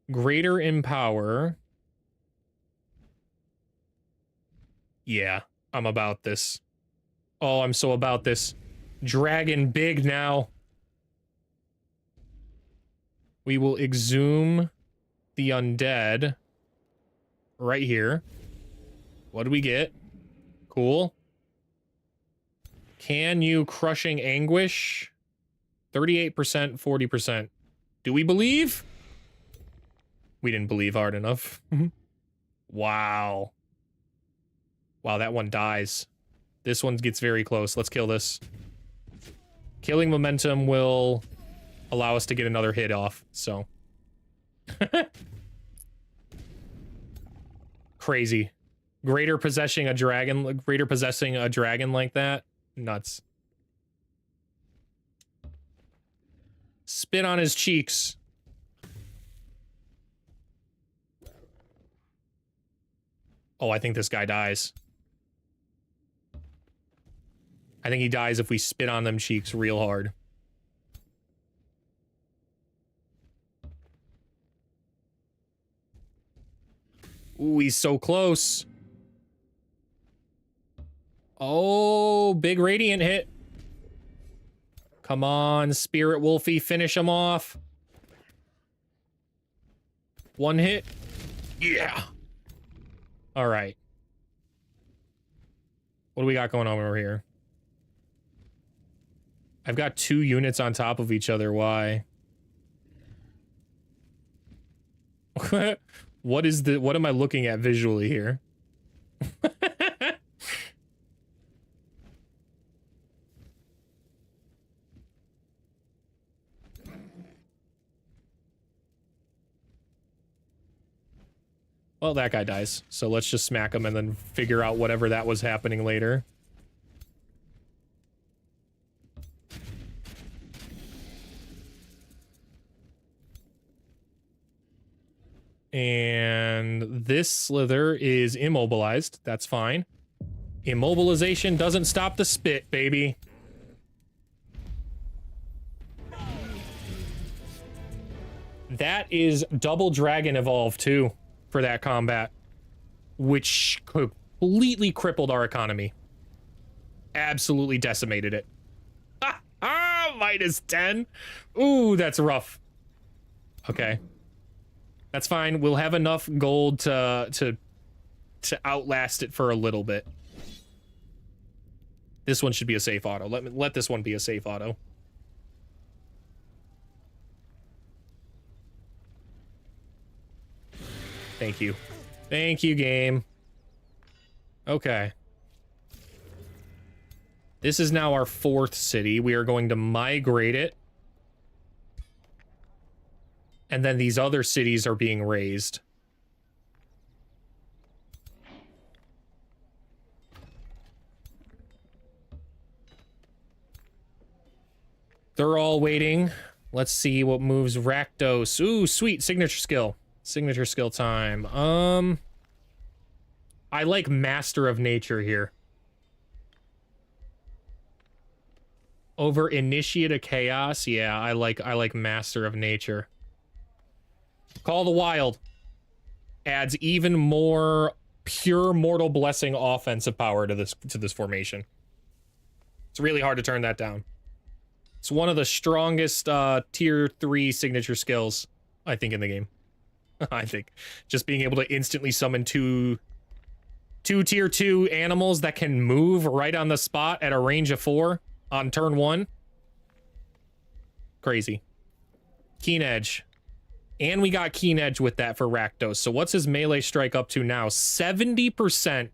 Greater in power. Yeah, I'm about this. Oh, I'm so about this. Dragon big now. We will exhume the undead right here. What do we get? Cool. Can you crushing anguish? 38%, 40%. Do we believe? We didn't believe hard enough. Wow. Wow, that one dies. This one gets very close. Let's kill this. Killing momentum will allow us to get another hit off, so. Crazy. Greater possessing a dragon like that? Nuts. Spit on his cheeks. Oh, I think this guy dies. I think he dies if we spit on them cheeks real hard. Ooh, he's so close. Oh, big radiant hit. Come on, Spirit Wolfie, finish him off. One hit. Yeah. All right. What do we got going on over here? I've got 2 units on top of each other. Why? What am I looking at visually here? Well, that guy dies. So let's just smack him and then figure out whatever that was happening later. And this slither is immobilized. That's fine. Immobilization doesn't stop the spit, baby. That is double dragon evolve too for that combat, which completely crippled our economy. Absolutely decimated it. Minus 10. Ooh, that's rough. Okay. That's fine. We'll have enough gold to outlast it for a little bit. This one should be a safe auto. Let this one be a safe auto. Thank you. Thank you, game. Okay. This is now our 4th city. We are going to migrate it. And then these other cities are being raised. They're all waiting. Let's see what moves Rakdos. Ooh, sweet. Signature skill. Signature skill time. I like Master of Nature here. Over Initiate of Chaos. Yeah, I like Master of Nature. Call the Wild adds even more pure mortal blessing offensive power to this formation. It's really hard to turn that down. It's one of the strongest tier 3 signature skills, I think, in the game. I think just being able to instantly summon two tier 2 animals that can move right on the spot at a range of 4 on turn 1. Crazy. Keen Edge. And we got Keen Edge with that for Rakdos. So what's his melee strike up to now? 70%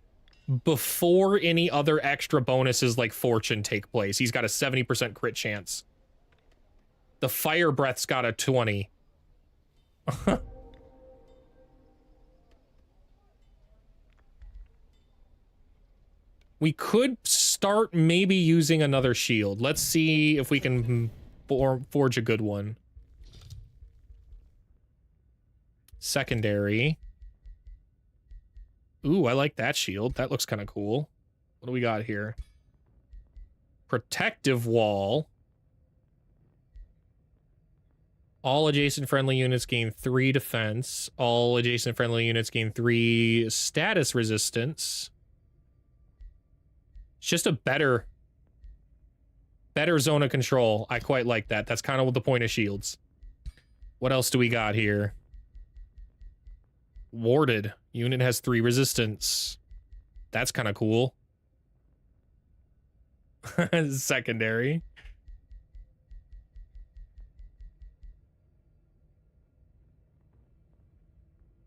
before any other extra bonuses like Fortune take place. He's got a 70% crit chance. The Fire Breath's got a 20. We could start maybe using another shield. Let's see if we can forge a good one. Secondary. Ooh, I like that shield. That looks kind of cool. What do we got here? Protective wall. All adjacent friendly units gain 3 defense. All adjacent friendly units gain 3 status resistance. It's just a better zone of control. I quite like that. That's kind of the point of shields. What else do we got here? Warded. Unit has 3 resistance. That's kind of cool. Secondary.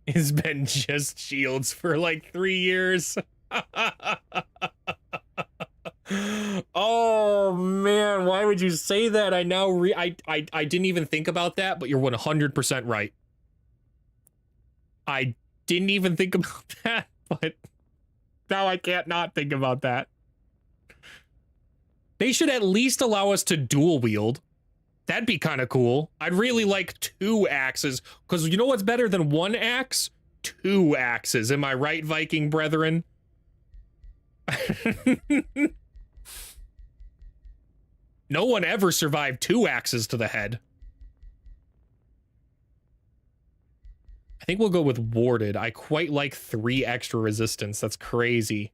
It's been just shields for like 3 years. Oh man, why would you say that? I now I didn't even think about that, but you're 100% right. I didn't even think about that, but now I can't not think about that. They should at least allow us to dual wield. That'd be kind of cool. I'd really like 2 axes, because you know what's better than 1 axe? 2 axes. Am I right, Viking brethren? No one ever survived 2 axes to the head. I think we'll go with warded. I quite like 3 extra resistance. That's crazy.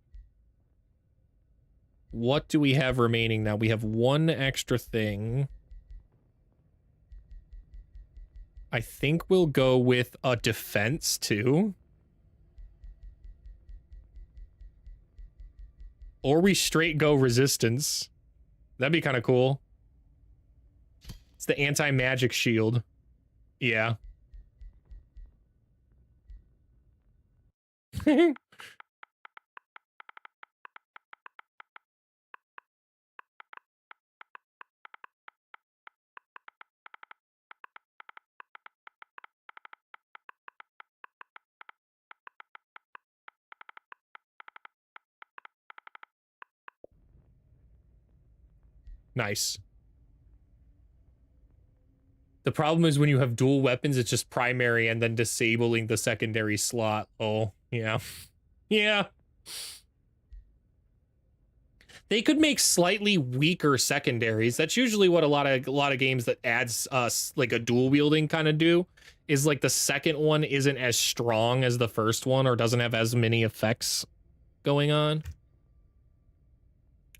What do we have remaining now? We have 1 extra thing. I think we'll go with a defense too. Or we straight go resistance. That'd be kind of cool. It's the anti-magic shield. Yeah. Nice. The problem is when you have dual weapons, it's just primary and then disabling the secondary slot. Oh, yeah. Yeah. They could make slightly weaker secondaries. That's usually what a lot of games that adds like a dual wielding kind of do, is like the second one isn't as strong as the first one or doesn't have as many effects going on.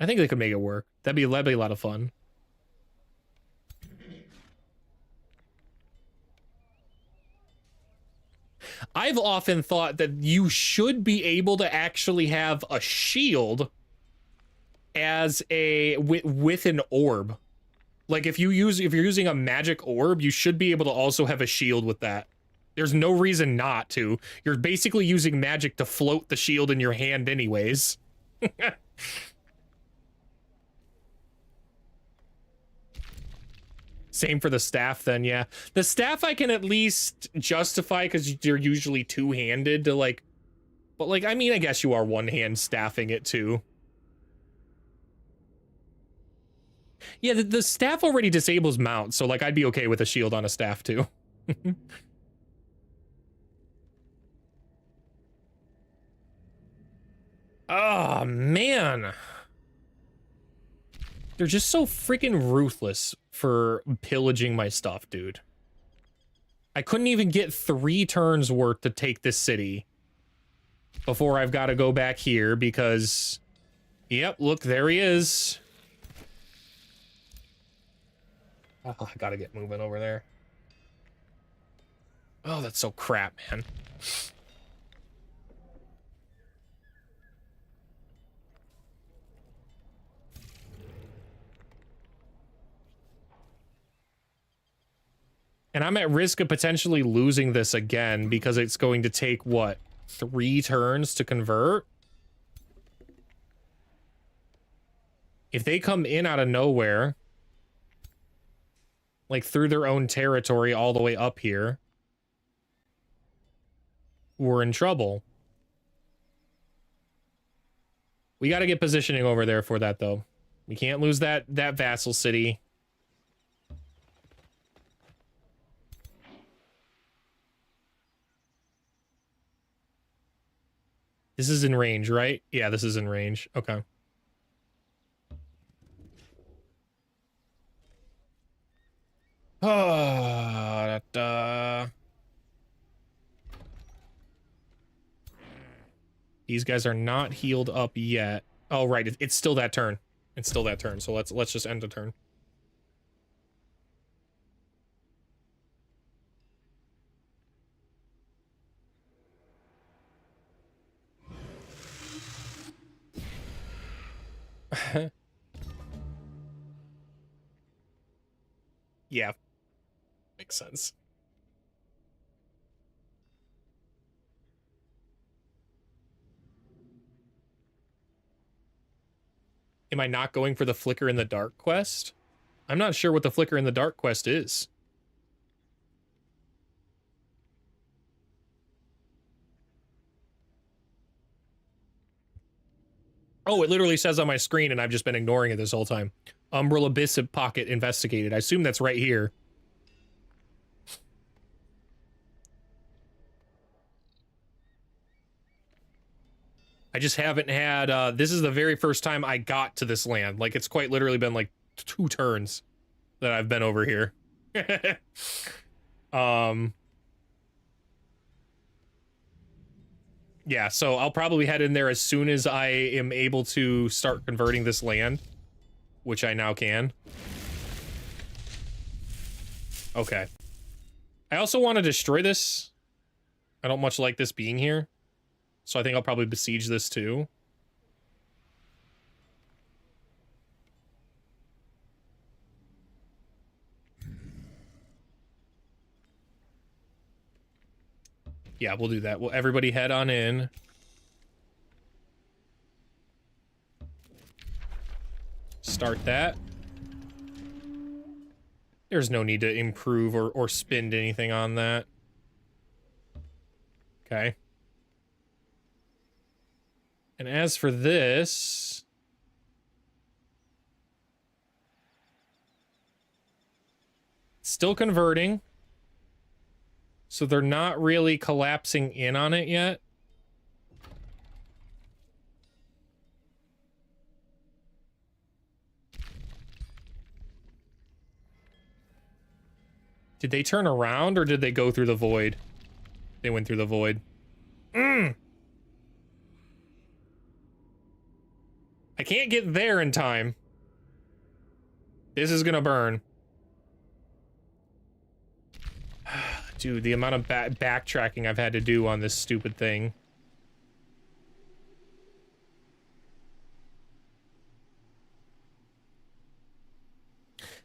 I think they could make it work. That'd be a lot of fun. I've often thought that you should be able to actually have a shield as a with an orb. Like if you're using a magic orb, you should be able to also have a shield with that. There's no reason not to. You're basically using magic to float the shield in your hand anyways. Same for the staff then, yeah. The staff I can at least justify because they're usually two-handed to like, but like, I mean, I guess you are one-hand staffing it too. Yeah, the staff already disables mount, so like I'd be okay with a shield on a staff too. Oh, man. They're just so freaking ruthless for pillaging my stuff, dude. I couldn't even get 3 turns worth to take this city before I've got to go back here because, yep, look, there he is. Oh, I gotta get moving over there. Oh, that's so crap, man. And I'm at risk of potentially losing this again because it's going to take, what, 3 turns to convert? If they come in out of nowhere, like through their own territory all the way up here, we're in trouble. We got to get positioning over there for that, though. We can't lose that vassal city. This is in range, right? Yeah, this is in range. Okay. These guys are not healed up yet. Oh, right. It's still that turn. It's still that turn. So let's just end the turn. Yeah. Makes sense. Am I not going for the Flicker in the Dark quest? I'm not sure what the Flicker in the Dark quest is. Oh, it literally says on my screen, and I've just been ignoring it this whole time. Umbral Abyss Pocket investigated. I assume that's right here. I just haven't had, this is the very first time I got to this land. Like, it's quite literally been, like, 2 turns that I've been over here. Yeah, so I'll probably head in there as soon as I am able to start converting this land, which I now can. Okay. I also want to destroy this. I don't much like this being here. So I think I'll probably besiege this too. Yeah, we'll do that. Well, everybody head on in. Start that. There's no need to improve or spend anything on that. Okay. And as for this... Still converting. So they're not really collapsing in on it yet. Did they turn around or did they go through the void? They went through the void. I can't get there in time. This is gonna burn. Dude, the amount of backtracking I've had to do on this stupid thing.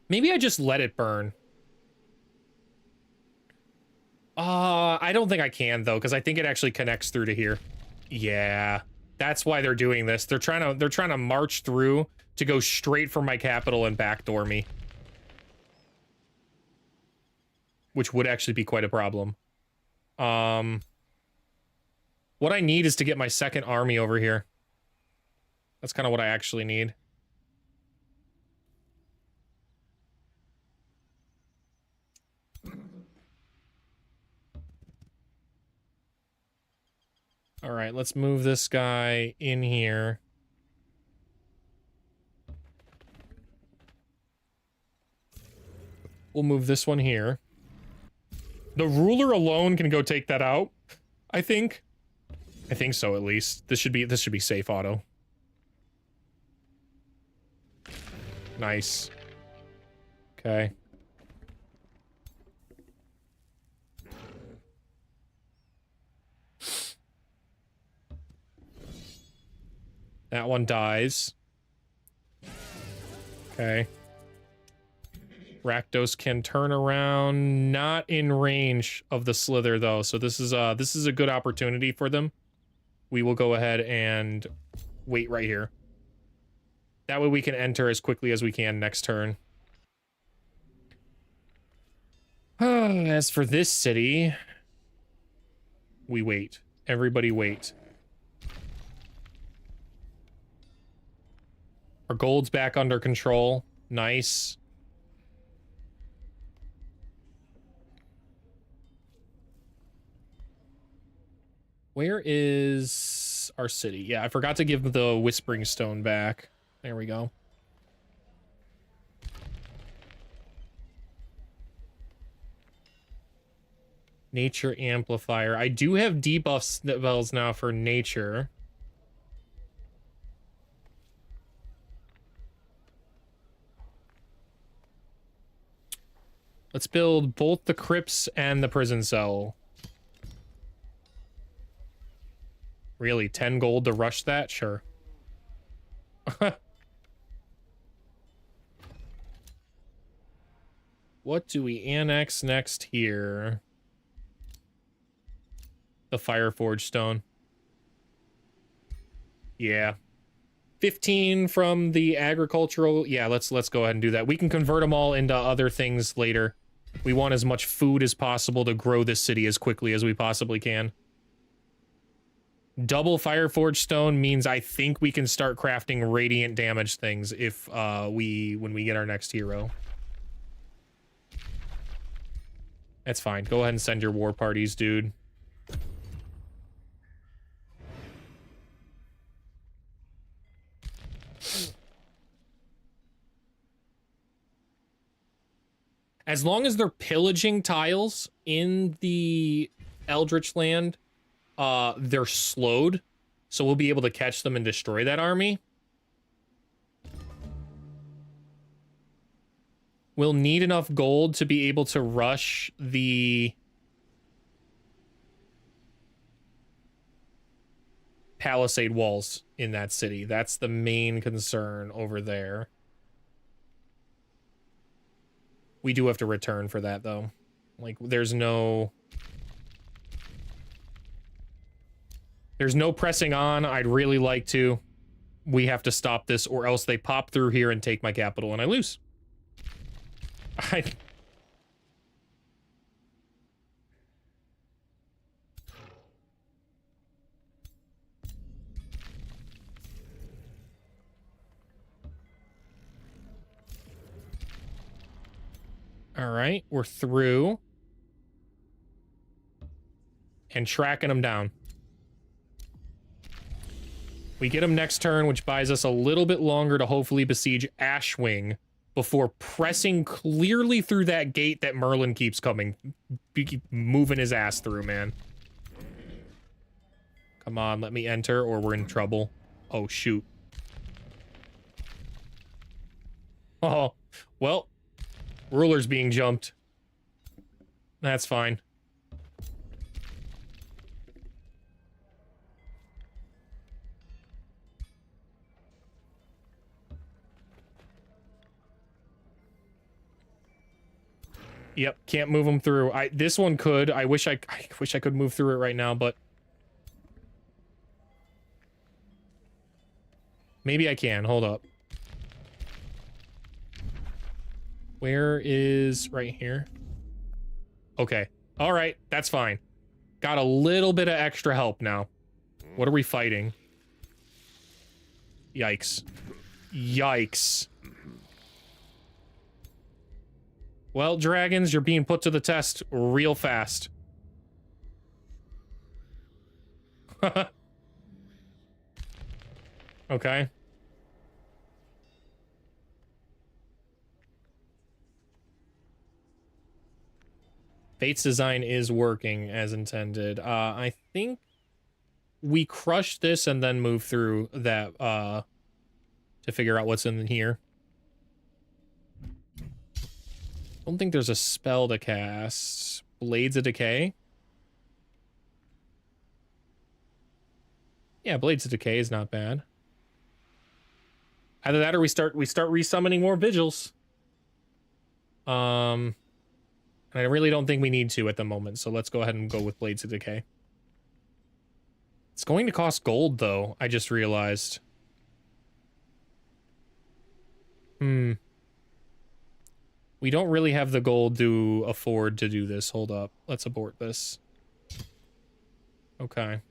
Maybe I just let it burn. I don't think I can though, because I think it actually connects through to here. Yeah, that's why they're doing this. They're trying to march through to go straight for my capital and backdoor me, which would actually be quite a problem. What I need is to get my second army over here. That's kind of what I actually need. All right, let's move this guy in here. We'll move this one here. The ruler alone can go take that out, I think. I think so, at least. This should be safe auto. Nice. Okay. That one dies. Okay. Rakdos can turn around, not in range of the Slither though, so this is a good opportunity for them. We will go ahead and wait right here. That way we can enter as quickly as we can next turn. As for this city, we wait. Everybody wait. Our gold's back under control. Nice. Where is our city? Yeah, I forgot to give the Whispering Stone back. There we go. Nature Amplifier. I do have debuff spells now for nature. Let's build both the crypts and the prison cell. Really, 10 gold to rush that? Sure. What do we annex next here? The Fireforge Stone. Yeah. 15 from the agricultural. Yeah, let's go ahead and do that. We can convert them all into other things later. We want as much food as possible to grow this city as quickly as we possibly can. Double Fireforge Stone means I think we can start crafting radiant damage things if when we get our next hero. That's fine. Go ahead and send your war parties, dude. As long as they're pillaging tiles in the Eldritch Land, they're slowed, so we'll be able to catch them and destroy that army. We'll need enough gold to be able to rush the palisade walls in that city. That's the main concern over there. We do have to return for that, though. Like, there's no pressing on. I'd really like to. We have to stop this, or else they pop through here and take my capital, and I lose. All right, we're through. And tracking them down. We get them next turn, which buys us a little bit longer to hopefully besiege Ashwing before pressing clearly through that gate that Merlin keeps moving his ass through, man. Come on, let me enter or we're in trouble. Oh, shoot. Oh, well, ruler's being jumped. That's fine. Yep, can't move them through. This one could. I wish I could move through it right now, but maybe I can. Hold up. Where is right here? Okay. All right, that's fine. Got a little bit of extra help now. What are we fighting? Yikes. Yikes. Well, dragons, you're being put to the test real fast. Okay. Fate's design is working as intended. I think we crush this and then move through that, to figure out what's in here. I don't think there's a spell to cast. Blades of Decay? Yeah, Blades of Decay is not bad. Either that or we start resummoning more vigils. And I really don't think we need to at the moment, so let's go ahead and go with Blades of Decay. It's going to cost gold, though, I just realized. We don't really have the gold to afford to do this. Hold up. Let's abort this. Okay.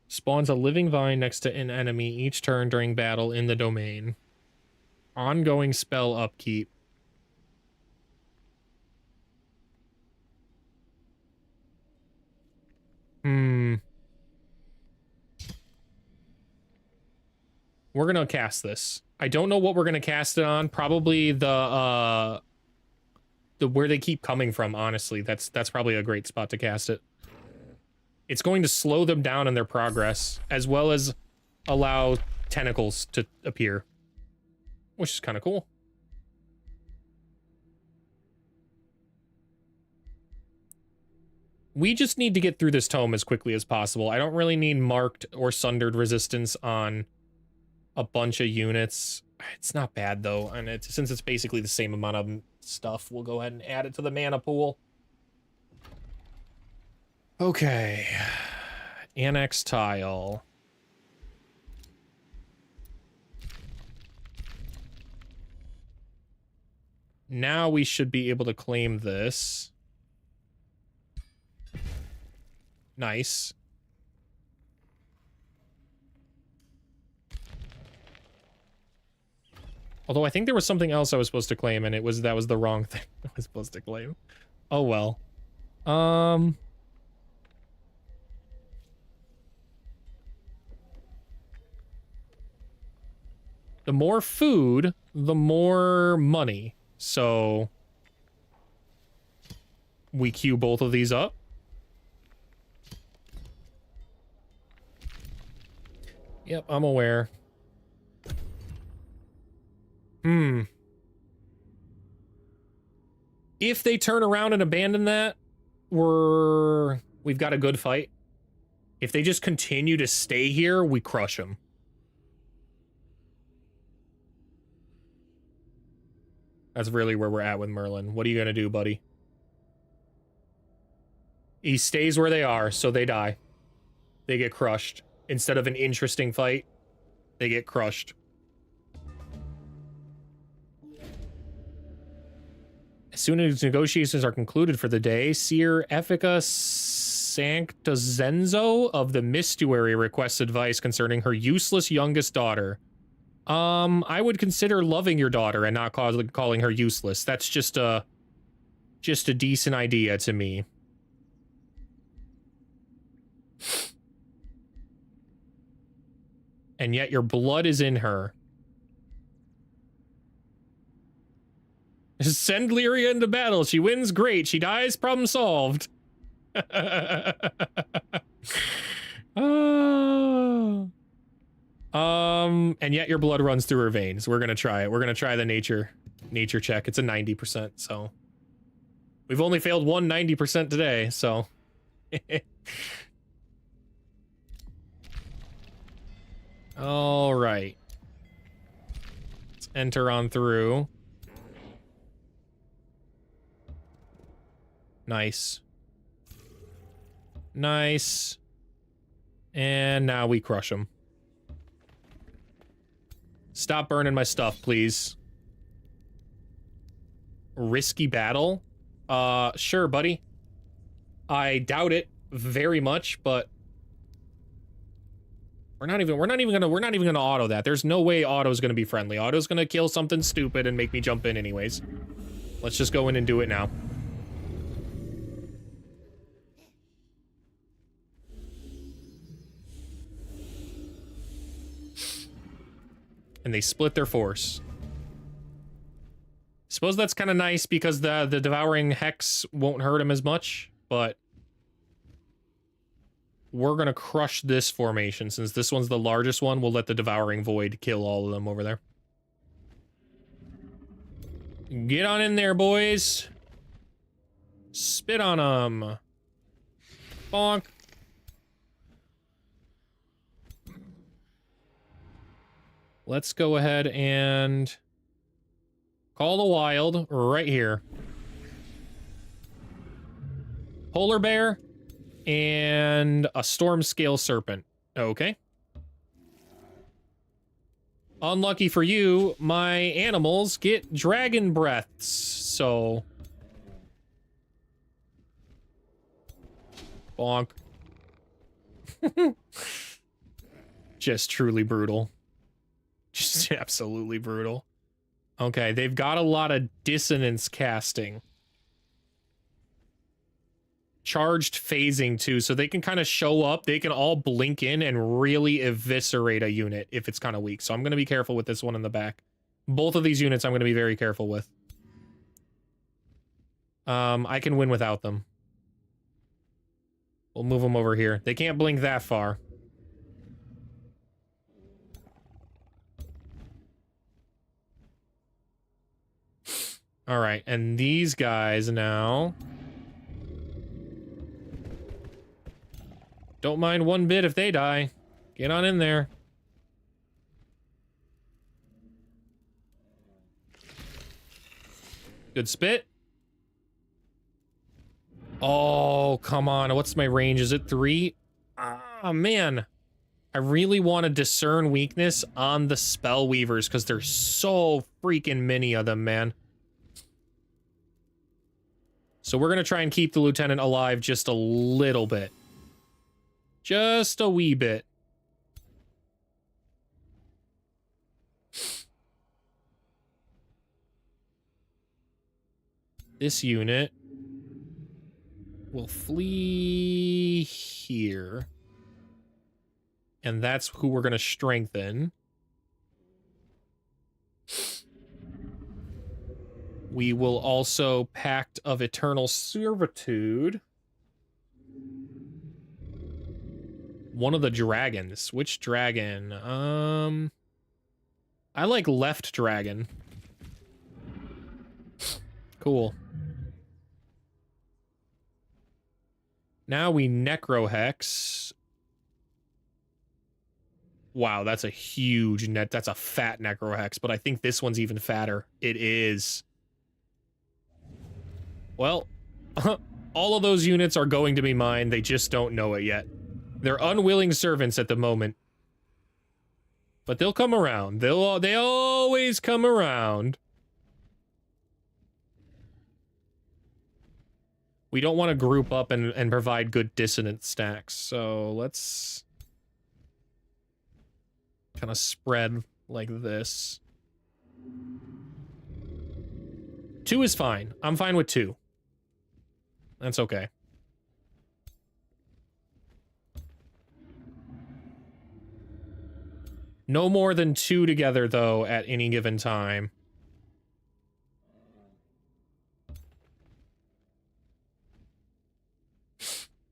Spawns a living vine next to an enemy each turn during battle in the domain. Ongoing spell upkeep. We're gonna cast this. I don't know what we're gonna cast it on. Probably the where they keep coming from, honestly. That's probably a great spot to cast it. It's going to slow them down in their progress, as well as allow tentacles to appear. Which is kind of cool. We just need to get through this tome as quickly as possible. I don't really need marked or sundered resistance on a bunch of units. It's not bad, though, and since it's basically the same amount of stuff, we'll go ahead and add it to the mana pool. Okay. Annex tile. Now we should be able to claim this. Nice. Although I think there was something else I was supposed to claim, and that was the wrong thing I was supposed to claim. Oh well. The more food, the more money. So we queue both of these up. Yep, I'm aware. If they turn around and abandon that, we've got a good fight. If they just continue to stay here, we crush them. That's really where we're at with Merlin. What are you gonna do, buddy? He stays where they are, so they die. They get crushed. Instead of an interesting fight, they get crushed. As soon as negotiations are concluded for the day, Seer Effica Sanctazenzo of the Mistuary requests advice concerning her useless youngest daughter. I would consider loving your daughter and not calling her useless. That's just a decent idea to me. And yet your blood is in her. Send Lyria into battle. She wins, great. She dies, problem solved. And yet your blood runs through her veins. We're gonna try it. We're gonna try the nature check. It's a 90%, so we've only failed one 90% today, so all right. Let's enter on through. Nice. Nice. And now we crush them. Stop burning my stuff, please. Risky battle? Sure, buddy. I doubt it very much, but we're not even gonna auto that. There's no way auto's gonna be friendly. Auto's gonna kill something stupid and make me jump in anyways. Let's just go in and do it now. And they split their force. Suppose that's kind of nice because the devouring hex won't hurt him as much, but we're gonna crush this formation. Since this one's the largest one, we'll let the devouring void kill all of them over there. Get on in there, boys. Spit on them. Bonk. Let's go ahead and call the wild right here. Polar bear and a storm scale serpent. Okay. Unlucky for you, my animals get dragon breaths, so bonk. Just truly brutal. Just absolutely brutal. Okay, they've got a lot of dissonance casting. Charged phasing too, so they can kind of show up. They can all blink in and really eviscerate a unit if it's kind of weak. So I'm going to be careful with this one in the back. Both of these units I'm going to be very careful with. I can win without them. We'll move them over here. They can't blink that far. All right, and these guys now. Don't mind one bit if they die. Get on in there. Good spit. Oh, come on. What's my range? Is it 3? Ah, man. I really want to discern weakness on the spell weavers because there's so freaking many of them, man. So we're going to try and keep the lieutenant alive just a little bit. Just a wee bit. This unit will flee here. And that's who we're going to strengthen. We will also Pact of Eternal Servitude. One of the dragons. Which dragon? I like left dragon. Cool. Now we necrohex. Wow, that's a huge net. That's a fat necrohex, but I think this one's even fatter. It is. Well, all of those units are going to be mine. They just don't know it yet. They're unwilling servants at the moment. But they'll come around. They always come around. We don't want to group up and provide good dissonance stacks, so let's kind of spread like this. 2 is fine. I'm fine with 2. That's okay. No more than 2 together, though, at any given time.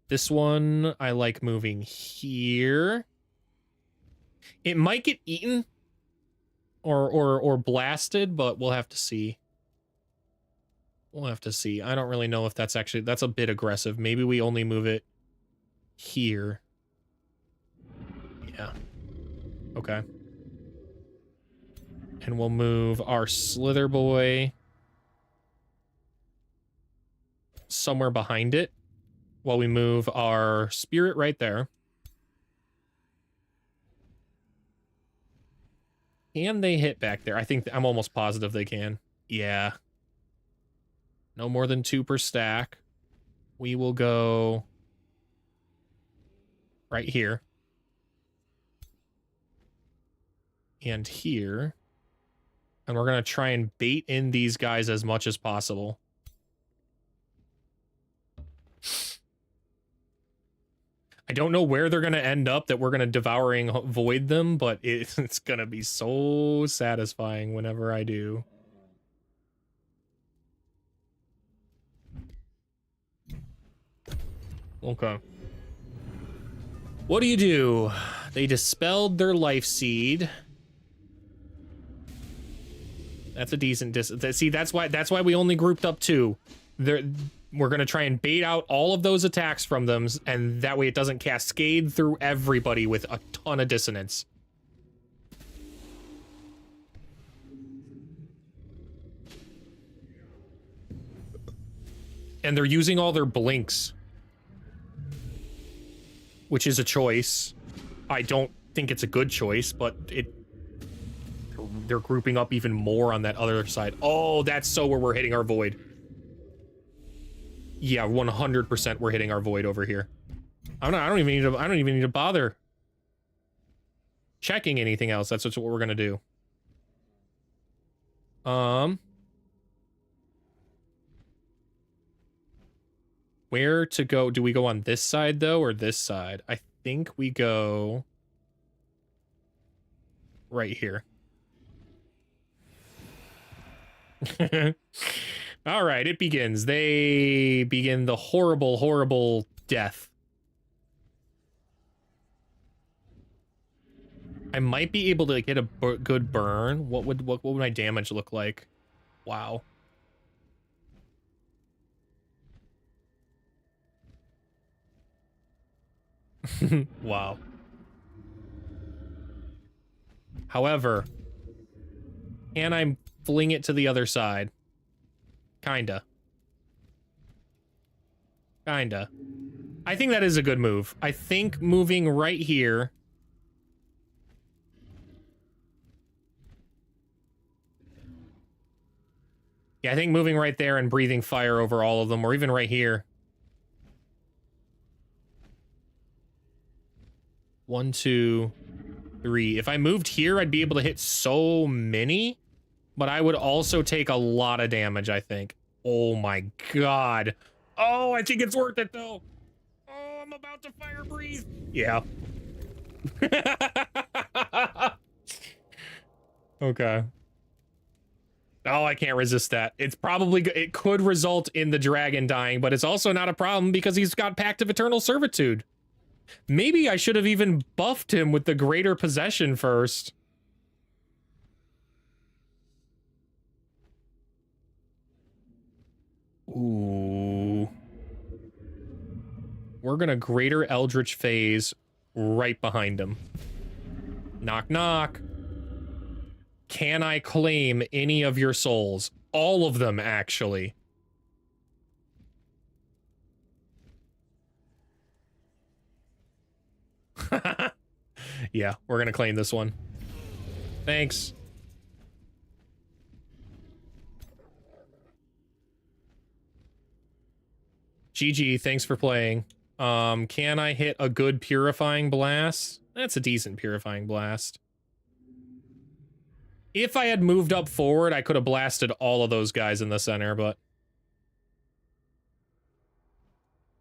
This one, I like moving here. It might get eaten or blasted, but we'll have to see. We'll have to see. I don't really know if that's actually... That's a bit aggressive. Maybe we only move it here. Yeah. Okay. And we'll move our Slither Boy somewhere behind it while we move our Spirit right there. Can they hit back there? I think I'm almost positive they can. Yeah. No more than 2 per stack. We will go right here. And here. And we're going to try and bait in these guys as much as possible. I don't know where they're going to end up that we're going to devouring void them, but it's going to be so satisfying whenever I do. Okay. What do? They dispelled their life seed. That's a decent see, that's why we only grouped up 2. We're gonna try and bait out all of those attacks from them, and that way it doesn't cascade through everybody with a ton of dissonance. And they're using all their blinks, which is a choice. I don't think it's a good choice, but they're grouping up even more on that other side. Oh, that's so where we're hitting our void. Yeah, 100% we're hitting our void over here. I don't even need to bother checking anything else. That's what we're gonna do. Where to go? Do we go on this side though, or this side? I think we go right here. All right, it begins. They begin the horrible, horrible death. I might be able to get a good burn. What would my damage look like? Wow. Wow. However, can I fling it to the other side? Kinda. Kinda. I think that is a good move. I think moving right here. Yeah, I think moving right there and breathing fire over all of them, or even right here. 1, 2, 3. If I moved here, I'd be able to hit so many, but I would also take a lot of damage, I think. Oh my god. Oh, I think it's worth it, though. Oh, I'm about to fire breathe. Yeah. Okay. Oh, I can't resist that. It's probably... It could result in the dragon dying, but it's also not a problem because he's got Pact of Eternal Servitude. Maybe I should have even buffed him with the Greater Possession first. Ooh. we're gonna Greater Eldritch Phase right behind him. Knock, knock. Can I claim any of your souls? All of them, actually. Yeah, we're gonna claim this one. Thanks. GG, thanks for playing. Can I hit a good purifying blast? That's a decent purifying blast. If I had moved up forward, I could have blasted all of those guys in the center, but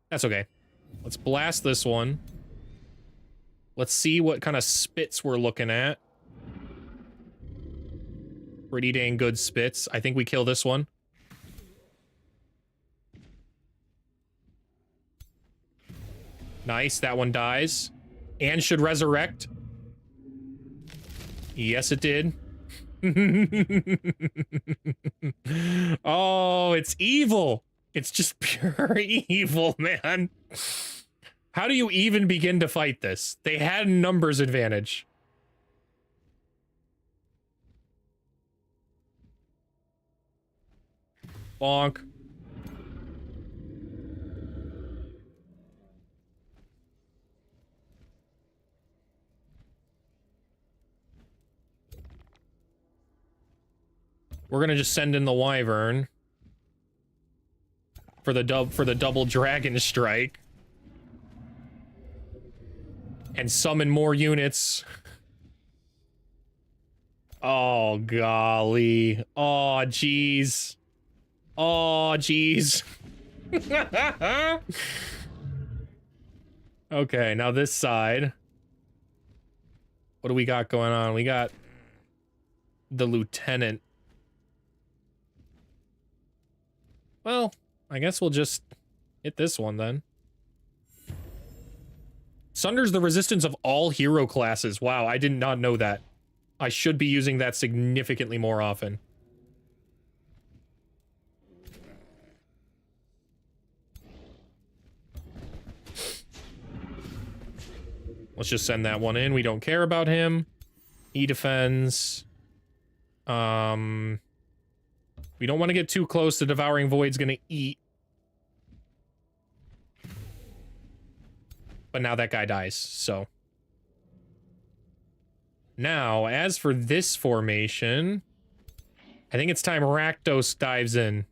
that's okay. Let's blast this one. Let's see what kind of spits we're looking at. Pretty dang good spits. I think we kill this one. Nice, that one dies. And should resurrect. Yes, it did. Oh, it's evil. It's just pure evil, man. How do you even begin to fight this? They had numbers advantage. Bonk. We're gonna just send in the Wyvern for the double dragon strike and summon more units. Oh golly. Oh jeez. Oh jeez. Okay, now this side. What do we got going on? We got the lieutenant. Well, I guess we'll just hit this one then. Sunders the resistance of all hero classes. Wow, I did not know that. I should be using that significantly more often. Let's just send that one in. We don't care about him. He defends. We don't want to get too close. The Devouring Void's gonna eat. But now that guy dies, so. Now, as for this formation, I think it's time Rakdos dives in.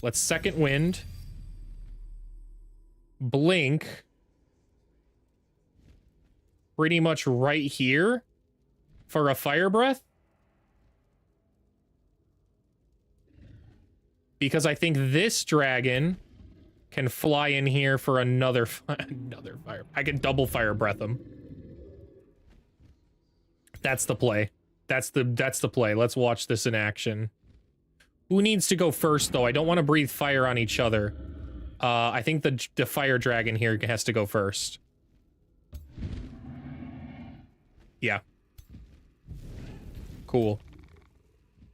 Let's Second Wind. Blink. Pretty much right here for a Fire Breath. Because I think this dragon can fly in here for another fire. I can double Fire Breath him. That's the play. That's the play. Let's watch this in action. Who needs to go first, though? I don't want to breathe fire on each other. I think the fire dragon here has to go first. Yeah. Cool.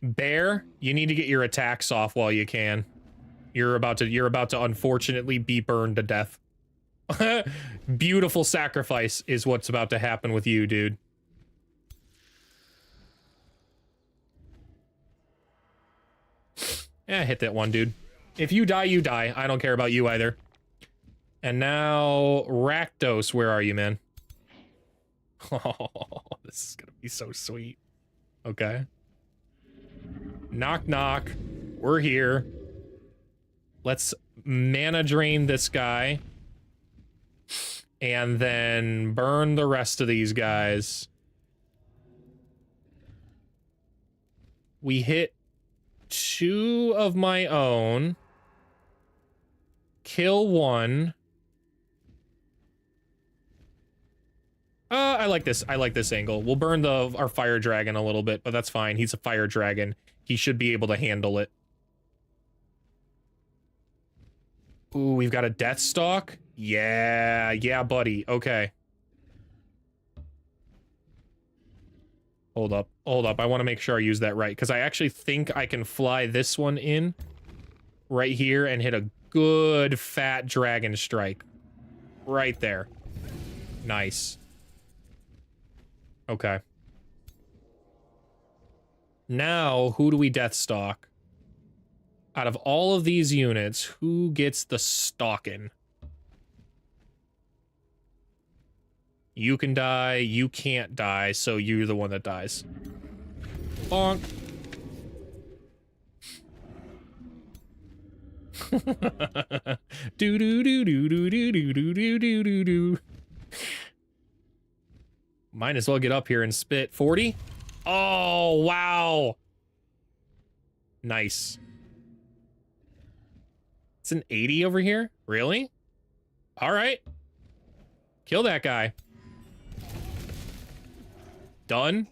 Bear, you need to get your attacks off while you can. You're about to unfortunately be burned to death. Beautiful sacrifice is what's about to happen with you, dude. Yeah, hit that one, dude. If you die, you die. I don't care about you either. And now, Rakdos, where are you, man? Oh, this is gonna be so sweet. Okay. Knock, knock. We're here. Let's mana drain this guy. And then burn the rest of these guys. We hit 2 of my own. Kill 1. I like this. I like this angle. We'll burn our fire dragon a little bit, but that's fine. He's a fire dragon. He should be able to handle it. Ooh, we've got a death stalk. Yeah, buddy. Okay. Hold up. I want to make sure I use that right, because I actually think I can fly this one in right here and hit a good fat dragon strike. Right there. Nice. Okay. Now, who do we deathstalk? Out of all of these units, who gets the stalking? You can die, you can't die, so you're the one that dies. Bonk. Do do do do do do do do do do do do. Might as well get up here and spit. 40? Oh, wow. Nice. It's an 80 over here? Really? All right. Kill that guy. Done.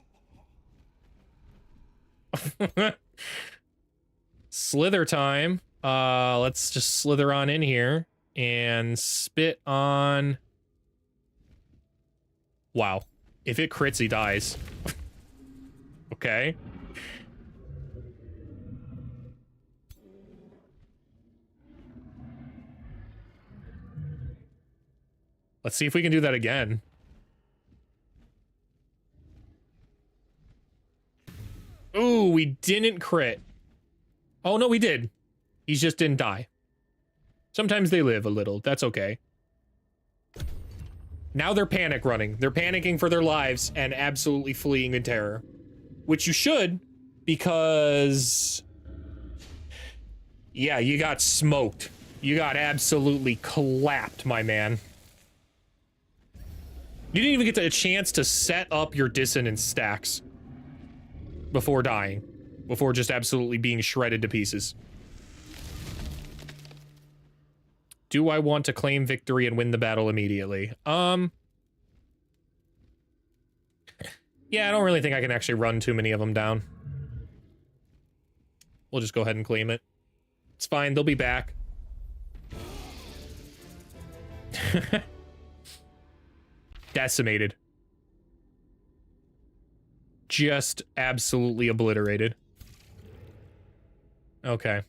Slither time. Let's just slither on in here and spit on... Wow. If it crits, he dies. Okay. Let's see if we can do that again. Ooh, we didn't crit. Oh, no, we did. He just didn't die. Sometimes they live a little. That's okay. Now they're panic running. They're panicking for their lives and absolutely fleeing in terror. Which you should, because... Yeah, you got smoked. You got absolutely clapped, my man. You didn't even get a chance to set up your dissonance stacks before dying. Before just absolutely being shredded to pieces. Do I want to claim victory and win the battle immediately? Yeah, I don't really think I can actually run too many of them down. We'll just go ahead and claim it. It's fine, they'll be back. Decimated. Just absolutely obliterated. Okay.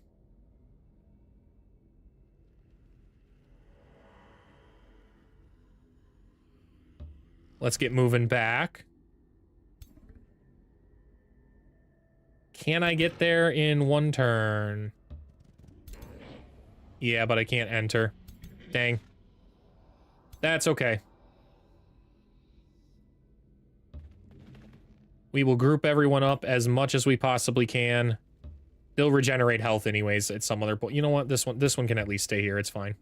Let's get moving back. Can I get there in one turn? Yeah, but I can't enter. Dang. That's okay. We will group everyone up as much as we possibly can. They'll regenerate health anyways at some other point. You know what? This one can at least stay here. It's fine.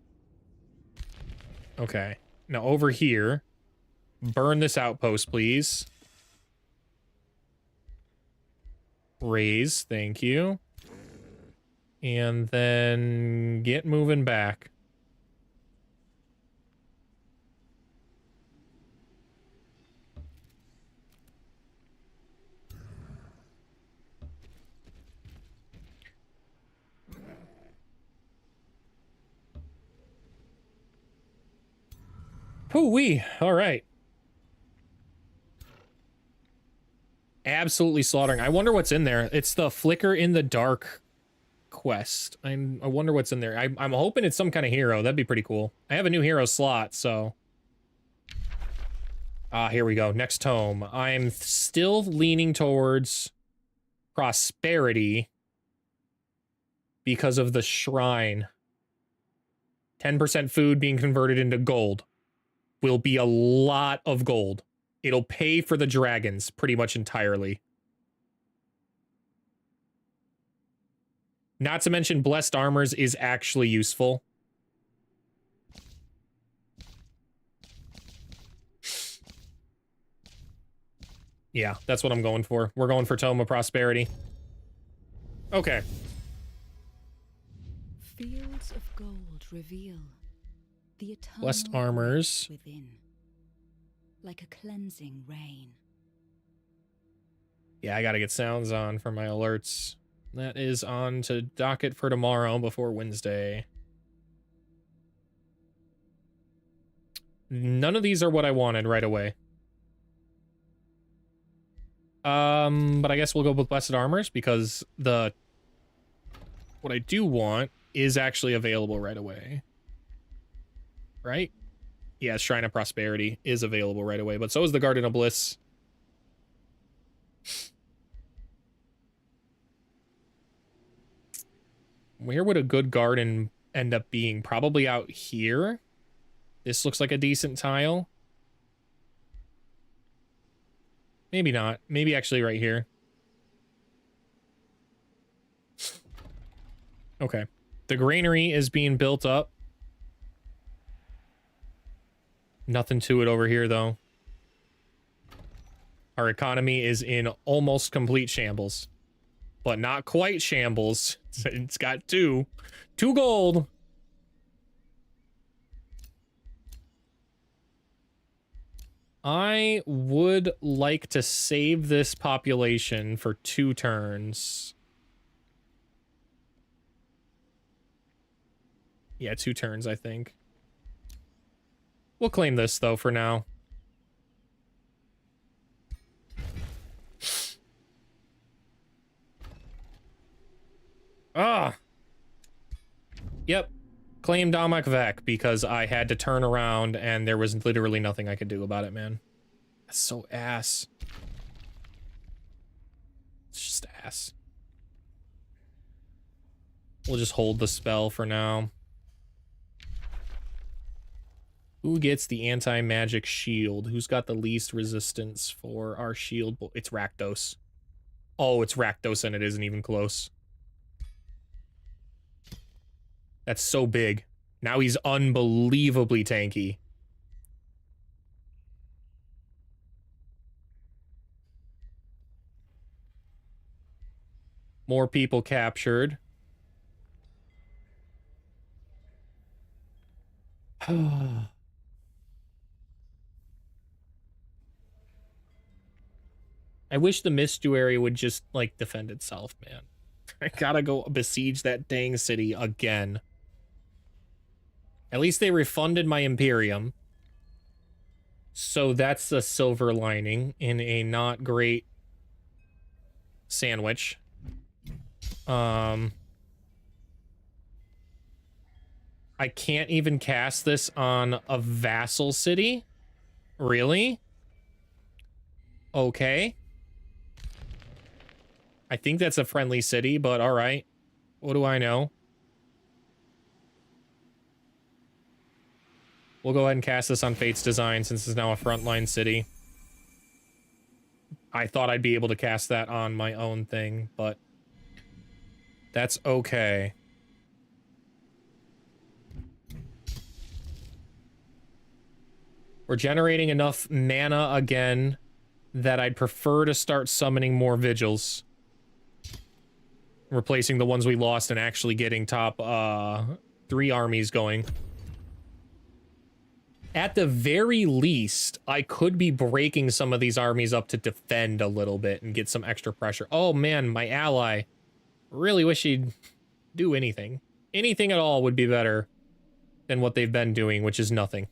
Okay. Now over here, burn this outpost, please. Raise, thank you. And then get moving back. Hoo-wee, all right. Absolutely slaughtering. I wonder what's in there. It's the Flicker in the Dark quest. I wonder what's in there. I'm hoping it's some kind of hero. That'd be pretty cool. I have a new hero slot, so... here we go. Next tome. I'm still leaning towards prosperity because of the shrine. 10% food being converted into gold will be a lot of gold. It'll pay for the dragons pretty much entirely. Not to mention Blessed Armors is actually useful. Yeah, that's what I'm going for. We're going for Tome of Prosperity. Okay. Fields of gold reveal the eternal Blessed Armors. within, like a cleansing rain. Yeah, I gotta get sounds on for my alerts. That is on to docket for tomorrow before Wednesday. None of these are what I wanted right away. But I guess we'll go with Blessed Armors because what I do want is actually available right away. Right? Yeah, Shrine of Prosperity is available right away, but so is the Garden of Bliss. Where would a good garden end up being? Probably out here. This looks like a decent tile. Maybe not. Maybe actually right here. Okay. The granary is being built up. Nothing to it over here, though. Our economy is in almost complete shambles. But not quite shambles. It's got two. 2 gold. I would like to save this population for 2 turns. Yeah, 2 turns, I think. We'll claim this, though, for now. Ah! Yep. Claim Damak Vek because I had to turn around and there was literally nothing I could do about it, man. That's so ass. It's just ass. We'll just hold the spell for now. Who gets the anti-magic shield? Who's got the least resistance for our shield? It's Rakdos. Oh, it's Rakdos and it isn't even close. That's so big. Now he's unbelievably tanky. More people captured. I wish the Mistuary would just, like, defend itself, man. I gotta go besiege that dang city again. At least they refunded my Imperium. So that's a silver lining in a not great sandwich. I can't even cast this on a vassal city? Really? Okay. I think that's a friendly city, but alright. What do I know? We'll go ahead and cast this on Fate's Design since it's now a frontline city. I thought I'd be able to cast that on my own thing, but that's okay. We're generating enough mana again that I'd prefer to start summoning more vigils. Replacing the ones we lost and actually getting top 3 armies going. At the very least, I could be breaking some of these armies up to defend a little bit and get some extra pressure. Oh man, my ally. Really wish he'd do anything. Anything at all would be better than what they've been doing, which is nothing.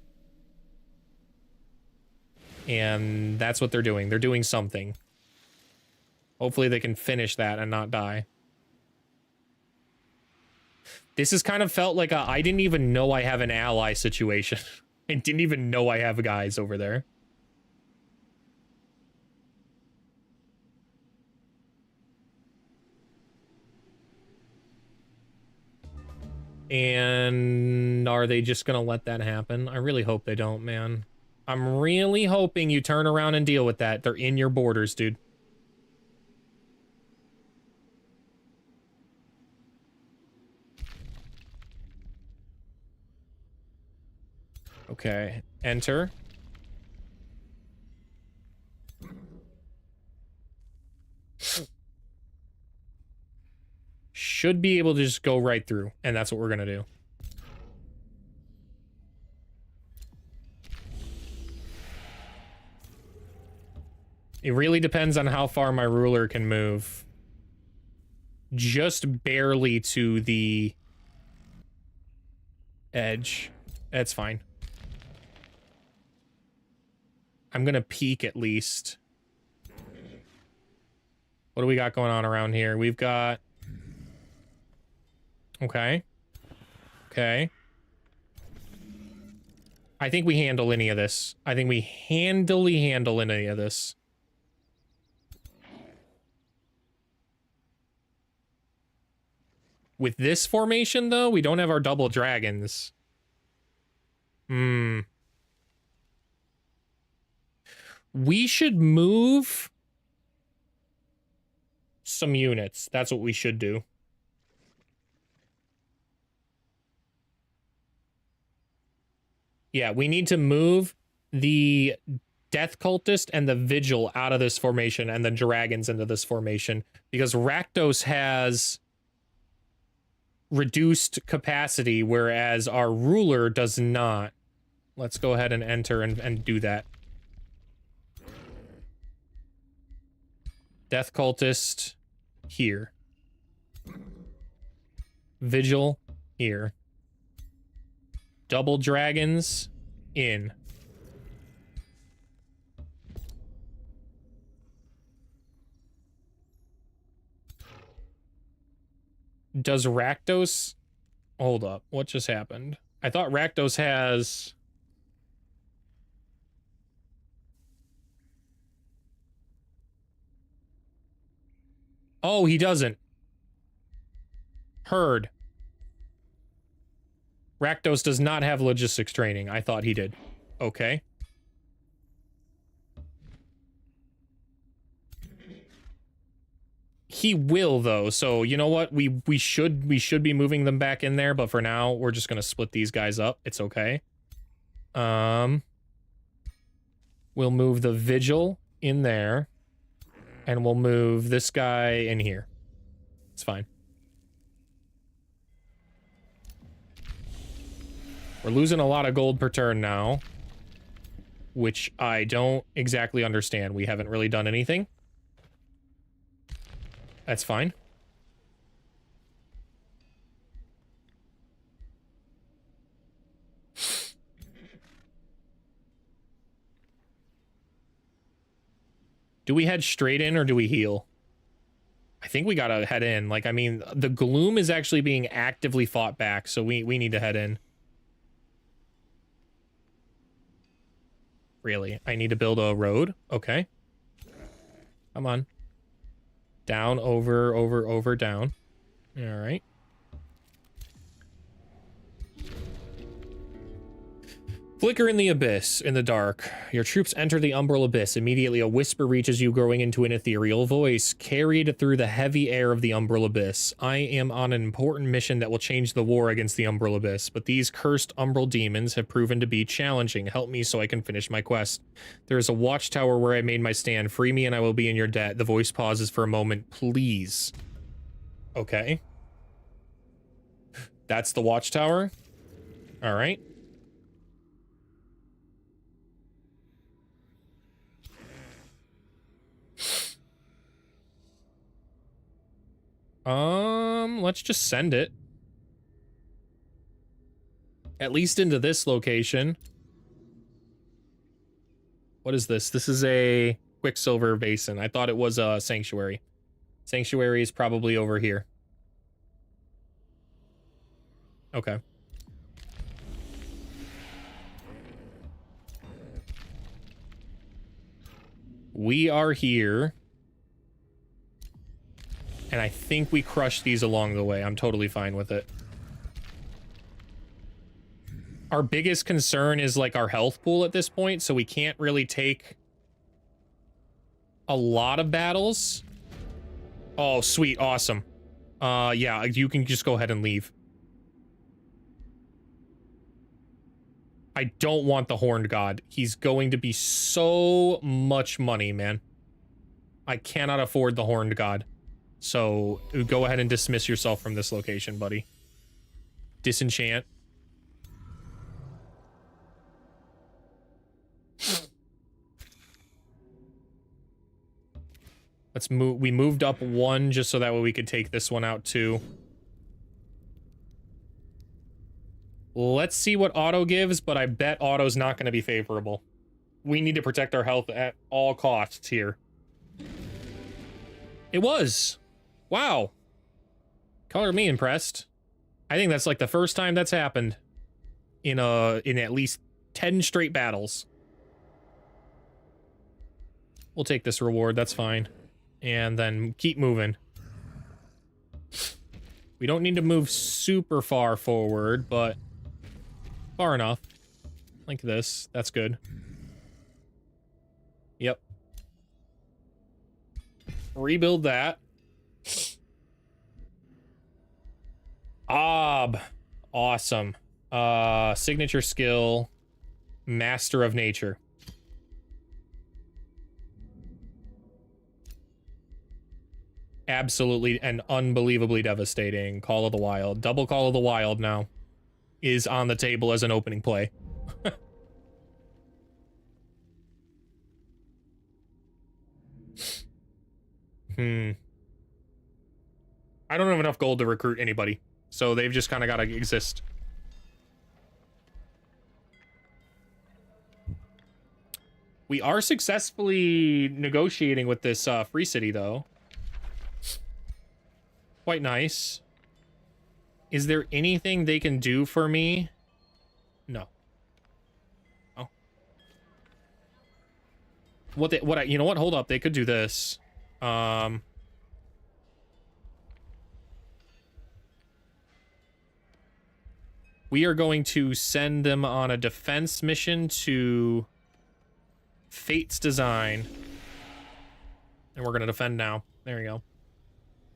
And that's what they're doing. They're doing something. Hopefully they can finish that and not die. This has kind of felt like a I didn't even know I have an ally situation. I didn't even know I have guys over there. And are they just gonna let that happen? I really hope they don't, man. I'm really hoping you turn around and deal with that. They're in your borders, dude. Okay, enter. Should be able to just go right through, and that's what we're gonna do. It really depends on how far my ruler can move. Just barely to the edge. That's fine. I'm gonna peek at least. What do we got going on around here? We've got... Okay. Okay. I think we handle any of this. I think we handily handle any of this. With this formation, though, we don't have our double dragons. Hmm. We should move some units. That's what we should do. Yeah, we need to move the Death Cultist and the Vigil out of this formation and the Dragons into this formation because Rakdos has reduced capacity, whereas our Ruler does not. Let's go ahead and enter and do that. Death Cultist here. Vigil here. Double dragons in. Does Rakdos... Hold up. What just happened? I thought Rakdos has... Oh, he doesn't. Heard. Rakdos does not have logistics training. I thought he did. Okay. He will, though, so you know what? We should be moving them back in there, but for now, we're just gonna split these guys up. It's okay. We'll move the Vigil in there, and we'll move this guy in here. It's fine. We're losing a lot of gold per turn now, which I don't exactly understand. We haven't really done anything. That's fine. Do we head straight in or do we heal? I think we gotta head in. Like, I mean, the Gloom is actually being actively fought back, so we need to head in. Really? I need to build a road? Okay. Come on. Down, over, over, over, down. All right. Flicker in the abyss, in the dark. Your troops enter the umbral abyss. Immediately a whisper reaches you, growing into an ethereal voice, carried through the heavy air of the umbral abyss. I am on an important mission that will change the war against the umbral abyss, but these cursed umbral demons have proven to be challenging. Help me so I can finish my quest. There is a watchtower where I made my stand. Free me and I will be in your debt. The voice pauses for a moment. Please. Okay. That's the watchtower. All right. Let's just send it. At least into this location. What is this? This is a Quicksilver Basin. I thought it was a Sanctuary. Sanctuary is probably over here. Okay. We are here. And I think we crushed these along the way. I'm totally fine with it. Our biggest concern is like our health pool at this point, so we can't really take a lot of battles. Oh, sweet. Awesome. Yeah, you can just go ahead and leave. I don't want the Horned God. He's going to be so much money, man. I cannot afford the Horned God. So, go ahead and dismiss yourself from this location, buddy. Disenchant. Let's move. We moved up one just so that way we could take this one out too. Let's see what auto gives, but I bet auto's not going to be favorable. We need to protect our health at all costs here. It was. Wow. Color me impressed. I think that's like the first time that's happened in at least 10 straight battles. We'll take this reward, that's fine. And then keep moving. We don't need to move super far forward, but far enough. Like this. That's good. Yep. Rebuild that. Awesome. Signature skill. Master of Nature. Absolutely and unbelievably devastating. Call of the Wild. Double Call of the Wild now is on the table as an opening play. I don't have enough gold to recruit anybody, so they've just kind of got to exist. We are successfully negotiating with this free city, though. Quite nice. Is there anything they can do for me? No. Oh. You know what? Hold up. They could do this. We are going to send them on a defense mission to Fate's Design. And we're going to defend now. There you go.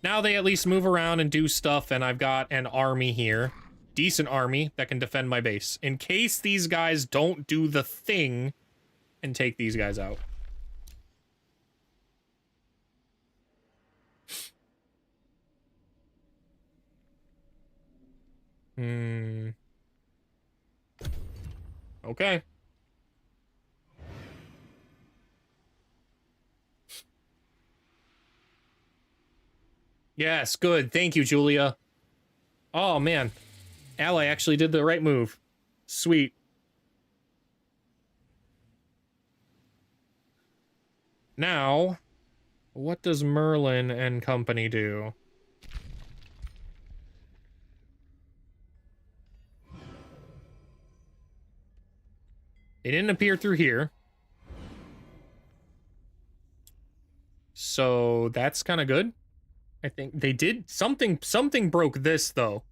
Now they at least move around and do stuff, and I've got an army here. Decent army that can defend my base. In case these guys don't do the thing and take these guys out. Okay. Yes, good. Thank you, Julia. Oh, man. Ally actually did the right move. Sweet. Now, what does Merlin and company do? They didn't appear through here. So that's kind of good. I think they did something broke this though.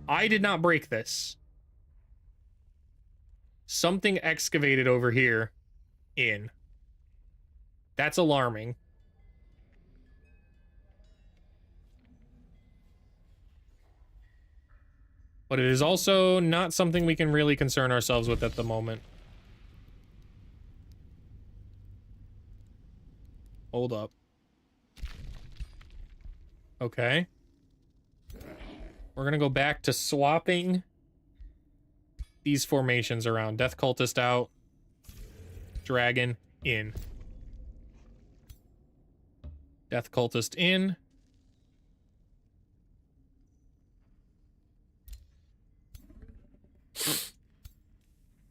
I did not break this. Something excavated over here in. That's alarming. But it is also not something we can really concern ourselves with at the moment. Hold up. Okay. We're gonna go back to swapping these formations around. Death Cultist out. Dragon in. Death Cultist in.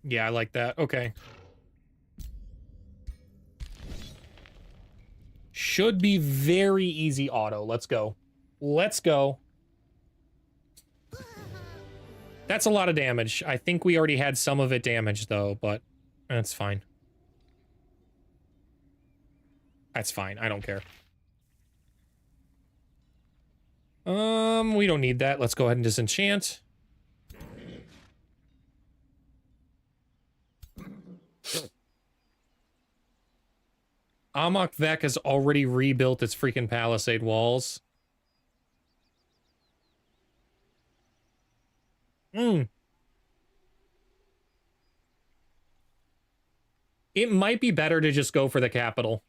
Yeah, I like that. Okay. Should be very easy auto. Let's go. Let's go. That's a lot of damage. I think we already had some of it damaged, though, but that's fine. That's fine. I don't care. We don't need that. Let's go ahead and disenchant. Amok Vek has already rebuilt its freaking palisade walls. It might be better to just go for the capital.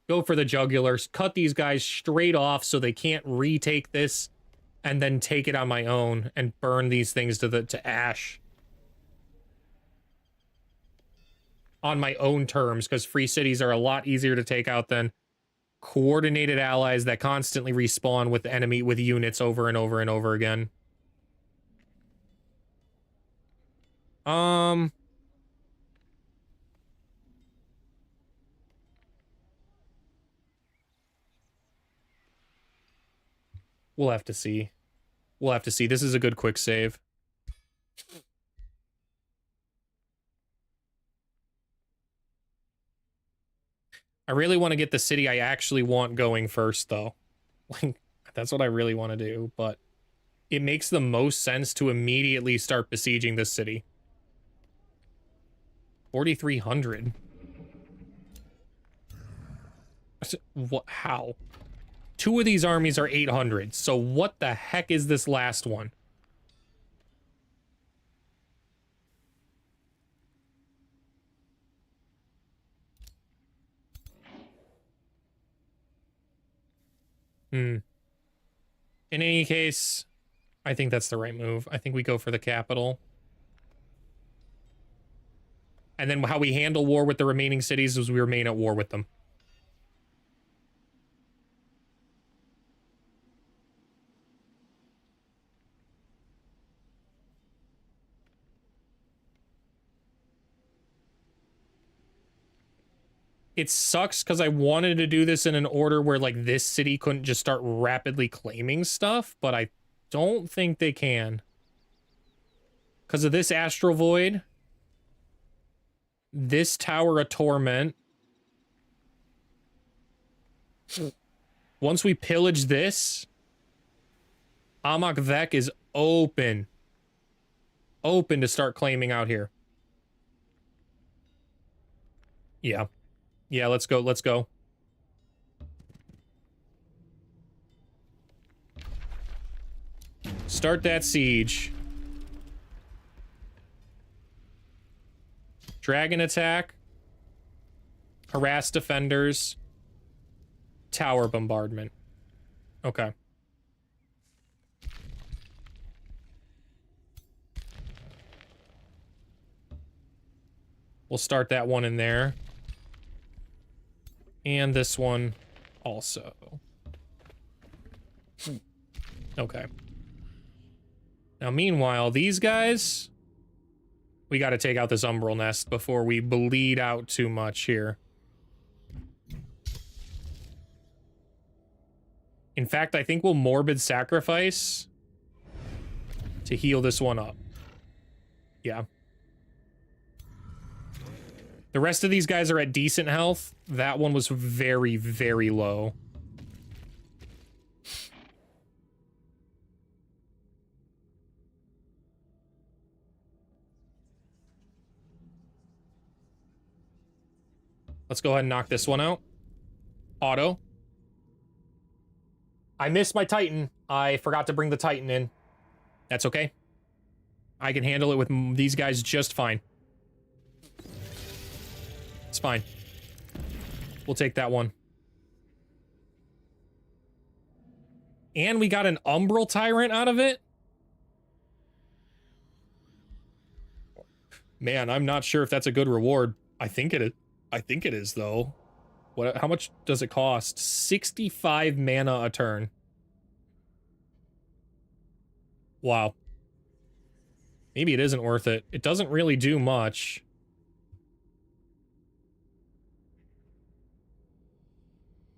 Go for the jugulars. Cut these guys straight off so they can't retake this, and then take it on my own and burn these things to ash. On my own terms, because free cities are a lot easier to take out than coordinated allies that constantly respawn with the enemy with units over and over and over again. We'll have to see. We'll have to see. This is a good quick save. I really want to get the city I actually want going first, though. Like, that's what I really want to do, but it makes the most sense to immediately start besieging this city. 4,300. What? How? Two of these armies are 800, so what the heck is this last one? In any case, I think that's the right move. I think we go for the capital. And then how we handle war with the remaining cities is we remain at war with them. It sucks because I wanted to do this in an order where, like, this city couldn't just start rapidly claiming stuff, but I don't think they can. Because of this Astral Void, this Tower of Torment. Once we pillage this, Amok Vek is open. Open to start claiming out here. Yeah. Yeah, let's go, let's go. Start that siege. Dragon attack. Harass defenders. Tower bombardment. Okay. We'll start that one in there. And this one also. Okay. Now, meanwhile, these guys... We gotta take out this Umbral Nest before we bleed out too much here. In fact, I think we'll Morbid Sacrifice to heal this one up. Yeah. The rest of these guys are at decent health. That one was very, very low. Let's go ahead and knock this one out. Auto. I missed my Titan. I forgot to bring the Titan in. That's okay. I can handle it with these guys just fine. It's fine. We'll take that one. And we got an Umbral Tyrant out of it? Man, I'm not sure if that's a good reward. I think it is. I think it is, though. What? How much does it cost? 65 mana a turn. Wow. Maybe it isn't worth it. It doesn't really do much.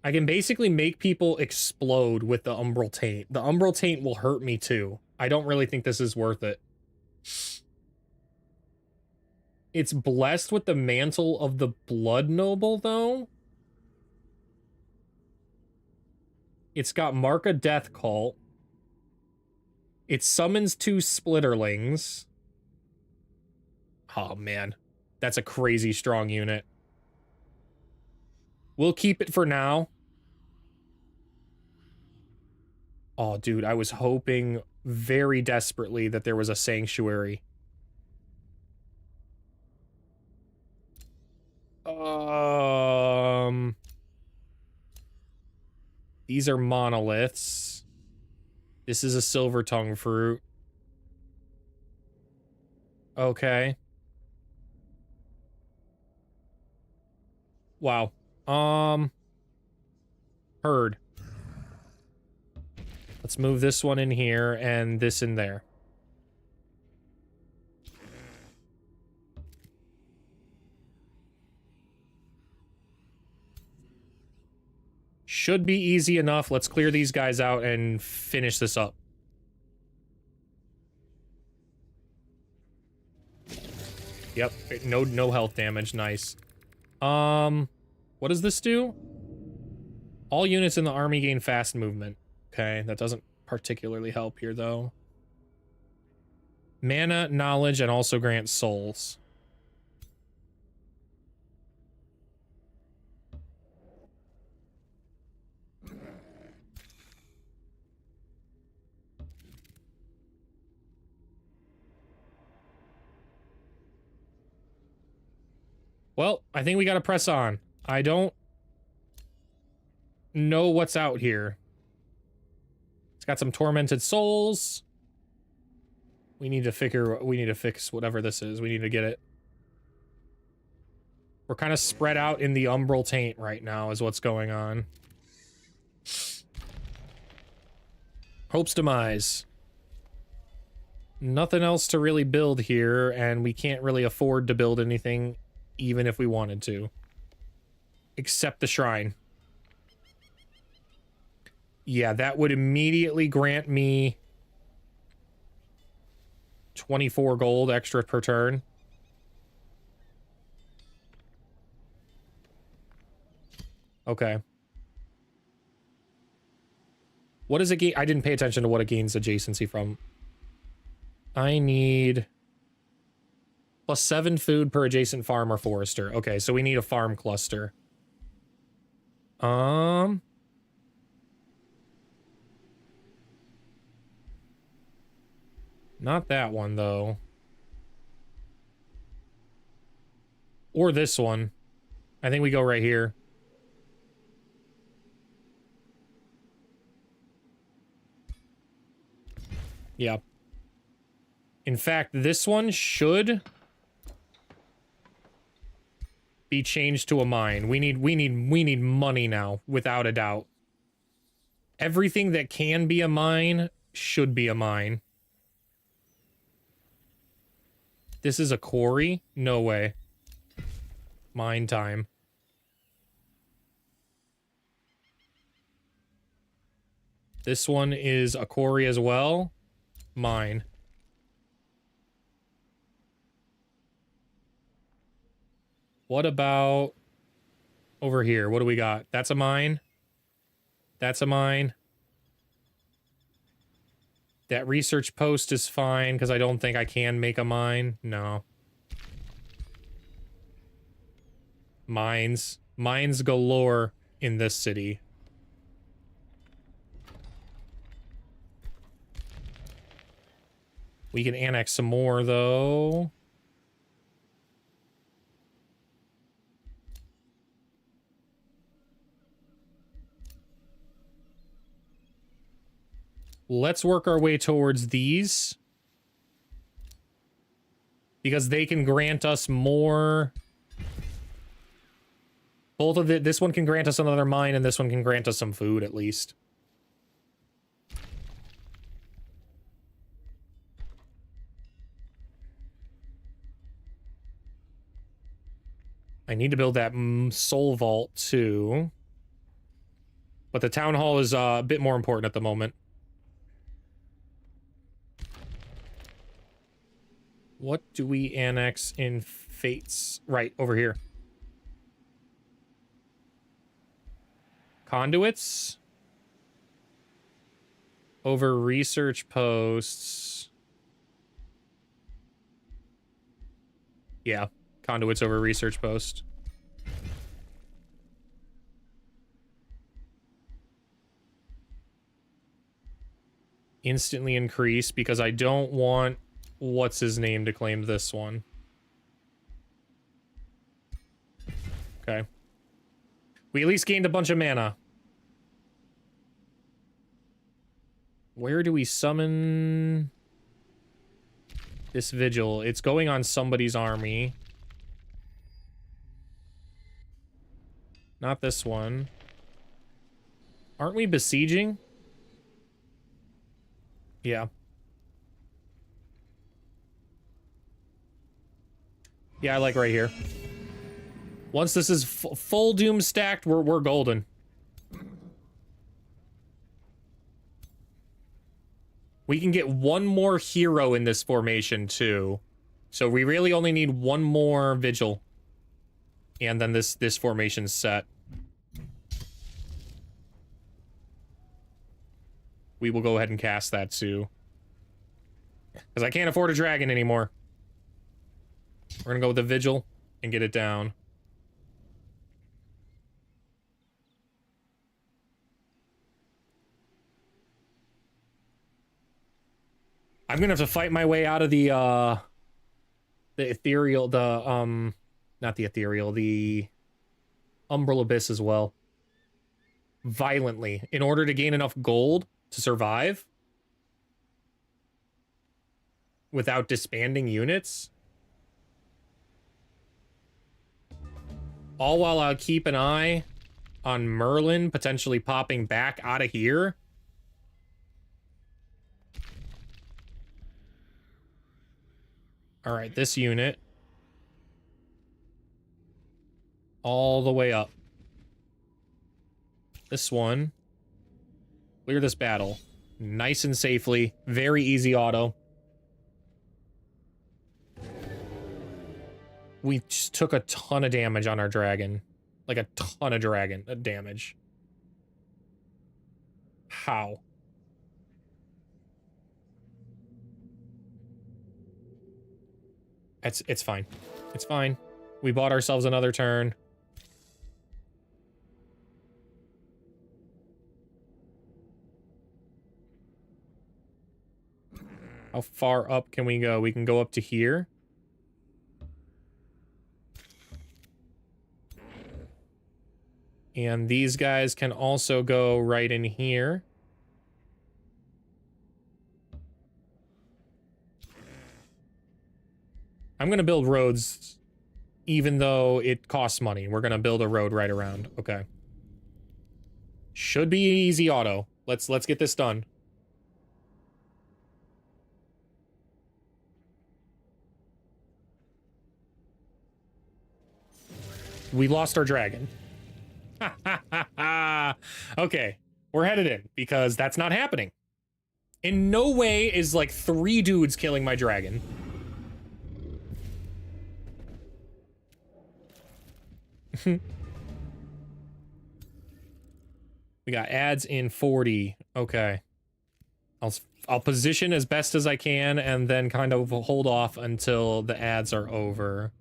I can basically make people explode with the Umbral Taint. The Umbral Taint will hurt me too. I don't really think this is worth it. It's blessed with the Mantle of the Blood Noble, though. It's got Mark of Death Cult. It summons 2 Splitterlings. Oh, man. That's a crazy strong unit. We'll keep it for now. Oh, dude, I was hoping very desperately that there was a Sanctuary. These are monoliths. This is a Silver Tongue Fruit. Okay. Wow. Herd. Let's move this one in here and this in there. should be easy enough. Let's clear these guys out and finish this up. Yep, no health damage. Nice. What does this do? All units in the army gain fast movement. Okay, that doesn't particularly help here, though. Mana, knowledge, and also grants souls. Well, I think we gotta press on. I don't know what's out here. It's got some tormented souls. We need to fix whatever this is. We need to get it. We're kind of spread out in the umbral taint right now is what's going on. Hope's demise. Nothing else to really build here, and we can't really afford to build anything even if we wanted to. Except the shrine. Yeah, that would immediately grant me 24 gold extra per turn. Okay. What is it gain? I didn't pay attention to what it gains adjacency from. I need +7 food per adjacent farm or forester. Okay, so we need a farm cluster. Not that one, though. Or this one. I think we go right here. Yeah. In fact, this one should be changed to a mine. We need money now, without a doubt. Everything that can be a mine should be a mine. This is a quarry? No way. Mine time. This one is a quarry as well. Mine. What about over here? What do we got? That's a mine. That's a mine. That research post is fine because I don't think I can make a mine. No. Mines. Mines galore in this city. We can annex some more, though. Let's work our way towards these. Because they can grant us more. Both of this one can grant us another mine, and this one can grant us some food, at least. I need to build that soul vault, too. But the town hall is a bit more important at the moment. What do we annex in Fates? Right, over here. Conduits? Over research posts. Yeah, conduits over research post. Instantly increase because I don't want what's his name to claim this one. Okay. We at least gained a bunch of mana. Where do we summon this vigil? It's going on somebody's army. Not this one. Aren't we besieging? Yeah. Yeah, I like right here. Once this is full doom stacked, we're golden. We can get one more hero in this formation, too. So we really only need one more vigil. And then this formation's set. We will go ahead and cast that, too. Because I can't afford a dragon anymore. We're gonna go with the vigil and get it down. I'm gonna have to fight my way out of the ethereal, not the ethereal, the umbral abyss as well. Violently, in order to gain enough gold to survive. Without disbanding units. All while I keep an eye on Merlin potentially popping back out of here. All right, this unit. All the way up. This one. Clear this battle. Nice and safely. Very easy auto. We just took a ton of damage on our dragon. Like a ton of damage. How? It's fine. It's fine. We bought ourselves another turn. How far up can we go? We can go up to here. And these guys can also go right in here. I'm going to build roads, even though it costs money. We're going to build a road right around. Okay. Should be easy auto. Let's get this done. We lost our dragon. Okay, we're headed in because that's not happening. In no way is like 3 dudes killing my dragon. We got ads in 40. Okay. I'll position as best as I can and then kind of hold off until the ads are over.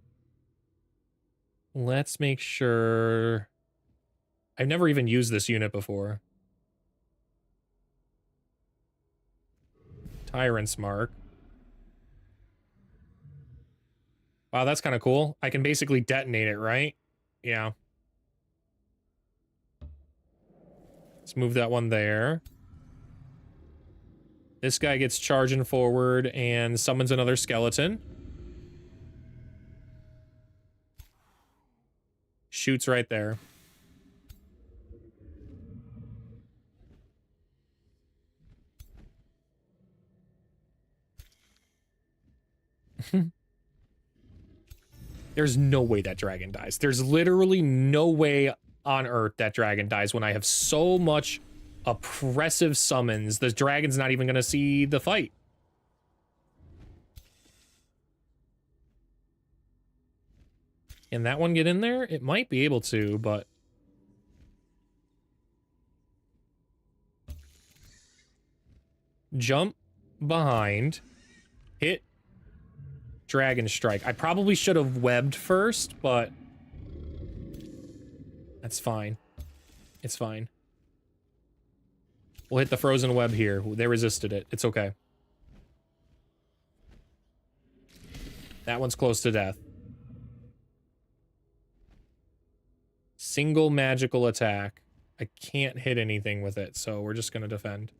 Let's make sure. I've never even used this unit before. Tyrant's Mark. Wow, that's kind of cool. I can basically detonate it, right? Yeah. Let's move that one there. This guy gets charging forward and summons another skeleton. Shoots right there. There's no way that dragon dies. There's literally no way on earth that dragon dies when I have so much oppressive summons. The dragon's not even going to see the fight. Can that one get in there? It might be able to, but... Jump behind. Hit. Dragon strike. I probably should have webbed first, but... That's fine. It's fine. We'll hit the frozen web here. They resisted it. It's okay. That one's close to death. Single magical attack. I can't hit anything with it, so we're just gonna defend.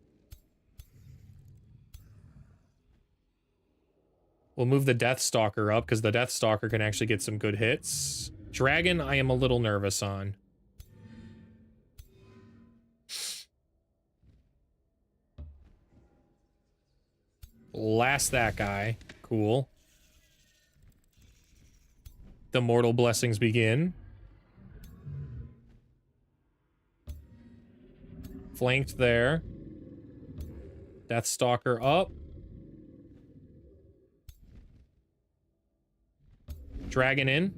We'll move the Deathstalker up, because the Deathstalker can actually get some good hits. Dragon, I am a little nervous on. Last that guy. Cool. The mortal blessings begin. Flanked there. Deathstalker up. Dragon in.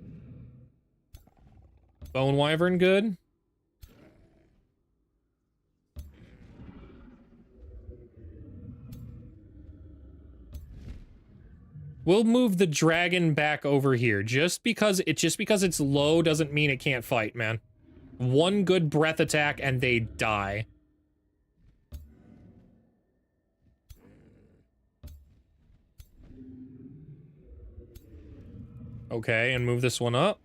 Bone Wyvern good. We'll move the dragon back over here. Just because it's low doesn't mean it can't fight, man. One good breath attack and they die. Okay, and move this one up.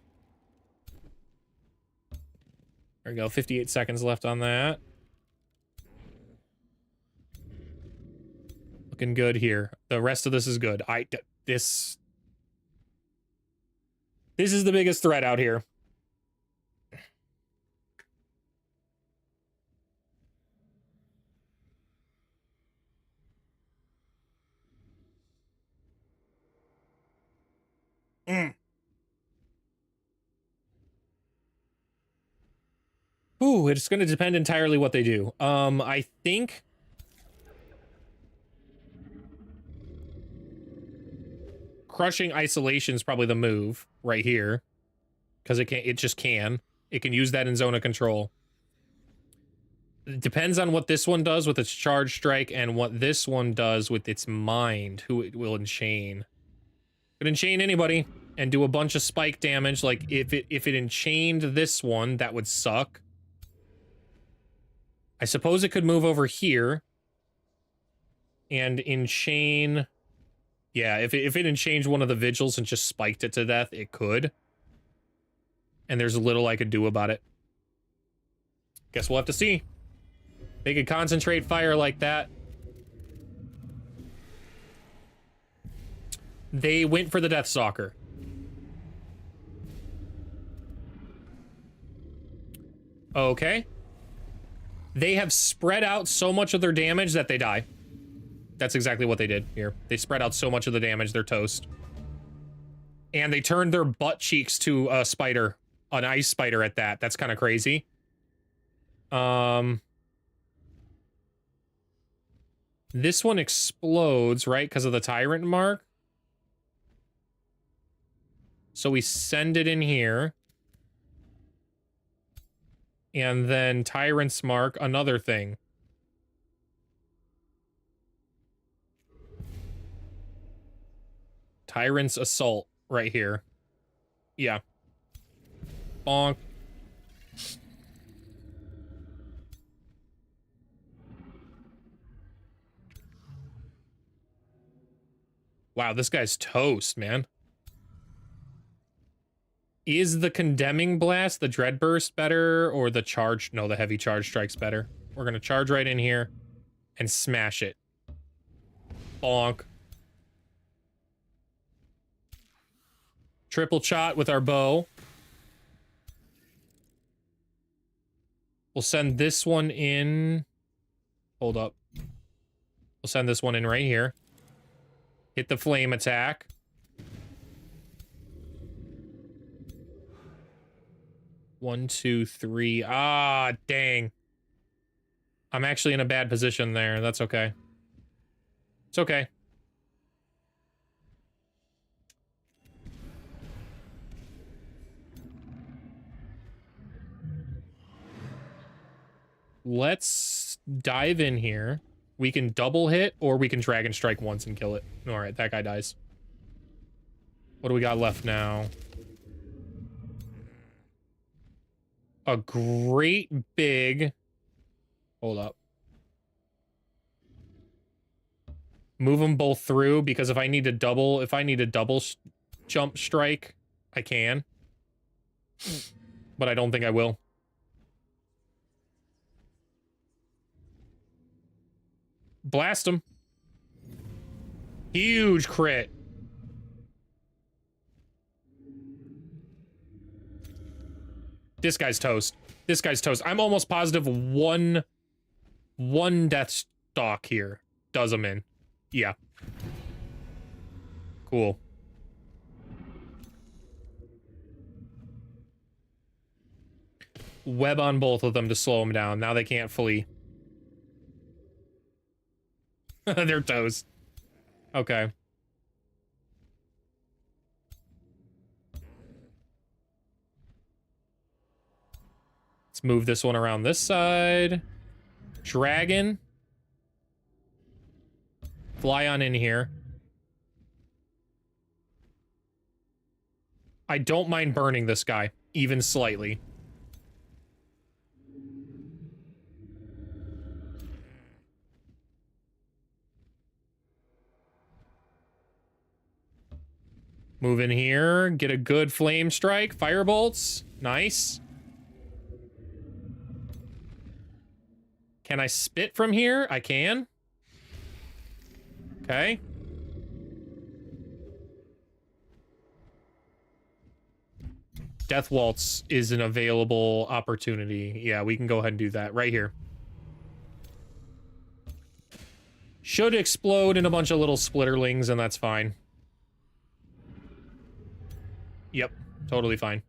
There we go, 58 seconds left on that. Looking good here. The rest of this is good. This is the biggest threat out here. Ooh, it's going to depend entirely what they do. I think crushing isolation is probably the move right here, because it can use that in zone of control. It depends on what this one does with its charge strike and what this one does with its mind, who it will enchain. Could enchain anybody and do a bunch of spike damage. Like if it enchained this one, that would suck. I suppose it could move over here and enchain. Yeah, if it enchained one of the vigils and just spiked it to death, it could. And there's little I could do about it. Guess we'll have to see. They could concentrate fire like that. They went for the Deathstalker. Okay. They have spread out so much of their damage that they die. That's exactly what they did here. They spread out so much of the damage, they're toast. And they turned their butt cheeks to a spider. An ice spider at that. That's kind of crazy. This one explodes, right? Because of the Tyrant mark. So we send it in here. And then Tyrant's mark, another thing. Tyrant's assault right here. Yeah. Bonk. Wow, this guy's toast, man. Is the Condemning Blast, the Dread Burst better, or the Charge? No, the Heavy Charge Strike's better. We're gonna charge right in here and smash it. Bonk. Triple shot with our bow. We'll send this one in. Hold up. We'll send this one in right here. Hit the flame attack. One, two, three. Ah, dang. I'm actually in a bad position there. That's okay. It's okay. Let's dive in here. We can double hit, or we can Dragon Strike once and kill it. Alright, that guy dies. What do we got left now? A great big... Hold up. Move them both through, because if I need to double jump strike, I can. But I don't think I will. Blast him. Huge crit. This guy's toast. This guy's toast. I'm almost positive one death stalk here does him in. Yeah. Cool. Web on both of them to slow them down. Now they can't flee. They're toast. Okay. Let's move this one around this side. Dragon. Fly on in here. I don't mind burning this guy, even slightly. Move in here, get a good flame strike, firebolts, nice. Can I spit from here? I can. Okay. Death Waltz is an available opportunity. Yeah, we can go ahead and do that right here. Should explode in a bunch of little splitterlings, and that's fine. Yep, totally fine.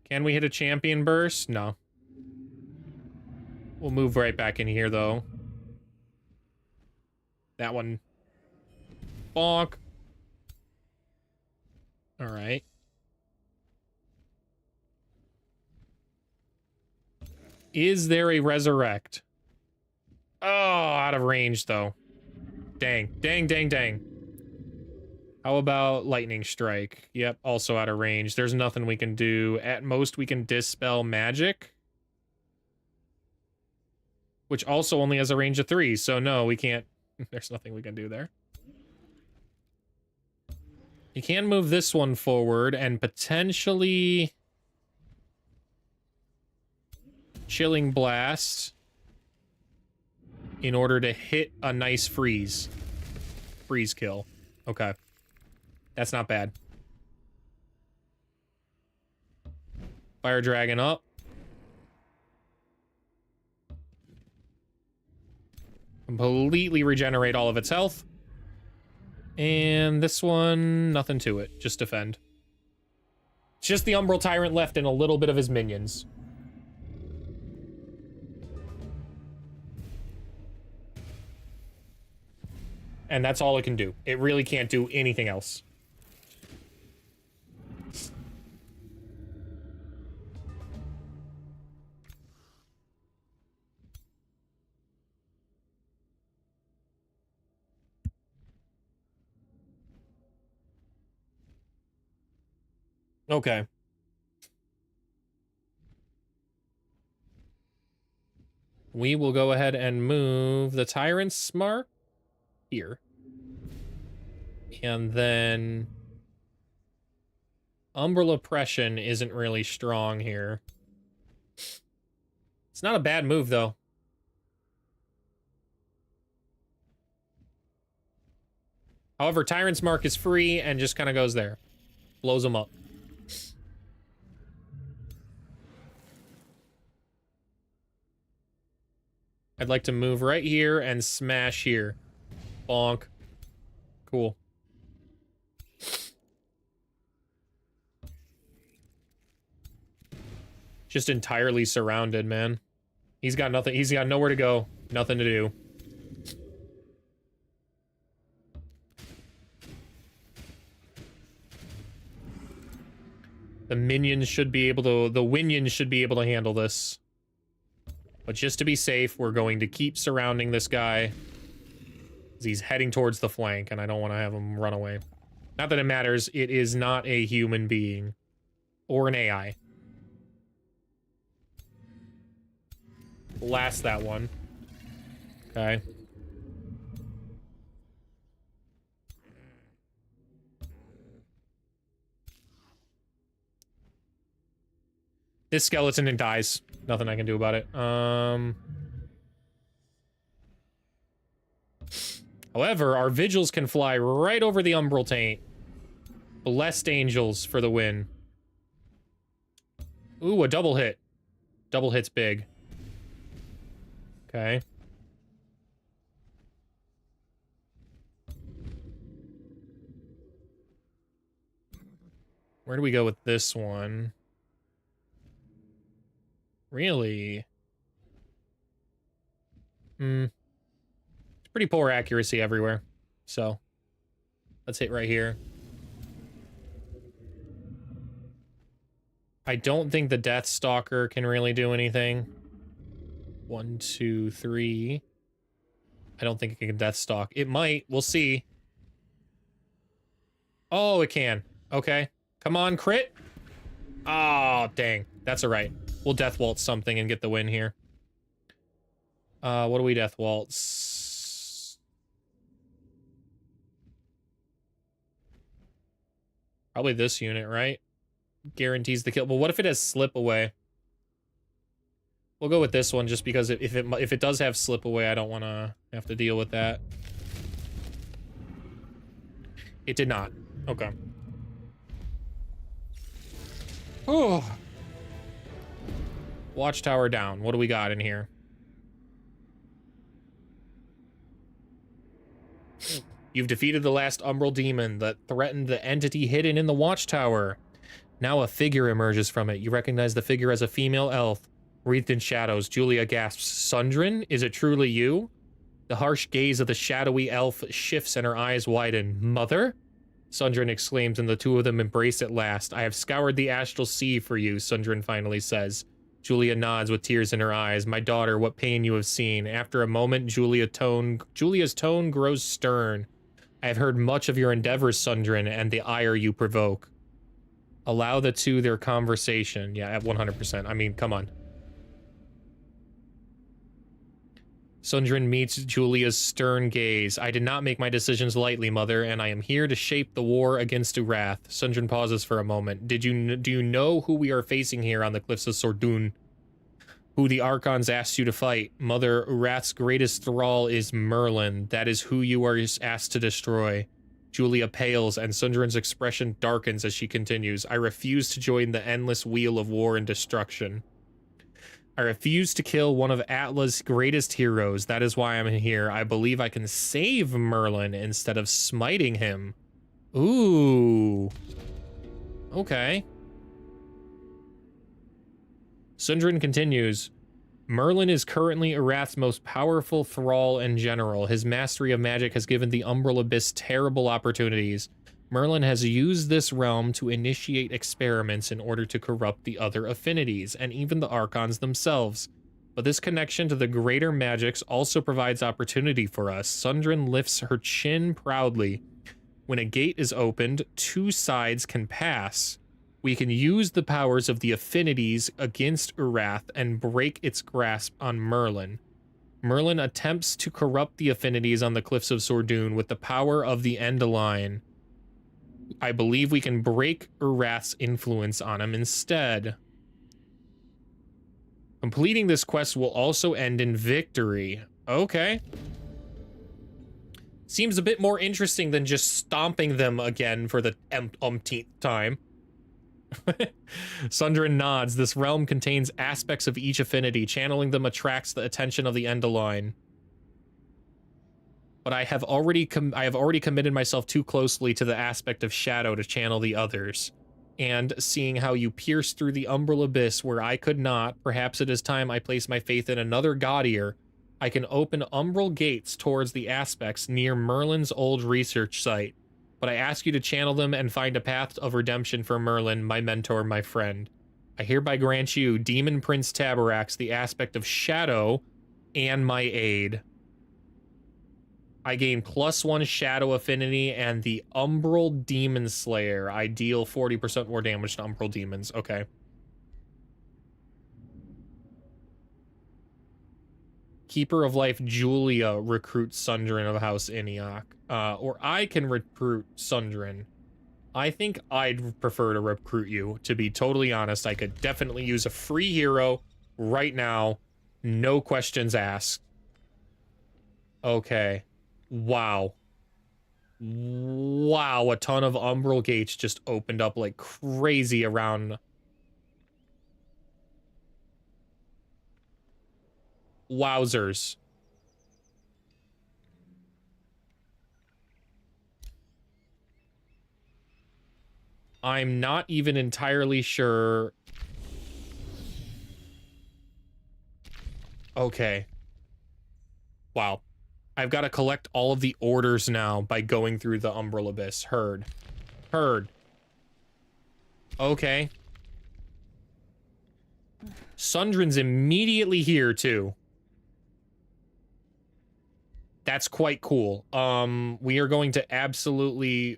Can we hit a champion burst? No. We'll move right back in here, though. That one. Bonk. Alright. Is there a resurrect? Oh, out of range, though. Dang. Dang, dang, dang. How about lightning strike? Yep, also out of range. There's nothing we can do. At most, we can dispel magic. Which also only has a range of 3, so no, we can't. There's nothing we can do there. You can move this one forward and potentially... Chilling Blast in order to hit a nice freeze. Freeze kill. Okay. That's not bad. Fire Dragon up. Completely regenerate all of its health. And this one, nothing to it. Just defend. It's just the Umbral Tyrant left and a little bit of his minions. And that's all it can do. It really can't do anything else. Okay. We will go ahead and move the Tyrant's Mark here. And then Umbral Oppression isn't really strong here. It's not a bad move, though. However, Tyrant's Mark is free and just kind of goes there. Blows them up. I'd like to move right here and smash here. Bonk. Cool. Just entirely surrounded, man. He's got nothing. He's got nowhere to go. Nothing to do. The minions should be able to... The winions should be able to handle this. But just to be safe, we're going to keep surrounding this guy. He's heading towards the flank, and I don't want to have him run away. Not that it matters. It is not a human being. Or an AI. Blast that one. Okay. This skeleton dies. Nothing I can do about it. However, our vigils can fly right over the Umbral Taint. Blessed angels for the win. Ooh, a double hit. Double hit's big. Okay. Where do we go with this one? Really? It's pretty poor accuracy everywhere. So let's hit right here. I don't think the Death Stalker can really do anything. 1, 2, 3. I don't think it can Death Stalk. It might. We'll see. Oh, it can. Okay. Come on, crit. Oh, dang. That's all right. We'll Death Waltz something and get the win here. What do we Death Waltz? Probably this unit, right? Guarantees the kill. But what if it has slip away? We'll go with this one just because if it does have slip away, I don't want to have to deal with that. It did not. Okay. Oh. Watchtower down. What do we got in here? You've defeated the last Umbral Demon that threatened the entity hidden in the Watchtower. Now a figure emerges from it. You recognize the figure as a female elf, wreathed in shadows. Julia gasps, Sundrin, is it truly you? The harsh gaze of the shadowy elf shifts and her eyes widen. Mother? Sundrin exclaims, and the two of them embrace at last. I have scoured the astral sea for you, Sundrin finally says. Julia nods with tears in her eyes. My daughter, what pain you have seen. After a moment, Julia's tone grows stern. I have heard much of your endeavors, Sundrin, and the ire you provoke. Allow the two their conversation. Yeah, at 100%. I mean, come on. Sundrin meets Julia's stern gaze. I did not make my decisions lightly, Mother, and I am here to shape the war against Urath. Sundrin pauses for a moment. Do you know who we are facing here on the cliffs of Sordun? Who the Archons asked you to fight? Mother, Urath's greatest thrall is Merlin. That is who you are asked to destroy. Julia pales, and Sundrin's expression darkens as she continues. I refuse to join the endless wheel of war and destruction. I refuse to kill one of Atla's greatest heroes. That is why I'm here. I believe I can save Merlin instead of smiting him. Ooh. Okay. Sundrin continues. Merlin is currently Urath's most powerful thrall and general. His mastery of magic has given the Umbral Abyss terrible opportunities. Merlin has used this realm to initiate experiments in order to corrupt the other affinities, and even the Archons themselves. But this connection to the greater magics also provides opportunity for us. Sundrin lifts her chin proudly. When a gate is opened, two sides can pass. We can use the powers of the affinities against Urath and break its grasp on Merlin. Merlin attempts to corrupt the affinities on the cliffs of Sordun with the power of the Endaline. I believe we can break Urath's influence on him instead. Completing this quest will also end in victory. Okay. Seems a bit more interesting than just stomping them again for the umpteenth time. Sundrin nods. This realm contains aspects of each affinity. Channeling them attracts the attention of the Endaline. But I have already committed myself too closely to the aspect of shadow to channel the others. And seeing how you pierce through the Umbral Abyss where I could not, perhaps it is time I place my faith in another gaudier. I can open Umbral gates towards the aspects near Merlin's old research site. But I ask you to channel them and find a path of redemption for Merlin, my mentor, my friend. I hereby grant you, Demon Prince Tabarax, the aspect of shadow and my aid. I gain +1 shadow affinity, and the Umbral Demon Slayer. I deal 40% more damage to Umbral demons. Okay. Keeper of Life Julia recruits Sundrin of House Iniok. Or I can recruit Sundrin. I think I'd prefer to recruit you, to be totally honest. I could definitely use a free hero right now. No questions asked. Okay. Wow. Wow, a ton of Umbral gates just opened up like crazy around. Wowzers. I'm not even entirely sure. Okay. Wow. I've got to collect all of the orders now by going through the Umbral Abyss. Heard. Heard. Okay. Sundrin's immediately here, too. That's quite cool. We are going to absolutely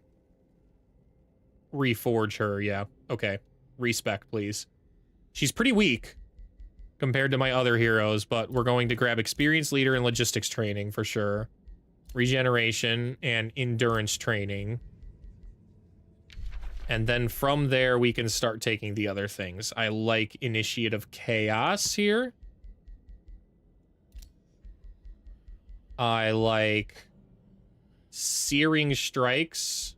reforge her, yeah. Okay. Respec, please. She's pretty weak compared to my other heroes, but we're going to grab Experience Leader and Logistics Training for sure. Regeneration and Endurance Training. And then from there, we can start taking the other things. I like Initiative Chaos here. I like Searing Strikes.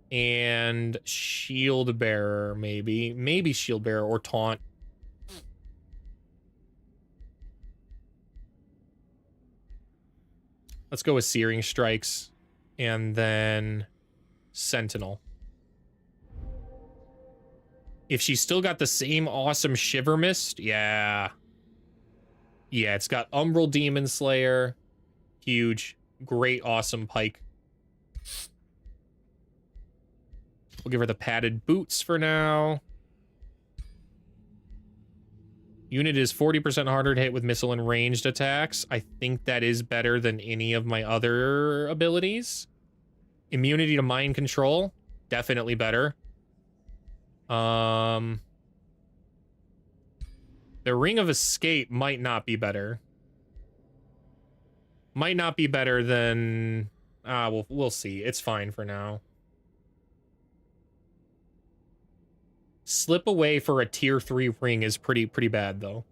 And Shield Bearer, maybe. Maybe Shield Bearer or Taunt. Let's go with Searing Strikes. And then Sentinel. If she's still got the same awesome Shiver Mist, yeah. Yeah, it's got Umbral Demon Slayer. Huge. Great, awesome Pike. We'll give her the padded boots for now. Unit is 40% harder to hit with missile and ranged attacks. I think that is better than any of my other abilities. Immunity to mind control. Definitely better. The Ring of Escape might not be better. Might not be better than... we'll see. It's fine for now. Slip Away for a tier 3 ring is pretty bad, though.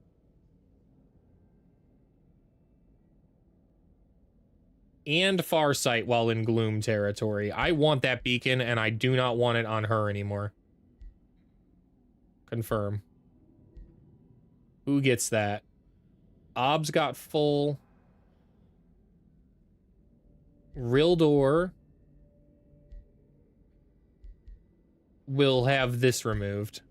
And Farsight while in Gloom territory. I want that beacon, and I do not want it on her anymore. Confirm. Who gets that? Ob's got full. Rildor will have this removed.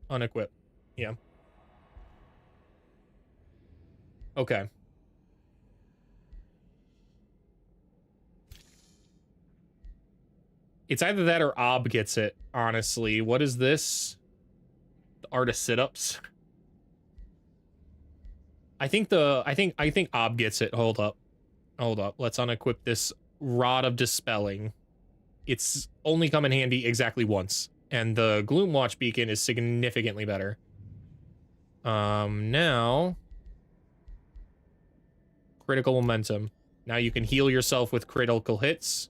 Unequip. Yeah. Okay. It's either that or Ob gets it, honestly. What is this? The Art of Sit-Ups? I think Ob gets it. Hold up. Hold up. Let's unequip this Rod of Dispelling. It's only come in handy exactly once. And the Gloomwatch beacon is significantly better. Now... Critical Momentum. Now you can heal yourself with critical hits.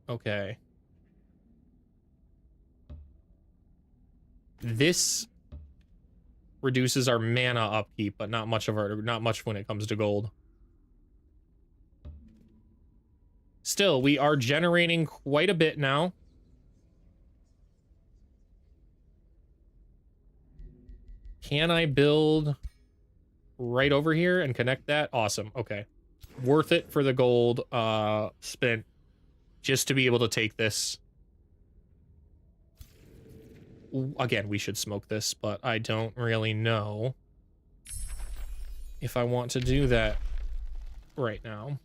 Okay. This reduces our mana upkeep, but not much when it comes to gold. Still, we are generating quite a bit now. Can I build right over here and connect that? Awesome. Okay. Worth it for the gold spent just to be able to take this. Again, we should smoke this, but I don't really know if I want to do that right now.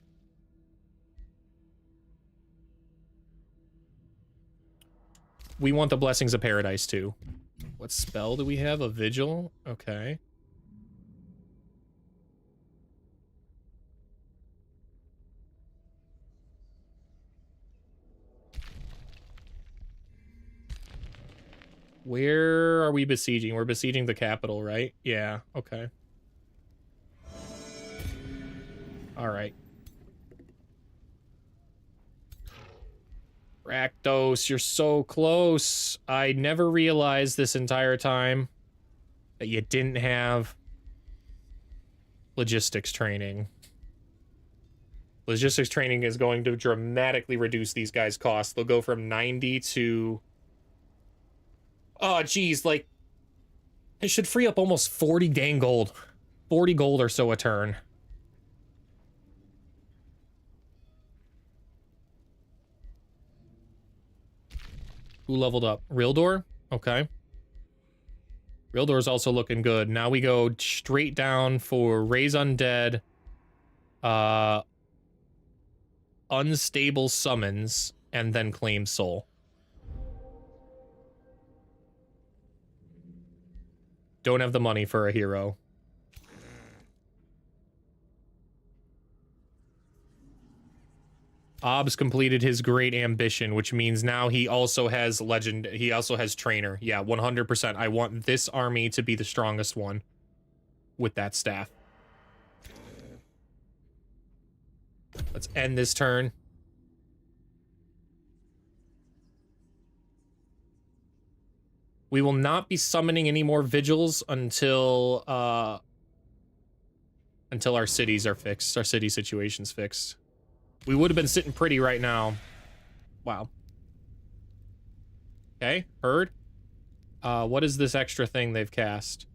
We want the Blessings of Paradise too. What spell do we have? A Vigil? Okay. Where are we besieging? We're besieging the capital, right? Yeah, okay. All right. Rakdos, you're so close. I never realized this entire time that you didn't have logistics training. Logistics training is going to dramatically reduce these guys' costs. They'll go from 90 to... Oh, geez, like... It should free up almost 40 dang gold. 40 gold or so a turn. Who leveled up? Real Door? Okay. Real Door's also looking good. Now we go straight down for Raise Undead. Unstable Summons, and then Claim Soul. Don't have the money for a hero. Ob's completed his great ambition, which means now he also has legend. He also has trainer. Yeah, 100%. I want this army to be the strongest one with that staff. Let's end this turn. We will not be summoning any more vigils until our cities are fixed. Our city situation's fixed. We would have been sitting pretty right now. Wow. Okay, heard. What is this extra thing they've cast?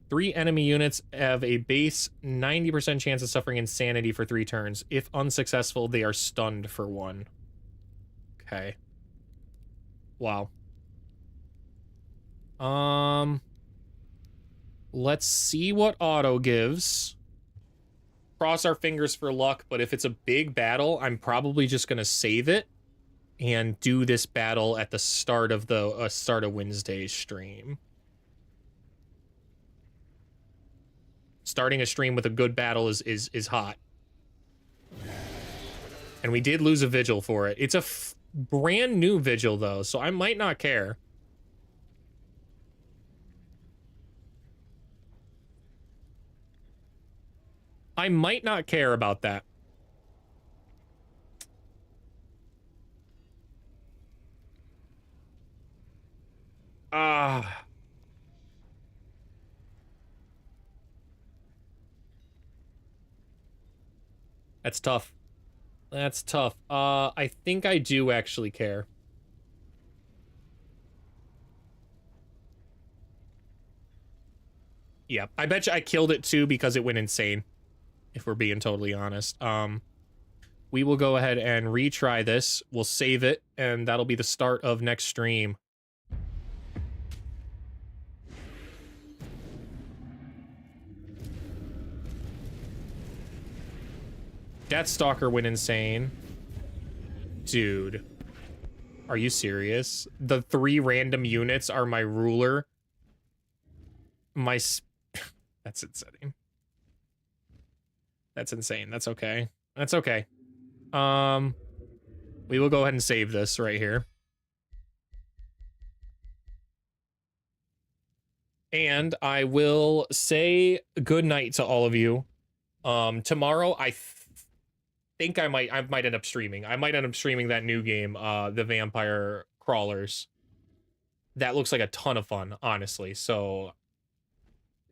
3 enemy units have a base 90% chance of suffering insanity for 3 turns. If unsuccessful, they are stunned for 1. Okay. Wow. Let's see what auto gives. Cross our fingers for luck, but if it's a big battle, I'm probably just gonna save it and do this battle at the start of the start of Wednesday's stream. Starting a stream with a good battle is hot. And we did lose a vigil for it. It's a brand new vigil though, so I might not care. I might not care about that. That's tough. That's tough. I think I do actually care. Yeah, I bet you I killed it too because it went insane. If we're being totally honest. We will go ahead and retry this. We'll save it, and that'll be the start of next stream. Deathstalker went insane. Dude. Are you serious? The 3 random units are my ruler. That's insane. That's insane. That's okay. That's okay. We will go ahead and save this right here. And I will say good night to all of you. Tomorrow, I think I might end up streaming. I might end up streaming that new game, the Vampire Crawlers. That looks like a ton of fun, honestly. So,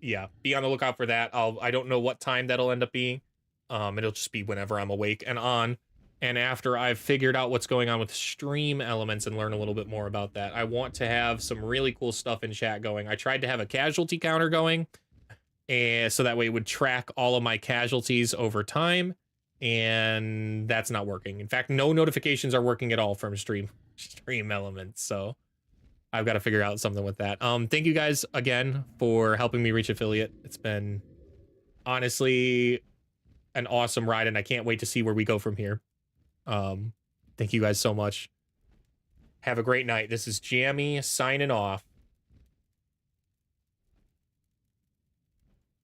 yeah, be on the lookout for that. I don't know what time that'll end up being. It'll just be whenever I'm awake and on. And after I've figured out what's going on with stream elements and learn a little bit more about that, I want to have some really cool stuff in chat going. I tried to have a casualty counter going, and so that way it would track all of my casualties over time, and that's not working. In fact, no notifications are working at all from stream elements, so I've got to figure out something with that. Thank you guys again for helping me reach affiliate. It's been honestly an awesome ride, and I can't wait to see where we go from here. Thank you guys so much. Have a great night. This is Jammy signing off.